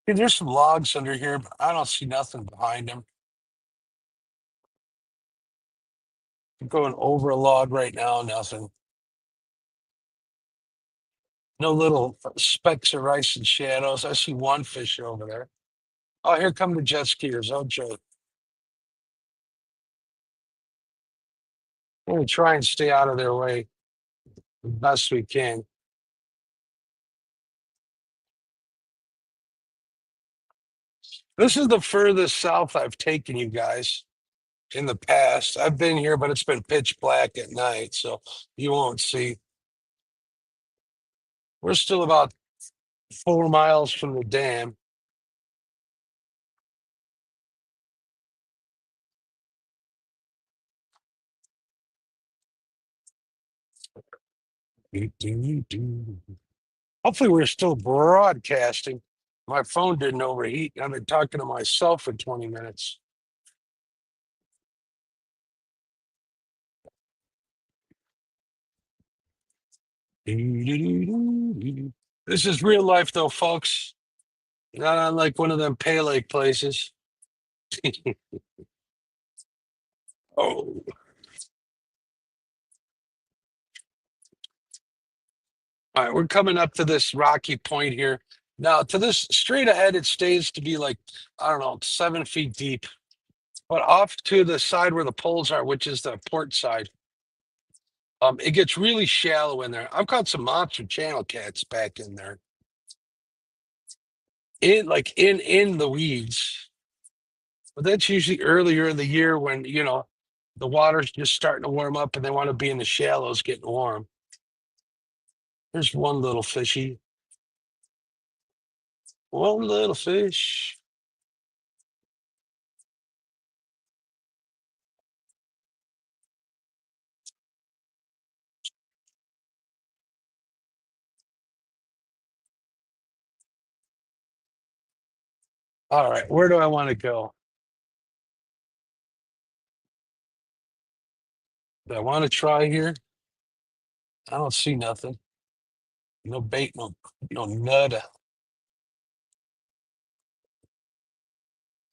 Hey, there's some logs under here, but I don't see nothing behind them. I'm going over a log right now, nothing. No little specks of ice and shadows. I see one fish over there. Oh, here come the jet skiers. Oh, joy. We're going to try and stay out of their way the best we can. This is the furthest south I've taken you guys in the past. I've been here, but it's been pitch black at night, so you won't see. We're still about 4 miles from the dam. Hopefully, we're still broadcasting. My phone didn't overheat. I've been talking to myself for 20 minutes. This is real life, though, folks. Not unlike one of them pay lake places. Oh, all right, we're coming up to this rocky point here. Now, to this straight ahead, it stays to be like, I don't know, 7 feet deep. But off to the side where the poles are, which is the port side, it gets really shallow in there. I've caught some monster channel cats back in there. In the weeds. But that's usually earlier in the year when, the water's just starting to warm up and they want to be in the shallows getting warm. There's one little fishy. One little fish. All right, where do I want to go? Do I want to try here? I don't see nothing. No bait, no nada.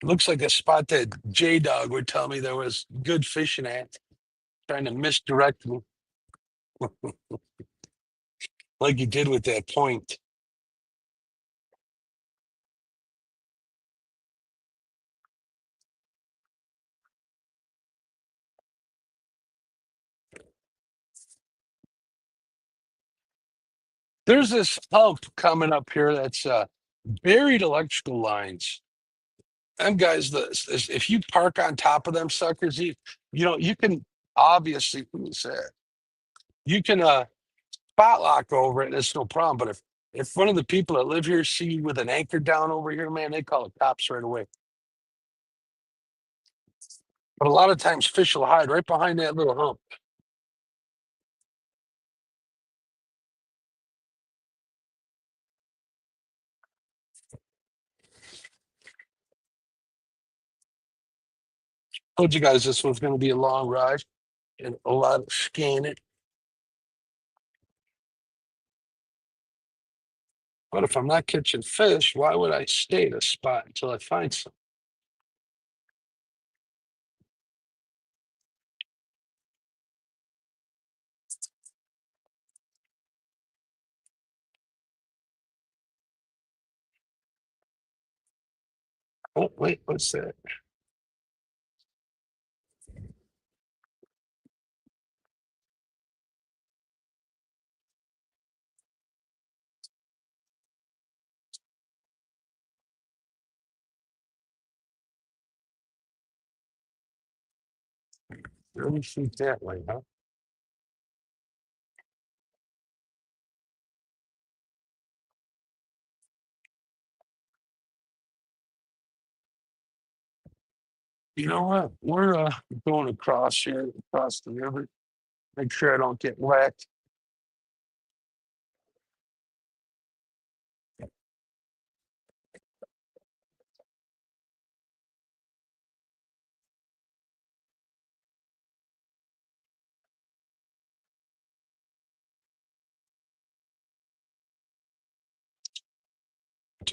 Looks like a spot that J Dog would tell me there was good fishing at, trying to misdirect me like you did with that point. There's this hump coming up here that's buried electrical lines. them guys, if you park on top of them suckers, you can obviously, who is that? You can spot lock over it, and it's no problem. But if one of the people that live here see you with an anchor down over here, man, they call the cops right away. But a lot of times fish will hide right behind that little hump. Told you guys this one's going to be a long ride and a lot of scanning. But if I'm not catching fish, why would I stay at a spot until I find some? Oh, wait, what's that? Let me shoot that way, huh? You know what? We're going across here, across the river. Make sure I don't get wet.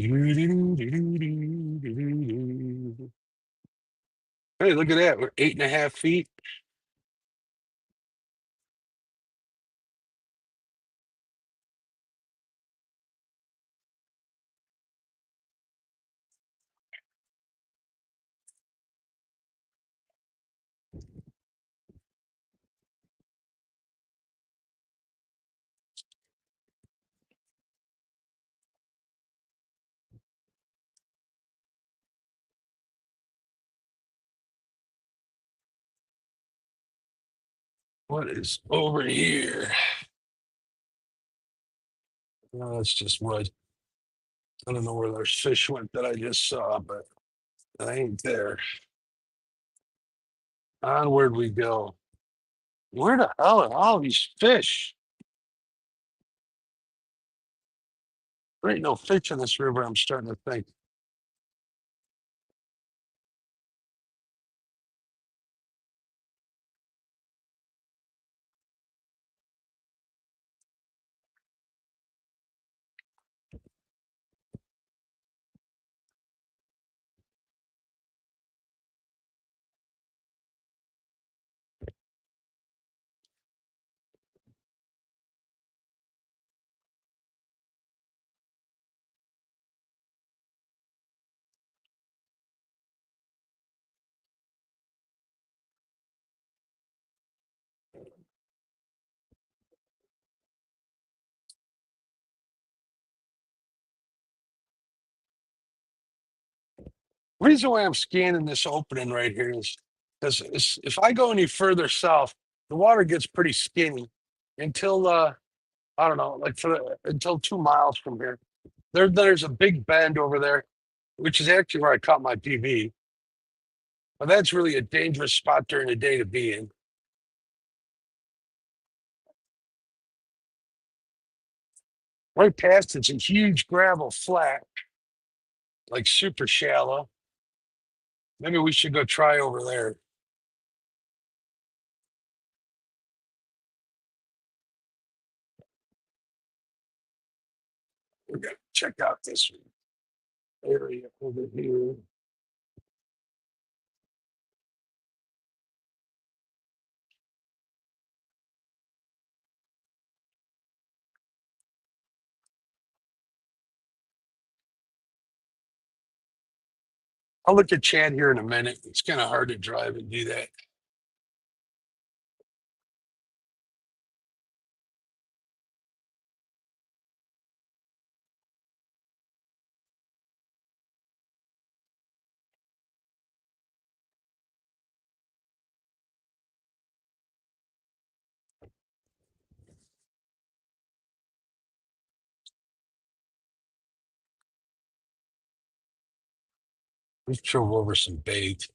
Hey, look at that. We're 8.5 feet. What is over here? No, it's just wood. I don't know where those fish went that I just saw, but I ain't there. Onward we go. Where the hell are all these fish? There ain't no fish in this river, I'm starting to think. Reason why I'm scanning this opening right here is because if I go any further south, the water gets pretty skinny until I don't know, like until 2 miles from here. There's a big bend over there, which is actually where I caught my PB. But that's really a dangerous spot during the day to be in. Right past it's a huge gravel flat, like super shallow. Maybe we should go try over there. We got to check out this area over here. I'll look at Chad here in a minute. It's kind of hard to drive and do that. Let's drove over some bait.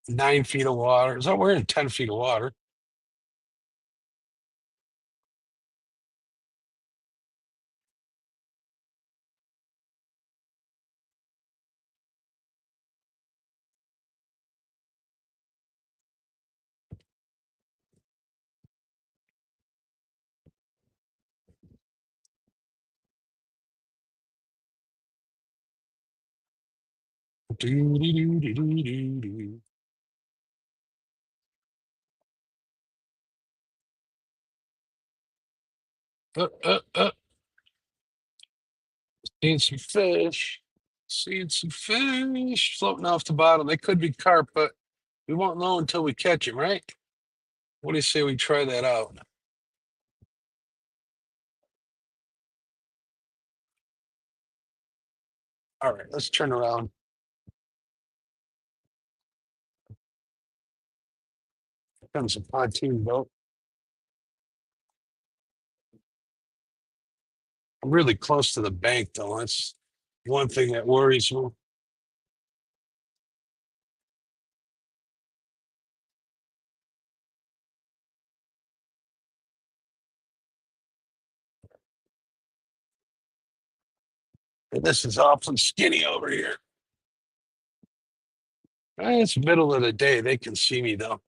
Nine feet of water. So we're in 10 feet of water. Do-do-do-do-do-do-do. Uh, uh, uh. Seeing some fish. Seeing some fish floating off the bottom. They could be carp, but we won't know until we catch them, right? What do you say we try that out? All right, let's turn around. Comes a pontoon boat. I'm really close to the bank, though. That's one thing that worries me. And this is awfully skinny over here. It's middle of the day. They can see me, though.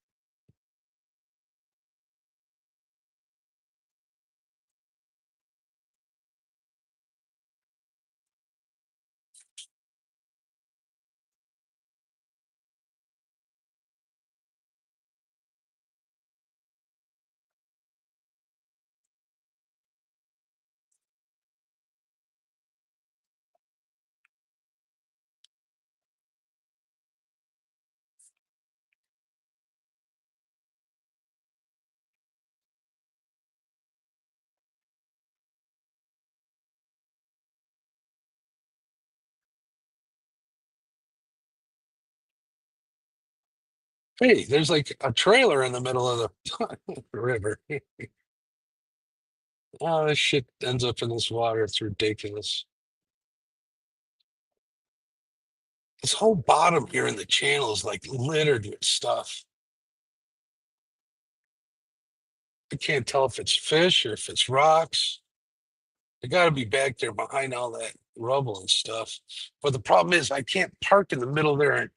Hey, there's like a trailer in the middle of the river. Oh, this shit ends up in this water. It's ridiculous. This whole bottom here in the channel is like littered with stuff. I can't tell if it's fish or if it's rocks. They got to be back there behind all that rubble and stuff. But the problem is, I can't park in the middle there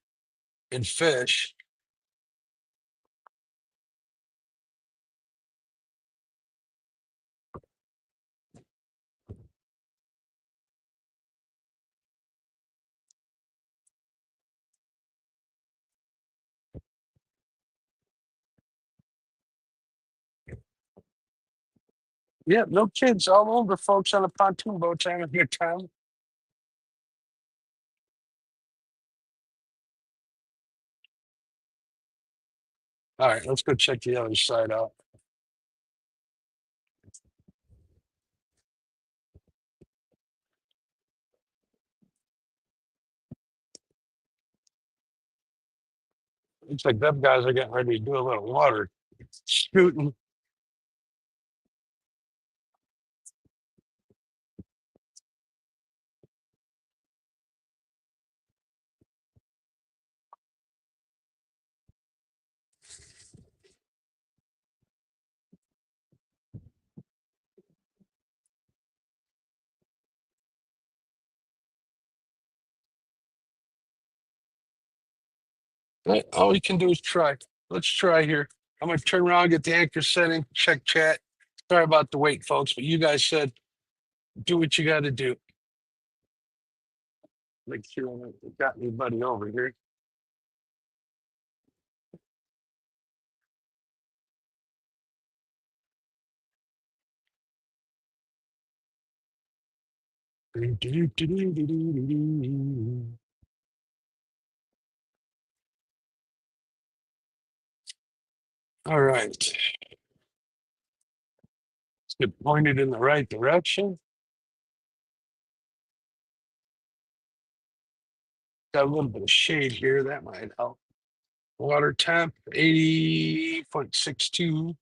and fish. Yeah, no kids all over, folks, on a pontoon boat trying to get time. All right, let's go check the other side out. Looks like them guys are getting ready to do a little water shooting. Right, all we can do is try. Let's try here. I'm gonna turn around, get the anchor setting, check chat. Sorry about the wait, folks, but you guys said do what you got to do. Make sure I got anybody over here. All right. Let's get pointed in the right direction. Got a little bit of shade here. That might help. Water temp 80.62.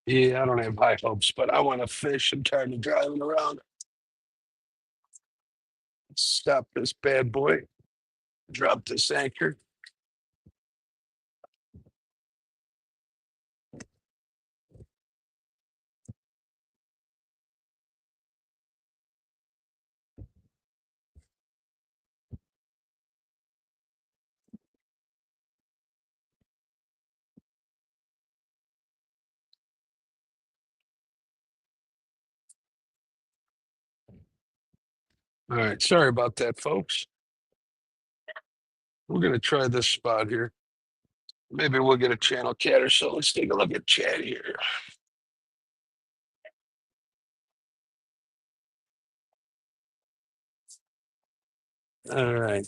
Yeah, I don't have high hopes, but I want to fish. I'm tired of driving around. Stop this bad boy. Drop this anchor. All right, sorry about that, folks. We're gonna try this spot here. Maybe we'll get a channel cat or so. Let's take a look at chat here. All right,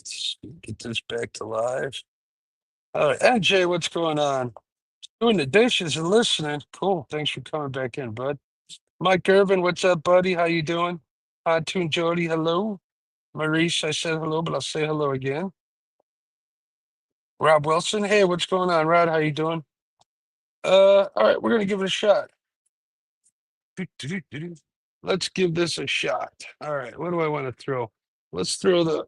get this back to live. All right, NJ, what's going on? Doing the dishes and listening. Cool. Thanks for coming back in, bud. Mike Irvin, what's up, buddy? How you doing? Tune Jody, hello. Maurice, I said hello, but I'll say hello again. Rob Wilson, hey, what's going on, Rod? How you doing? All right, we're gonna give it a shot. Let's give this a shot. All right, what do I want to throw? Let's throw the.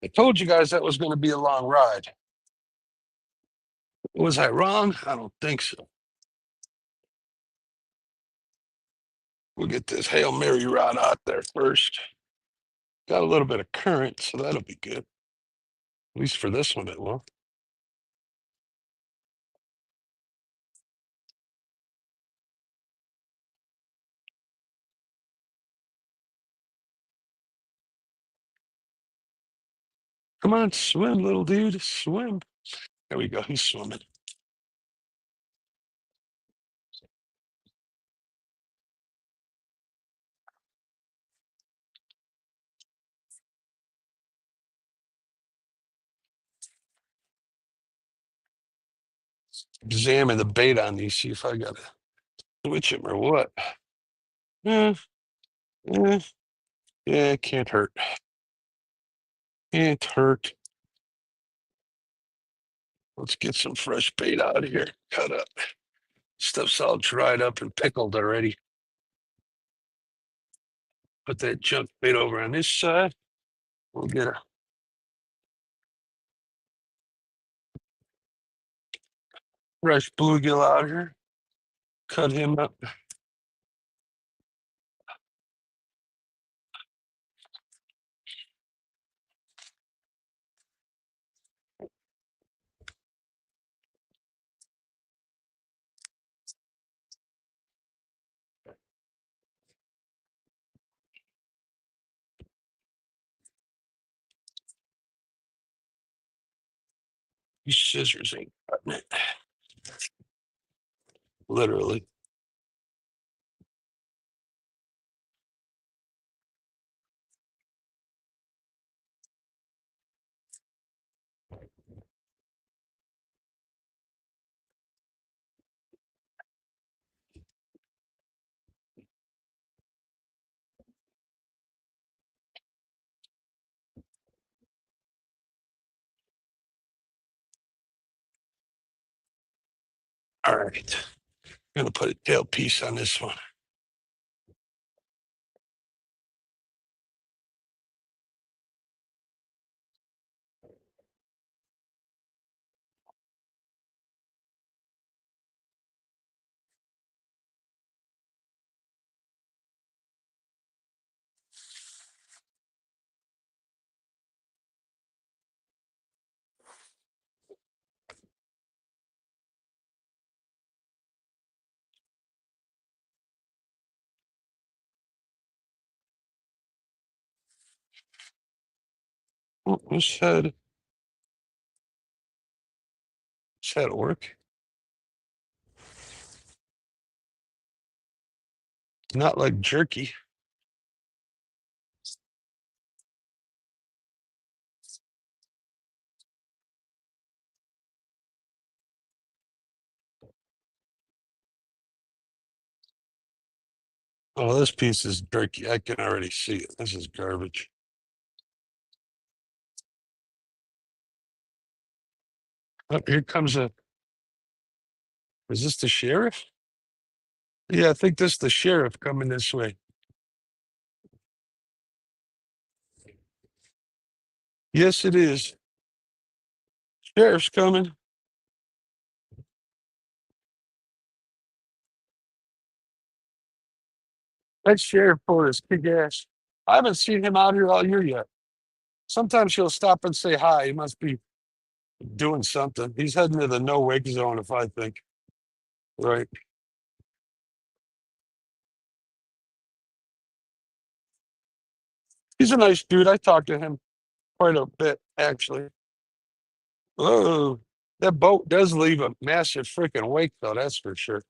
I told you guys that was going to be a long ride. Was I wrong? I don't think so. We'll get this Hail Mary rod out there first. Got a little bit of current, so that'll be good. At least for this one, it will. Come on, swim, little dude, swim. There we go. He's swimming. Examine the bait on these, see if I got to switch him or what. Eh, eh, yeah, it can't hurt. Can't hurt. Let's get some fresh bait out of here. Cut up. Stuff's all dried up and pickled already. Put that junk bait over on this side. We'll get a fresh bluegill out here. Cut him up. These scissors ain't cutting it. Literally. All right. I'm gonna put a tail piece on this one. Oh, this head work. Not like jerky. Oh, this piece is jerky. I can already see it. This is garbage. Oh, here comes a. Is this the sheriff? Yeah, I think this is the sheriff coming this way. Yes, it is. Sheriff's coming. That sheriff boy is kick ass. I haven't seen him out here all year yet. Sometimes he'll stop and say hi. He must be doing something. He's heading to the no wake zone, if I think. Right. He's a nice dude. I talked to him quite a bit, actually. Oh, that boat does leave a massive freaking wake, though. That's for sure.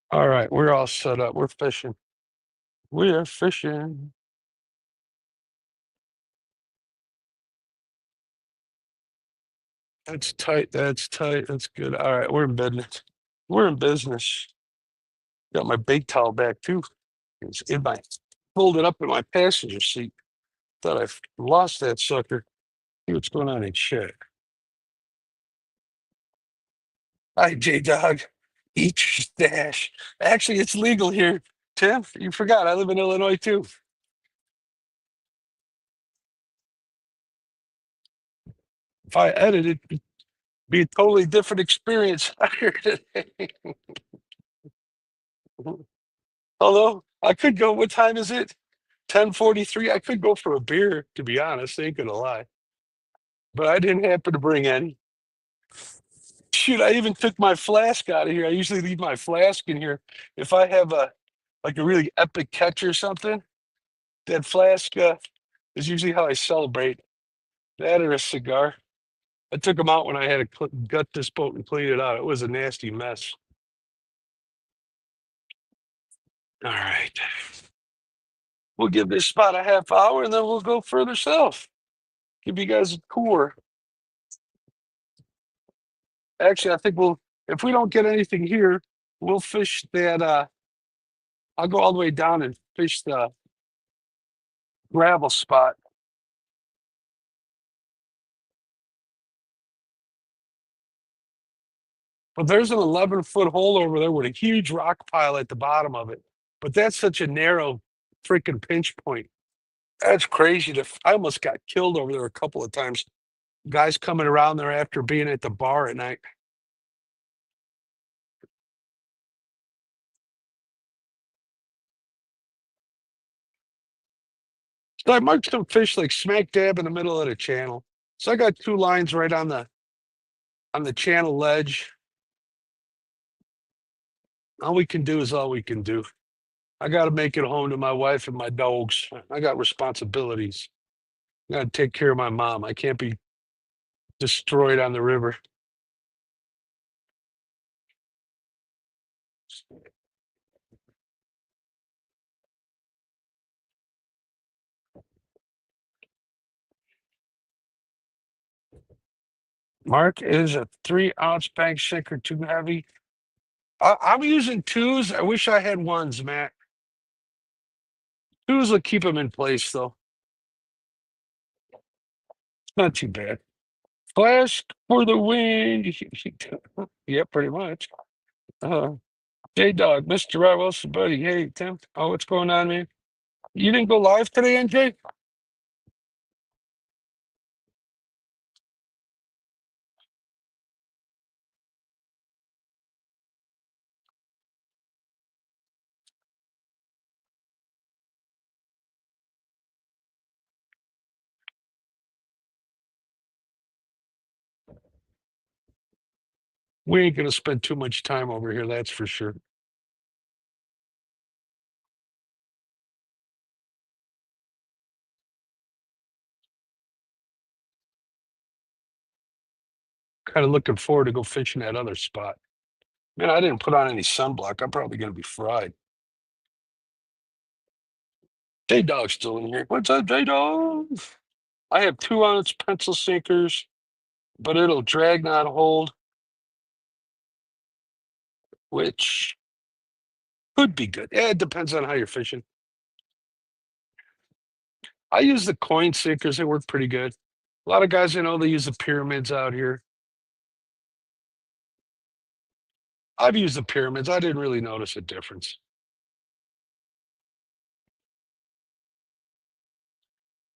All right, we're all set up. We're fishing. We are fishing. That's tight. That's tight. That's good. All right, we're in business. We're in business. Got my bait towel back too. It's in my folded up in my passenger seat. Thought I lost that sucker. See what's going on in chat. Hi, J Dog. Eat your stash. Actually, it's legal here. Tim, you forgot I live in Illinois too. If I edited, it'd be a totally different experience here today. Although I could go, what time is it? 10:43. I could go for a beer, to be honest. Ain't gonna lie. But I didn't happen to bring any. Shoot, I even took my flask out of here. I usually leave my flask in here. If I have a like a really epic catch or something, that flask is usually how I celebrate. That or a cigar. I took them out when I had to gut this boat and clean it out. It was a nasty mess. All right. We'll give this spot a half hour and then we'll go further south. Give you guys a tour. Actually, I think we'll, if we don't get anything here, we'll fish that. I'll go all the way down and fish the gravel spot. But there's an 11-foot hole over there with a huge rock pile at the bottom of it. But that's such a narrow freaking pinch point. That's crazy. I almost got killed over there a couple of times. Guys coming around there after being at the bar at night. So I marked some fish like smack dab in the middle of the channel. So I got two lines right on the channel ledge. All we can do is all we can do. I got to make it home to my wife and my dogs. I got responsibilities. I got to take care of my mom. I can't be destroyed on the river. Mark, is a 3-ounce bank sinker too heavy? I'm using twos. I wish I had ones, Matt. Twos will keep them in place, though. Not too bad. Flash for the win. Yeah, pretty much. Uh, J Dog, Mr. Rod Wilson, buddy. Hey, Tim. Oh, what's going on, man? You didn't go live today, NJ? We ain't gonna spend too much time over here, that's for sure. Kind of looking forward to go fishing that other spot. Man, I didn't put on any sunblock. I'm probably gonna be fried. J Dog's still in here. What's up, J Dog? I have 2-ounce pencil sinkers, but it'll drag, not hold, which could be good. Yeah, it depends on how you're fishing. I use the coin sinkers. They work pretty good. A lot of guys I know, they use the pyramids out here. I've used the pyramids. I didn't really notice a difference.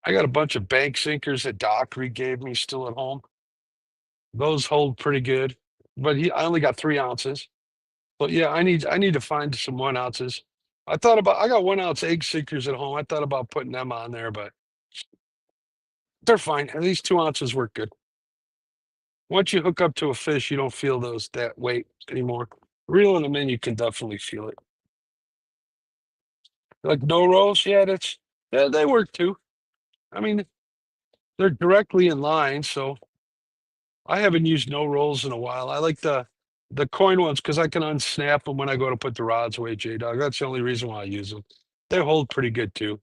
I got a bunch of bank sinkers that Dockery gave me still at home. Those hold pretty good, but I only got 3 ounces. But yeah, I need to find some 1 ounces. I got 1 ounce egg sinkers at home. I thought about putting them on there, but they're fine. At least 2 ounces work good. Once you hook up to a fish, you don't feel that weight anymore. Reeling them in, you can definitely feel it. Like no rolls, yeah, they work too. I mean, they're directly in line, so I haven't used no rolls in a while. I like the coin ones because I can unsnap them when I go to put the rods away, J-Dog. That's the only reason why I use them. They hold pretty good too.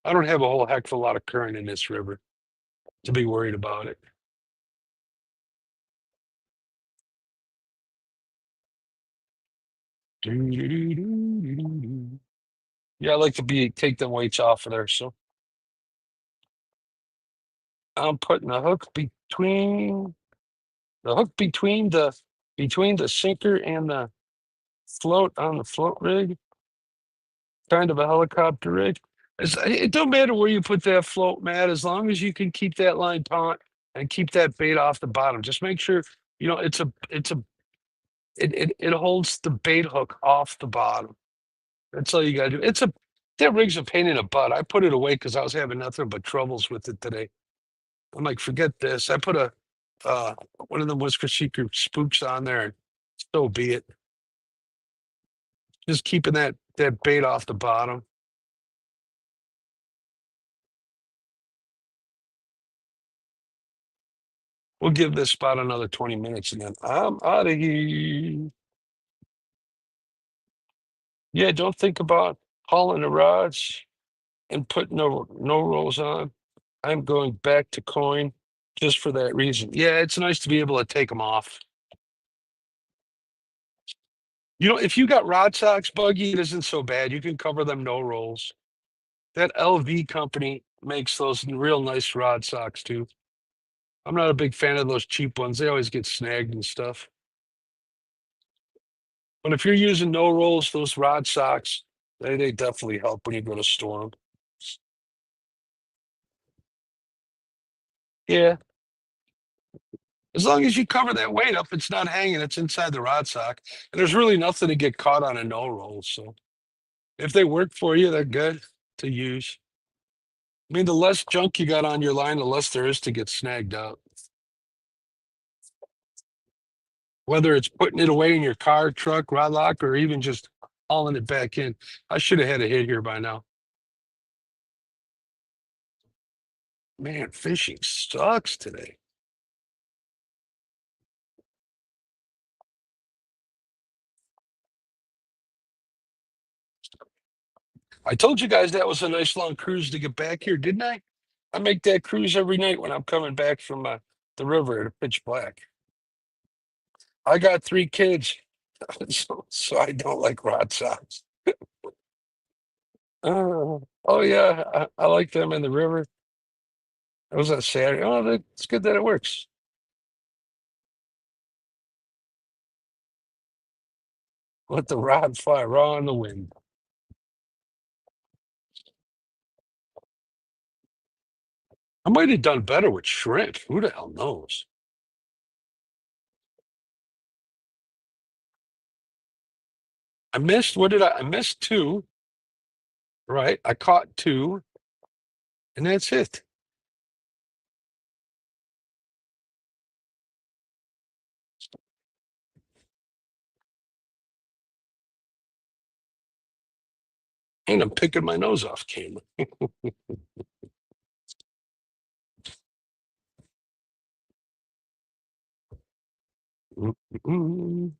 I don't have a whole heck of a lot of current in this river to be worried about it. Yeah, I like to take them weights off of there. So I'm putting the hook between the sinker and the float on the float rig, kind of a helicopter rig. It don't matter where you put that float, Matt, as long as you can keep that line taut and keep that bait off the bottom. Just make sure it holds the bait hook off the bottom. That's all you gotta do. That rig's a pain in the butt. I put it away because I was having nothing but troubles with it today. I'm like, forget this. I put uh one of the Whisker Secret spooks on there, and so be it. Just keeping that bait off the bottom. We'll give this spot another 20 minutes and then I'm out of here. Yeah, don't think about hauling the rods and putting no rolls on. I'm going back to coin just for that reason. Yeah, it's nice to be able to take them off. If you got rod socks, Buggy, it isn't so bad. You can cover them no rolls. That LV company makes those real nice rod socks too. I'm not a big fan of those cheap ones. They always get snagged and stuff. But if you're using no rolls, those rod socks, they definitely help when you go to store them. Yeah, as long as you cover that weight up, it's not hanging, it's inside the rod sock. And there's really nothing to get caught on a no roll. So if they work for you, they're good to use. I mean, the less junk you got on your line, the less there is to get snagged up. Whether it's putting it away in your car, truck, rod lock, or even just hauling it back in. I should have had a hit here by now. Man, fishing sucks today. I told you guys that was a nice long cruise to get back here, didn't I? I make that cruise every night when I'm coming back from the river at pitch black. I got 3 kids, so I don't like rod socks. Oh yeah, I like them in the river. It was a Saturday. Oh, it's good that it works. Let the rod fly raw in the wind. I might have done better with shrimp. Who the hell knows? I missed. What did I missed 2, right? I caught 2, and that's it. And I'm picking my nose off camera. Mm-mm.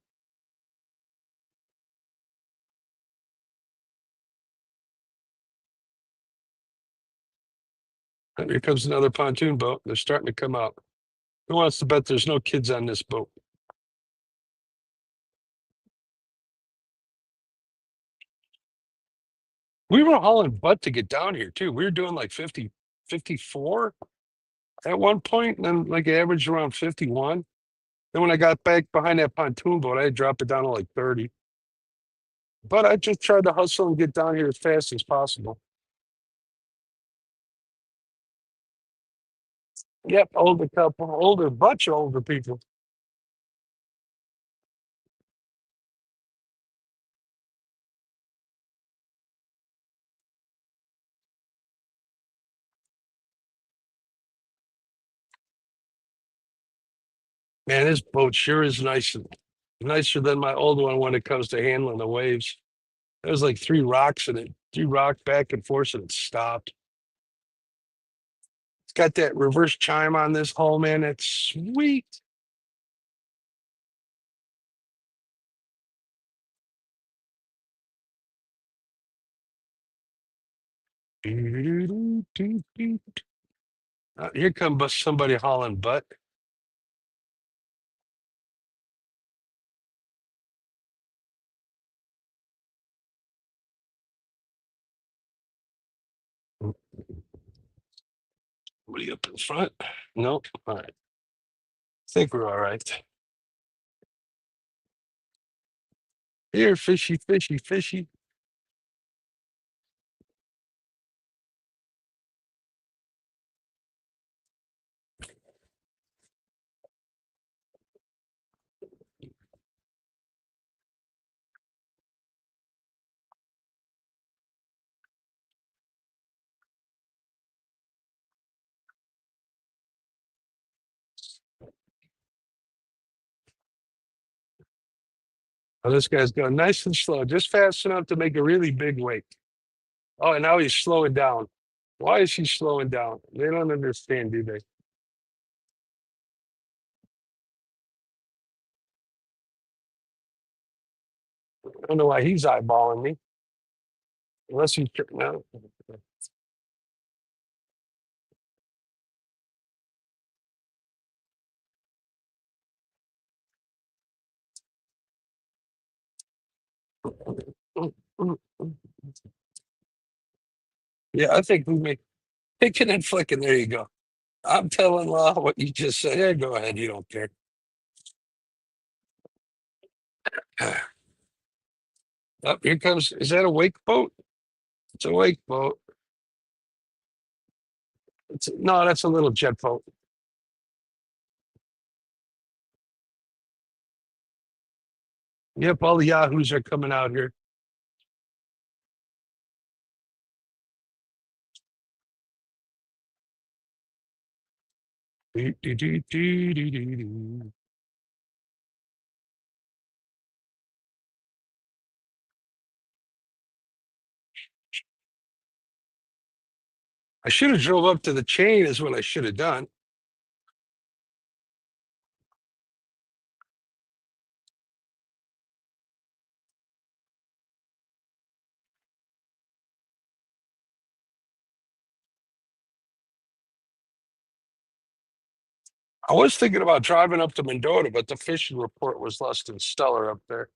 Here comes another pontoon boat. They're starting to come out. Who wants to bet there's no kids on this boat? We were hauling butt to get down here too. We were doing like 50, 54 at one point, and then like averaged around 51. Then when I got back behind that pontoon boat, I had dropped it down to like 30. But I just tried to hustle and get down here as fast as possible. Yep, older couple, older bunch of older people. Man, this boat sure is nice and nicer than my old one when it comes to handling the waves. There was like three rocks in it, three rock back and forth, and it stopped. It's got that reverse chime on this hull, man. That's sweet. Here comes somebody hauling butt. Somebody up in front? Nope. All right. I think we're all right. Here, fishy, fishy, fishy. Oh, this guy's going nice and slow, just fast enough to make a really big wake. Oh, and now he's slowing down. Why is he slowing down? They don't understand, do they? I don't know why he's eyeballing me. Unless he's no. Yeah, I think we make picking and flicking. There you go. I'm telling Law what you just said. Yeah, go ahead. You don't care. Up here comes. Is that a wake boat? It's a wake boat. No, that's a little jet boat. Yep, all the yahoos are coming out here. Do, do, do, do, do, do, do. I should have drove up to the chain. Is what I should have done. I was thinking about driving up to Mendota, but the fishing report was less than stellar up there.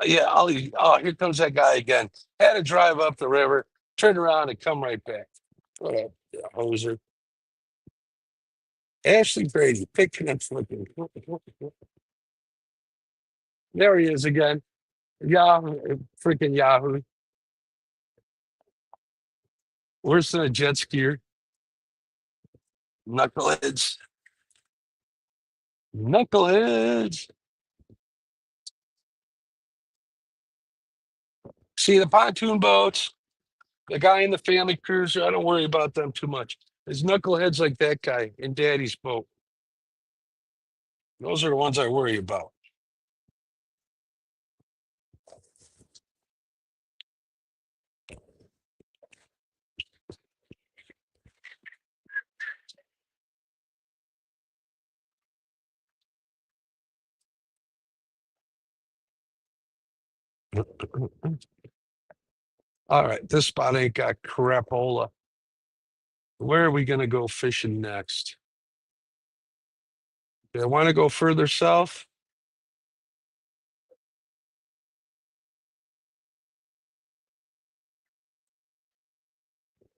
Yeah, oh, here comes that guy again. Had to drive up the river, turn around, and come right back. What up, hoser? Ashley Brady, picking and flipping. There he is again. Yahoo, freaking Yahoo. Worse than a jet skier. Knuckleheads. Knuckleheads. See the pontoon boats, the guy in the family cruiser. I don't worry about them too much. There's knuckleheads like that guy in Daddy's boat. Those are the ones I worry about. All right, this spot ain't got crapola. Where are we going to go fishing next? Do I want to go further south?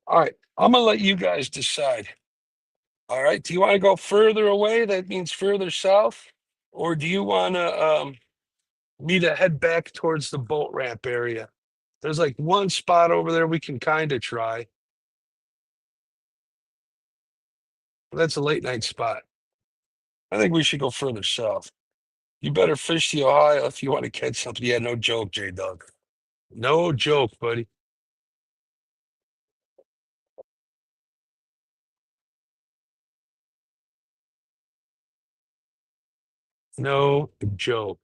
All right, I'm going to let you guys decide. All right, do you want to go further away? That means further south. Or do you want to me to head back towards the boat ramp area? There's like one spot over there we can kind of try. That's a late night spot. I think we should go further south. You better fish the Ohio if you want to catch something. Yeah, no joke, J Dog. No joke, buddy. No joke.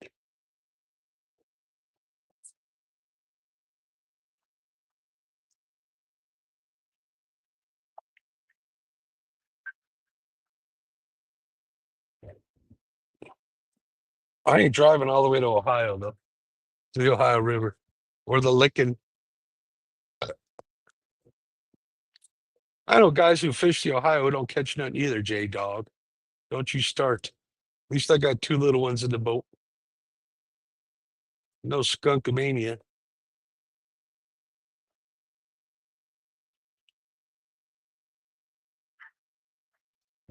I ain't driving all the way to Ohio though, to the Ohio River or the Licking. I know guys who fish the Ohio who don't catch nothing either, J Dog. Don't you start. At least I got two little ones in the boat. No skunkamania.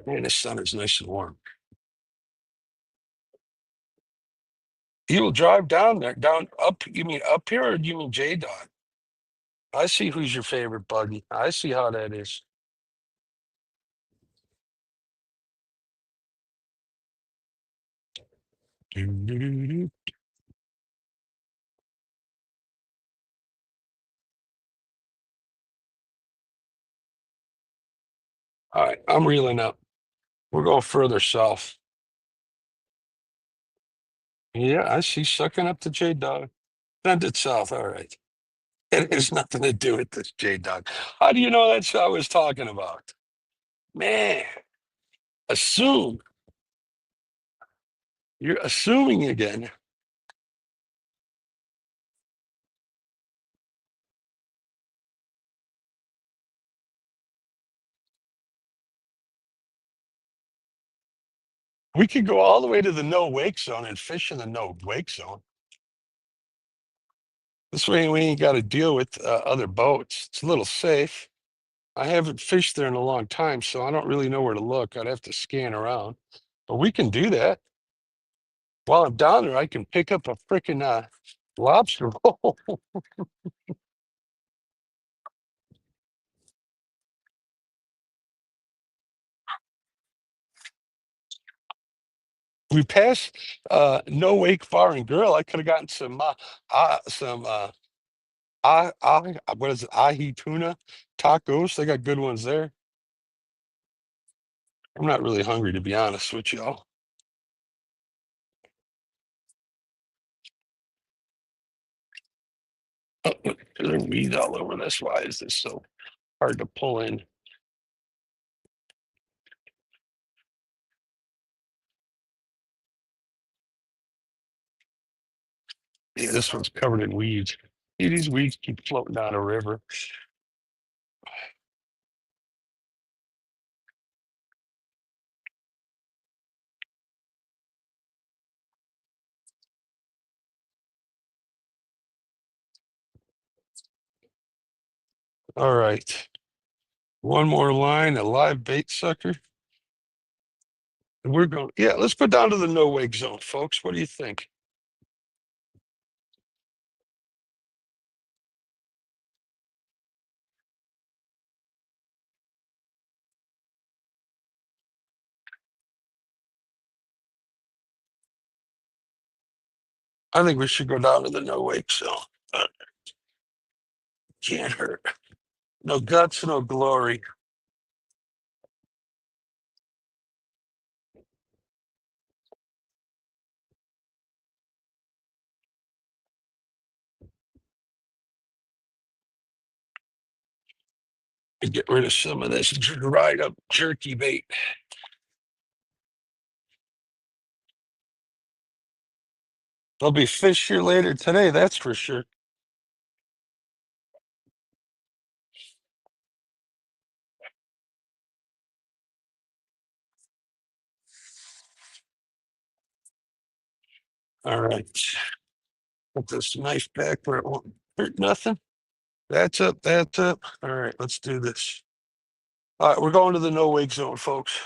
Man, this sun is nice and warm. You will drive down there, down up. You mean up here or do you mean J Dog? I see who's your favorite buggy. I see how that is. Doo-doo-doo-doo. All right, I'm reeling up. We're going further south. Yeah, I see sucking up to J Dog. Send it south. All right. It has nothing to do with this J Dog. How do you know that's what I was talking about? Man, assume. You're assuming again. We could go all the way to the no wake zone and fish in the no wake zone. This way we ain't got to deal with other boats. It's a little safe. I haven't fished there in a long time, so I don't really know where to look. I'd have to scan around, but we can do that. While I'm down there, I can pick up a freaking lobster roll. We passed No Wake Bar and Grill. I could have gotten some what is it, ahi tuna tacos. They got good ones there. I'm not really hungry to be honest with y'all. Oh, there's weed all over this. Why is this so hard to pull in? Yeah, this one's covered in weeds. See, these weeds keep floating down a river. All right. One more line, a live bait sucker. And we're going, yeah, let's go down to the no wake zone, folks. What do you think? I think we should go down to the no wake zone. Can't hurt. No guts, no glory. And get rid of some of this dried up jerky bait. There'll be fish here later today, that's for sure. All right. Put this knife back where it won't hurt nothing. That's up. That's up. All right, let's do this. All right, we're going to the no wake zone, folks.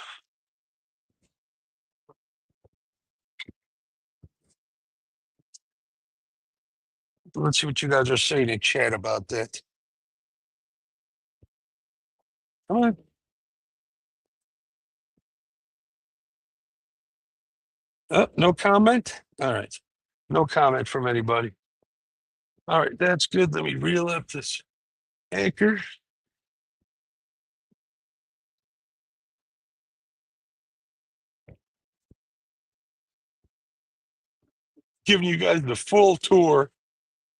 Let's see what you guys are saying in chat about that. Come on. No comment? All right. No comment from anybody. All right, that's good. Let me reel up this anchor. Giving you guys the full tour.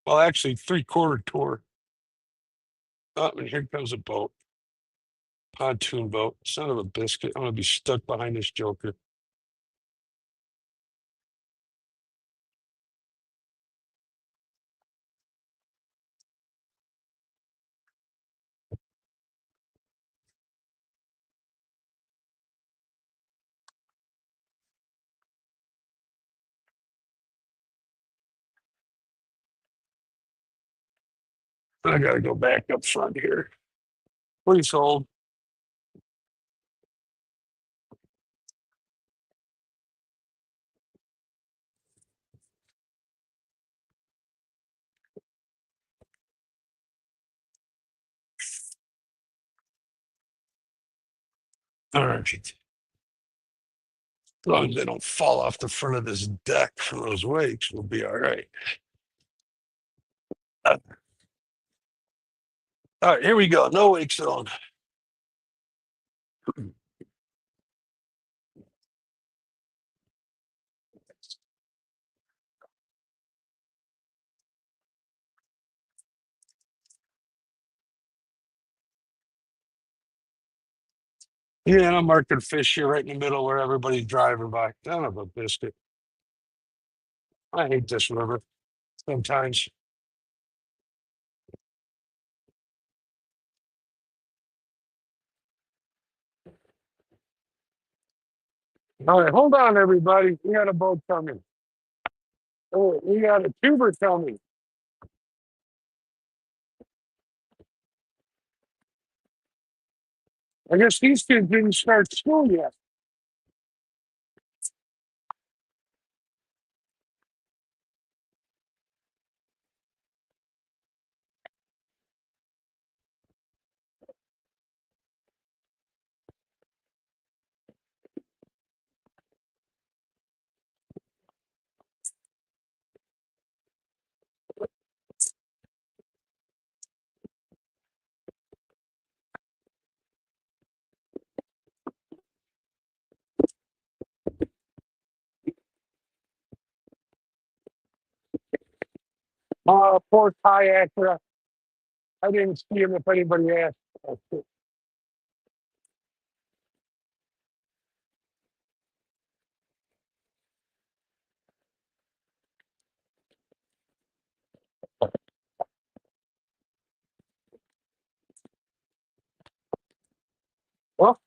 Well, actually, 3/4 tour. Oh, and here comes a boat. Pontoon boat. Son of a biscuit. I'm going to be stuck behind this joker. I got to go back up front here. Please hold. All right. As long as they don't fall off the front of this deck from those wakes, we'll be all right. All right, here we go. No wake zone. Yeah, and I'm marking fish here right in the middle where everybody's driving by. Son of a biscuit. I hate this river sometimes. All right, hold on, everybody. We got a boat coming. Oh, we got a tuber coming. I guess these kids didn't start school yet. Poor kayaker. I didn't see him if anybody asked. Well,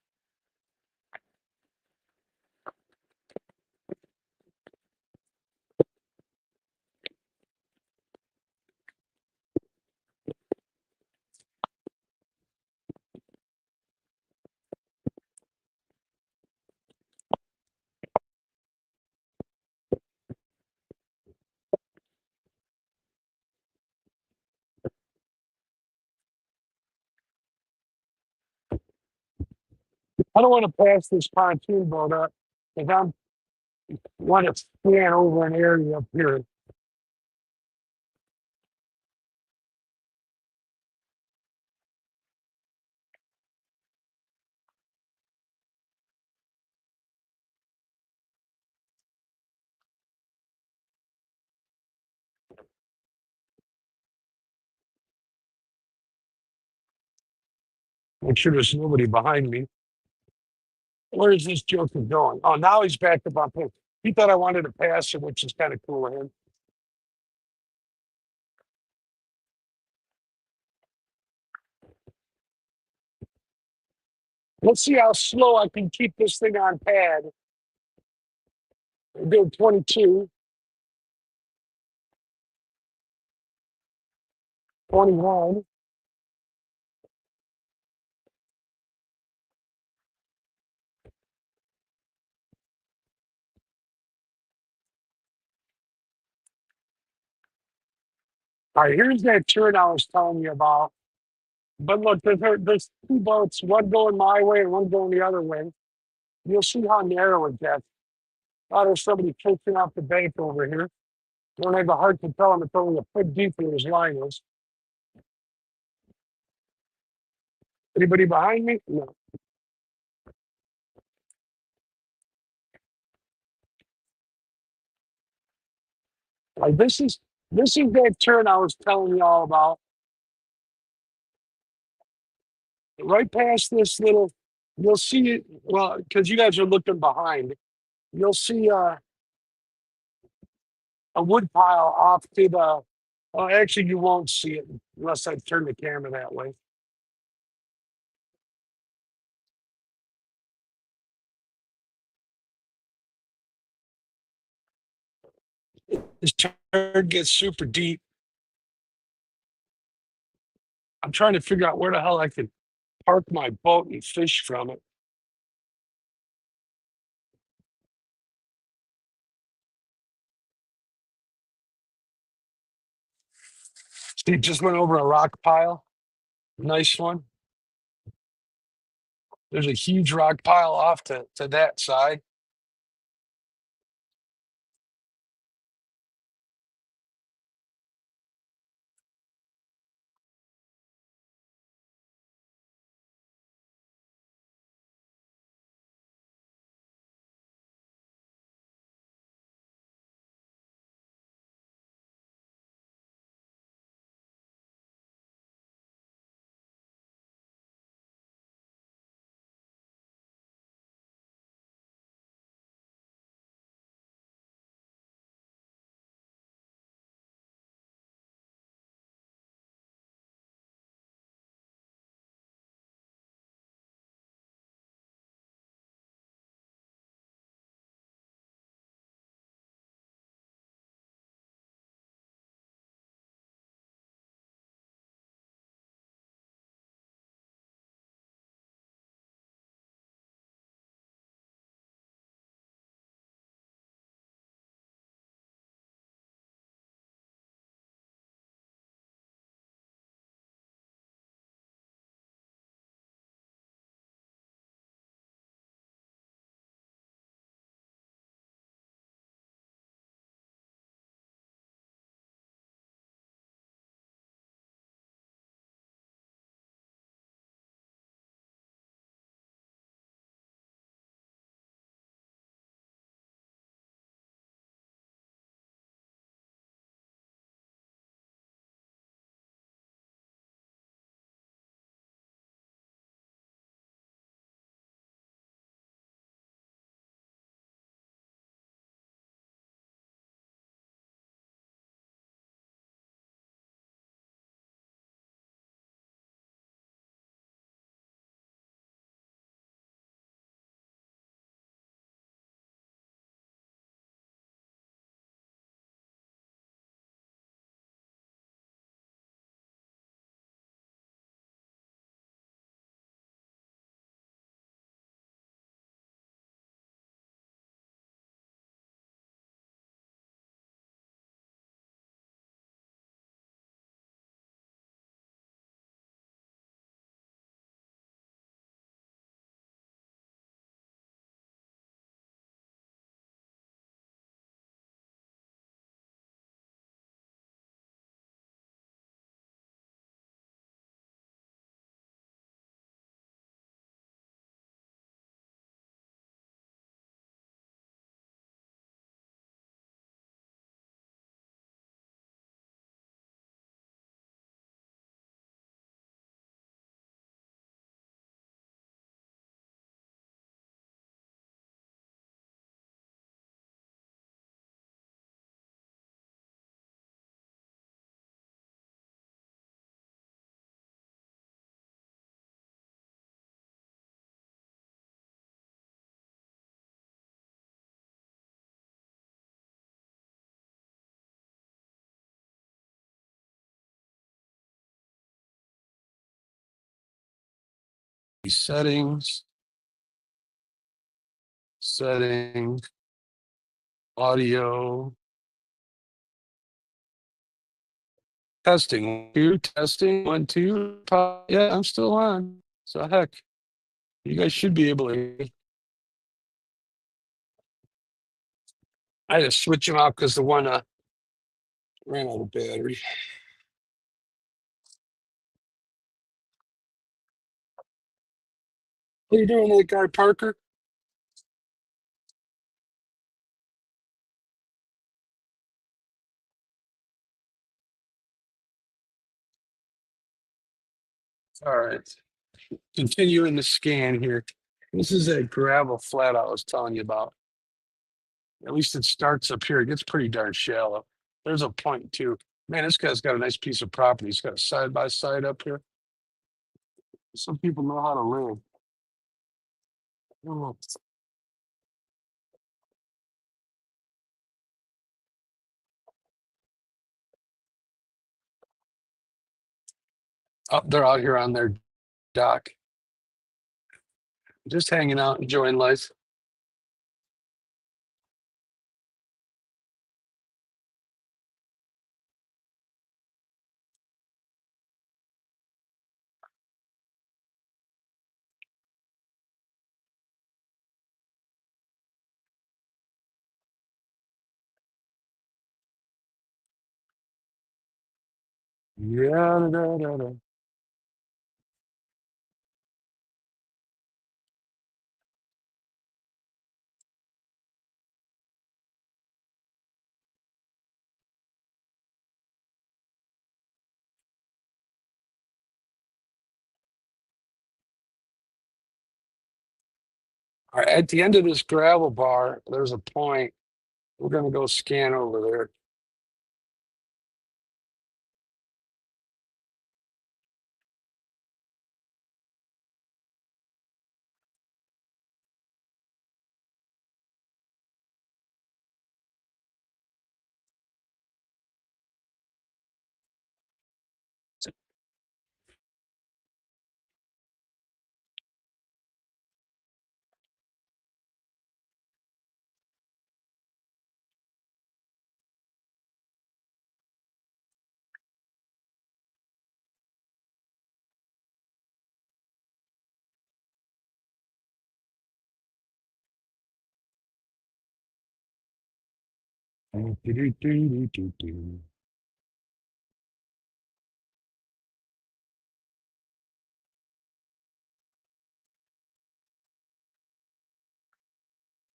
I don't want to pass this pontoon boat up because I want to scan over an area up here. Make sure there's nobody behind me. Where is this joker going? Oh, now he's back up on point. He thought I wanted to pass him, which is kind of cool of him. Let's see how slow I can keep this thing on pad. We're doing 22. 21. All right, here's that turn I was telling you about. But look, there's two boats, one going my way and one going the other way. You'll see how narrow it gets. Oh, there's somebody fishing off the bank over here. Don't have a heart to tell him it's only a foot deep where his line is. Anybody behind me? No. Like this is that turn I was telling you all about. Right past this little, you'll see it. Well, because you guys are looking behind, you'll see a wood pile off to the. Oh, actually, you won't see it unless I turn the camera that way. This turn gets super deep. I'm trying to figure out where the hell I can park my boat and fish from it. See, it just went over a rock pile. Nice one. There's a huge rock pile off to that side. settings, audio, testing, testing, 1, 2. Yeah, I'm still on. So heck, you guys should be able to. I had to switch them out because the one ran out of battery. What are you doing, that guy Parker? All right. Continuing the scan here. This is that gravel flat I was telling you about. At least it starts up here. It gets pretty darn shallow. There's a point too. Man, this guy's got a nice piece of property. He's got a side by side up here. Some people know how to live. Oh, they're out here on their dock, just hanging out, enjoying life. Yeah. Da, da, da. All right, at the end of this gravel bar, there's a point. We're going to go scan over there.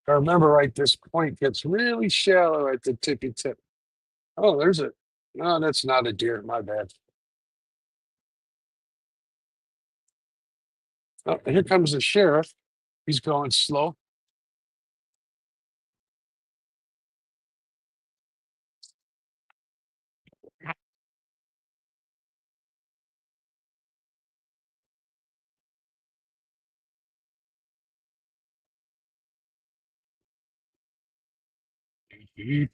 I remember right, this point gets really shallow at the tippy tip. Oh, there's a, no, that's not a deer. My bad. Oh, here comes the sheriff. He's going slow. Any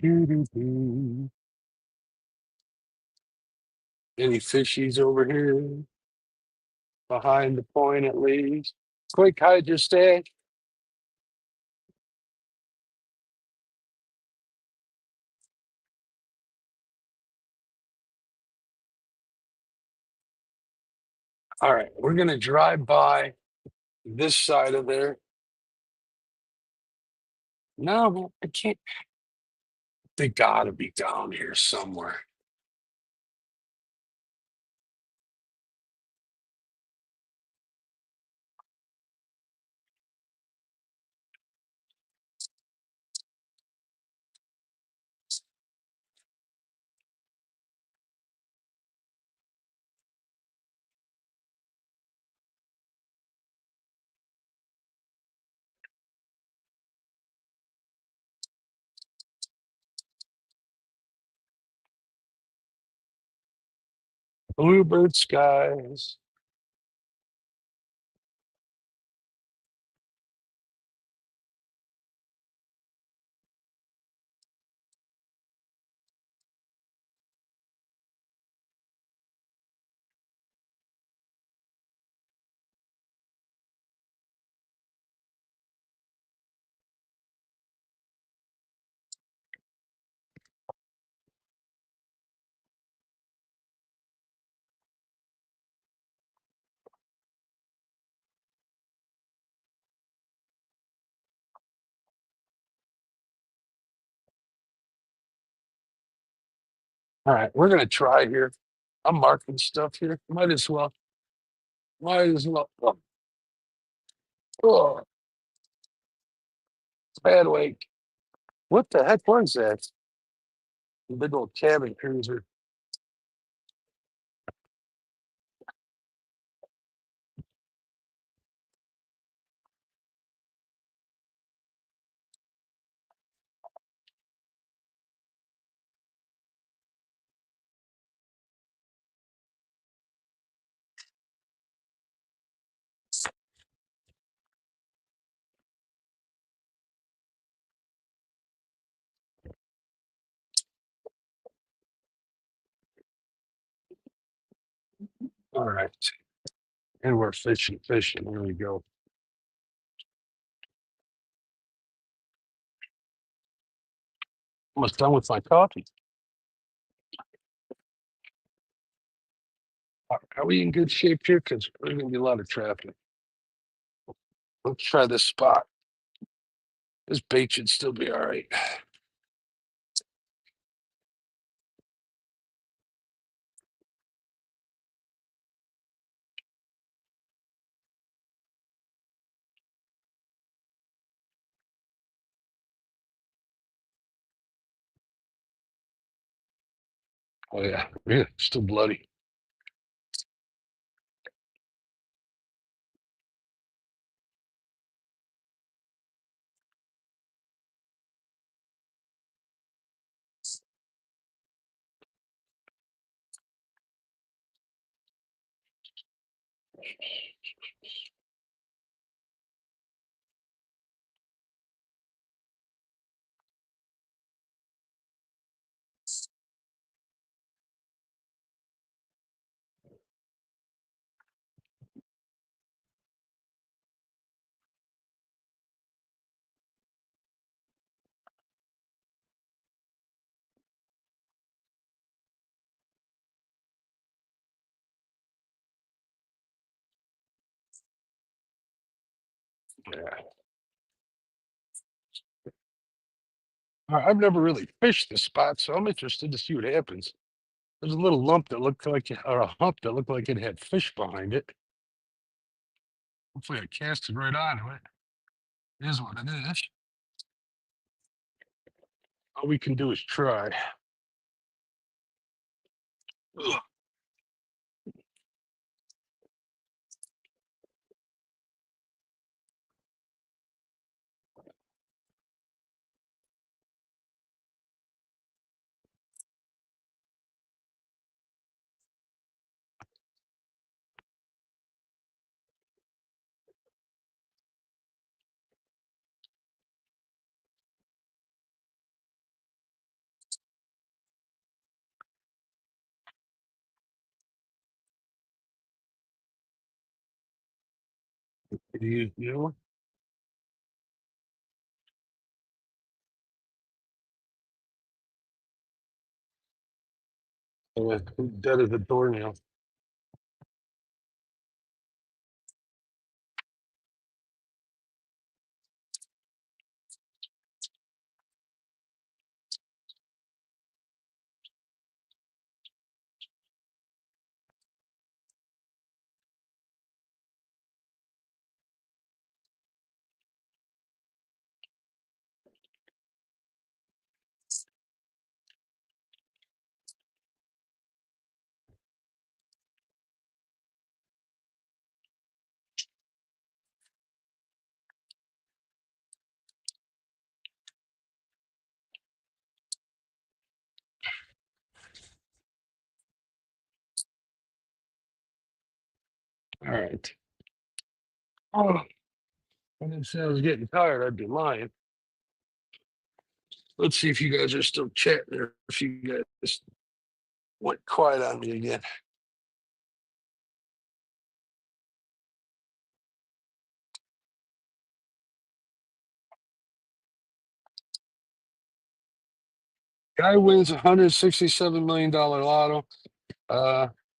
fishies over here behind the point at least? Quick, hide your stash. All right, we're gonna drive by this side of there. No, man, I can't. They gotta be down here somewhere. Bluebird skies. All right, we're gonna try here. I'm marking stuff here. Might as well. Might as well. Oh, bad wake. What the heck was that? Big old cabin cruiser. All right. And we're fishing. Here we go. Almost done with my coffee. Are we in good shape here? Because there's gonna be a lot of traffic. Let's try this spot. This bait should still be all right. Oh yeah, still bloody. Yeah. I've never really fished this spot, so I'm interested to see what happens. There's a little lump that looked like, or a hump that looked like it had fish behind it. Hopefully, I casted right onto it. It is what it is. All we can do is try. Ugh. You know, dead as a doornail. All right. Oh, I didn't say I was getting tired. I'd be lying. Let's see if you guys are still chatting or if you guys went quiet on me again. Guy wins $167 million lotto.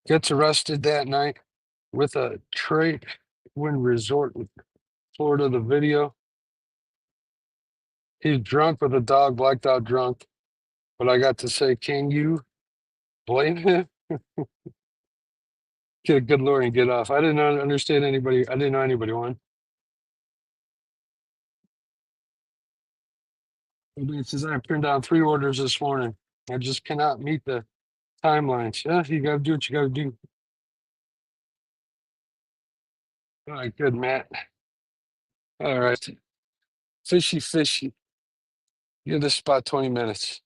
Gets arrested that night with a Trade Wind Resort in Florida. The video. He's drunk with a dog, blacked out drunk. But I got to say, can you Blame him. Get a good lure and get off. I didn't understand anybody. I didn't know anybody won. It says I've turned down 3 orders this morning. I just cannot meet the timelines. Yeah, you gotta do what you gotta do. All right, good, Matt. All right. Fishy. Give this spot 20 minutes.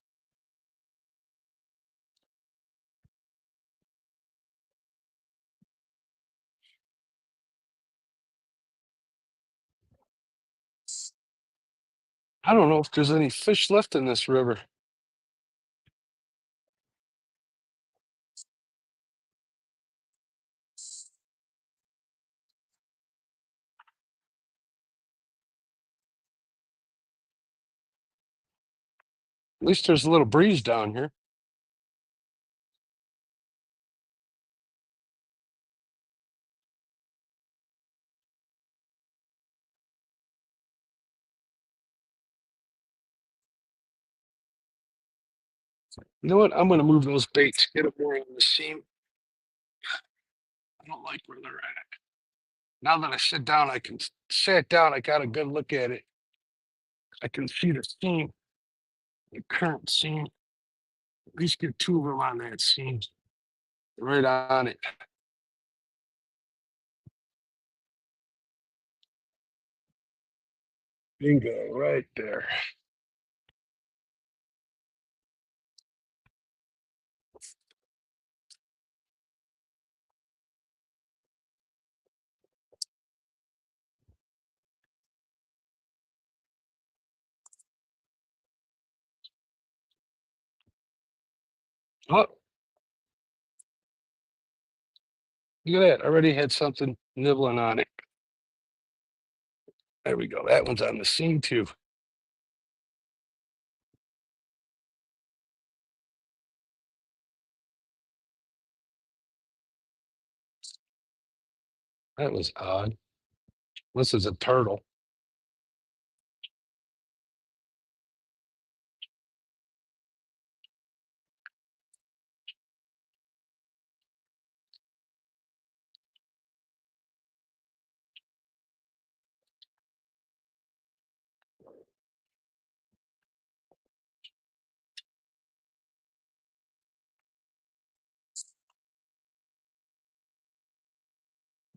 I don't know if there's any fish left in this river. At least there's a little breeze down here. You know what? I'm gonna move those baits, get them more on the seam. I don't like where they're at. Now that I sit down, I got a good look at it. I can see the seam, the current seam. At least get 2 of them on that seam. Right on it. Bingo, right there. Oh, look at that. I already had something nibbling on it. There we go. That one's on the seam too. That was odd. This is a turtle.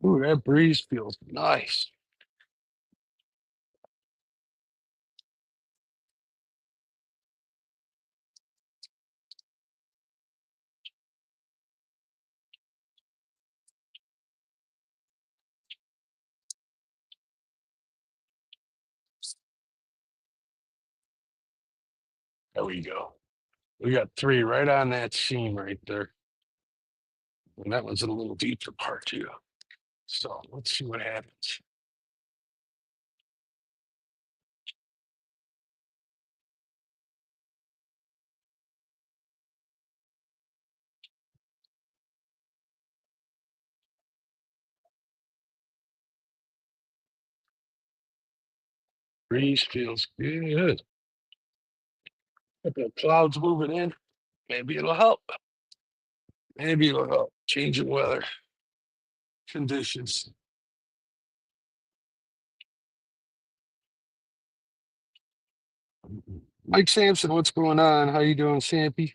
Ooh, that breeze feels nice. There we go. We got 3 right on that seam right there. And that one's in a little deeper part too. So let's see what happens. Breeze feels good. Couple of clouds moving in. Maybe it'll help. Maybe it'll help. Changing weather conditions. Mike Sampson, what's going on? How you doing, Sampy?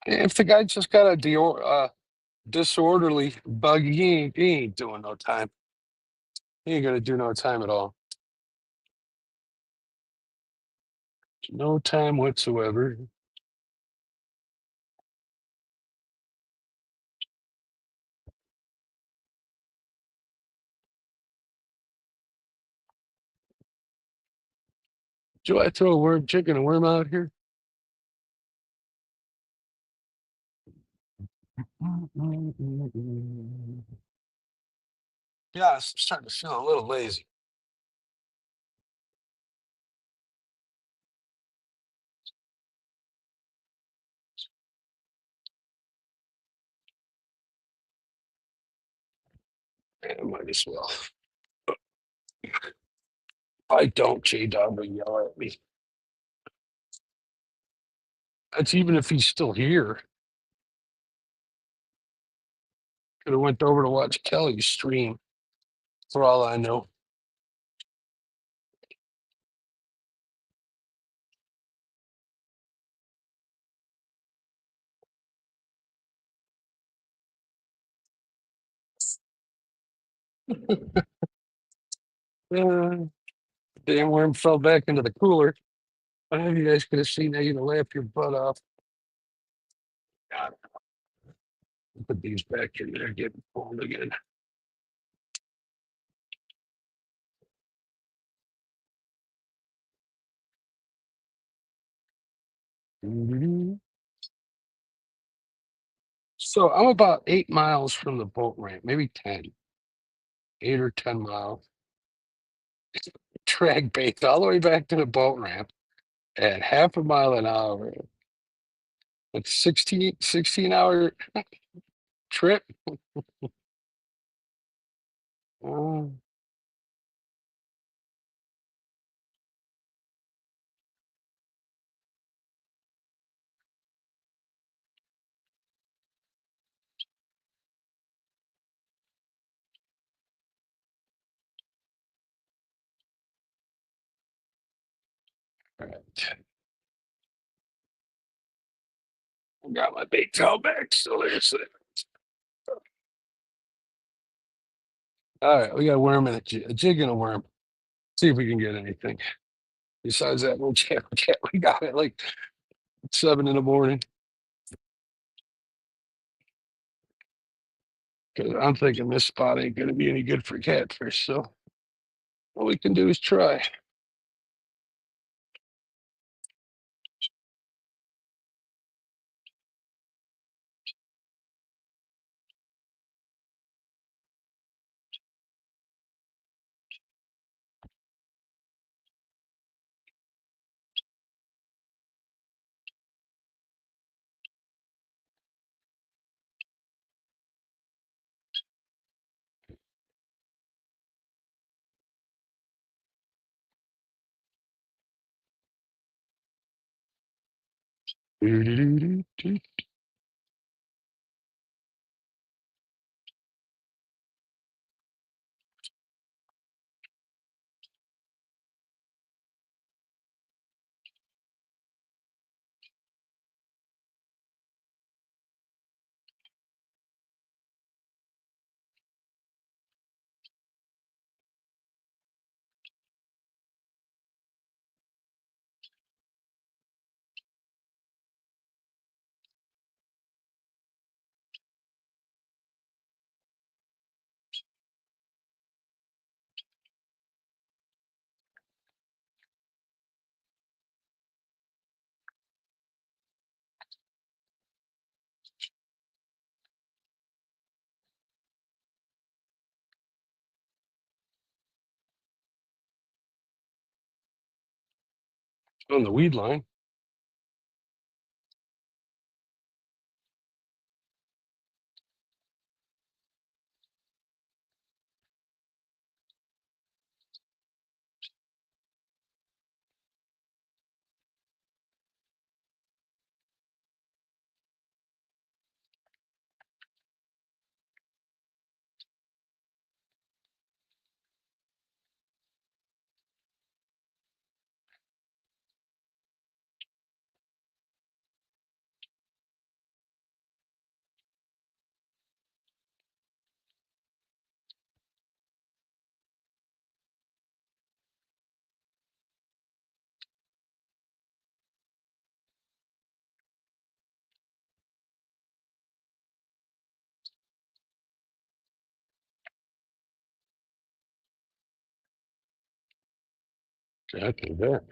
If the guy just got a disorderly bug, he ain't doing no time. He ain't gonna do no time at all. No time whatsoever. Do I throw a worm chicken and worm out here? Yeah, I'm starting to feel a little lazy. I might as well. If I don't, J-Dog will yell at me. That's even if he's still here. Could have went over to watch Kelly stream, for all I know. Uh, damn worm fell back into the cooler. I don't know if you guys could have seen that. You'd have laughed your butt off. God, put these back in there, getting pulled again. So I'm about 8 miles from the boat ramp, maybe 10, 8 or 10 miles. Drag bait all the way back to the boat ramp at half a mile an hour. It's 16 hour trip. Oh, all right. I got my bait towel back, so there's it. All right, we got a worm and a jig and a worm. See if we can get anything. Besides that little cat, we got it like 7 in the morning. Because I'm thinking this spot ain't going to be any good for catfish. So all we can do is try. On the weed line. Exactly that.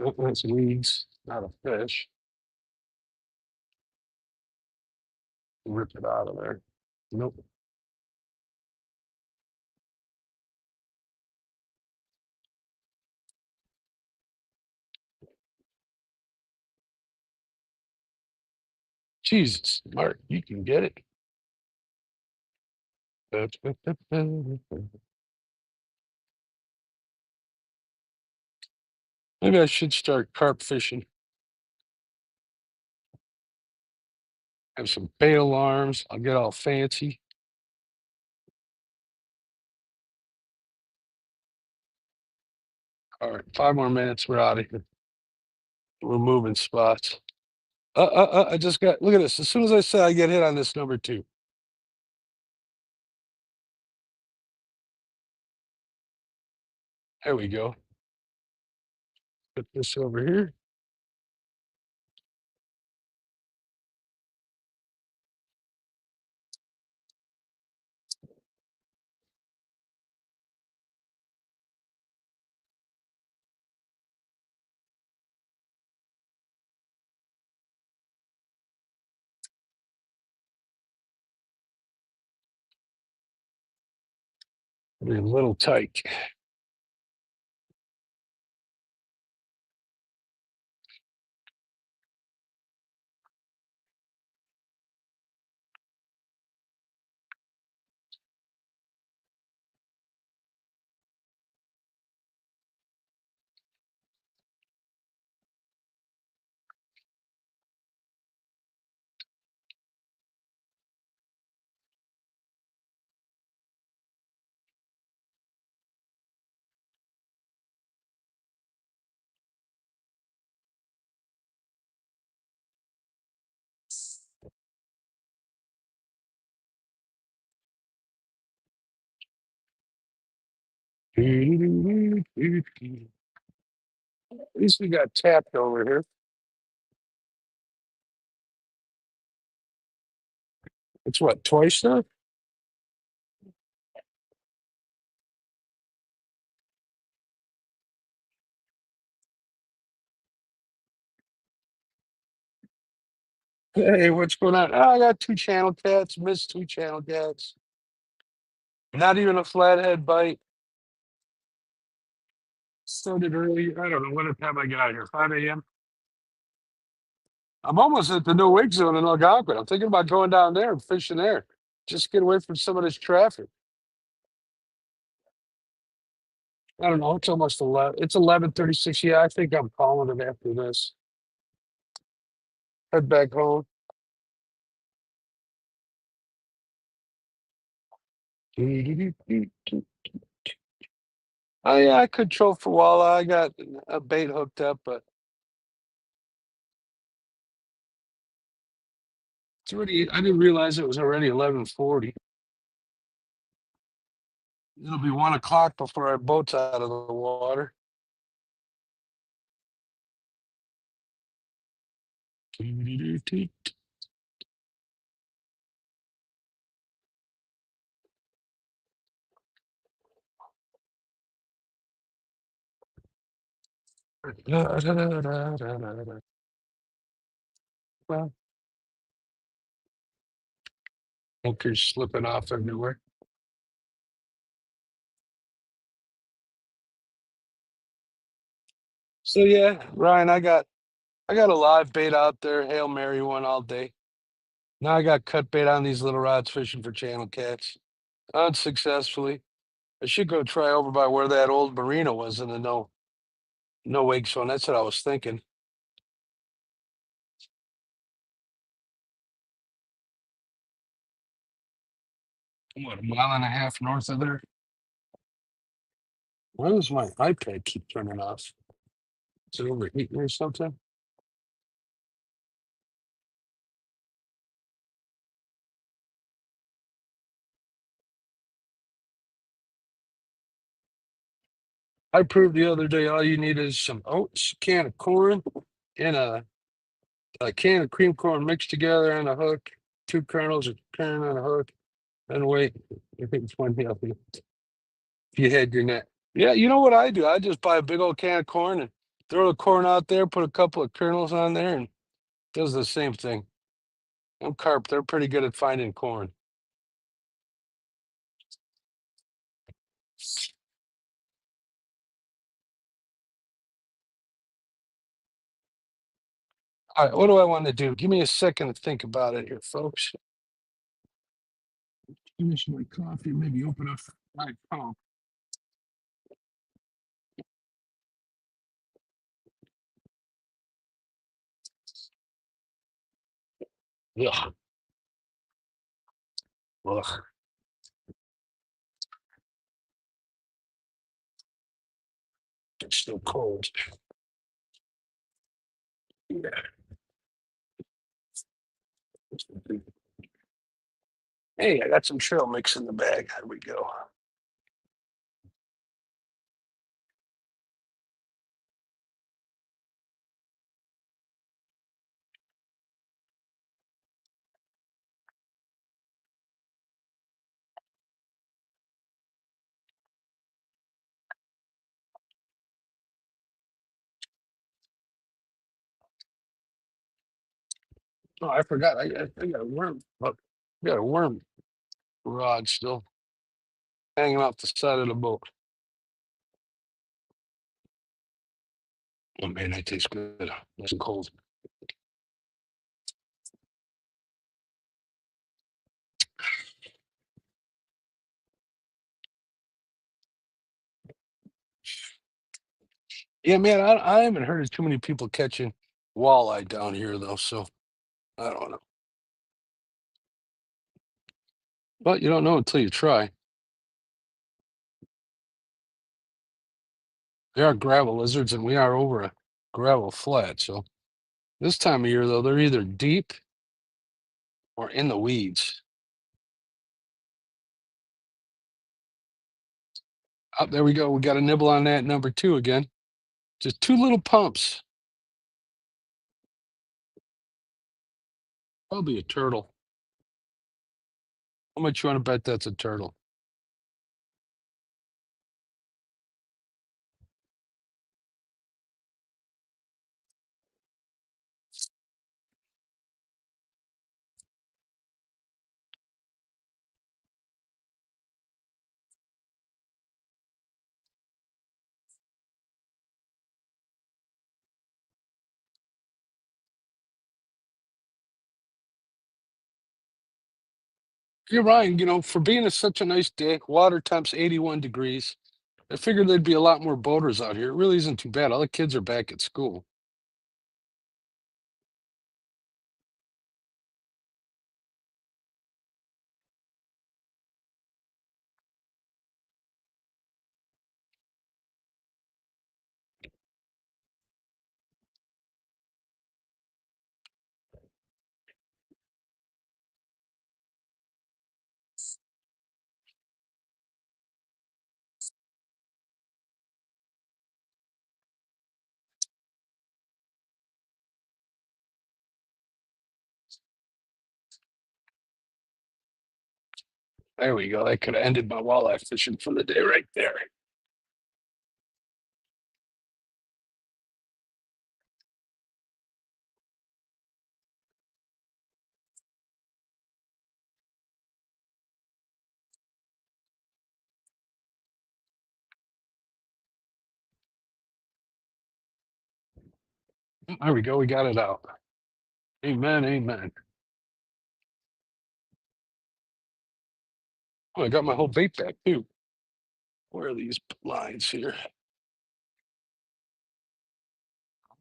Oh, that's weeds, not a fish. Rip it out of there. Nope. Jesus, Mark, you can get it. Maybe I should start carp fishing. Have some bail arms. I'll get all fancy. All right, 5 more minutes. We're out of here. We're moving spots. I just got, look at this. As soon as I say I get hit on this number 2. There we go. Put this over here. Be a little tight. At least we got tapped over here. It's what, twice now? Hey, what's going on? Oh, I got 2 channel cats, missed 2 channel cats. Not even a flathead bite. Started early. I don't know what time I got out here. 5 a.m. I'm almost at the new wake zone in Algonquin. I'm thinking about going down there and fishing there. Just get away from some of this traffic. I don't know. It's almost 11. It's 11:36. Yeah, I think I'm calling it after this. Head back home. Oh yeah, I could troll for walleye. I got a bait hooked up, but it's already. I didn't realize it was already 11:40. It'll be 1 o'clock before our boat's out of the water. Well, anchors slipping off everywhere. So yeah, Ryan, I got a live bait out there, Hail Mary one all day. Now I got cut bait on these little rods fishing for channel cats. Unsuccessfully. I should go try over by where that old marina was in the no wake zone. That's what I was thinking. What, a mile and a half north of there? Why does my iPad keep turning off? Is it overheating or something? I proved the other day all you need is some oats, a can of corn, and a can of cream corn mixed together on a hook, two kernels of corn on a hook, and wait. I think it's one healthy. If you had your net. Yeah, you know what I do? I just buy a big old can of corn and throw the corn out there, put a couple of kernels on there, and does the same thing. And Carp, they're pretty good at finding corn. All right, what do I want to do? Give me a second to think about it here, folks. Finish my coffee, maybe open up my phone. Ugh. Ugh. It's still cold. Yeah. Hey, I got some trail mix in the bag. There we go. Oh, I forgot. I got a worm. Look, I got a worm rod still hanging off the side of the boat. Oh man, that tastes good. Nice and cold. Yeah, man, I haven't heard of too many people catching walleye down here though, so I don't know. But you don't know until you try. They are gravel lizards, and we are over a gravel flat. So this time of year, though, they're either deep or in the weeds. Oh, there we go. We got a nibble on that number two again. Just two little pumps. Probably a turtle. How much you want to bet that's a turtle? You're right. For being such a nice day, water temps 81 degrees. I figured there'd be a lot more boaters out here. It really isn't too bad. All the kids are back at school. There we go. That could have ended my walleye fishing for the day right there. There we go. We got it out. Amen. Amen. Oh, I got my whole bait back too. Where are these lines here?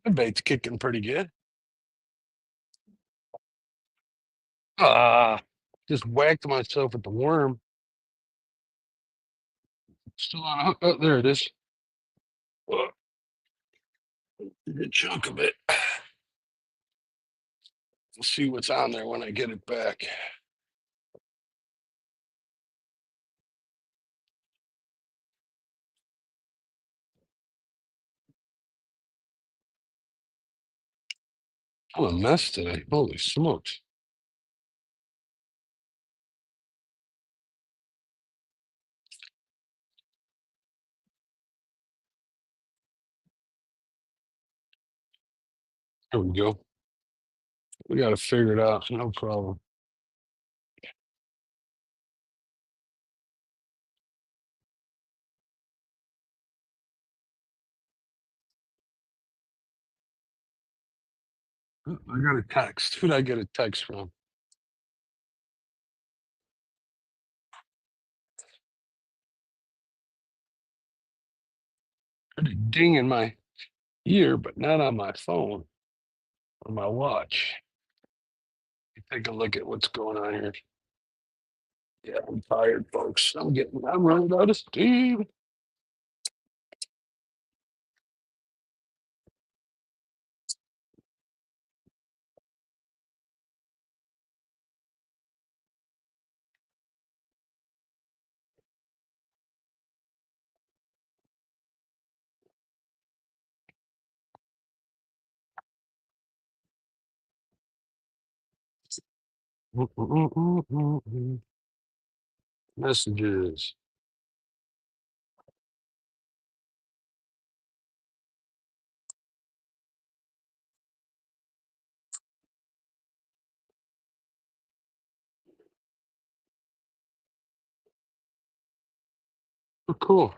The bait's kicking pretty good. Ah, just whacked myself with the worm. Still on a hook. Oh, there it is. Oh, a good chunk of it. We'll see what's on there when I get it back. I'm a mess today. Holy smokes. There we go. We got to figure it out. No problem. Oh, I got a text. Who'd I get a text from? I heard a ding in my ear, but not on my phone or my watch. Take a look at what's going on here. Yeah, I'm tired, folks. I'm running out of steam. Messages. Oh, cool.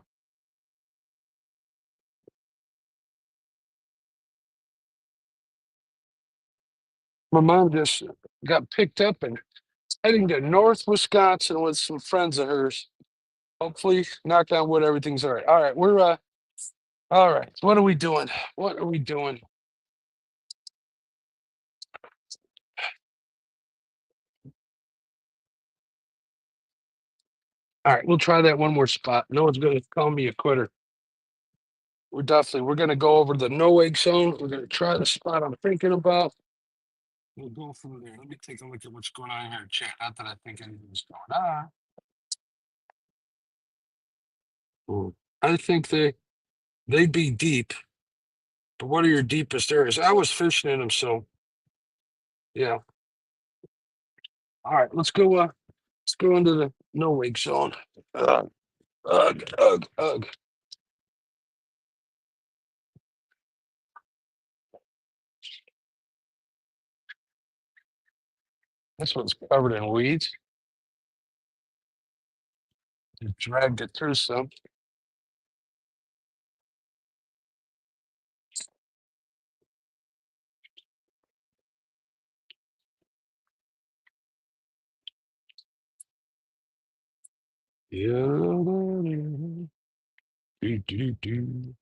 My mom just got picked up and heading to North Wisconsin with some friends of hers. Hopefully, knock on wood, everything's all right. All right, we're all right. What are we doing? What are we doing? All right, we'll try that one more spot. No one's gonna call me a quitter. We're gonna go over the no wake zone. We're gonna try the spot I'm thinking about. We'll go from there. Let me take a look at what's going on here in chat. Not that I think anything's going on. I think they'd be deep. But what are your deepest areas? I was fishing in them, so yeah. All right, let's go into the no wake zone. Ugh, ugh, ugh, ugh. This one's covered in weeds. Just dragged it through some. Yeah. Do, do, do.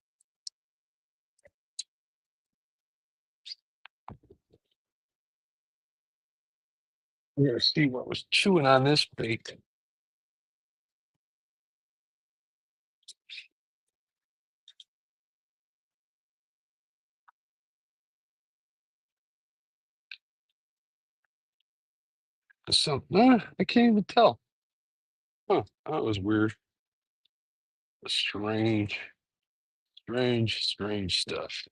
We're gonna see what was chewing on this bait. I can't even tell. Huh, that was weird. Strange, strange stuff.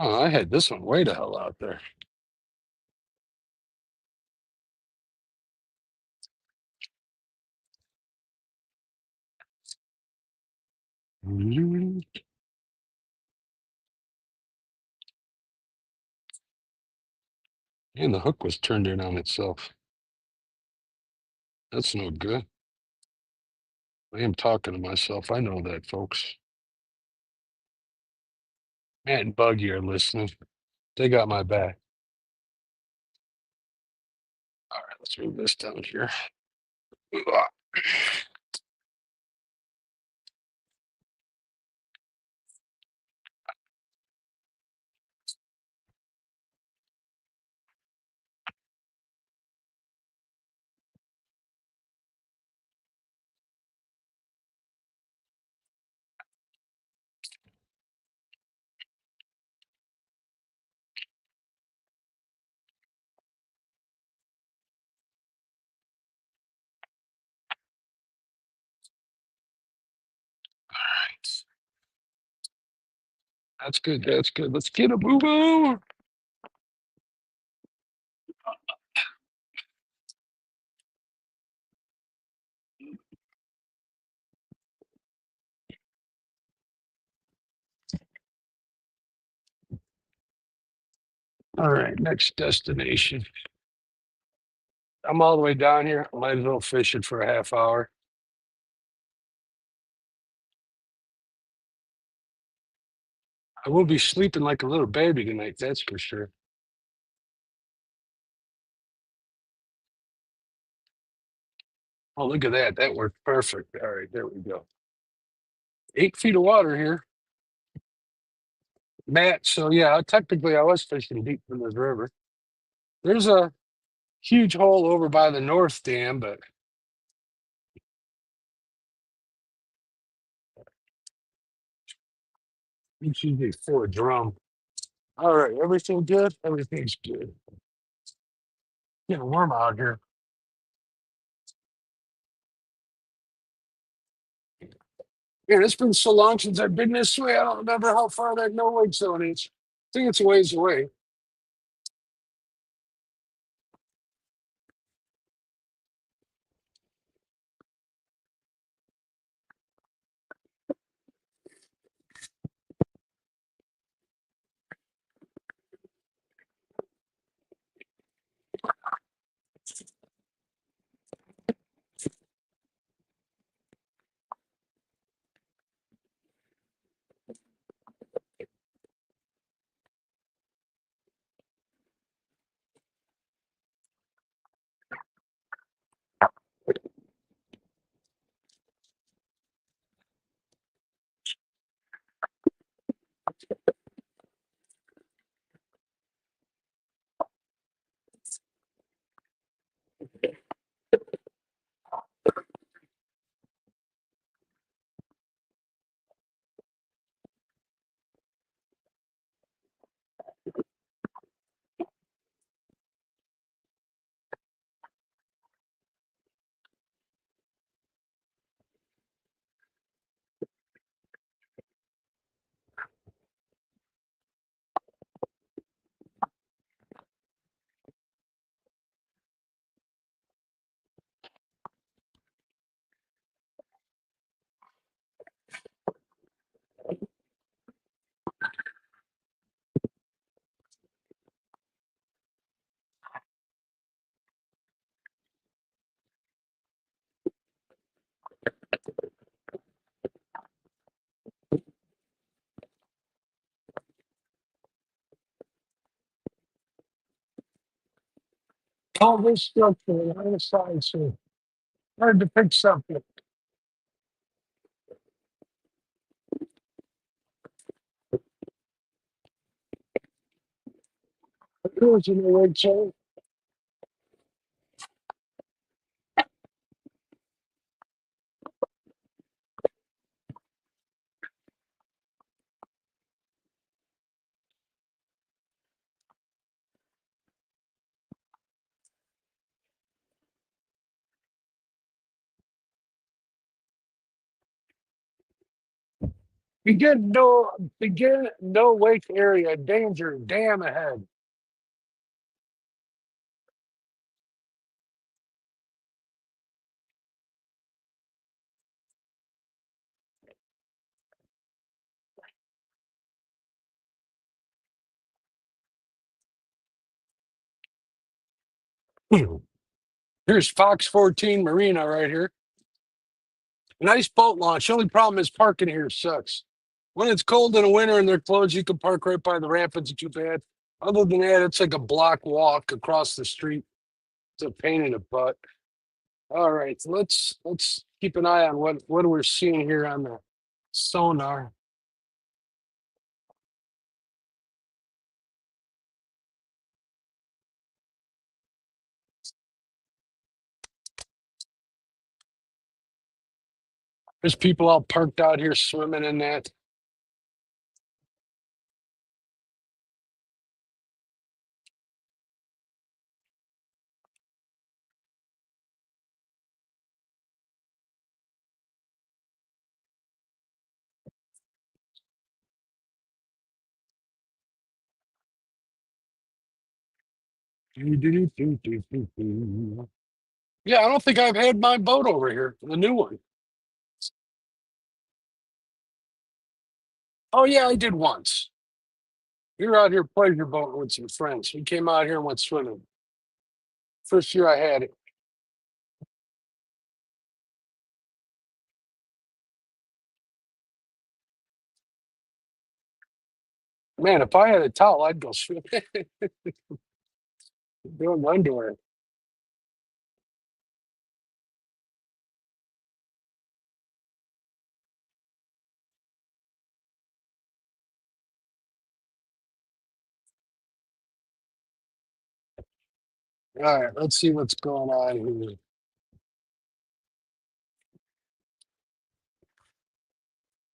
Oh, I had this one way the hell out there. And the hook was turned in on itself. That's no good. I am talking to myself. I know that, folks. Matt and Buggy are listening. They got my back. All right, let's move this down here. That's good. That's good. Let's get a boo-boo. All right, next destination. I'm all the way down here. I might as well fishing for a half hour. I will be sleeping like a little baby tonight, that's for sure. Oh, look at that. That worked perfect. All right, there we go. 8 feet of water here. Matt, so yeah, technically I was fishing deep from this river. There's a huge hole over by the North Dam, but it's usually for a drum. All right, everything good? Everything's good. Getting warm out here. Man, it's been so long since I've been this way. I don't remember how far that no wake zone is. I think it's a ways away. All this structure on the side, so hard to pick something. Here's in the wake zone. Begin no wake area. Danger. Dam ahead. Here's Fox 14 Marina right here. Nice boat launch. The only problem is parking here sucks. When it's cold in the winter and they're closed, you can park right by the rapids. Too bad. Other than that, it's like a block walk across the street. It's a pain in the butt. All right, so let's keep an eye on what we're seeing here on the sonar. There's people all parked out here swimming in that. Yeah, I don't think I've had my boat over here, the new one. Oh yeah, I did once. We were out here pleasure boating with some friends. We came out here and went swimming. First year I had it. Man, if I had a towel, I'd go swimming. Doing underwear. All right, let's see what's going on here.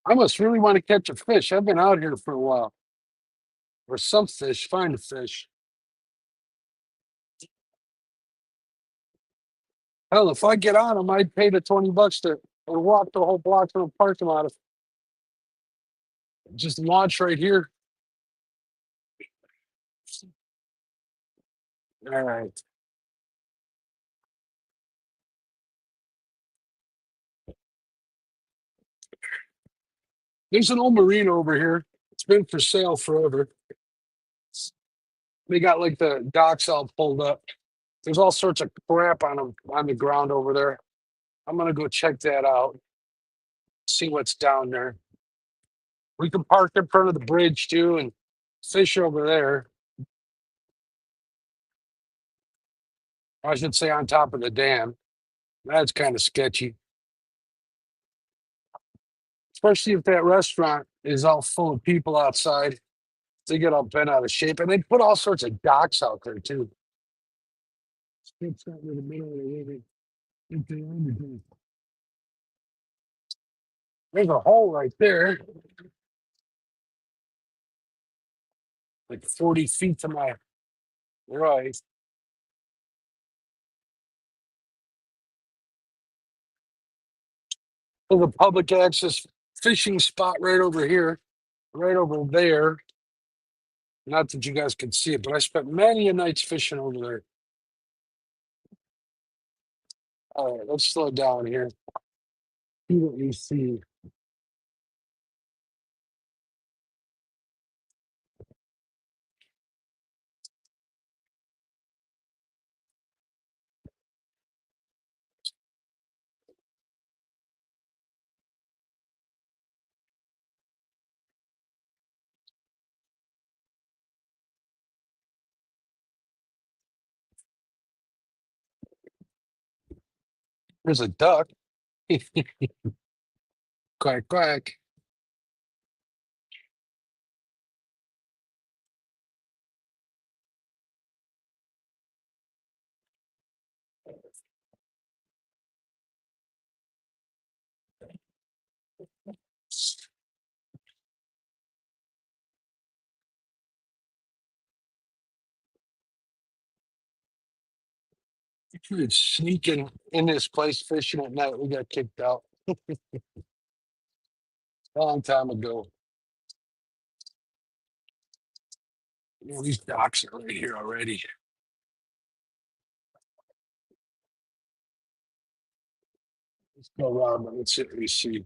I must really want to catch a fish. I've been out here for a while. Or some fish, find a fish. Hell, if I get on them, I'd pay the $20 to or walk the whole block from the parking lot. Just launch right here. All right. There's an old marina over here. It's been for sale forever. They got like the docks all pulled up. There's all sorts of crap on them on the ground over there. I'm gonna go check that out. See what's down there. We can park in front of the bridge too and fish over there. I should say on top of the dam. That's kind of sketchy. Especially if that restaurant is all full of people outside. They get all bent out of shape. And they put all sorts of docks out there too. It's not in the middle of the river. There's a hole right there, like 40 feet to my right. There's a public access fishing spot right over here, right over there. Not that you guys can see it, but I spent many a nights fishing over there. All right, let's slow down here. See what we see. There's a duck. Quack, quack. It's sneaking in this place fishing at night. We got kicked out. a long time ago. These docks are right here already. Let's go around, but let's see what we see.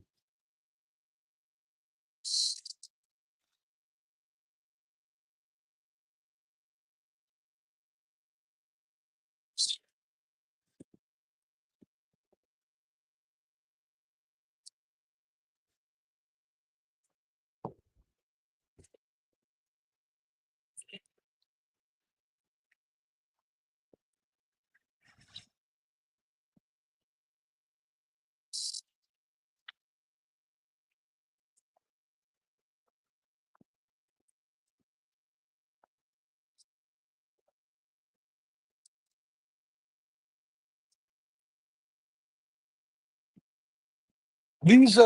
These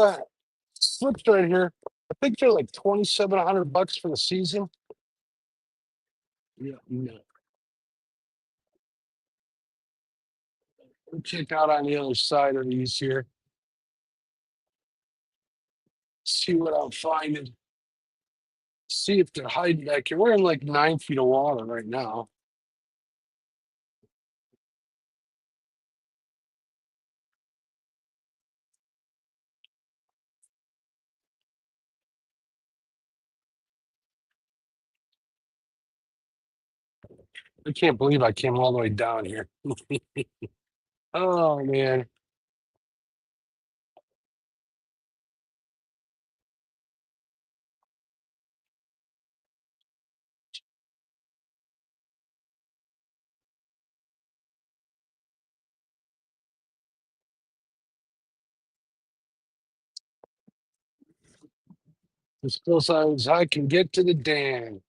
slips right here, I think they're like $2,700 for the season. Yeah, no. We'll check out on the other side of these here. See what I'm finding. See if they're hiding back here. We're in like 9 feet of water right now. I can't believe I came all the way down here. Oh man. As close as I can get to the dam.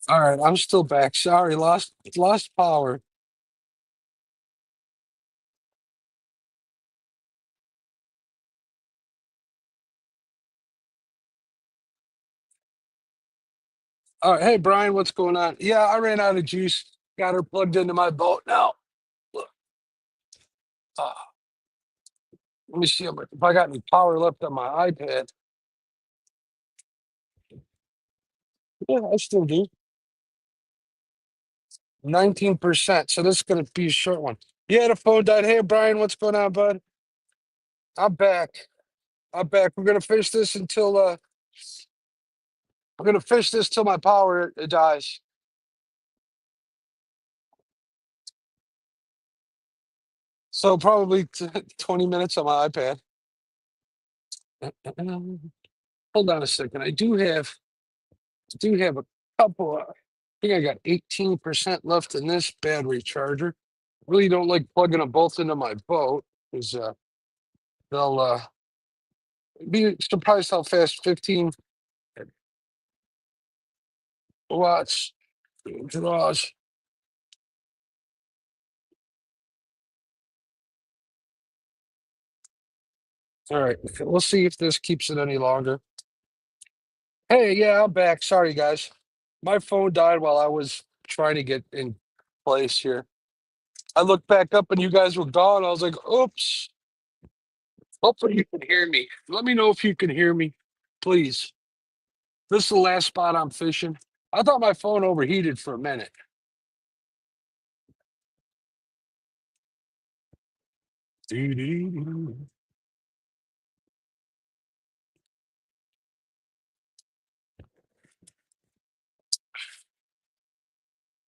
All right, I'm still back. Sorry, lost power. All right, hey Brian, what's going on? Yeah, I ran out of juice. Got her plugged into my boat now. Look, let me see if I got any power left on my iPad. Yeah, I still do. 19%. So this is gonna be a short one. Yeah, the phone died. Hey Brian, what's going on, bud? I'm back. I'm back. We're gonna fish this until I'm gonna fish this till my power dies. So probably 20 minutes on my iPad. Hold on a second. I do have a couple. I think I got 18% left in this battery charger. Really don't like plugging them both into my boat because they'll be surprised how fast 15 watts draws. All right, we'll see if this keeps it any longer. Hey, yeah, I'm back. Sorry, guys. My phone died while I was trying to get in place here. I looked back up and you guys were gone. I was like, oops. Hopefully you can hear me. Let me know if you can hear me, please. This is the last spot I'm fishing. I thought my phone overheated for a minute.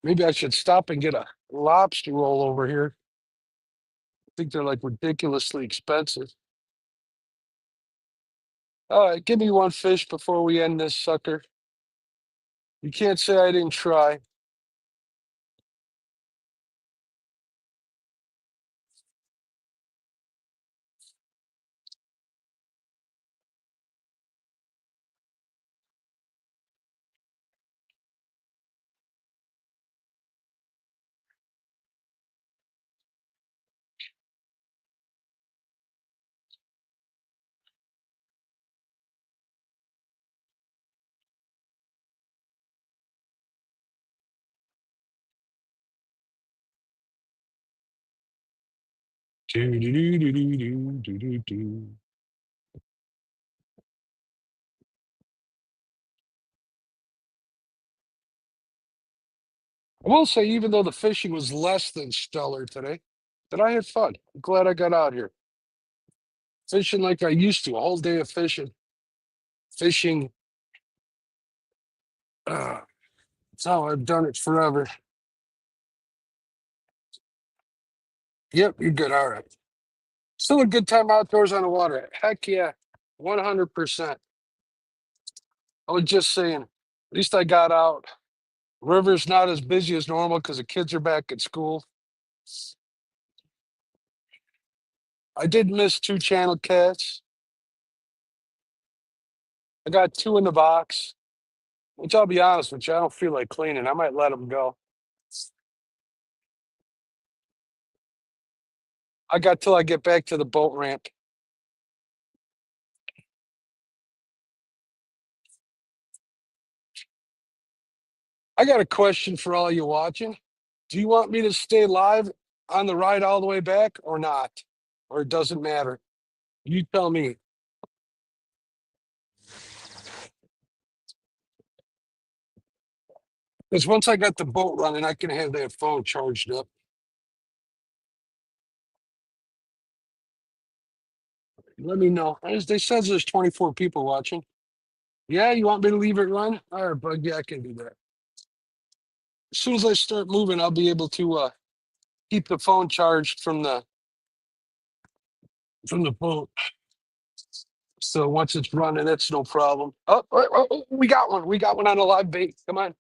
Maybe I should stop and get a lobster roll over here. I think they're like ridiculously expensive. All right, give me one fish before we end this sucker. You can't say I didn't try. Do-do-do-do-do-do-do-do. I will say, even though the fishing was less than stellar today, that I had fun. I'm glad I got out here. Fishing like I used to, a whole day of fishing. Fishing, that's how I've done it forever. Yep, you're good. All right. Still a good time outdoors on the water. Heck yeah, 100%. I was just saying, at least I got out. River's not as busy as normal because the kids are back at school. I did miss two channel cats. I got two in the box, which I'll be honest with you, I don't feel like cleaning. I might let them go. I got till I get back to the boat ramp. I got a question for all you watching. Do you want me to stay live on the ride all the way back or not? Or it doesn't matter? You tell me. Because once I got the boat running, I can have that phone charged up. Let me know. As they says there's 24 people watching. Yeah, you want me to leave it run? All right, bud. Yeah, I can do that. As soon as I start moving, I'll be able to keep the phone charged from the boat. So once it's running, that's no problem. Oh, we got one. We got one on a live bait. Come on.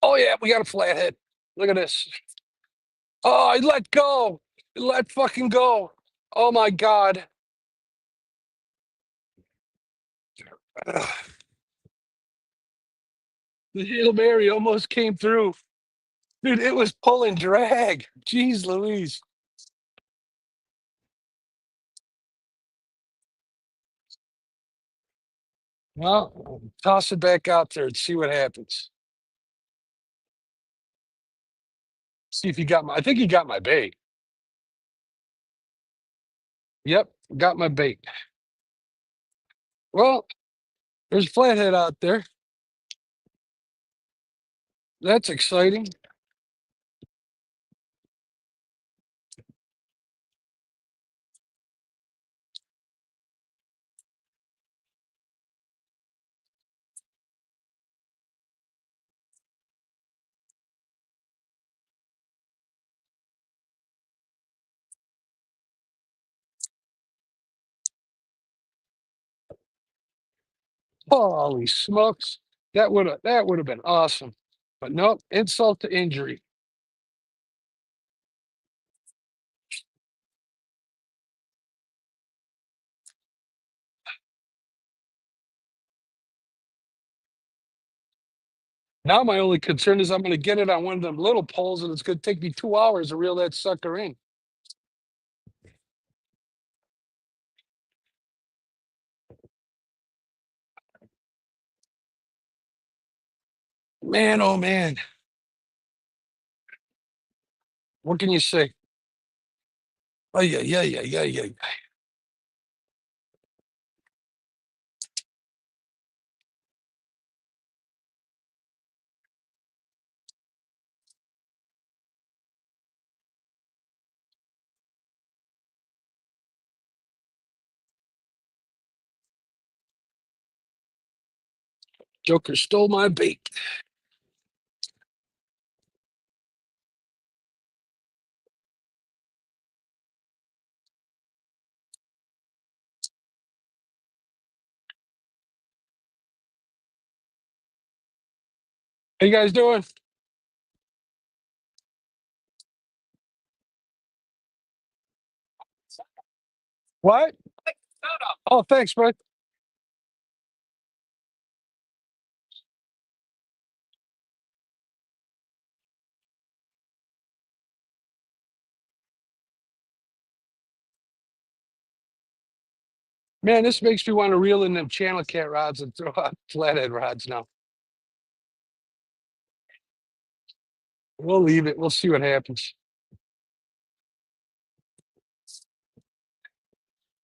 Oh yeah, we got a flathead. Look at this. Oh, I let go. Let fucking go. Oh my God. Ugh. The Hail Mary almost came through. Dude, it was pulling drag. Jeez Louise. Well, toss it back out there and see what happens. See if you got my, I think you got my bait. Yep, got my bait. Well, there's Flathead out there. That's exciting. Holy smokes. That would have been awesome. But nope, insult to injury. Now my only concern is I'm going to get it on one of them little poles, and it's going to take me 2 hours to reel that sucker in. Man, oh man. What can you say? Oh yeah, yeah, yeah, yeah, yeah. Joker stole my bait. How you guys doing? What? Oh, thanks, bud. Man, this makes me want to reel in them channel cat rods and throw out flathead rods now. We'll leave it. We'll see what happens.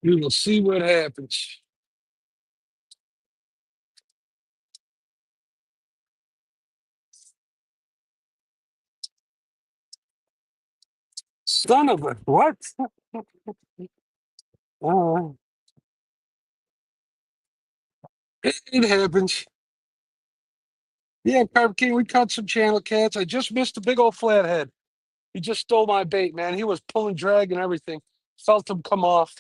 We will see what happens. Son of a what? Uh, it happens. Yeah, Carp King, we caught some channel cats. I just missed a big old flathead. He just stole my bait, man. He was pulling drag and everything. Felt him come off.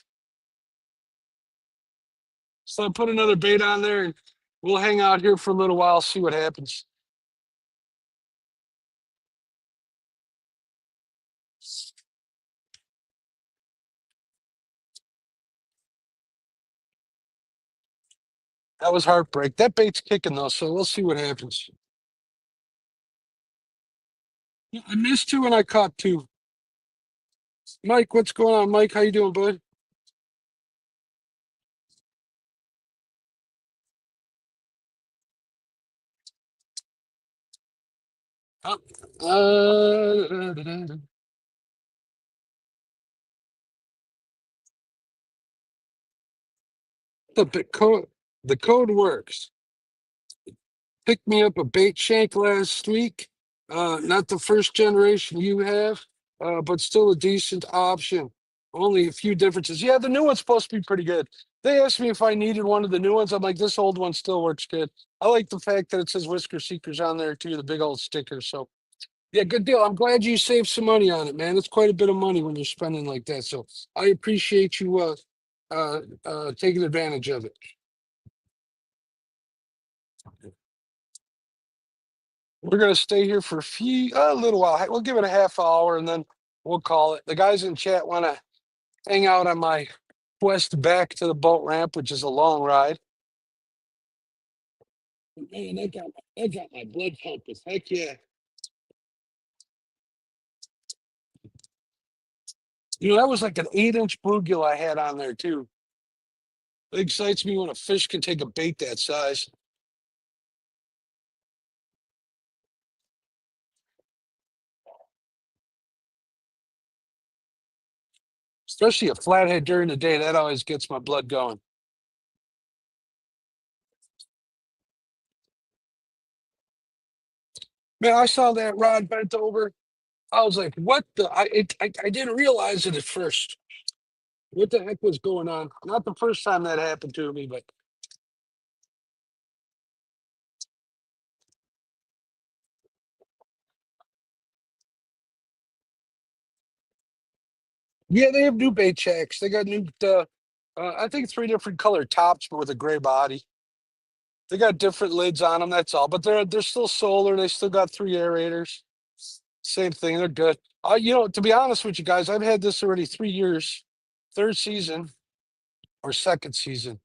So I put another bait on there and we'll hang out here for a little while, see what happens. That was heartbreak. That bait's kicking though, so we'll see what happens. Yeah, I missed two and I caught two. Mike, what's going on? Mike, how you doing, bud? Uh, the code works. Picked me up a bait shank last week. Not the first generation you have, but still a decent option. Only a few differences. Yeah, the new one's supposed to be pretty good. They asked me if I needed one of the new ones. I'm like, this old one still works good. I like the fact that it says Whisker Seekers on there too, the big old sticker. So yeah, good deal. I'm glad you saved some money on it, man. It's quite a bit of money when you're spending like that. So I appreciate you taking advantage of it. We're gonna stay here for a little while. We'll give it a half hour and then we'll call it. The guys in chat want to hang out on my quest back to the boat ramp, which is a long ride. Man, that got my blood pumping. Heck yeah. That was like an 8-inch bluegill I had on there too. It excites me when a fish can take a bait that size. Especially a flathead during the day. That always gets my blood going. Man, I saw that rod bent over. I was like, what the? I didn't realize it at first. What the heck was going on? Not the first time that happened to me, but yeah, they have new bait shacks. They got new, I think 3 different colored tops, but with a gray body. They got different lids on them. That's all. But they're still solar. They still got 3 aerators. Same thing. They're good. To be honest with you guys, I've had this already 3 years, third season or second season,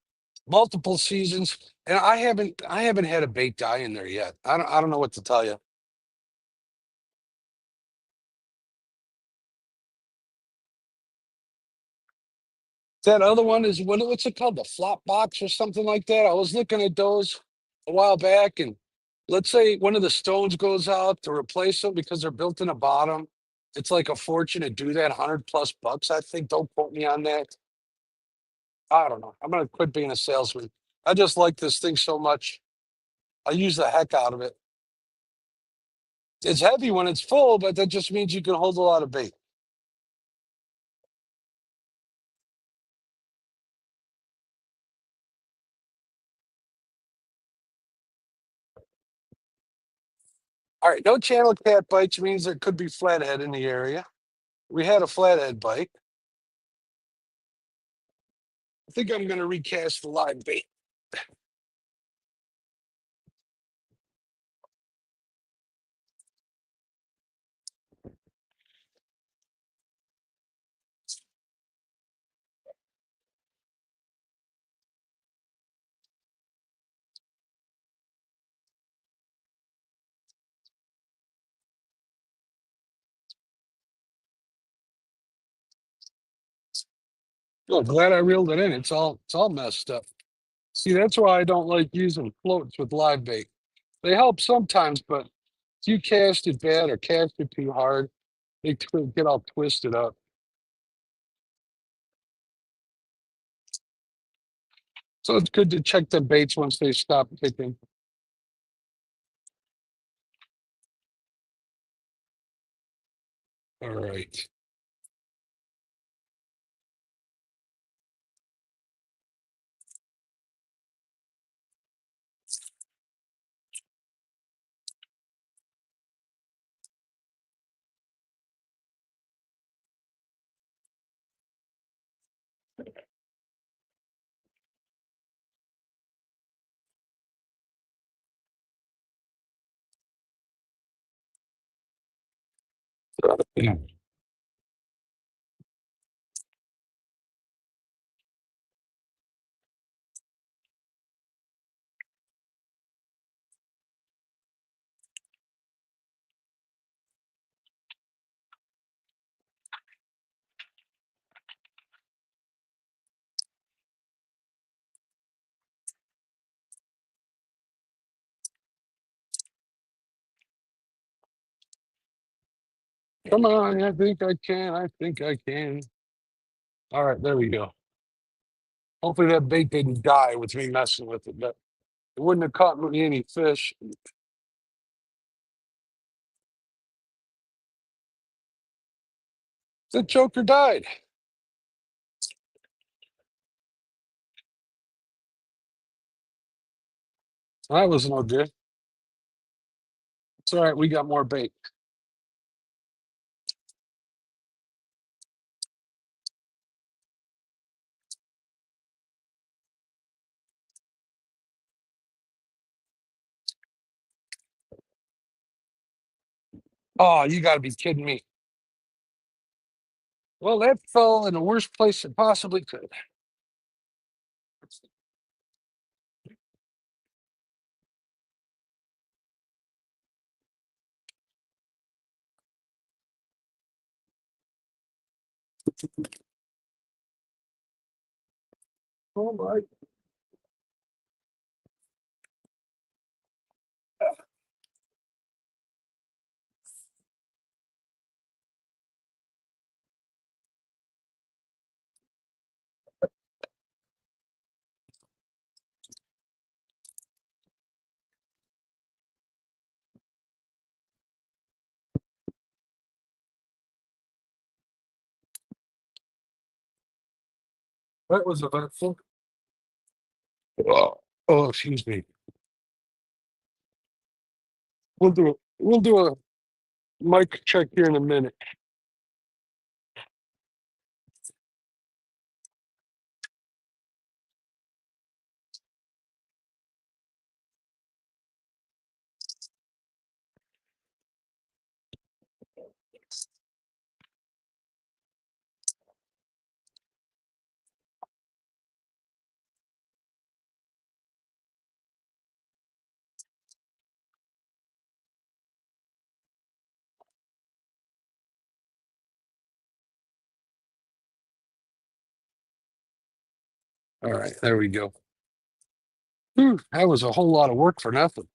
multiple seasons, and I haven't had a bait die in there yet. I don't know what to tell you. That other one is what's it called? The flop box or something like that. I was looking at those a while back, and let's say one of the stones goes out to replace them because they're built in the bottom. It's like a fortune to do that, $100+ I think. Don't quote me on that. I don't know. I'm gonna quit being a salesman. I just like this thing so much. I use the heck out of it. It's heavy when it's full, but that just means you can hold a lot of bait. All right, no channel cat bites means there could be flathead in the area. We had a flathead bite. I think I'm gonna recast the live bait. Oh, glad I reeled it in. It's all messed up. See, that's why I don't like using floats with live bait. They help sometimes, but if you cast it bad or cast it too hard, they get all twisted up. So it's good to check the baits once they stop kicking. All right. Yeah. Come on, I think I can. I think I can. All right, there we go. Hopefully that bait didn't die with me messing with it, but it wouldn't have caught me any fish. The choker died. That was no good. It's all right. We got more bait. Oh, you got to be kidding me. Well, that fell in the worst place it possibly could. Oh my. That was eventful. Oh, excuse me. We'll do a mic check here in a minute. All right, there we go. Whew, that was a whole lot of work for nothing.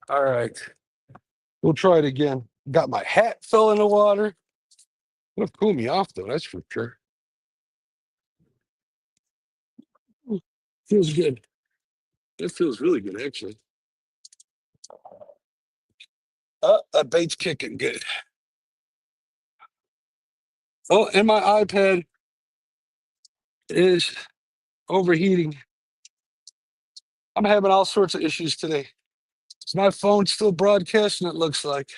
All right, we'll try it again. Got my hat fell in the water. It'll cool me off though, that's for sure. Ooh, feels good. It feels really good, actually. That bait's kicking good. Oh, and my iPad is overheating. I'm having all sorts of issues today. Is my phone still broadcasting? It looks like.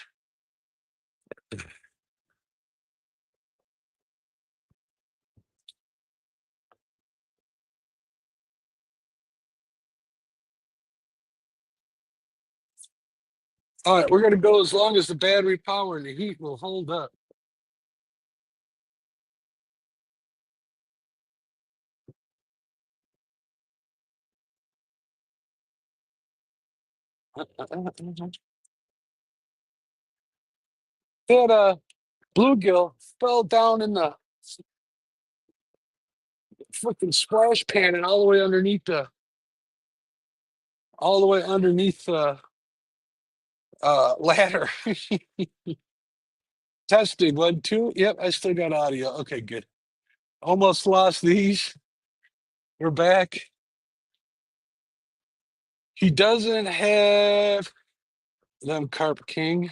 All right, we're gonna go as long as the battery power and the heat will hold up. That bluegill fell down in the freaking splash pan and all the way underneath the ladder. Testing 1, 2. Yep, I still got audio. Okay, good. Almost lost these. We're back. He doesn't have them Carp King.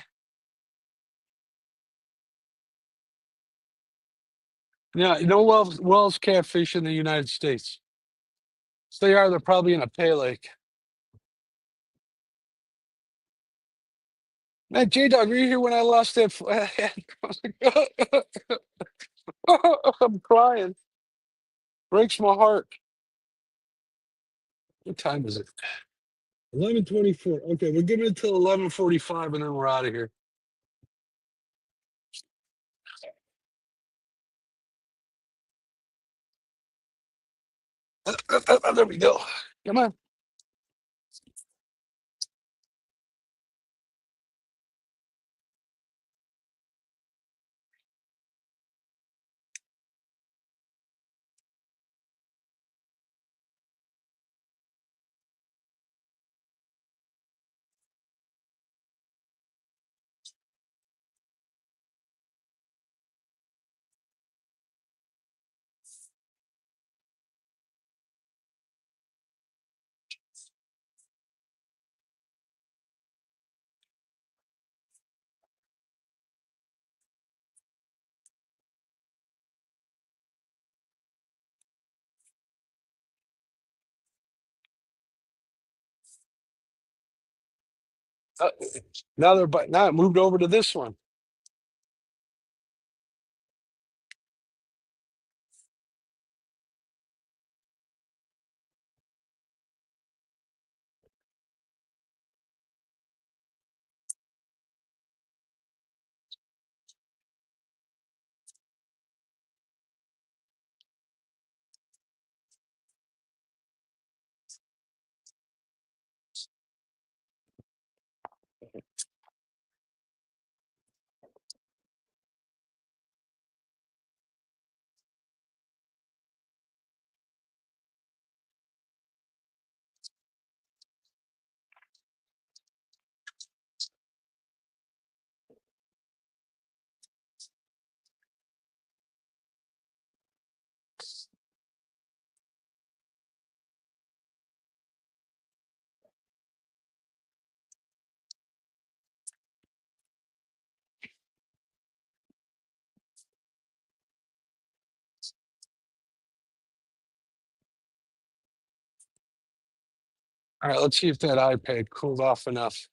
Yeah, no Wells catfish in the United States. If they are, they're probably in a pay lake. Man, J-Dog, were you here when I lost that flathead? I'm crying. Breaks my heart. What time is it? 11:24. Okay, we're giving it till 11:45 and then we're out of here. There we go. Come on. Uh, now it moved over to this one. All right, let's see if that iPad cooled off enough.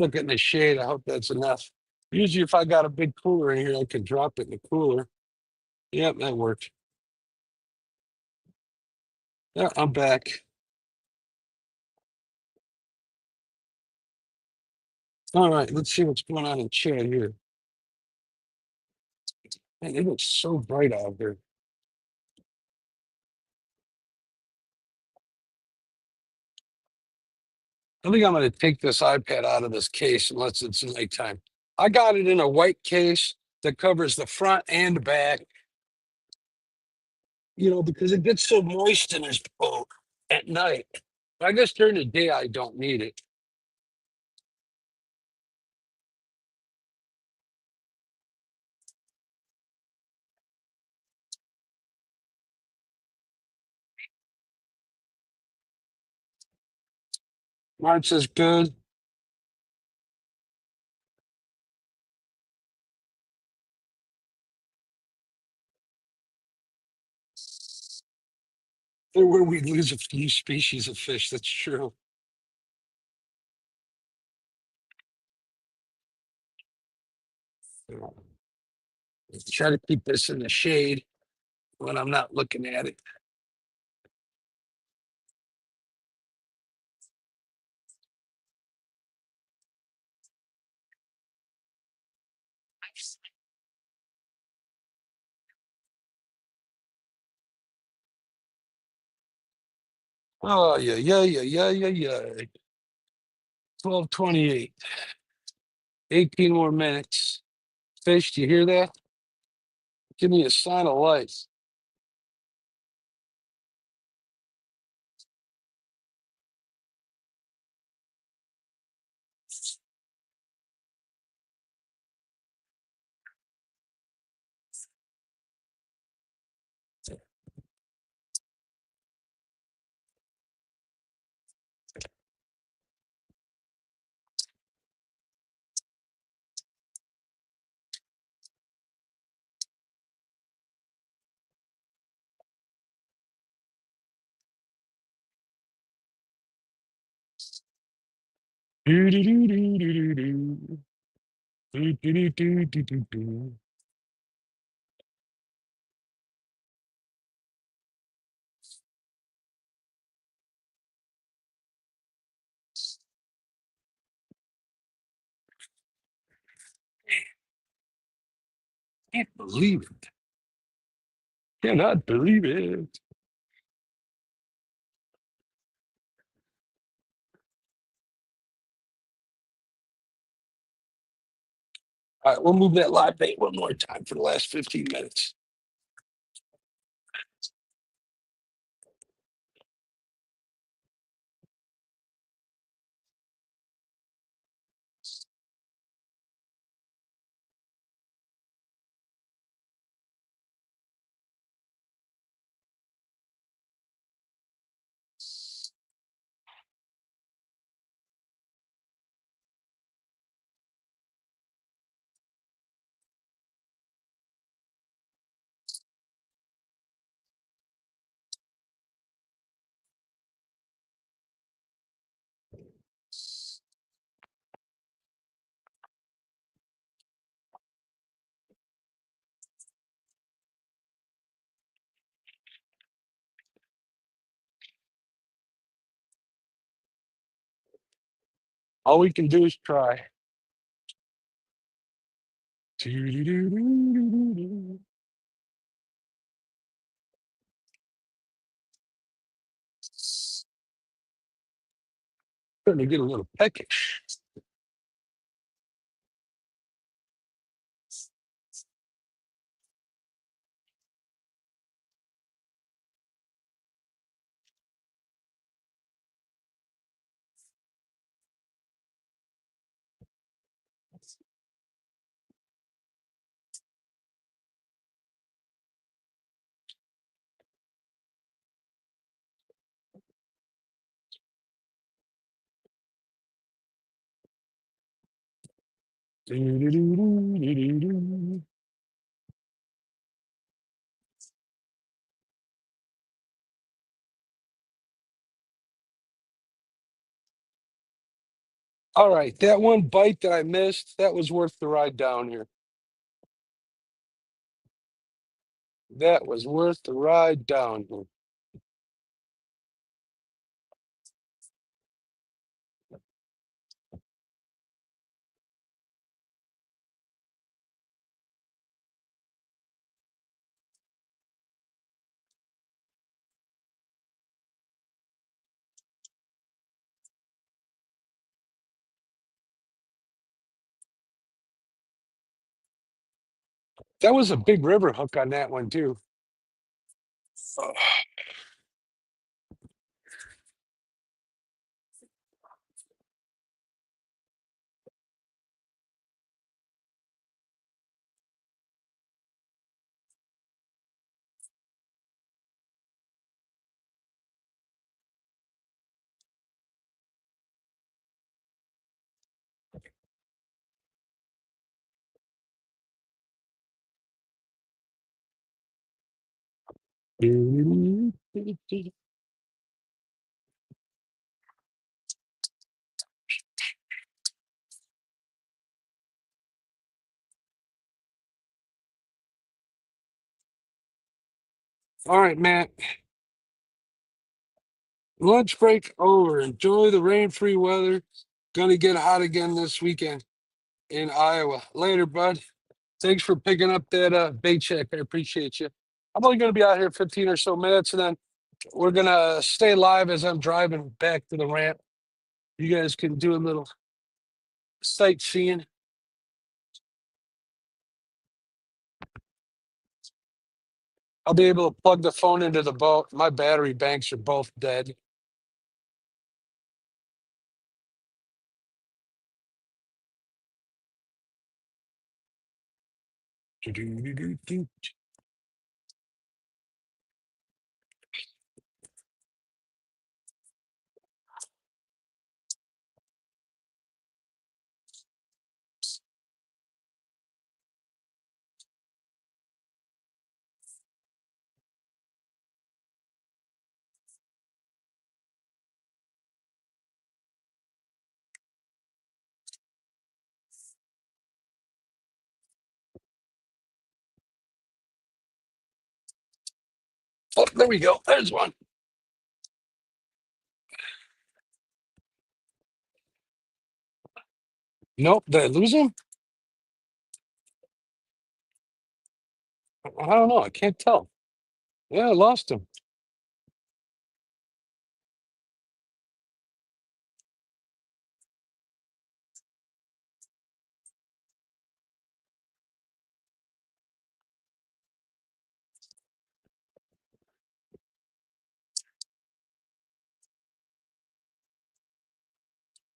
Look in the shade. I hope that's enough. Usually, if I got a big cooler in here, I can drop it in the cooler. Yep, that worked. Yeah, I'm back. All right, let's see what's going on in chat here. Man, it looks so bright out here. I think I'm going to take this iPad out of this case unless it's nighttime. I got it in a white case that covers the front and the back, you know, because it gets so moist in this boat at night. I guess during the day, I don't need it. Mine says good. There where we lose a few species of fish. That's true. Try to keep this in the shade when I'm not looking at it. Oh, yeah. 12:28. 18 more minutes. Fish, do you hear that? Give me a sign of life. Do-do-do-do-do-do-do. Do-do-do-do-do-do-do. Can't believe it. Cannot believe it. All right, we'll move that live bait one more time for the last 15 minutes. All we can do is try. Do-do-do-do-do-do. Starting to get a little peckish. All right, that one bite that I missed, that was worth the ride down here. That was worth the ride down here. That was a big river hook on that one too. All right, Matt. Lunch break over. Enjoy the rain-free weather. Gonna get hot again this weekend in Iowa. Later, bud. Thanks for picking up that bait check. I appreciate you. I'm only gonna be out here 15 or so minutes, and then we're gonna stay live as I'm driving back to the ramp. You guys can do a little sightseeing. I'll be able to plug the phone into the boat. My battery banks are both dead. Oh, there we go. There's one. Nope. Did I lose him? I don't know. I can't tell. Yeah, I lost him.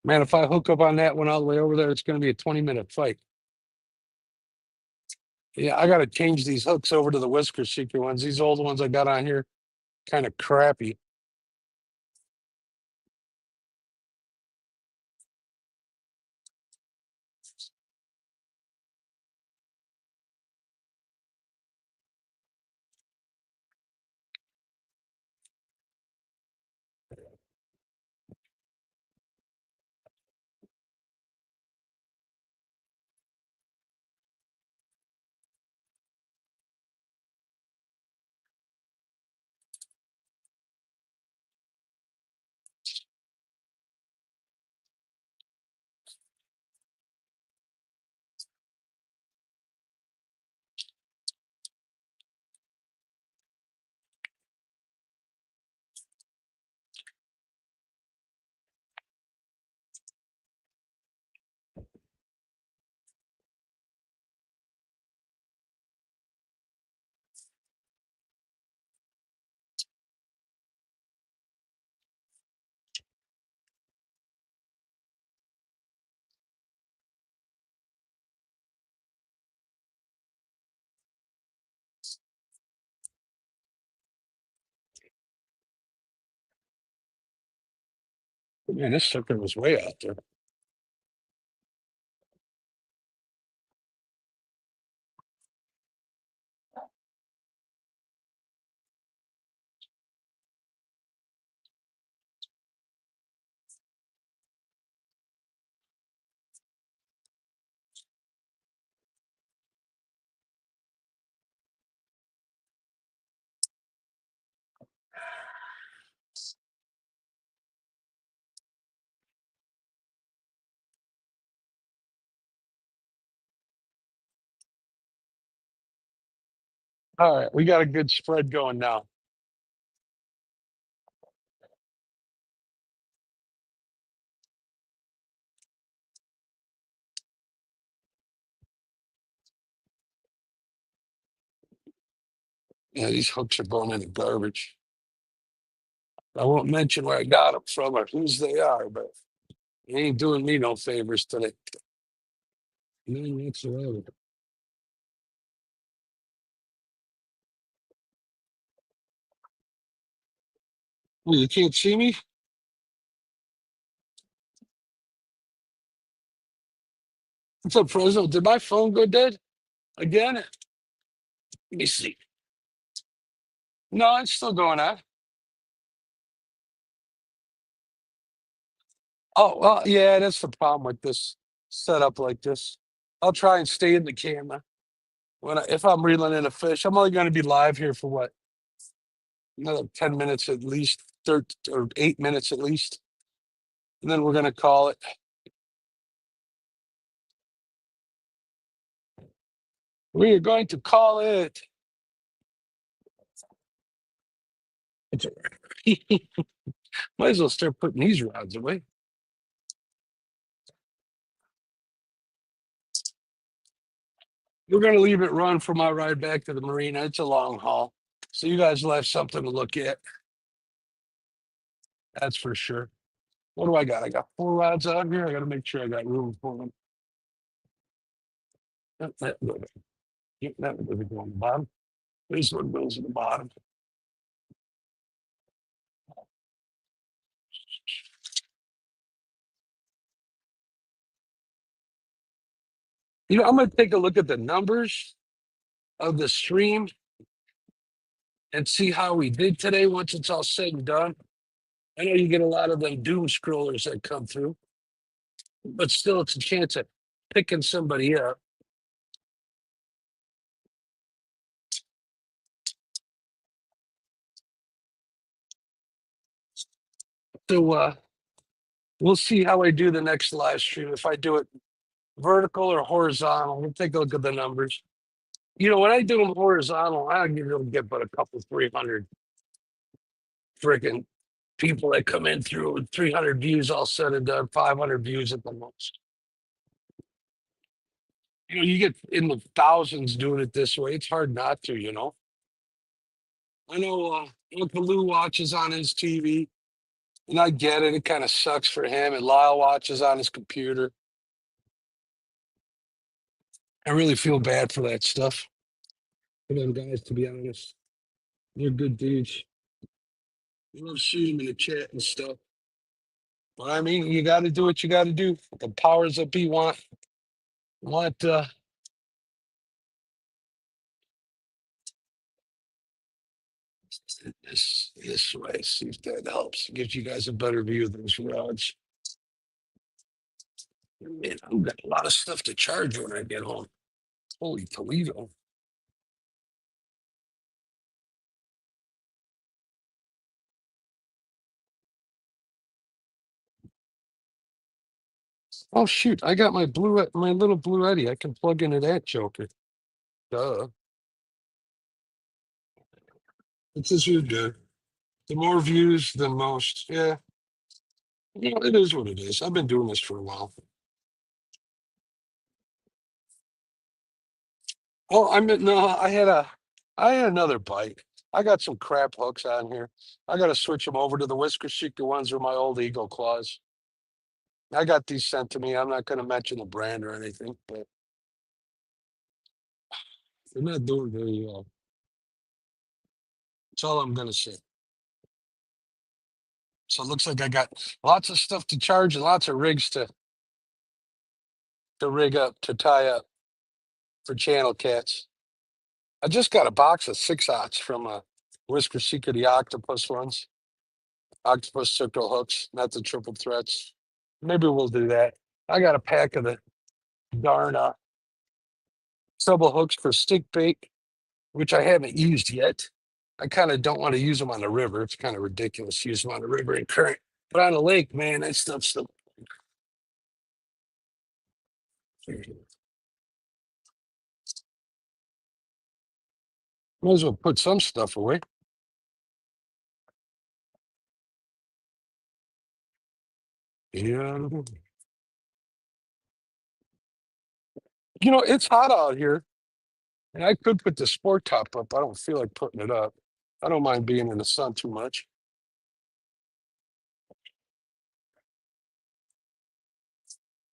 Man, if I hook up on that one all the way over there, it's going to be a 20-minute fight. Yeah, I got to change these hooks over to the Whisker Seeker ones. These old ones I got on here, kind of crappy. Man, this sucker was way out there. All right, we got a good spread going now. Yeah, these hooks are going in the garbage. I won't mention where I got them from or whose they are, but they ain't doing me no favors today. None whatsoever. Oh, you can't see me? What's up, Frozo? Did my phone go dead again? Let me see. No, it's still going on. Oh, well, yeah, that's the problem with this setup like this. I'll try and stay in the camera if I'm reeling in a fish. I'm only going to be live here for what, another 10 minutes at least, 13 or 8 minutes at least, and then we're going to call it. We are going to call it. It's all right. Might as well start putting these rods away. We're going to leave it run for my ride back to the marina. It's a long haul, so you guys will have something to look at. That's for sure. What do I got? I got 4 rods on here. I got to make sure I got room for them. That would go on the bottom. This one goes at the bottom. You know, I'm going to take a look at the numbers of the stream and see how we did today once it's all said and done. I know you get a lot of them doom scrollers that come through, but still, it's a chance of picking somebody up. So we'll see how I do the next live stream. If I do it vertical or horizontal, we'll take a look at the numbers. You know, when I do them horizontal, I don't really get but a couple, 300 freaking people that come in through with 300 views all said and done, 500 views at the most. You know, you get in the thousands doing it this way. It's hard not to, you know. I know Uncle Lou watches on his TV, and I get it. It kind of sucks for him. And Lyle watches on his computer. I really feel bad for that stuff. For them guys, to be honest. They're good dudes. I love seeing them in the chat and stuff. But I mean, you got to do what you got to do. The powers that be want this way. See if that helps. Gives you guys a better view of those rods. Man, I've got a lot of stuff to charge when I get home. Holy Toledo. Oh shoot, I got my little blue Eddy. I can plug into that joker. Duh. It's as you're good. The more views, the most. Yeah. You know, it is what it is. I've been doing this for a while. Oh, I had another bite. I got some crap hooks on here. I gotta switch them over to the Whisker Chic. The ones are my old Eagle Claws. I got these sent to me. I'm not gonna mention the brand or anything, but they're not doing very well. That's all I'm gonna say. So it looks like I got lots of stuff to charge and lots of rigs to rig up, to tie up for channel cats. I just got a box of 6/0 from Whisker Secret, the octopus ones, octopus circle hooks, not the triple threats. Maybe we'll do that. I got a pack of the darn double hooks for stick bait, which I haven't used yet. I kind of don't want to use them on the river. It's kind of ridiculous to use them on the river in current. But on the lake, man, that stuff's still. Might as well put some stuff away. Yeah. You know, it's hot out here, and I could put the sport top up. I don't feel like putting it up. I don't mind being in the sun too much.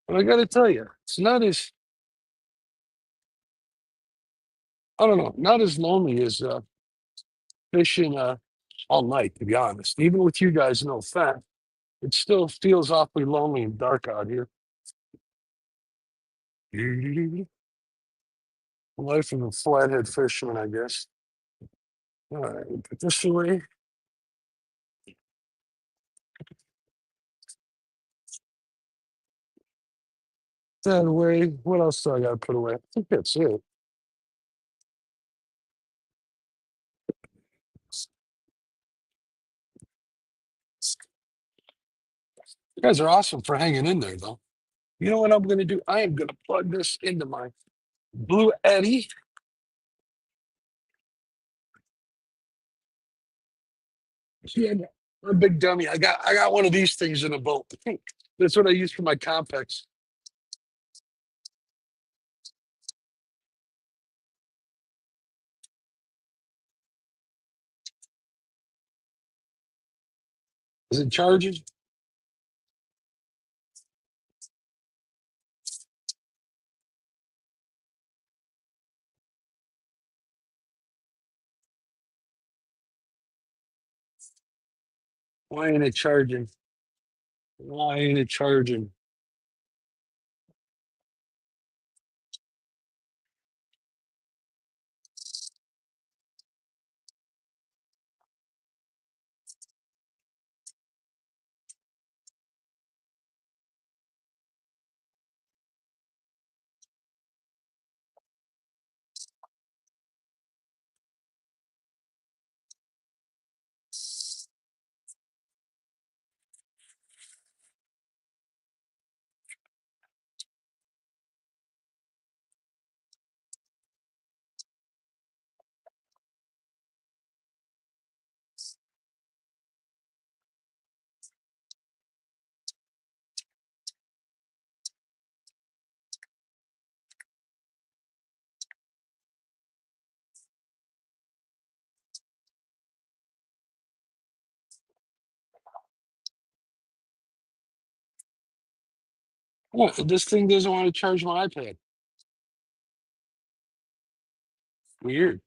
But I got to tell you, it's not as, I don't know, not as lonely as fishing all night, to be honest. Even with you guys, no offense, it still feels awfully lonely and dark out here. Life of a flathead fisherman, I guess. All right, put this away. That away. What else do I got to put away? I think that's it. You guys are awesome for hanging in there, though. You know what I'm going to do? I am going to plug this into my Blue Eddy. Yeah, I'm a big dummy. I got one of these things in a boat. That's what I use for my complex. Is it charging? Why ain't it charging? Why ain't it charging? What? This thing doesn't want to charge my iPad. Weird.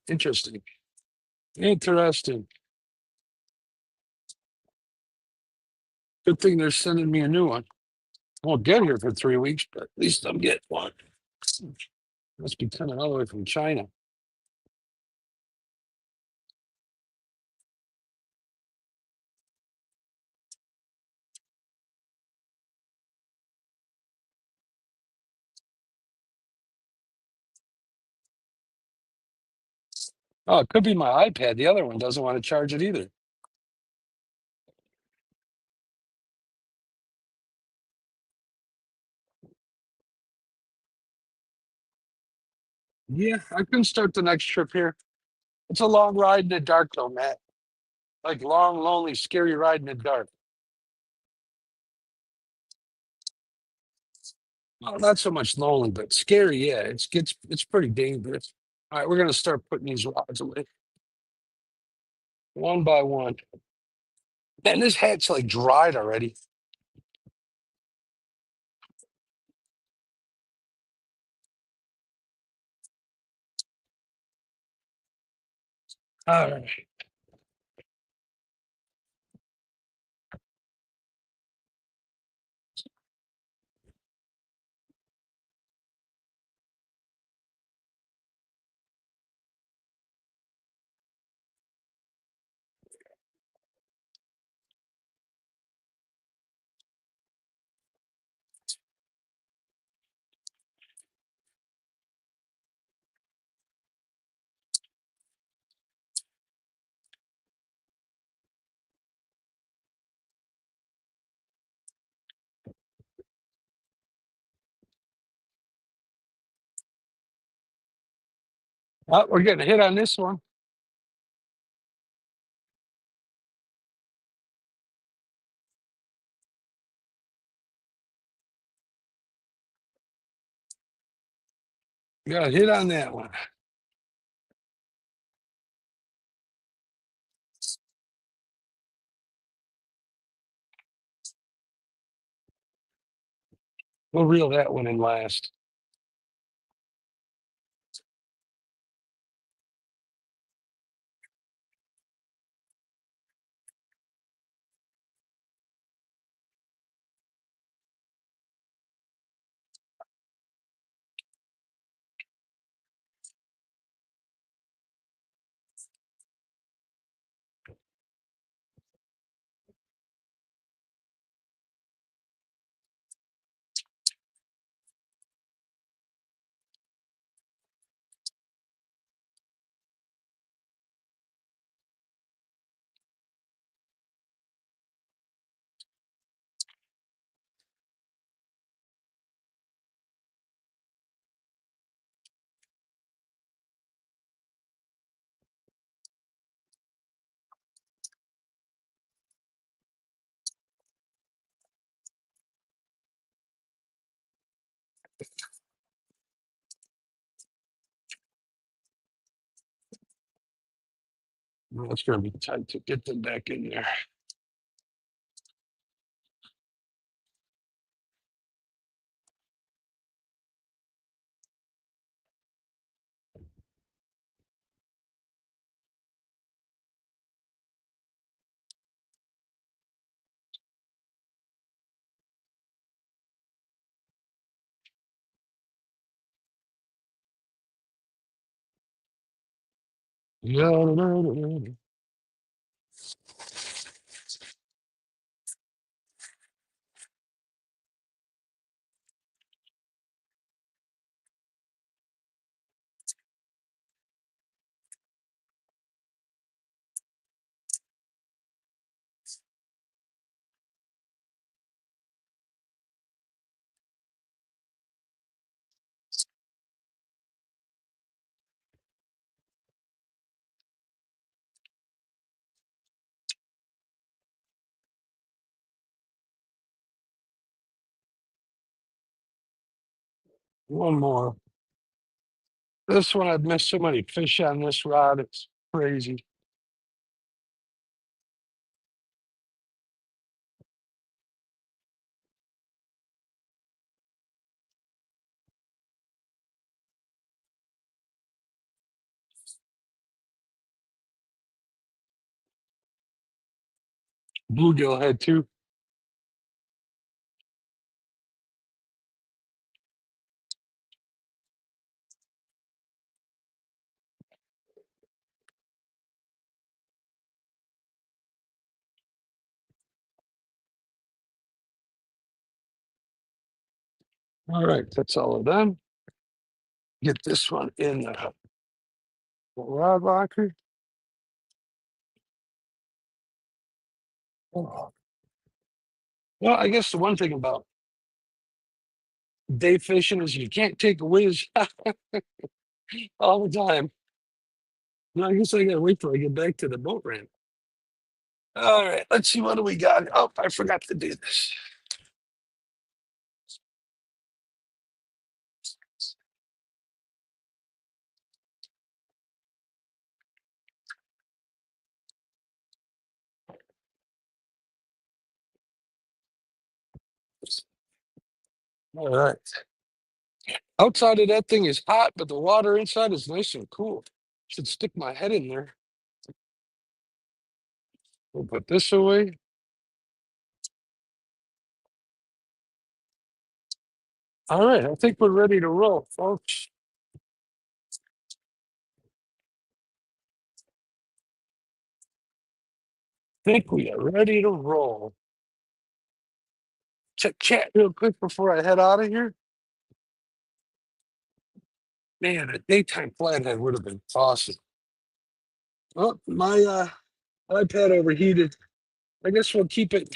Interesting. Interesting. Good thing they're sending me a new one. I won't get here for 3 weeks, but at least I'm getting one. Must be coming all the way from China. Oh, it could be my iPad. The other one doesn't want to charge it either. Yeah, I can start the next trip here. It's a long ride in the dark, though, Matt. Like long, lonely, scary ride in the dark. Well, not so much lonely, but scary. Yeah, it's pretty dangerous. All right, we're gonna start putting these rods away one by one. Man, this hat's like dried already. All right. Oh, we're getting a hit on this one. Got a hit on that one. We'll reel that one in last. Well, it's going to be tight to get them back in there. One more. This one, I've missed so many fish on this rod. It's crazy. Bluegill head too. All right, that's all of them. Get this one in the rod locker. Oh. Well, I guess the one thing about day fishing is you can't take a whiz all the time. No, I guess I gotta wait till I get back to the boat ramp. All right, let's see, what do we got? Oh, I forgot to do this. All right. Outside of that thing is hot, but the water inside is nice and cool. Should stick my head in there. We'll put this away. All right, I think we're ready to roll, folks. Think we are ready to roll. Check chat real quick before I head out of here. Man, a daytime flathead would have been awesome. Oh, my iPad overheated. I guess we'll keep it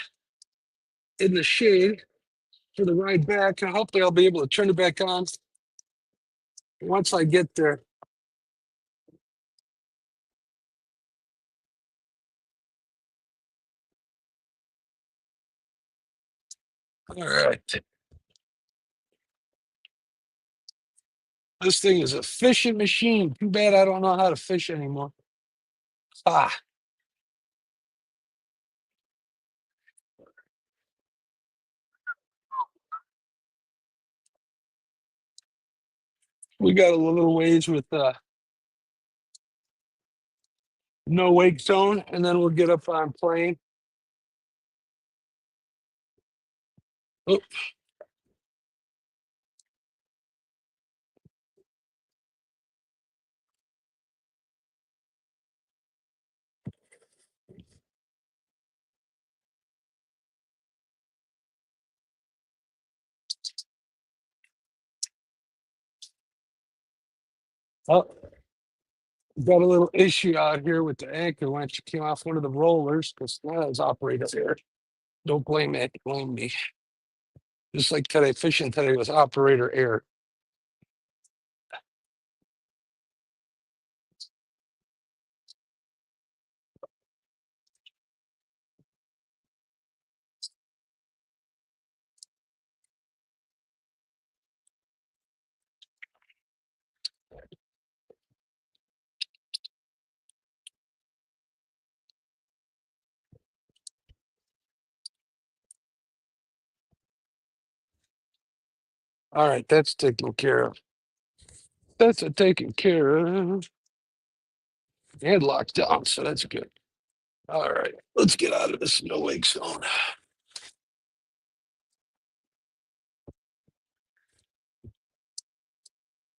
in the shade for the ride back, and hopefully I'll be able to turn it back on once I get there. All right. This thing is a fishing machine. Too bad I don't know how to fish anymore. Ah, we got a little ways with no wake zone, and then we'll get up on plane. Oh, oh, got a little issue out here with the anchor when she came off one of the rollers because that was operator error. Don't blame it, blame me. Just like today, fishing today was operator error. All right, that's taken care of. That's a taken care of. And locked down, so that's good. All right, let's get out of this no wake zone.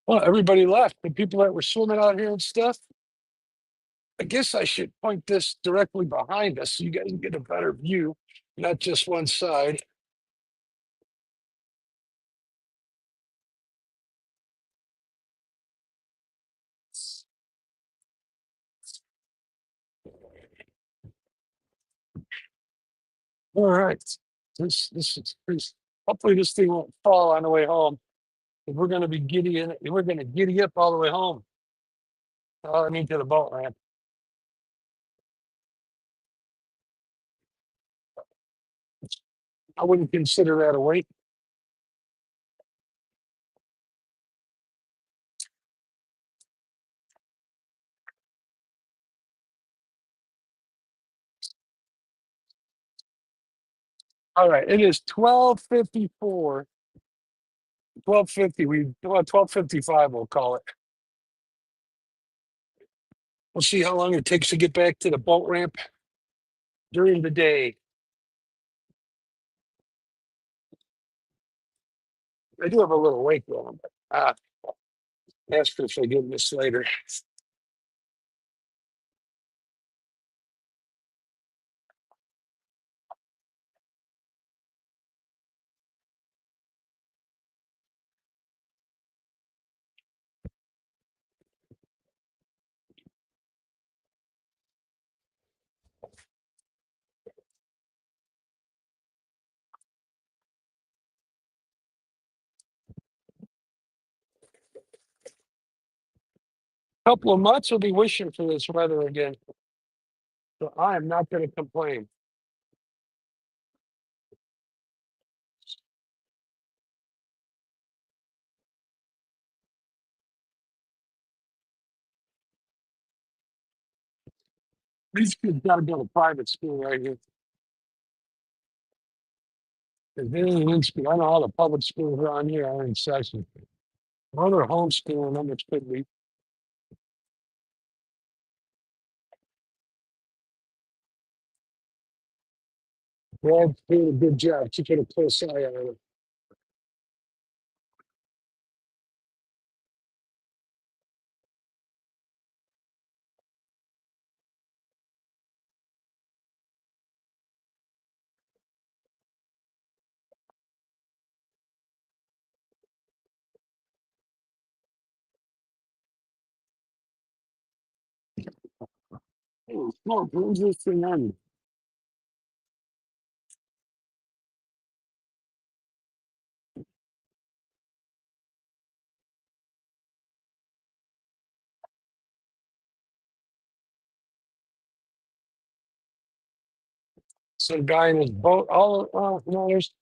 Well, everybody left. The people that were swimming out here and stuff. I guess I should point this directly behind us so you guys get a better view, not just one side. All right. This is pretty, hopefully this thing won't fall on the way home. If we're gonna be giddy in it, we're gonna giddy up all the way home. I mean to the boat ramp. I wouldn't consider that a weight. All right, it is 12:54. 12:50. 12:55. We'll call it. We'll see how long it takes to get back to the boat ramp during the day. I do have a little wake going, but ask if I get this later. Couple of months we'll be wishing for this weather again. So I am not going to complain. These kids got to go to private school right here. Because they ain't in school. I know all the public schools around here are in session. Or they're homeschooling them, which could be. Brad's doing a good job keeping a close eye on him. Oh, smoke, who's this thing on? Some guy in his boat. Oh, no, there's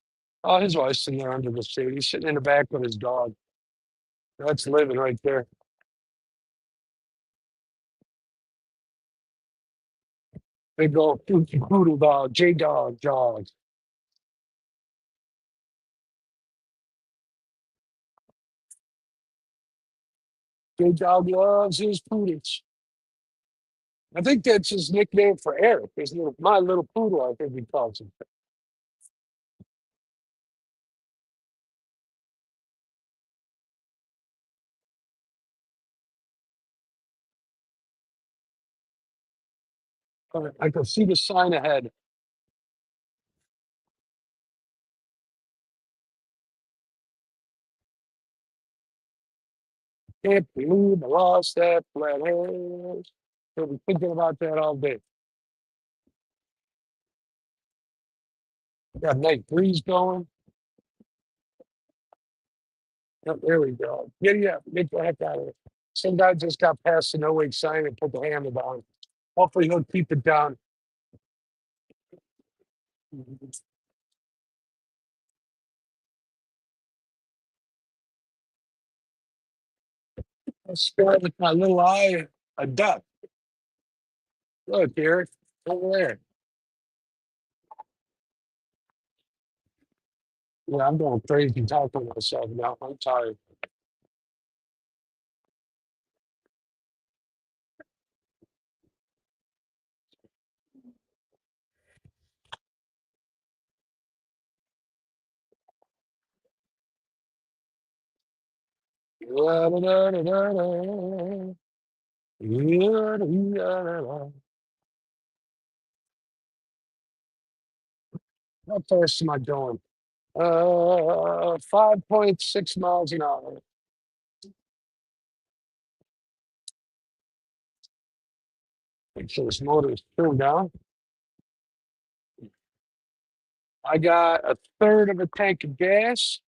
his wife's in there under the shade. He's sitting in the back with his dog. That's living right there. Big old poodle dog, J dog. J dog loves his poodles. I think that's his nickname for Eric. His little, my little poodle, I think he calls him. I can see the sign ahead. Can't believe I lost that flathead. I'll be thinking about that all day. Got a nice breeze going. Yep, there we go. Get the heck out of it. Some guy just got past the no wake sign and put the hammer down. Hopefully he'll keep it down. I spotted with my little eye a duck. Look, Eric, over there. Yeah, I'm going crazy talking to myself now. I'm tired. How fast am I going? 5.6 miles an hour. Make sure this motor is turned down. I got a third of a tank of gas.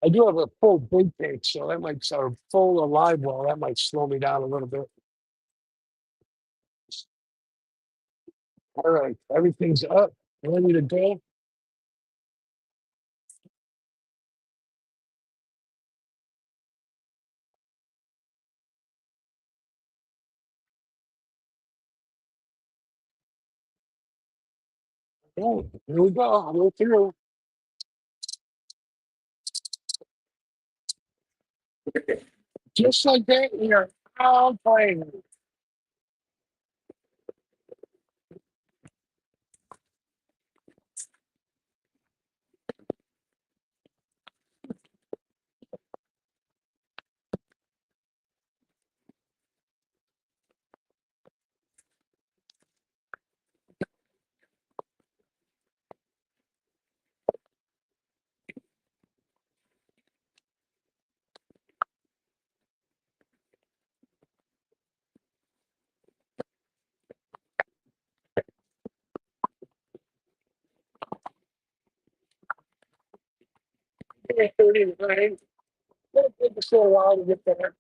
I do have a full big tank, so that might sort of full of live well. That might slow me down a little bit. All right, everything's up, ready to go. Oh, here we go. We're through. Just like that, we are all playing. It's 39. It'll take us a little while to get there.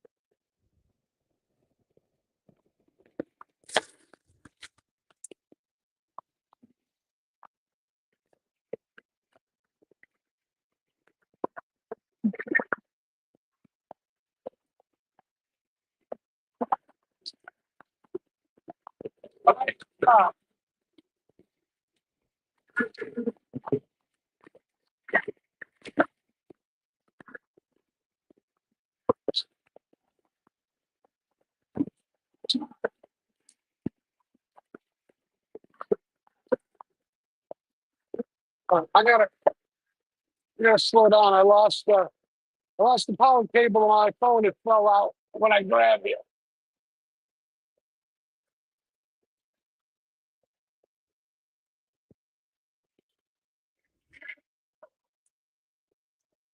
All right. I gotta slow down. I lost the power cable on my phone. It fell out when I grabbed it.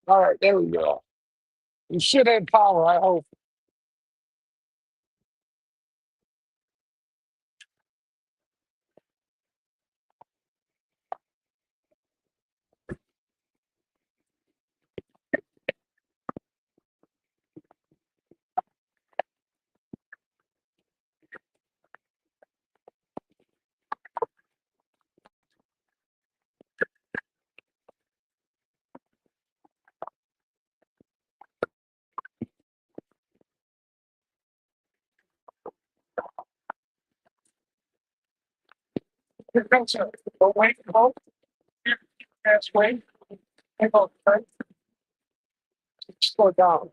All right, there we go. You should have power, I hope. Here comes a wait, hold. That's wait. Hang on, right? Slow down.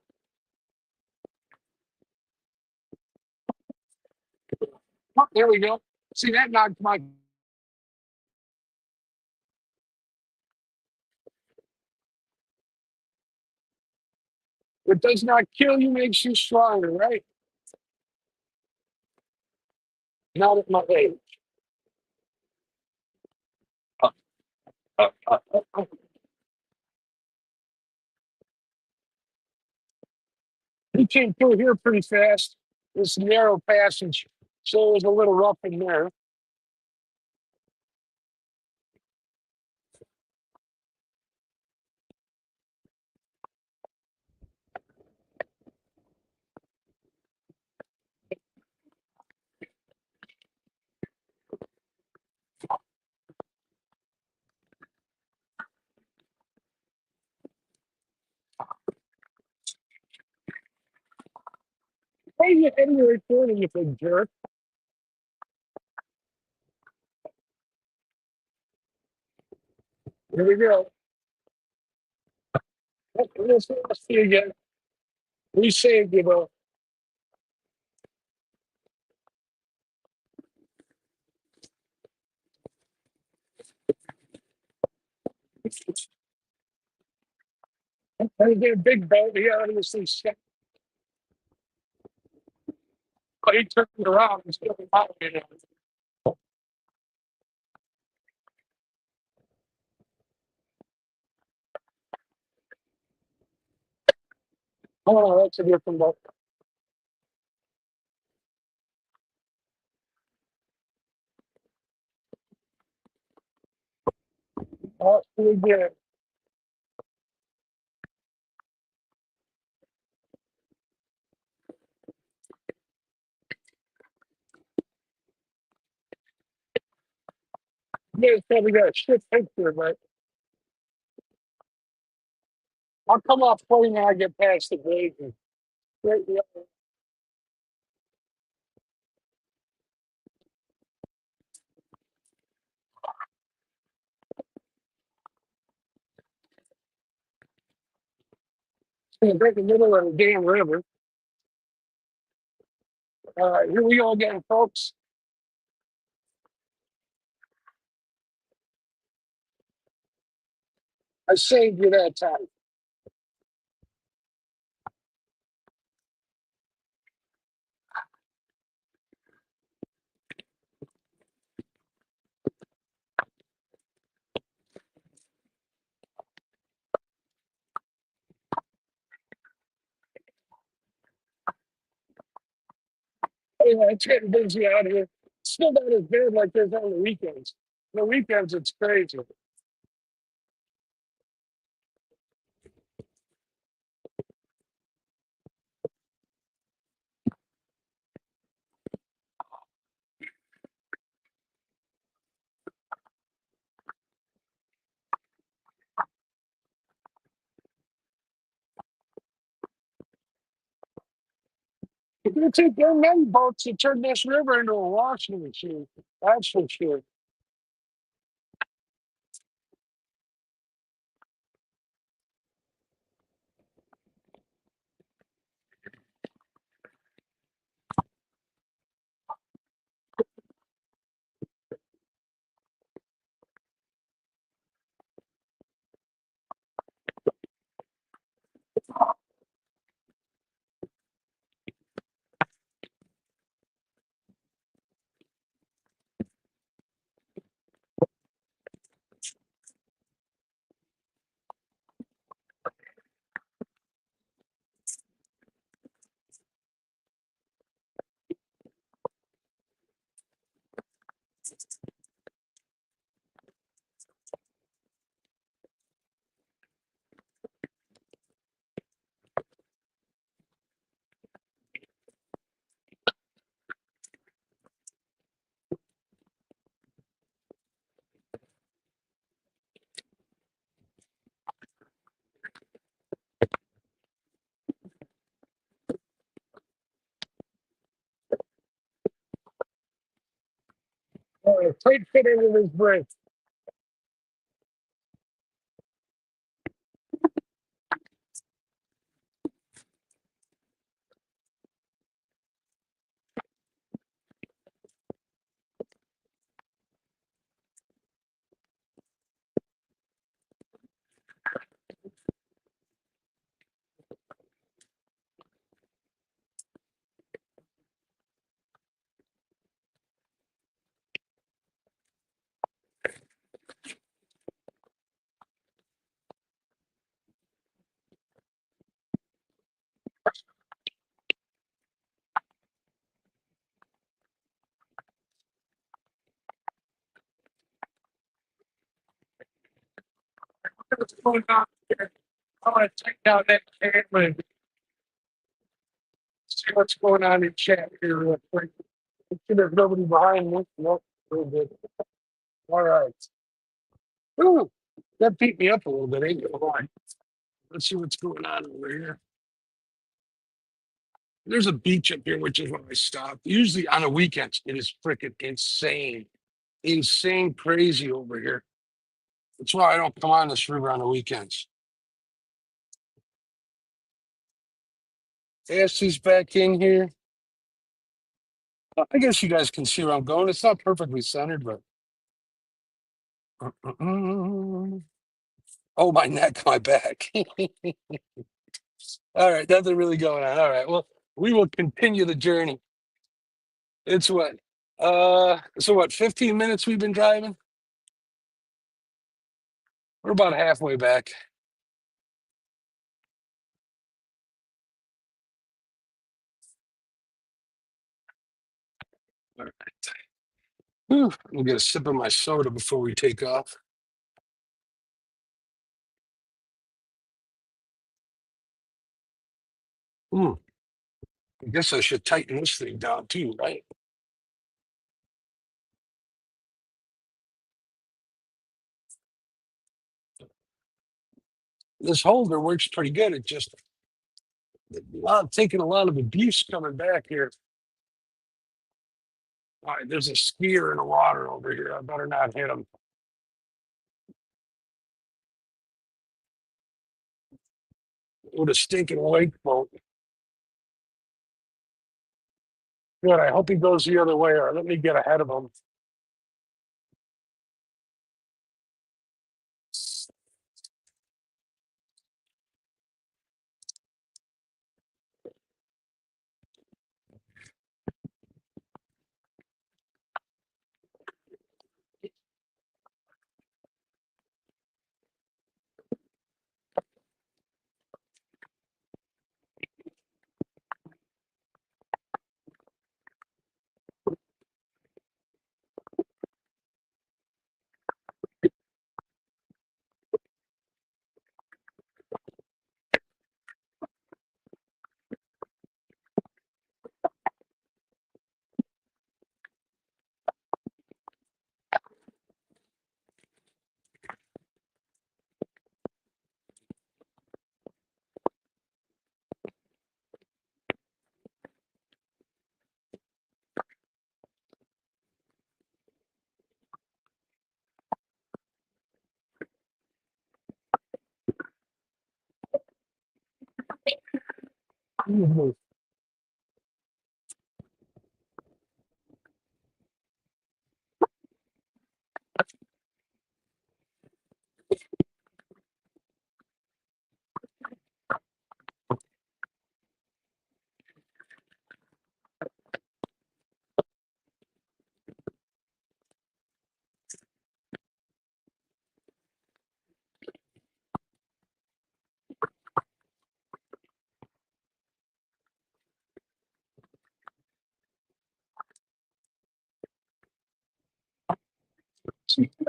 Oh, there we go. See, that knocked my. It does not kill you, makes you stronger, right? Not at my age. He came through here pretty fast. This narrow passage, so it was a little rough in there. Hey, you had me recording, you big jerk. Here we go. Let's see again. We saved you, though. I get a big boat here out of this thing. But he turned it around and still out of it. Oh, that's a different boat. Oh, we did it. Yeah, probably got a shit picture, but I'll come off plane when I get past the gate. And straighten you up. It's right in the middle of the damn river. All right, here we go again, folks. I saved you that time. Anyway, it's getting busy out here. Still not as bad like this on the weekends. The weekends, it's crazy. It's going to take their many boats to turn this river into a washing machine. That's for sure. Oh, tight fit into this bridge. What's going on here? I'm gonna check out that camera and see what's going on in chat here real quick. Make sure there's nobody behind me. Nope, we're good. All right. Ooh, that beat me up a little bit, ain't gonna lie. Let's see what's going on over here. There's a beach up here, which is where I stop. Usually on the weekends, it is freaking insane, insane crazy over here. That's why I don't come on this river on the weekends. Ashley's back in here. I guess you guys can see where I'm going. It's not perfectly centered, but. Oh, my neck, my back. All right, nothing really going on. All right, well, we will continue the journey. It's what? So what, 15 minutes we've been driving? We're about halfway back. All right. Whew, we'll get a sip of my soda before we take off. I guess I should tighten this thing down too, right? This holder works pretty good. It just taking a lot of abuse coming back here. All right, there's a skier in the water over here. I better not hit him. With a stinking wake boat. Good. I hope he goes the other way, or let me get ahead of him.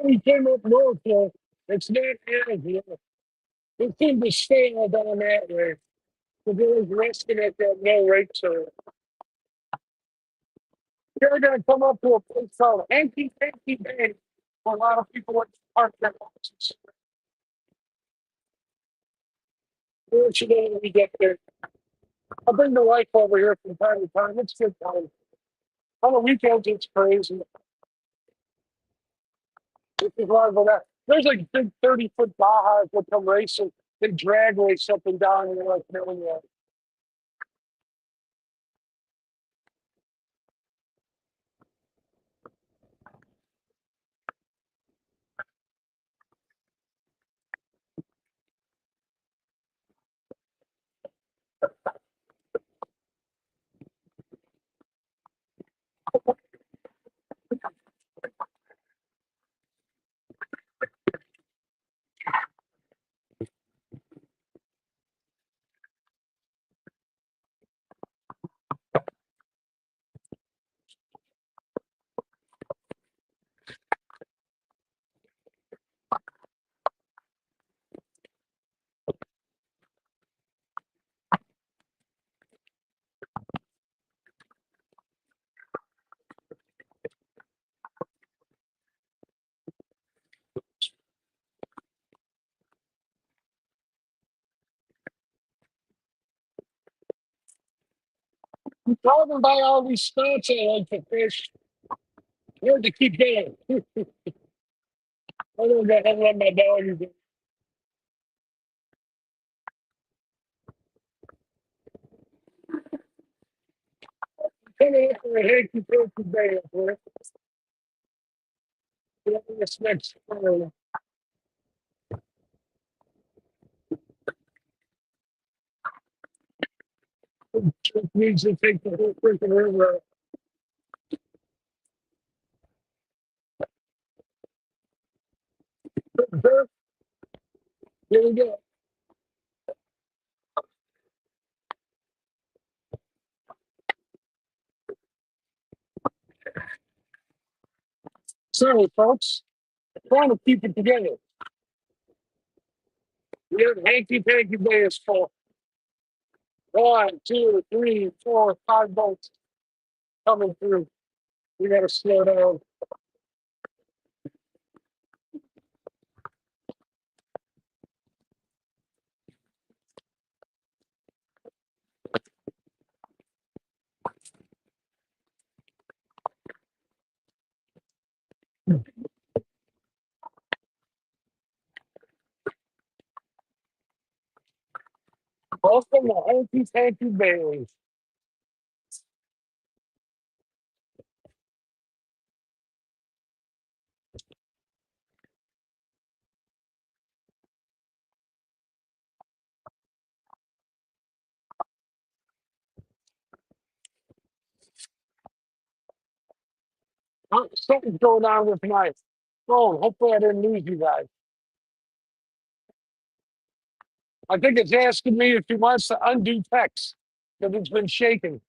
He came up north, so it's not as here. It seemed to stay all down that way. The village resting at that no rate, so they're going to come up to a place called Hanky Panky Bay, where a lot of people want to park their boxes. We'll let you know when we get there. I'll bring the wife over here from time to time. It's good time. On the weekends, it's crazy. This is why that. There's like big 30-foot Bajas that come racing. They drag race up and down, and they're like, no, yeah. I'm driving by all these spots I like to fish. I have to keep going. I don't got to let my dog. Coming up for a hanky panky day up here. This next needs to take the whole freaking river out. Here we go. Sorry, folks. Trying to keep it together. Your hanky panky day is full. 1, 2, 3, 4, 5 boats coming through. We got to slow down. Welcome to Hanky Panky Bay. Something's going on with my phone. Hopefully, I didn't lose you guys. I think it's asking me if he wants to undo text because it's been shaking.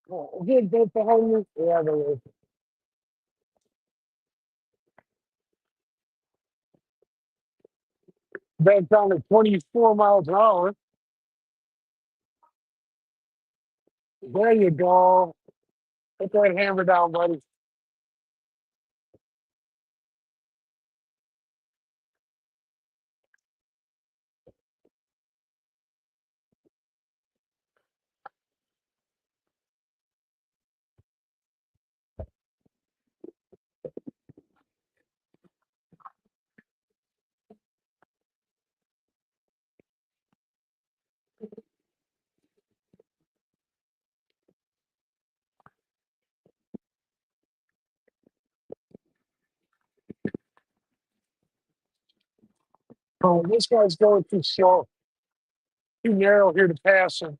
Oh, is it both behind you? Yeah, there is. Back down to 24 miles an hour. There you go. Put that hammer down, buddy. Oh, this guy's going too slow, too narrow here to pass him.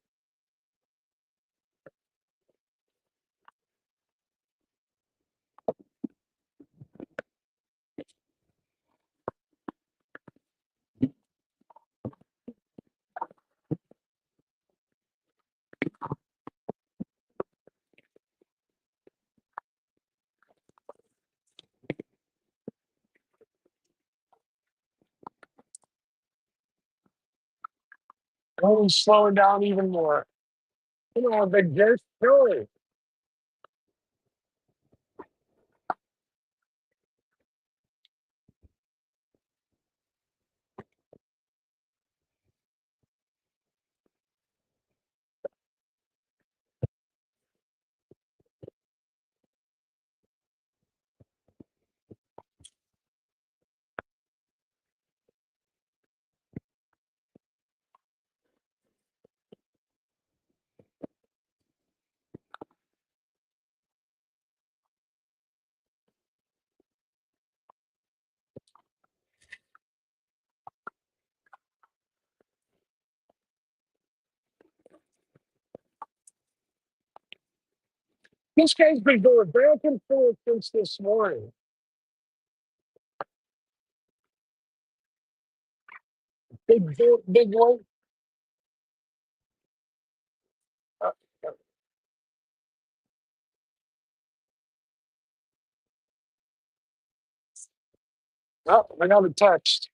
Oh, he's slowing down even more. Come on, big jerk. Hurry. This guy's been going back and forth since this morning. Big one. Uh, oh, I got a text.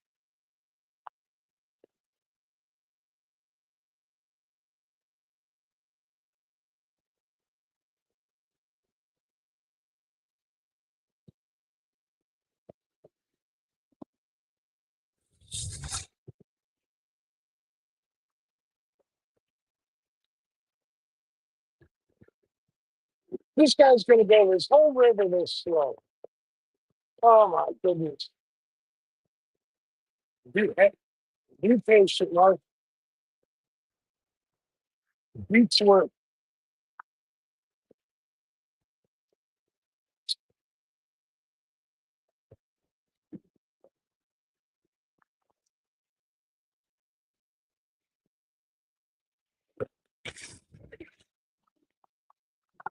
This guy's going to go this whole river this slow. Oh my goodness. Be patient, Mark. Beats work.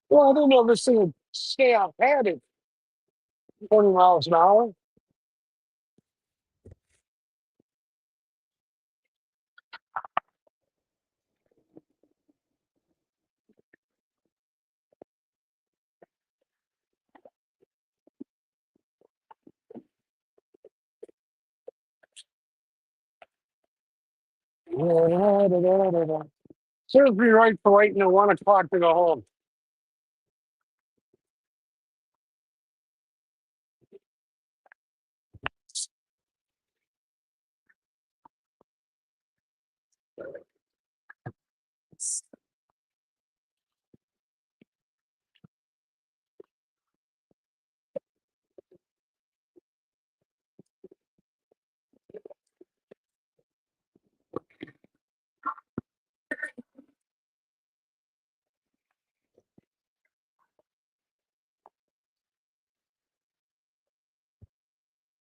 Well, I didn't know this thing would stay out padded 20 miles an hour. Serves me right for waiting at 1 o'clock to go home.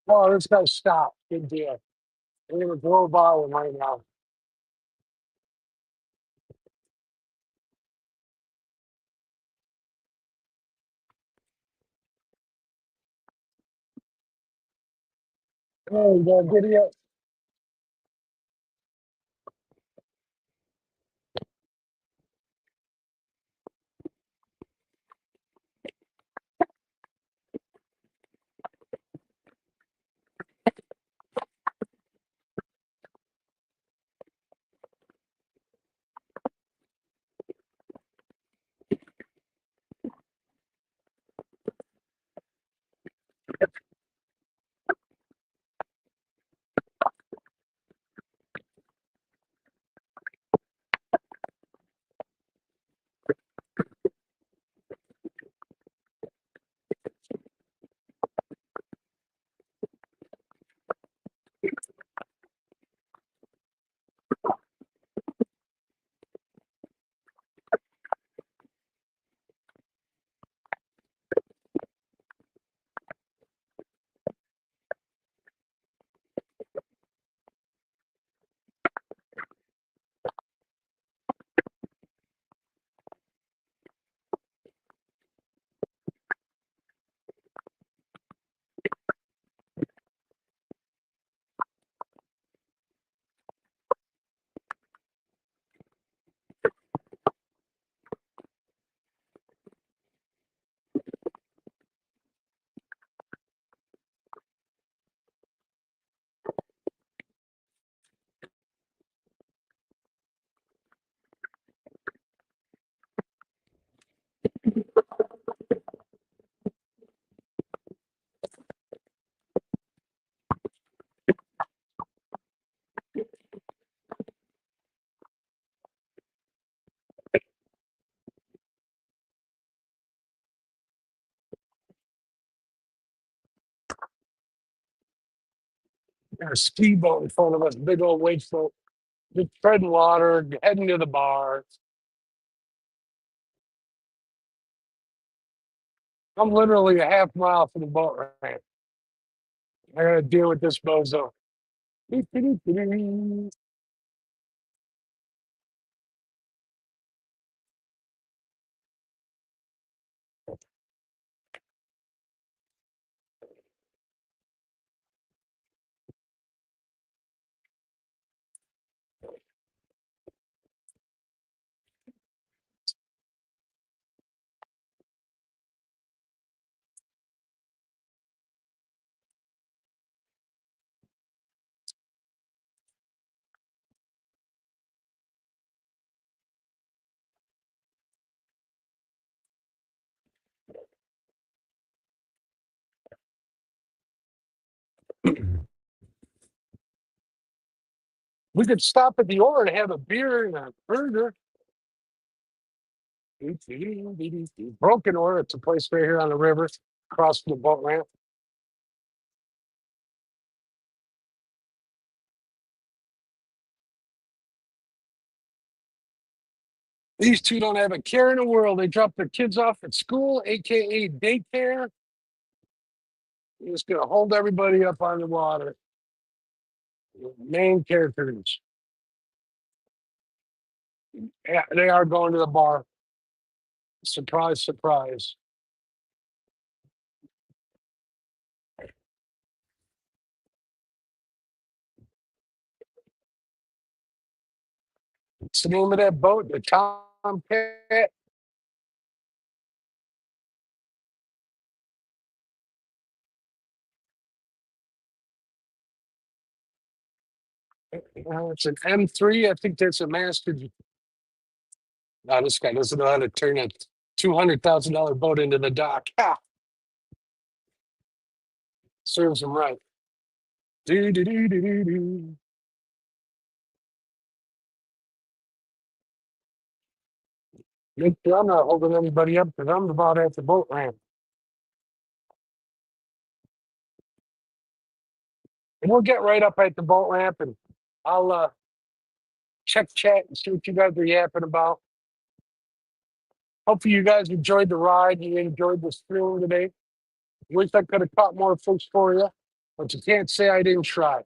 Oh, this guy stopped. Good deal. I'm going to blow by him right now. Oh, the video. Got a ski boat in front of us, big old wake boat. Just treading water, heading to the bar. I'm literally a half mile from the boat ramp. I got to deal with this bozo. We could stop at the Ore and have a beer and a burger. Broken Ore, it's a place right here on the river, across from the boat ramp. These two don't have a care in the world. They drop their kids off at school, aka daycare. They're just gonna hold everybody up on the water. Main characters. Yeah, they are going to the bar. Surprise, surprise. What's the name of that boat? The Tomcat? It's an M3. I think that's a master. No, this guy doesn't know how to turn a $200,000 boat into the dock. Ha! Serves him right. Do, do, do, do, do, do. Make sure I'm not holding anybody up because I'm about at the boat ramp. And we'll get right up at the boat ramp and I'll check chat and see what you guys are yapping about. Hopefully you guys enjoyed the ride. You enjoyed the stream today. Wish I could have caught more fish for you, but you can't say I didn't try.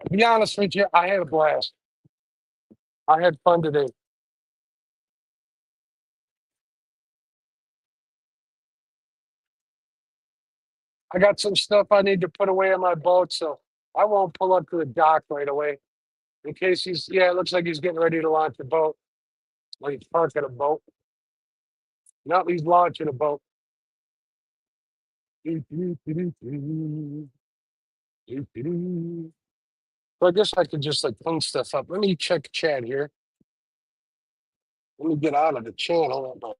To be honest with you, I had a blast. I had fun today. I got some stuff I need to put away on my boat, so I won't pull up to the dock right away. In case it looks like he's getting ready to launch a boat. Like he's parking a boat. Not he's launching a boat. So I guess I could just like clean stuff up. Let me check chat here. Let me get out of the channel.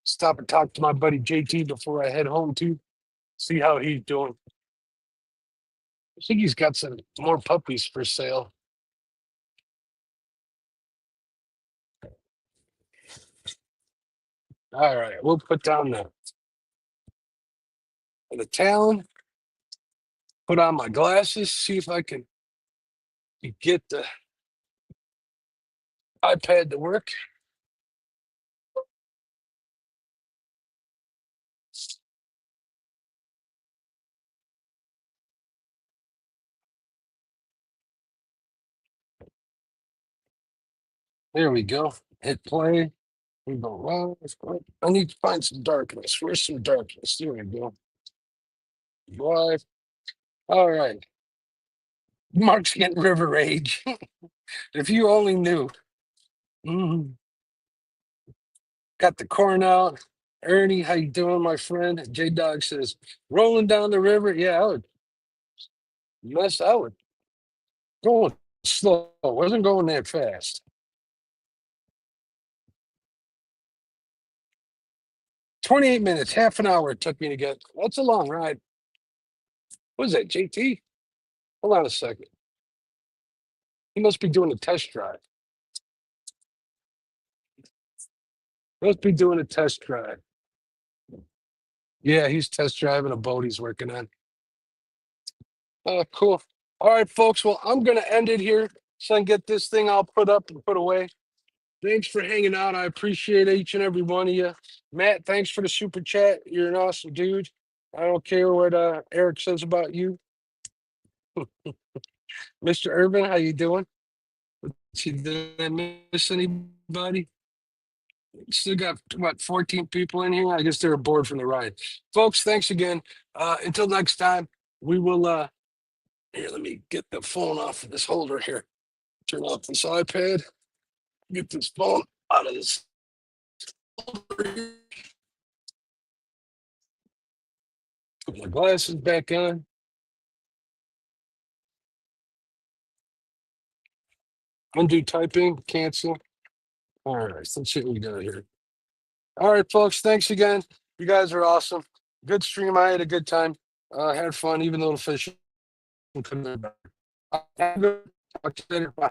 Stop and talk to my buddy JT before I head home too. See how he's doing. I think he's got some more puppies for sale. All right, we'll put down the talon, put on my glasses, see if I can get the iPad to work. There we go. Hit play. We go live. I need to find some darkness. Where's some darkness? There we go. Live. All right. Mark's getting river rage. If you only knew. Mhm. Got the corn out. Ernie, how you doing, my friend? J Dog says, rolling down the river. Yeah, I would go slow. I wasn't going that fast. 28 minutes, half an hour it took me to get. That's a long ride. What is that, JT? Hold on a second. He must be doing a test drive. Must be doing a test drive. Yeah, he's test driving a boat he's working on. Cool. All right, folks. Well, I'm going to end it here so I can get this thing all put up and put away. Thanks for hanging out. I appreciate each and every one of you. Matt, thanks for the super chat. You're an awesome dude. I don't care what Eric says about you. Mr. Urban, how you doing? Did I miss anybody? Still got what 14 people in here. I guess they're bored from the ride. Folks, thanks again. Until next time, we will here, let me get the phone off of this holder here. Turn off this iPad. Get this phone out of this holder here. Put my glasses back on. Undo typing, cancel. All right, let's see what we got here. All right, folks, thanks again. You guys are awesome. Good stream. I had a good time. Had fun, even though the fishing couldn't have been better. Have a good- talk to you later. Bye.